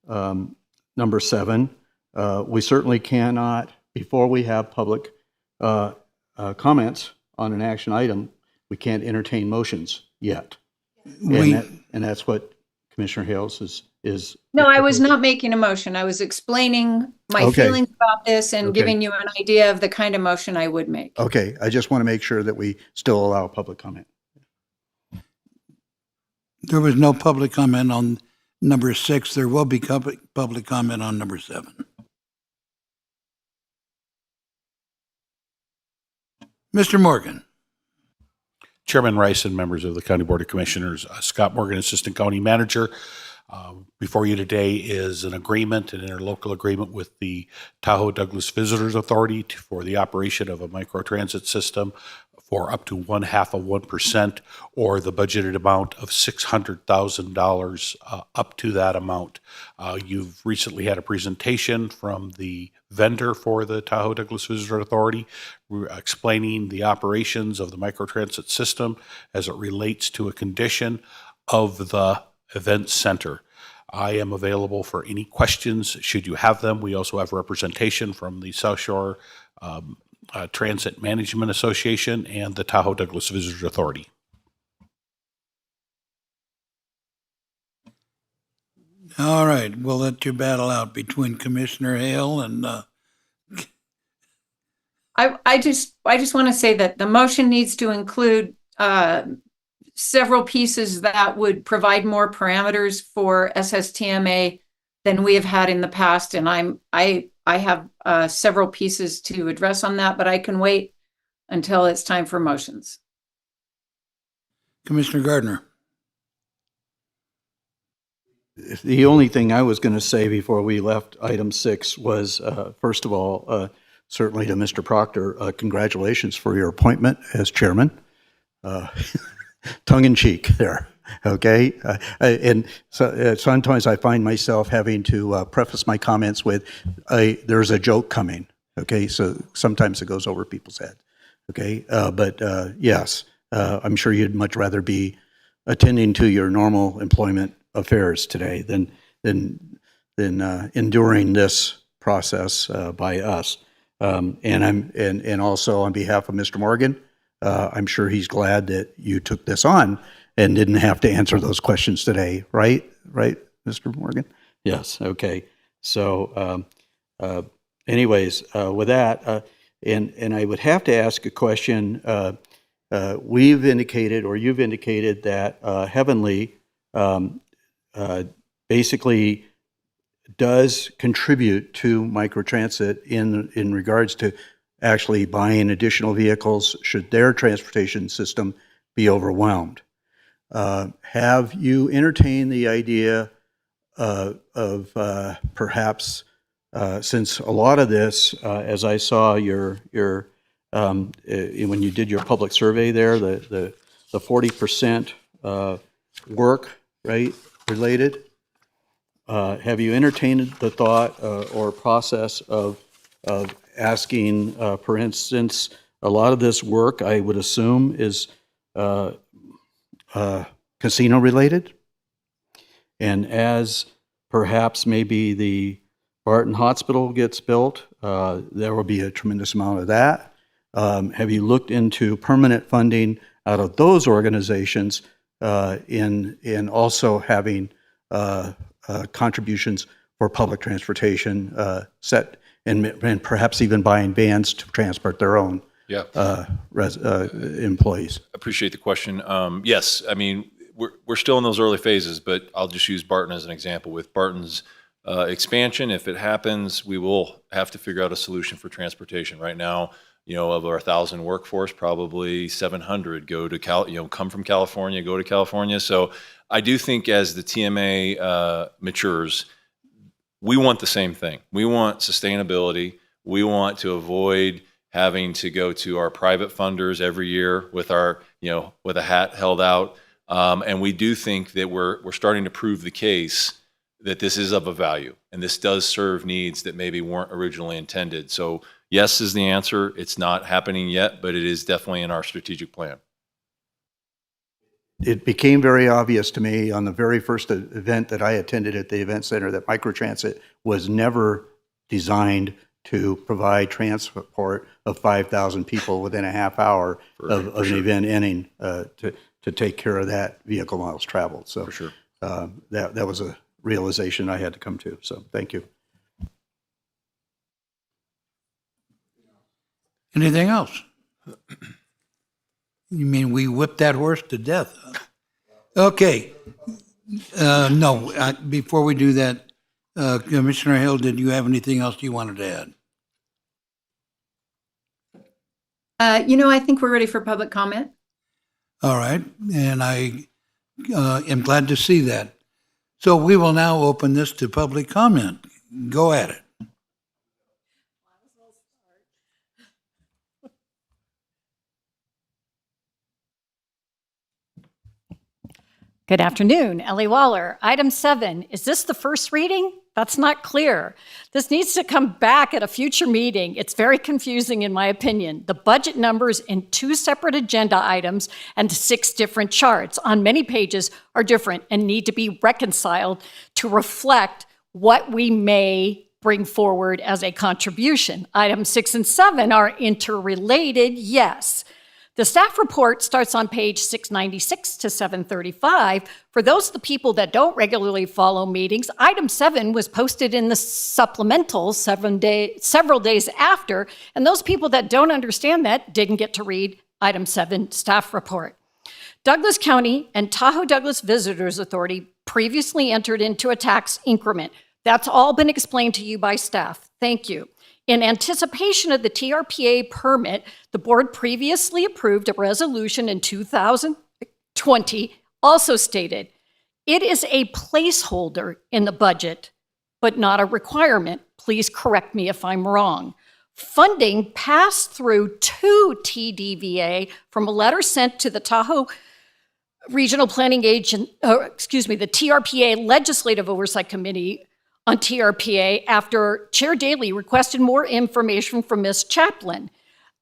number 7, we certainly cannot, before we have public comments on an action item, we can't entertain motions yet. And that's what Commissioner Hales is. No, I was not making a motion. I was explaining my Okay. feelings about this and Okay. giving you an idea of the kind of motion I would make. Okay, I just want to make sure that we still allow public comment. There was no public comment on number 6. There will be public comment on number 7. Mr. Morgan. Chairman Rice and members of the County Board of Commissioners, Scott Morgan, Assistant County Manager. Before you today is an agreement, an interlocal agreement with the Tahoe Douglas Visitors Authority for the operation of a microtransit system for up to 0.5% or the budgeted amount of $600,000 up to that amount. You've recently had a presentation from the vendor for the Tahoe Douglas Visitor Authority explaining the operations of the microtransit system as it relates to a condition of the event center. I am available for any questions should you have them. We also have representation from the South Shore Transit Management Association and the Tahoe Douglas Visitors Authority. All right, we'll let you battle out between Commissioner Hale and I just want to say that the motion needs to include several pieces that would provide more parameters for SSTMA than we have had in the past, and I have several pieces to address on that, but I can wait until it's time for motions. Commissioner Gardner. The only thing I was going to say before we left item 6 was, first of all, certainly to Mr. Proctor, congratulations for your appointment as chairman. Tongue in cheek there, okay? And so, sometimes I find myself having to preface my comments with, there's a joke coming, okay? So sometimes it goes over people's heads, okay? But yes, I'm sure you'd much rather be attending to your normal employment affairs today than enduring this process by us. And also on behalf of Mr. Morgan, I'm sure he's glad that you took this on and didn't have to answer those questions today, right? Right, Mr. Morgan? Yes, okay. So anyways, with that, and I would have to ask a question. We've indicated, or you've indicated that Heavenly basically does contribute to microtransit in regards to actually buying additional vehicles should their transportation system be overwhelmed. Have you entertained the idea of perhaps, since a lot of this, as I saw your when you did your public survey there, the 40% work, right, related. Have you entertained the thought or process of asking, for instance, a lot of this work, I would assume, is casino related? And as perhaps maybe the Barton Hospital gets built, there will be a tremendous amount of that. Have you looked into permanent funding out of those organizations in also having contributions for public transportation set and perhaps even buying vans to transport their own employees? Appreciate the question. Yes, I mean, we're still in those early phases, but I'll just use Barton as an example. With Barton's expansion, if it happens, we will have to figure out a solution for transportation. Right now, of our 1,000 workforce, probably 700 go to come from California, go to California. So I do think as the TMA matures, we want the same thing. We want sustainability. We want to avoid having to go to our private funders every year with our, with a hat held out. And we do think that we're starting to prove the case that this is of a value and this does serve needs that maybe weren't originally intended. So yes is the answer. It's not happening yet, but it is definitely in our strategic plan. It became very obvious to me on the very first event that I attended at the event center that microtransit was never designed to provide transport of 5,000 people within a half hour of an event ending to take care of that vehicle miles traveled. So that was a realization I had to come to. So thank you. Anything else? You mean we whipped that horse to death? Huh? Okay. No, before we do that, Commissioner Hill, did you have anything else you wanted to add? I think we're ready for public comment. All right, and I am glad to see that. So we will now open this to public comment. Go at it. Good afternoon, Ellie Waller. Item 7, is this the first reading? That's not clear. This needs to come back at a future meeting. It's very confusing in my opinion. The budget numbers in 2 separate agenda items and 6 different charts on many pages are different and need to be reconciled to reflect what we may bring forward as a contribution. Items 6 and 7 are interrelated, yes. The staff report starts on page 696 to 735. For those of the people that don't regularly follow meetings, item 7 was posted in the supplemental several days after, and those people that don't understand that didn't get to read item 7 staff report. Douglas County and Tahoe Douglas Visitors Authority previously entered into a tax increment. That's all been explained to you by staff. Thank you. In anticipation of the TRPA permit, the board previously approved a resolution in 2020, also stated, it is a placeholder in the budget, but not a requirement. Please correct me if I'm wrong. Funding passed through to TDVA from a letter sent to the Tahoe Regional Planning Agent, the TRPA Legislative Oversight Committee on TRPA after Chair Daley requested more information from Ms. Chaplin.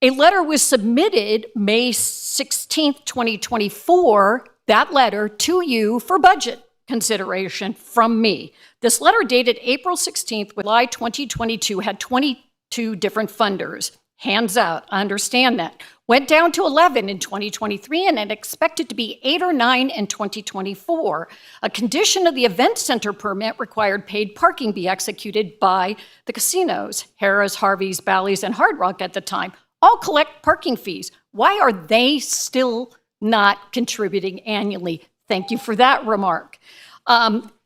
A letter was submitted May 16th, 2024, that letter to you for budget consideration from me. This letter dated April 16th, July 2022 had 22 different funders. Hands out, I understand that. Went down to 11 in 2023 and expected to be 8 or 9 in 2024. A condition of the event center permit required paid parking be executed by the casinos, Harrah's, Harvey's, Bally's, and Hard Rock at the time. All collect parking fees. Why are they still not contributing annually? Thank you for that remark.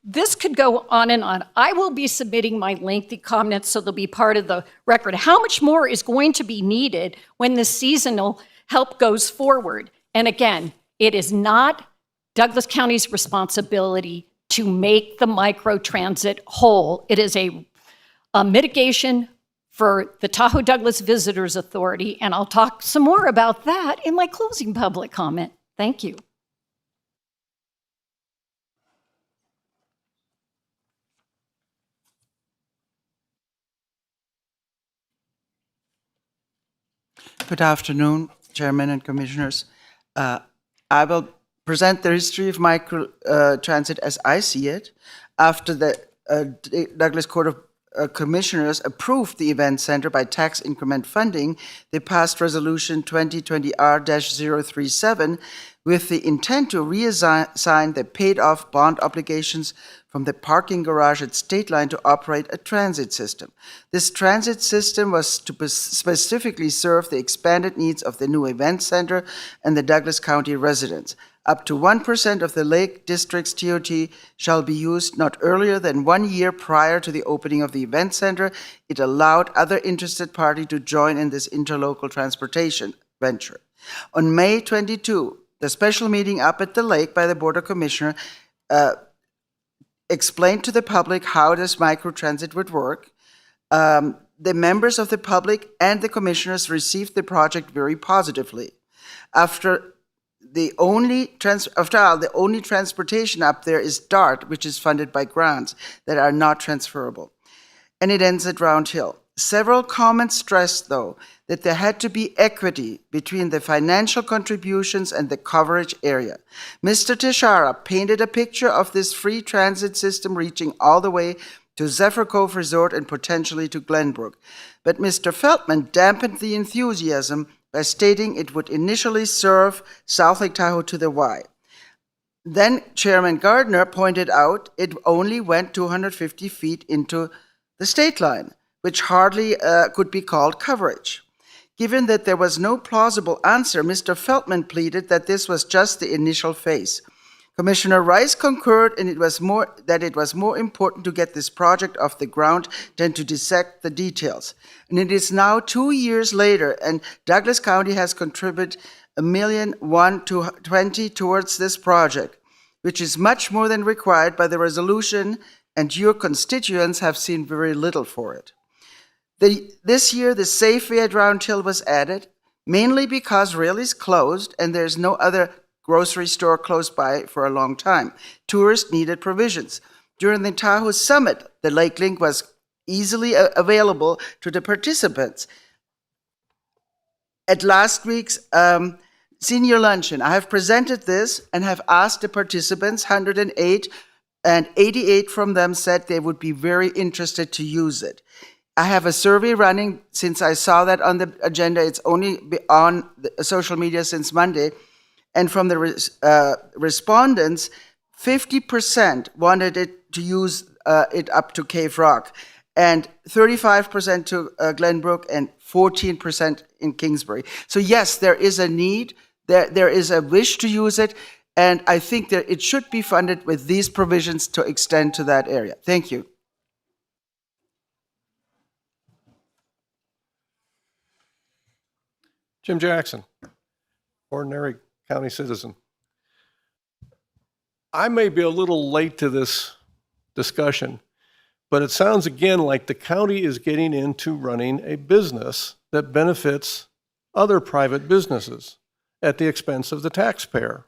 This could go on and on. I will be submitting my lengthy comments so they'll be part of the record. How much more is going to be needed when the seasonal help goes forward? And again, it is not Douglas County's responsibility to make the microtransit whole. It is a mitigation for the Tahoe Douglas Visitors Authority, and I'll talk some more about that in my closing public comment. Thank you. Good afternoon, Chairman and Commissioners. I will present the history of microtransit as I see it. After the Douglas Court of Commissioners approved the event center by tax increment funding, they passed Resolution 2020-R-037 with the intent to reassign the paid-off bond obligations from the parking garage at State Line to operate a transit system. This transit system was to specifically serve the expanded needs of the new event center and the Douglas County residents. Up to 1% of the Lake District's TOT shall be used not earlier than 1 year prior to the opening of the event center. It allowed other interested parties to join in this interlocal transportation venture. On May 22, the special meeting up at the lake by the Board of Commissioners explained to the public how this microtransit would work. The members of the public and the commissioners received the project very positively. After all, the only transportation up there is DART, which is funded by grants that are not transferable. And it ends at Round Hill. Several comments stressed, though, that there had to be equity between the financial contributions and the coverage area. Mr. Teixeira painted a picture of this free transit system reaching all the way to Zephyr Cove Resort and potentially to Glenbrook. But Mr. Feldman dampened the enthusiasm by stating it would initially serve South Lake Tahoe to the Y. Then Chairman Gardner pointed out it only went 250 feet into the state line, which hardly could be called coverage. Given that there was no plausible answer, Mr. Feldman pleaded that this was just the initial phase. Commissioner Rice concurred that it was more important to get this project off the ground than to dissect the details. And it is now 2 years later, and Douglas County has contributed $1,120,000 towards this project, which is much more than required by the resolution, and your constituents have seen very little for it. This year, the Safeway at Round Hill was added, mainly because Raley's closed and there's no other grocery store close by for a long time. Tourists needed provisions. During the Tahoe Summit, the Lake Link was easily available to the participants. At last week's senior luncheon, I have presented this and have asked the participants, 108, and 88 from them said they would be very interested to use it. I have a survey running since I saw that on the agenda. It's only on the social media since Monday. And from the respondents, 50% wanted it to use it up to Cave Rock, and 35% to Glenbrook, and 14% in Kingsbury. So yes, there is a need, there is a wish to use it, and I think that it should be funded with these provisions to extend to that area. Thank you. Jim Jackson, ordinary county citizen. I may be a little late to this discussion, but it sounds again like the county is getting into running a business that benefits other private businesses at the expense of the taxpayer.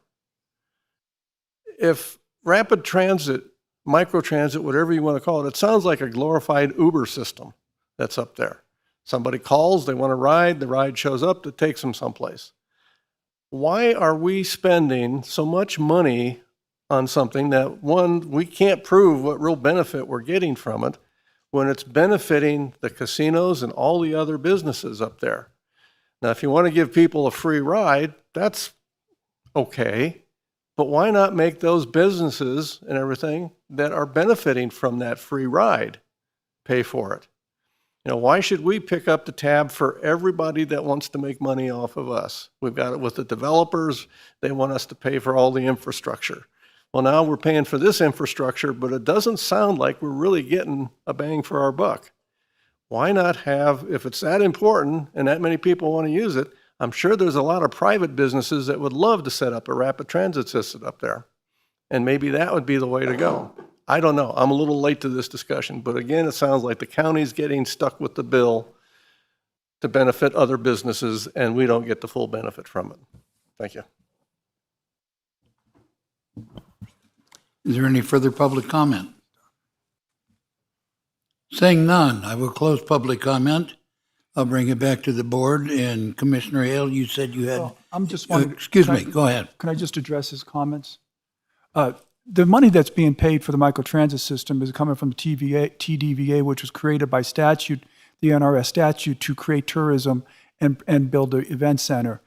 If rapid transit, microtransit, whatever you want to call it, it sounds like a glorified Uber system that's up there. Somebody calls, they want to ride, the ride shows up, it takes them someplace. Why are we spending so much money on something that, one, we can't prove what real benefit we're getting from it when it's benefiting the casinos and all the other businesses up there? Now, if you want to give people a free ride, that's okay, but why not make those businesses and everything that are benefiting from that free ride pay for it? You know, why should we pick up the tab for everybody that wants to make money off of us? We've got it with the developers. They want us to pay for all the infrastructure. Well, now we're paying for this infrastructure, but it doesn't sound like we're really getting a bang for our buck. Why not have, if it's that important and that many people want to use it, I'm sure there's a lot of private businesses that would love to set up a rapid transit system up there. And maybe that would be the way to go. I don't know. I'm a little late to this discussion, but again, it sounds like the county's getting stuck with the bill to benefit other businesses, and we don't get the full benefit from it. Thank you. Is there any further public comment? Seeing none, I will close public comment. I'll bring it back to the board. And Commissioner Hale, you said you had, Oh, I'm just wondering. excuse me, go ahead. Can I just address his comments? The money that's being paid for the microtransit system is coming from the TDVA, which was created by statute, the NRS statute, to create tourism and build an event center.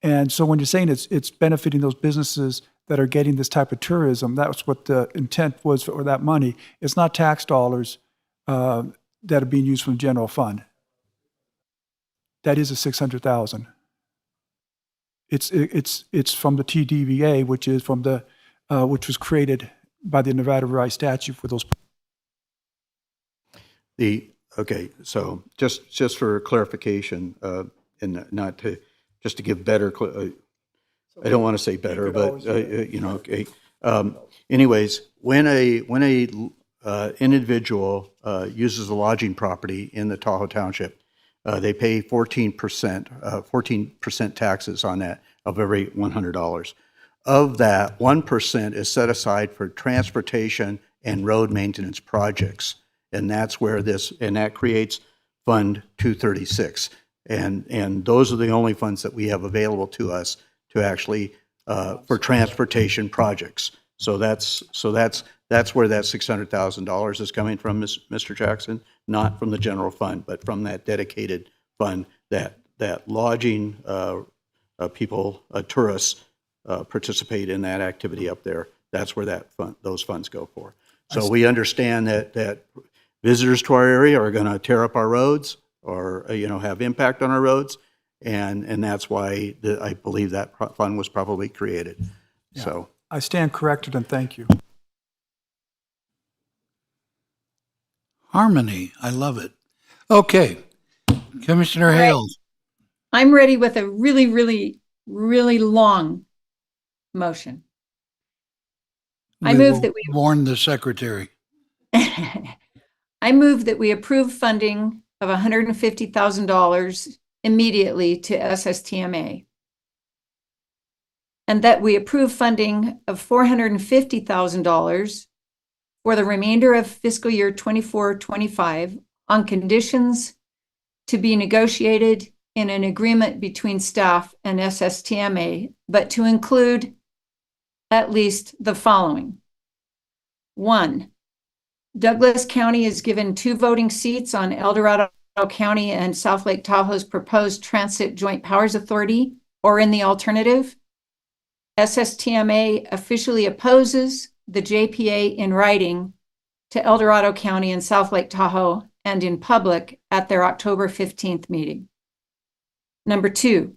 And so when you're saying it's benefiting those businesses that are getting this type of tourism, that's what the intent was for that money. It's not tax dollars that are being used from the general fund. That is a $600,000. It's from the TDVA, which is from the which was created by the Nevada Revised Statute for those. Okay, so just for clarification, and not to, just to give better, I don't want to say better, but, you know, okay. Anyways, when a individual uses a lodging property in the Tahoe Township, they pay 14% taxes on that of every $100. Of that, 1% is set aside for transportation and road maintenance projects. And that's where and that creates Fund 236. And those are the only funds that we have available to us to actually, for transportation projects. So that's where that $600,000 is coming from, Mr. Jackson, not from the general fund, but from that dedicated fund that lodging people, tourists, participate in that activity up there. That's where those funds go for. So we understand that visitors to our area are going to tear up our roads or have impact on our roads, and that's why I believe that fund was probably created. Yeah. So I stand corrected, and thank you. Harmony, I love it. Okay, Commissioner Hale. I'm ready with a really, really, really long motion. I move that we warn the secretary. I move that we approve funding of $150,000 immediately to SSTMA, and that we approve funding of $450,000 for the remainder of fiscal year 24-25 on conditions to be negotiated in an agreement between staff and SSTMA, but to include at least the following. 1, Douglas County is given 2 voting seats on El Dorado County and South Lake Tahoe's proposed Transit Joint Powers Authority, or in the alternative, SSTMA officially opposes the JPA in writing to El Dorado County and South Lake Tahoe and in public at their October 15th meeting. Number 2,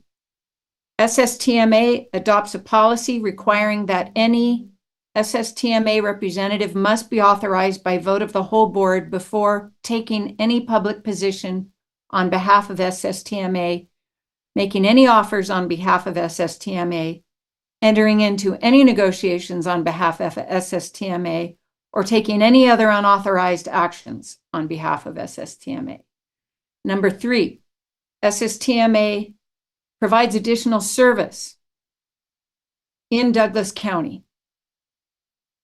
SSTMA adopts a policy requiring that any SSTMA representative must be authorized by vote of the whole board before taking any public position on behalf of SSTMA, making any offers on behalf of SSTMA, entering into any negotiations on behalf of SSTMA, or taking any other unauthorized actions on behalf of SSTMA. Number 3, SSTMA provides additional service in Douglas County,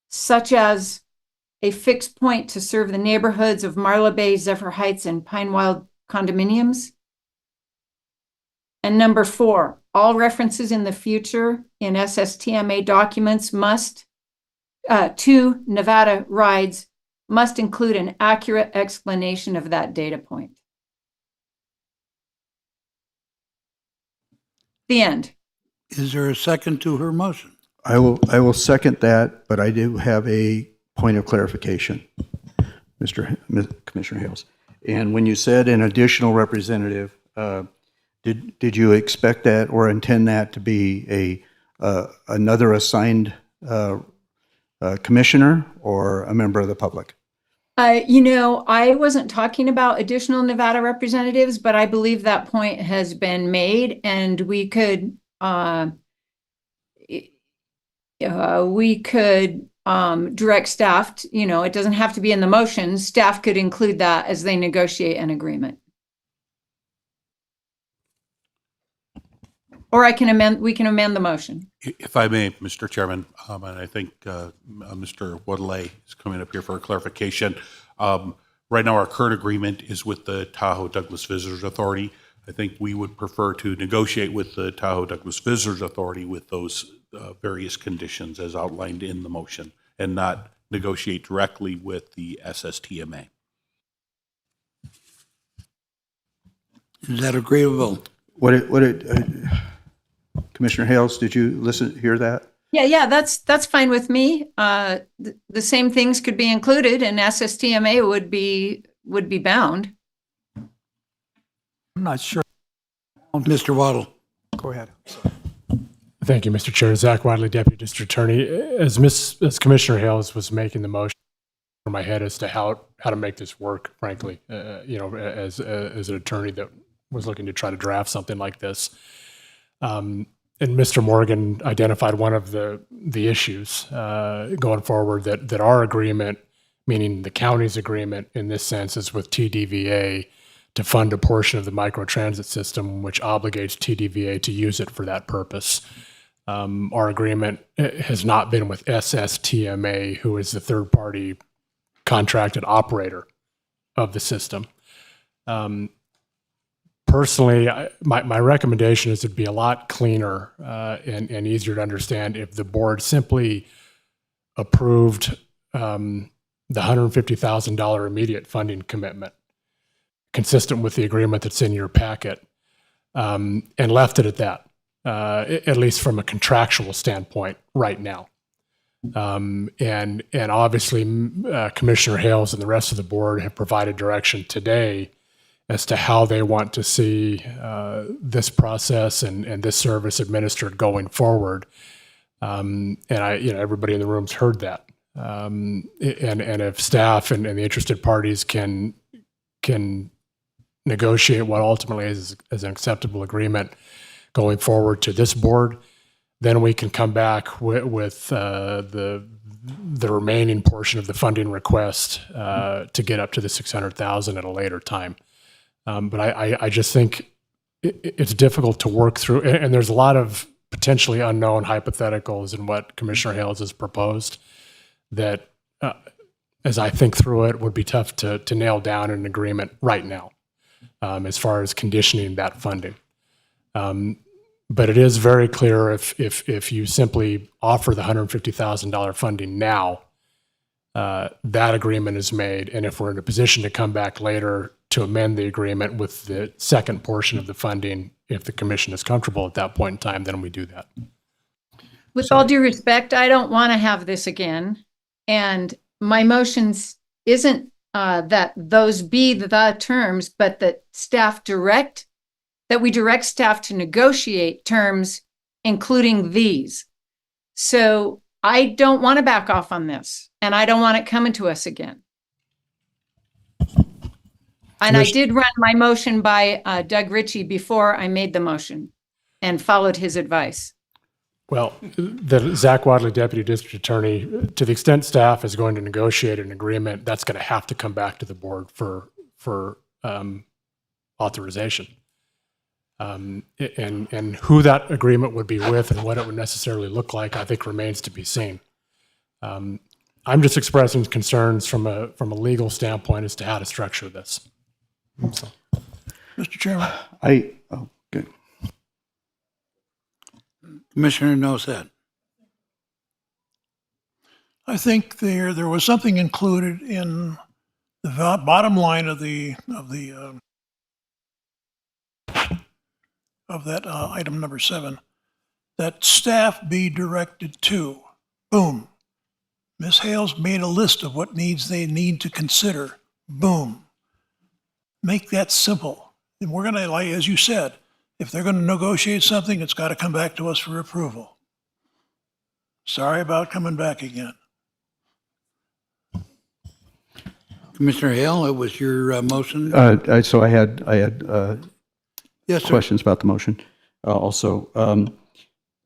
such as a fixed point to serve the neighborhoods of Marla Bay, Zephyr Heights, and Pinewild condominiums. And number 4, all references in the future in SSTMA documents to Nevada rides must include an accurate explanation of that data point. The end. Is there a second to her motion? I will second that, but I do have a point of clarification, Commissioner Hales. And when you said an additional representative, did you expect that or intend that to be another assigned commissioner or a member of the public? I wasn't talking about additional Nevada representatives, but I believe that point has been made, and we could direct staff to, it doesn't have to be in the motion. Staff could include that as they negotiate an agreement. Or we can amend the motion. If I may, Mr. Chairman, and I think Mr. Wadelay is coming up here for a clarification. right now our current agreement is with the Tahoe Douglas Visitors Authority. I think we would prefer to negotiate with the Tahoe Douglas Visitors Authority with those various conditions as outlined in the motion, and not negotiate directly with the SSTMA. Is that agreeable? Commissioner Hales, did you hear that? Yeah, that's fine with me. The same things could be included, and SSTMA would be bound. I'm not sure. Mr. Waddle. Go ahead. Thank you, Mr. Chair. Zach Wadley, Deputy District Attorney. As Commissioner Hales was making the motion in my head as to how to make this work, frankly, as an attorney that was looking to try to draft something like this. And Mr. Morgan identified one of the issues going forward, that our agreement, meaning the county's agreement in this sense, is with TDVA to fund a portion of the microtransit system, which obligates TDVA to use it for that purpose. Our agreement has not been with SSTMA, who is the third-party contracted operator of the system. Personally, my recommendation is it'd be a lot cleaner and easier to understand if the board simply approved the $150,000 immediate funding commitment, consistent with the agreement that's in your packet, and left it at that, at least from a contractual standpoint right now. And obviously, Commissioner Hales and the rest of the board have provided direction today as to how they want to see this process and this service administered going forward. And everybody in the room's heard that. And if staff and the interested parties can negotiate what ultimately is an acceptable agreement going forward to this board, then we can come back with the remaining portion of the funding request to get up to the $600,000 at a later time. But I just think it's difficult to work through, and there's a lot of potentially unknown hypotheticals in what Commissioner Hales has proposed that, as I think through it, would be tough to nail down an agreement right now as far as conditioning that funding. But it is very clear if you simply offer the $150,000 funding now, that agreement is made. And if we're in a position to come back later to amend the agreement with the second portion of the funding, if the commission is comfortable at that point in time, then we do that. With all due respect, I don't want to have this again. And my motions isn't that those be the terms, but that we direct staff to negotiate terms, including these. So I don't want to back off on this, and I don't want it coming to us again. And I did run my motion by Doug Ritchie before I made the motion and followed his advice. Well, the Zach Wadley, Deputy District Attorney, to the extent staff is going to negotiate an agreement, that's going to have to come back to the board for authorization. And who that agreement would be with and what it would necessarily look like, I think remains to be seen. I'm just expressing concerns from a legal standpoint as to how to structure this. So. Mr. Chairman. Good. Commissioner Noset. I think there was something included in the bottom line of that item number 7, that staff be directed to, boom. Ms. Hales made a list of what they need to consider, boom. Make that simple. And we're going to, like as you said, if they're going to negotiate something, it's got to come back to us for approval. Sorry about coming back again. Commissioner Hale, it was your motion? So I had Yes, sir. questions about the motion also.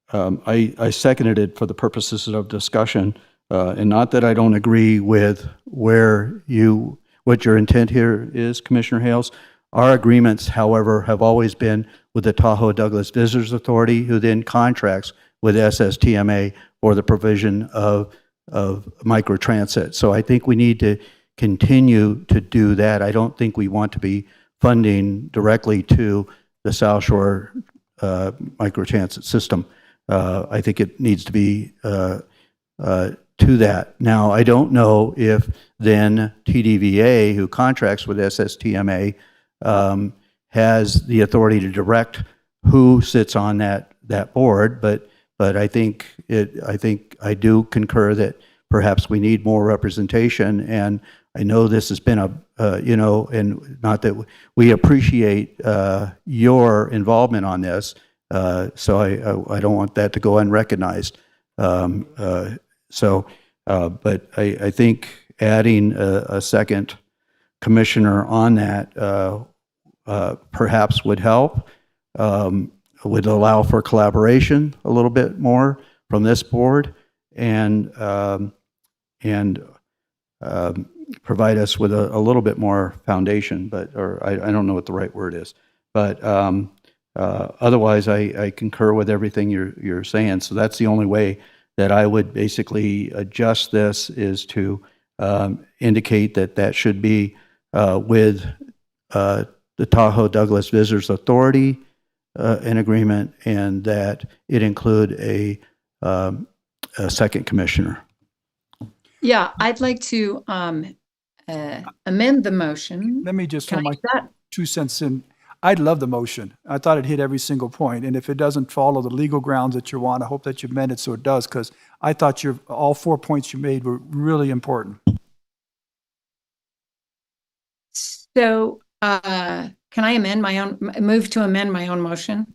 I seconded it for the purposes of discussion, and not that I don't agree with what your intent here is, Commissioner Hales. Our agreements, however, have always been with the Tahoe Douglas Visitors Authority, who then contracts with SSTMA for the provision of microtransit. So I think we need to continue to do that. I don't think we want to be funding directly to the South Shore microtransit system. I think it needs to be to that. Now, I don't know if then TDVA, who contracts with SSTMA, has the authority to direct who sits on that board, but I think I do concur that perhaps we need more representation, and I know this has been and not that we appreciate your involvement on this, so I don't want that to go unrecognized. But I think adding a second commissioner on that perhaps would help, would allow for collaboration a little bit more from this board, and provide us with a little bit more foundation, or I don't know what the right word is. But otherwise, I concur with everything you're saying. So that's the only way that I would basically adjust this, is to indicate that should be with the Tahoe Douglas Visitors Authority an agreement, and that it include a second commissioner. Yeah, I'd like to amend the motion. Let me just Can throw I my do that? 2 cents in. I'd love the motion. I thought it hit every single point, and if it doesn't follow the legal grounds that you want, I hope that you amend it so it does, because I thought all 4 points you made were really important. So can I move to amend my own motion?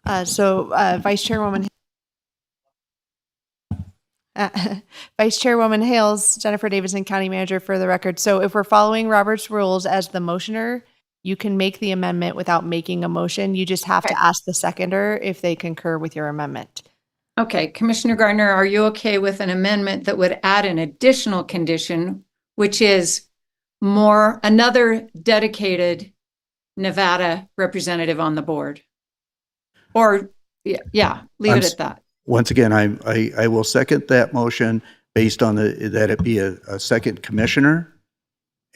Vice Chairwoman Hales, Jennifer Davidson, County Manager, for the record. So if we're following Robert's rules, as the motioner, you can make the amendment without making a motion. You just have to ask the seconder if they concur with your amendment. Okay, Commissioner Gardner, are you okay with an amendment that would add an additional condition, which is another dedicated Nevada representative on the board? Or, yeah, leave it at that. Once again, I will second that motion based on that it be a second commissioner,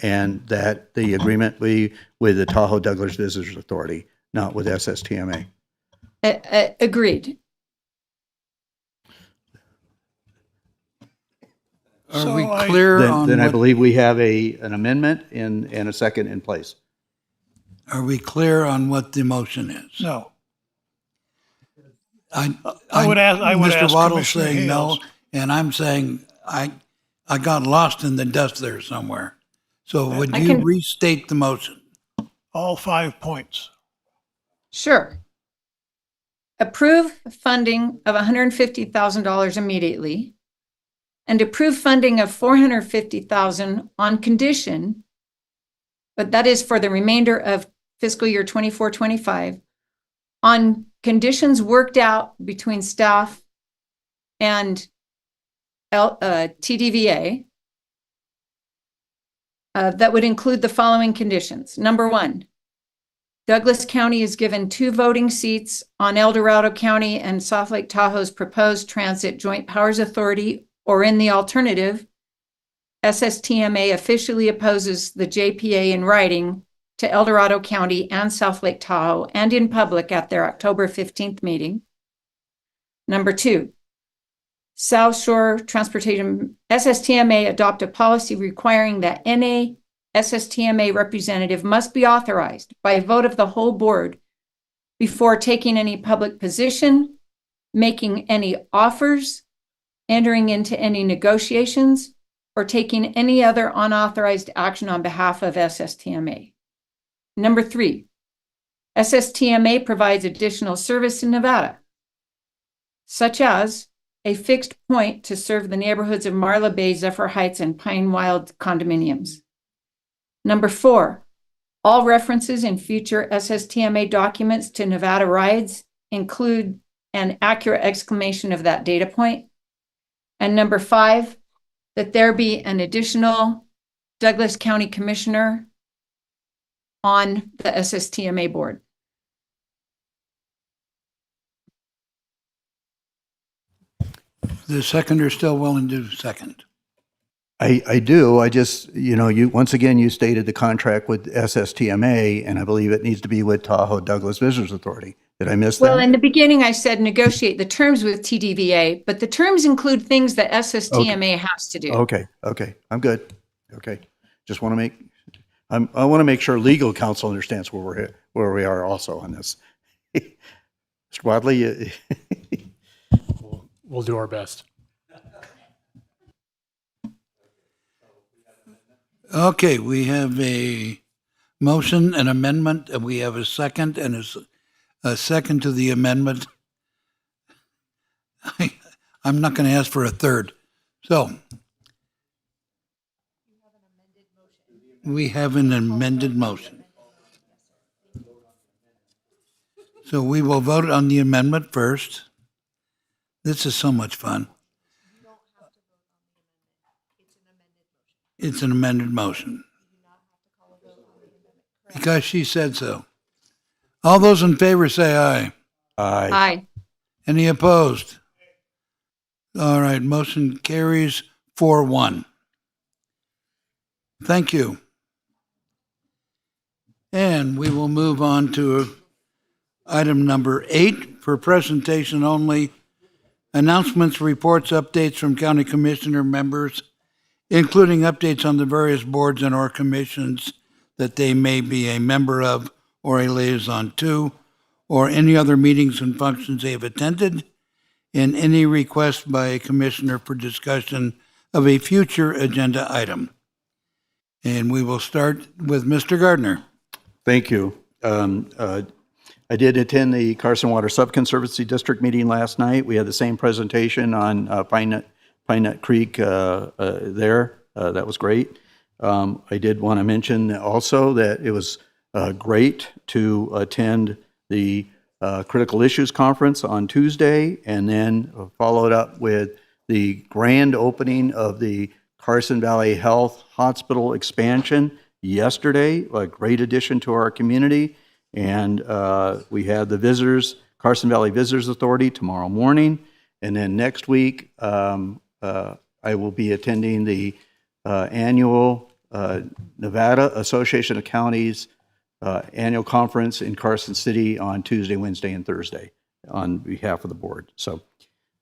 and that the agreement be with the Tahoe Douglas Visitors Authority, not with SSTMA. Agreed. Are we clear on Then I what- believe we have an amendment and a second in place. Are we clear on what the motion is? No. I would ask Mr. Waddle's Commissioner saying no, Hales. and I'm saying I got lost in the dust there somewhere. So would I you can- restate the motion? All 5 points. Sure. Approve funding of $150,000 immediately, and approve funding of $450,000 on condition, but that is for the remainder of fiscal year 24-25, on conditions worked out between staff and TDVA, that would include the following conditions. Number 1, Douglas County is given 2 voting seats on El Dorado County and South Lake Tahoe's proposed Transit Joint Powers Authority, or in the alternative, SSTMA officially opposes the JPA in writing to El Dorado County and South Lake Tahoe and in public at their October 15th meeting. Number 2, South Shore Transportation, SSTMA adopt a policy requiring that NA SSTMA representative must be authorized by a vote of the whole board before taking any public position, making any offers, entering into any negotiations, or taking any other unauthorized action on behalf of SSTMA. Number 3, SSTMA provides additional service in Nevada, such as a fixed point to serve the neighborhoods of Marla Bay, Zephyr Heights, and Pine Wild condominiums. Number 4, all references in future SSTMA documents to Nevada rides include an accurate exclamation of that data point. And number 5, that there be an additional Douglas County Commissioner on the SSTMA board. The seconder still willing to second? I do. I just, once again, you stated the contract with SSTMA, and I believe it needs to be with Tahoe Douglas Visitors Authority. Did I miss that? Well, in the beginning, I said negotiate the terms with TDVA, but the terms include things that SSTMA has to do. Okay, I'm good. Okay, just want to I want to make sure legal counsel understands where we are also on this. Mr. Wadley, We'll do our best. Okay, we have a motion, an amendment, and we have a second and a second to the amendment. I'm not going to ask for a third. So we have an amended motion. So we will vote on the amendment first. This is so much fun. It's an amended motion. Because she said so. All those in favor say aye. Aye. Aye. Any opposed? All right, motion carries 4-1. Thank you. And we will move on to item number 8 for presentation only. Announcements, reports, updates from county commissioner members, including updates on the various boards and or commissions that they may be a member of or a liaison to, or any other meetings and functions they have attended, and any request by a commissioner for discussion of a future agenda item. And we will start with Mr. Gardner. thank you. I did attend the Carson Water Subconservancy District meeting last night. We had the same presentation on Pine Nut Creek there. That was great. I did want to mention also that it was great to attend the Critical Issues Conference on Tuesday, and then followed up with the grand opening of the Carson Valley Health Hospital expansion yesterday, a great addition to our community. And we had the Carson Valley Visitors Authority tomorrow morning. And then next week, I will be attending the annual Nevada Association of Counties annual conference in Carson City on Tuesday, Wednesday, and Thursday on behalf of the board. So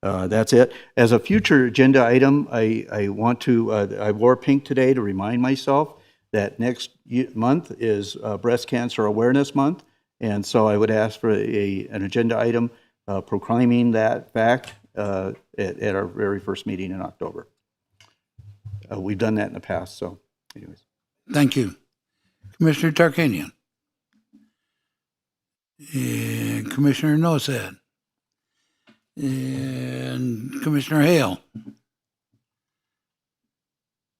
that's it. As a future agenda item, I want to, I wore pink today to remind myself that next month is Breast Cancer Awareness Month. And so I would ask for an agenda item proclaiming that fact at our very first meeting in October. We've done that in the past, so anyways. Thank you. Commissioner Tarkanian. And Commissioner Nosad. And Commissioner Hale.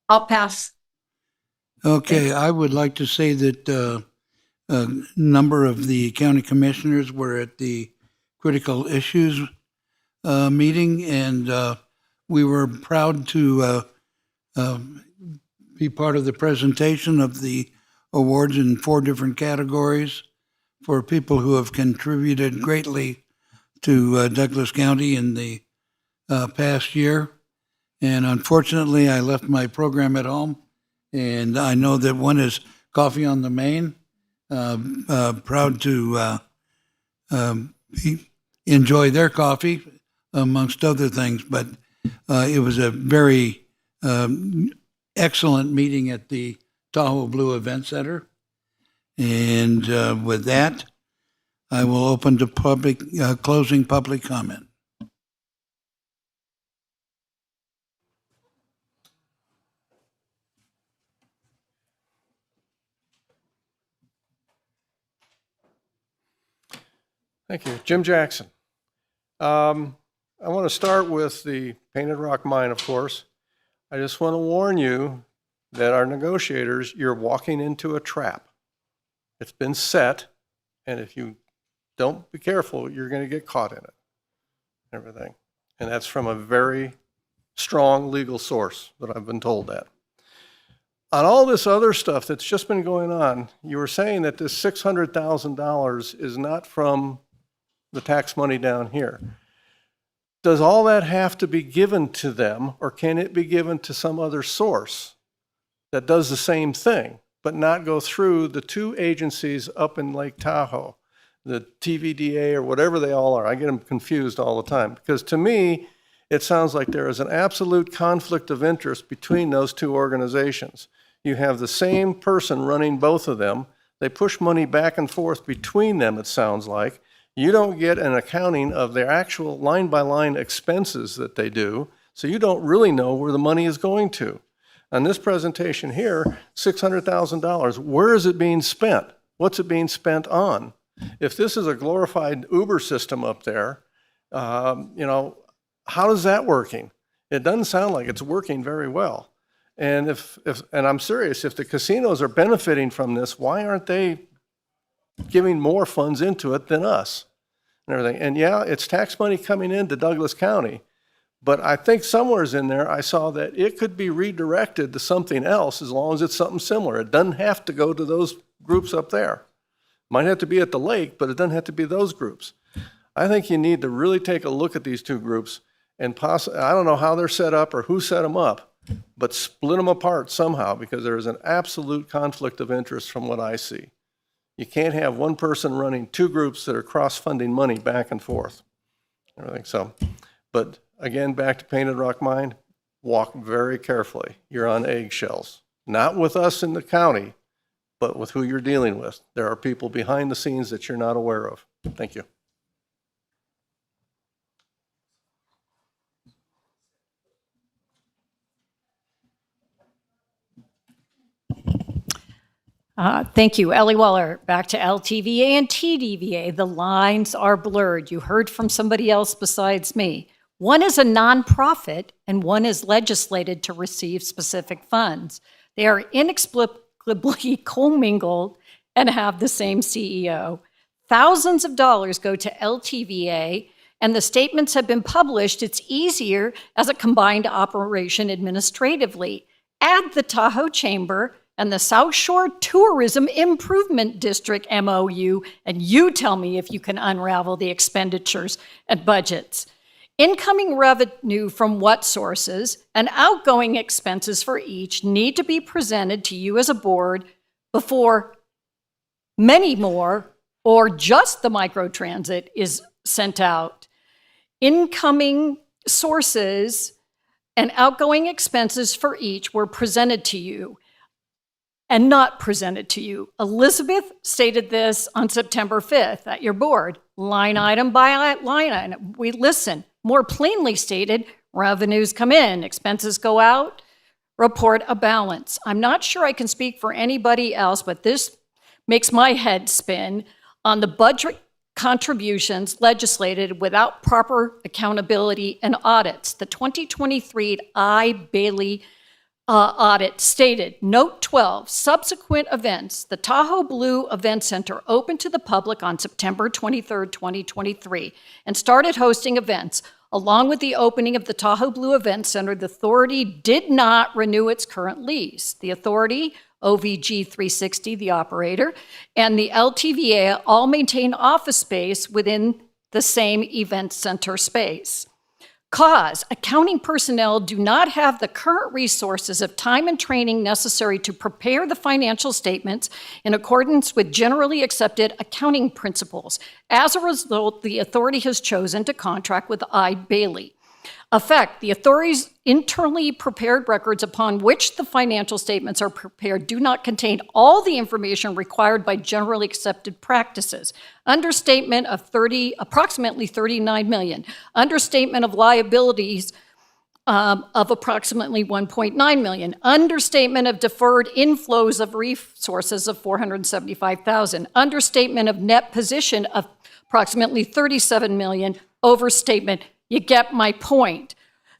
I'll pass. Okay, I would like to say that a number of the county commissioners were at the Critical Issues meeting, and we were proud to be part of the presentation of the awards in 4 different categories for people who have contributed greatly to Douglas County in the past year. And unfortunately, I left my program at home, and I know that one is Coffee on the Main. Proud to enjoy their coffee, amongst other things, but it was a very excellent meeting at the Tahoe Blue Event Center. And with that, I will open to closing public comment. Thank you. Jim Jackson. I want to start with the Painted Rock Mine, of course. I just want to warn you that our negotiators, you're walking into a trap. It's been set, and if you don't be careful, you're going to get caught in it. Everything. And that's from a very strong legal source that I've been told that. On all this other stuff that's just been going on, you were saying that this $600,000 is not from the tax money down here. does all that have to be given to them, or can it be given to some other source that does the same thing, but not go through the two agencies up in Lake Tahoe, the TVDA or whatever they all are? I get them confused all the time, because to me, it sounds like there is an absolute conflict of interest between those two organizations. You have the same person running both of them. They push money back and forth between them, it sounds like. You don't get an accounting of their actual line-by-line expenses that they do, so you don't really know where the money is going to. On this presentation here, $600,000, where is it being spent? What's it being spent on? If this is a glorified Uber system up there, how is that working? It doesn't sound like it's working very well. And and I'm serious, if the casinos are benefiting from this, why aren't they giving more funds into it than us and everything? And yeah, it's tax money coming into Douglas County, but I think somewhere's in there I saw that it could be redirected to something else as long as it's something similar. It doesn't have to go to those groups up there. Might have to be at the lake, but it doesn't have to be those groups. I think you need to really take a look at these two groups and I don't know how they're set up or who set them up, but split them apart somehow, because there is an absolute conflict of interest from what I see. You can't have one person running two groups that are cross-funding money back and forth. Everything. So, but again, back to Painted Rock Mine, walk very carefully. You're on eggshells. Not with us in the county, but with who you're dealing with. There are people behind the scenes that you're not aware of. Thank you. Thank you. Ellie Waller, back to LTVA and TDVA. The lines are blurred. You heard from somebody else besides me. One is a nonprofit and one is legislated to receive specific funds. They are inexplicably commingled and have the same CEO. Thousands of dollars go to LTVA, and the statements have been published. It's easier as a combined operation administratively. Add the Tahoe Chamber and the South Shore Tourism Improvement District MOU, and you tell me if you can unravel the expenditures and budgets. Incoming revenue from what sources and outgoing expenses for each need to be presented to you as a board before many more or just the microtransit is sent out. Incoming sources and outgoing expenses for each were presented to you and not presented to you. Elizabeth stated this on September 5th at your board, line item by line item. We listen. More plainly stated, revenues come in, expenses go out, report a balance. I'm not sure I can speak for anybody else, but this makes my head spin on the budget contributions legislated without proper accountability and audits. The 2023 I. Bailey audit stated, note 12, subsequent events, the Tahoe Blue Event Center opened to the public on September 23rd, 2023, and started hosting events. Along with the opening of the Tahoe Blue Event Center, the authority did not renew its current lease. The authority, OVG 360, the operator, and the LTVA all maintain office space within the same event center space. Cause, accounting personnel do not have the current resources of time and training necessary to prepare the financial statements in accordance with generally accepted accounting principles. As a result, the authority has chosen to contract with I. Bailey. Effect, the authority's internally prepared records upon which the financial statements are prepared do not contain all the information required by generally accepted practices. Understatement of approximately $39 million. Understatement of liabilities of approximately $1.9 million. Understatement of deferred inflows of resources of $475,000. Understatement of net position of approximately $37 million. Overstatement. You get my point.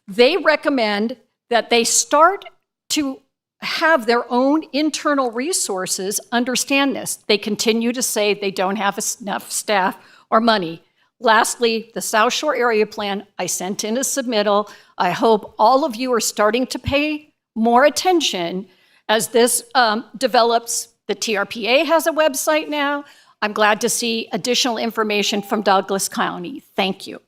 They recommend that they start to have their own internal resources understand this. They continue to say they don't have enough staff or money. Lastly, the South Shore Area Plan, I sent in a submittal. I hope all of you are starting to pay more attention as this develops. The TRPA has a website now. I'm glad to see additional information from Douglas County. Thank you.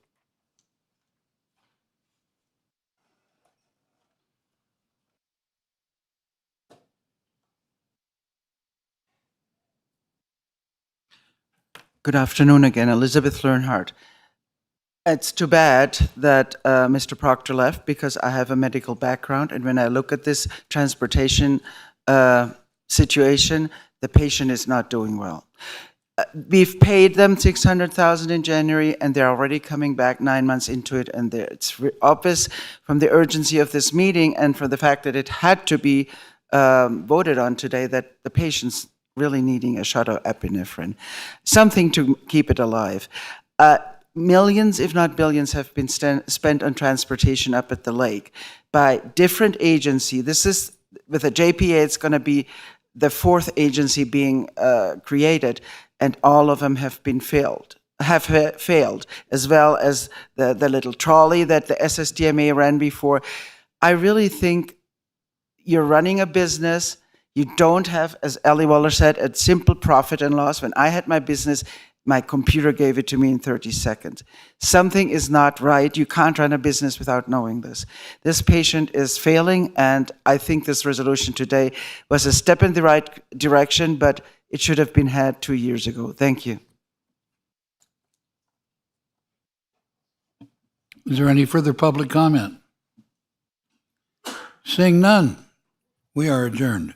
Good afternoon again, Elizabeth Learnhardt. It's too bad that Mr. Proctor left because I have a medical background, and when I look at this transportation situation, the patient is not doing well. We've paid them $600,000 in January, and they're already coming back 9 months into it, and it's obvious from the urgency of this meeting and from the fact that it had to be voted on today that the patient's really needing a shot of epinephrine, something to keep it alive. Millions, if not billions, have been spent on transportation up at the lake by different agencies. This is, with the JPA, it's going to be the fourth agency being created, and all of them have failed, as well as the little trolley that the SSDMA ran before. I really think you're running a business. You don't have, as Ellie Waller said, a simple profit and loss. When I had my business, my computer gave it to me in 30 seconds. Something is not right. You can't run a business without knowing this. This patient is failing, and I think this resolution today was a step in the right direction, but it should have been had 2 years ago. Thank you. Is there any further public comment? Seeing none, we are adjourned.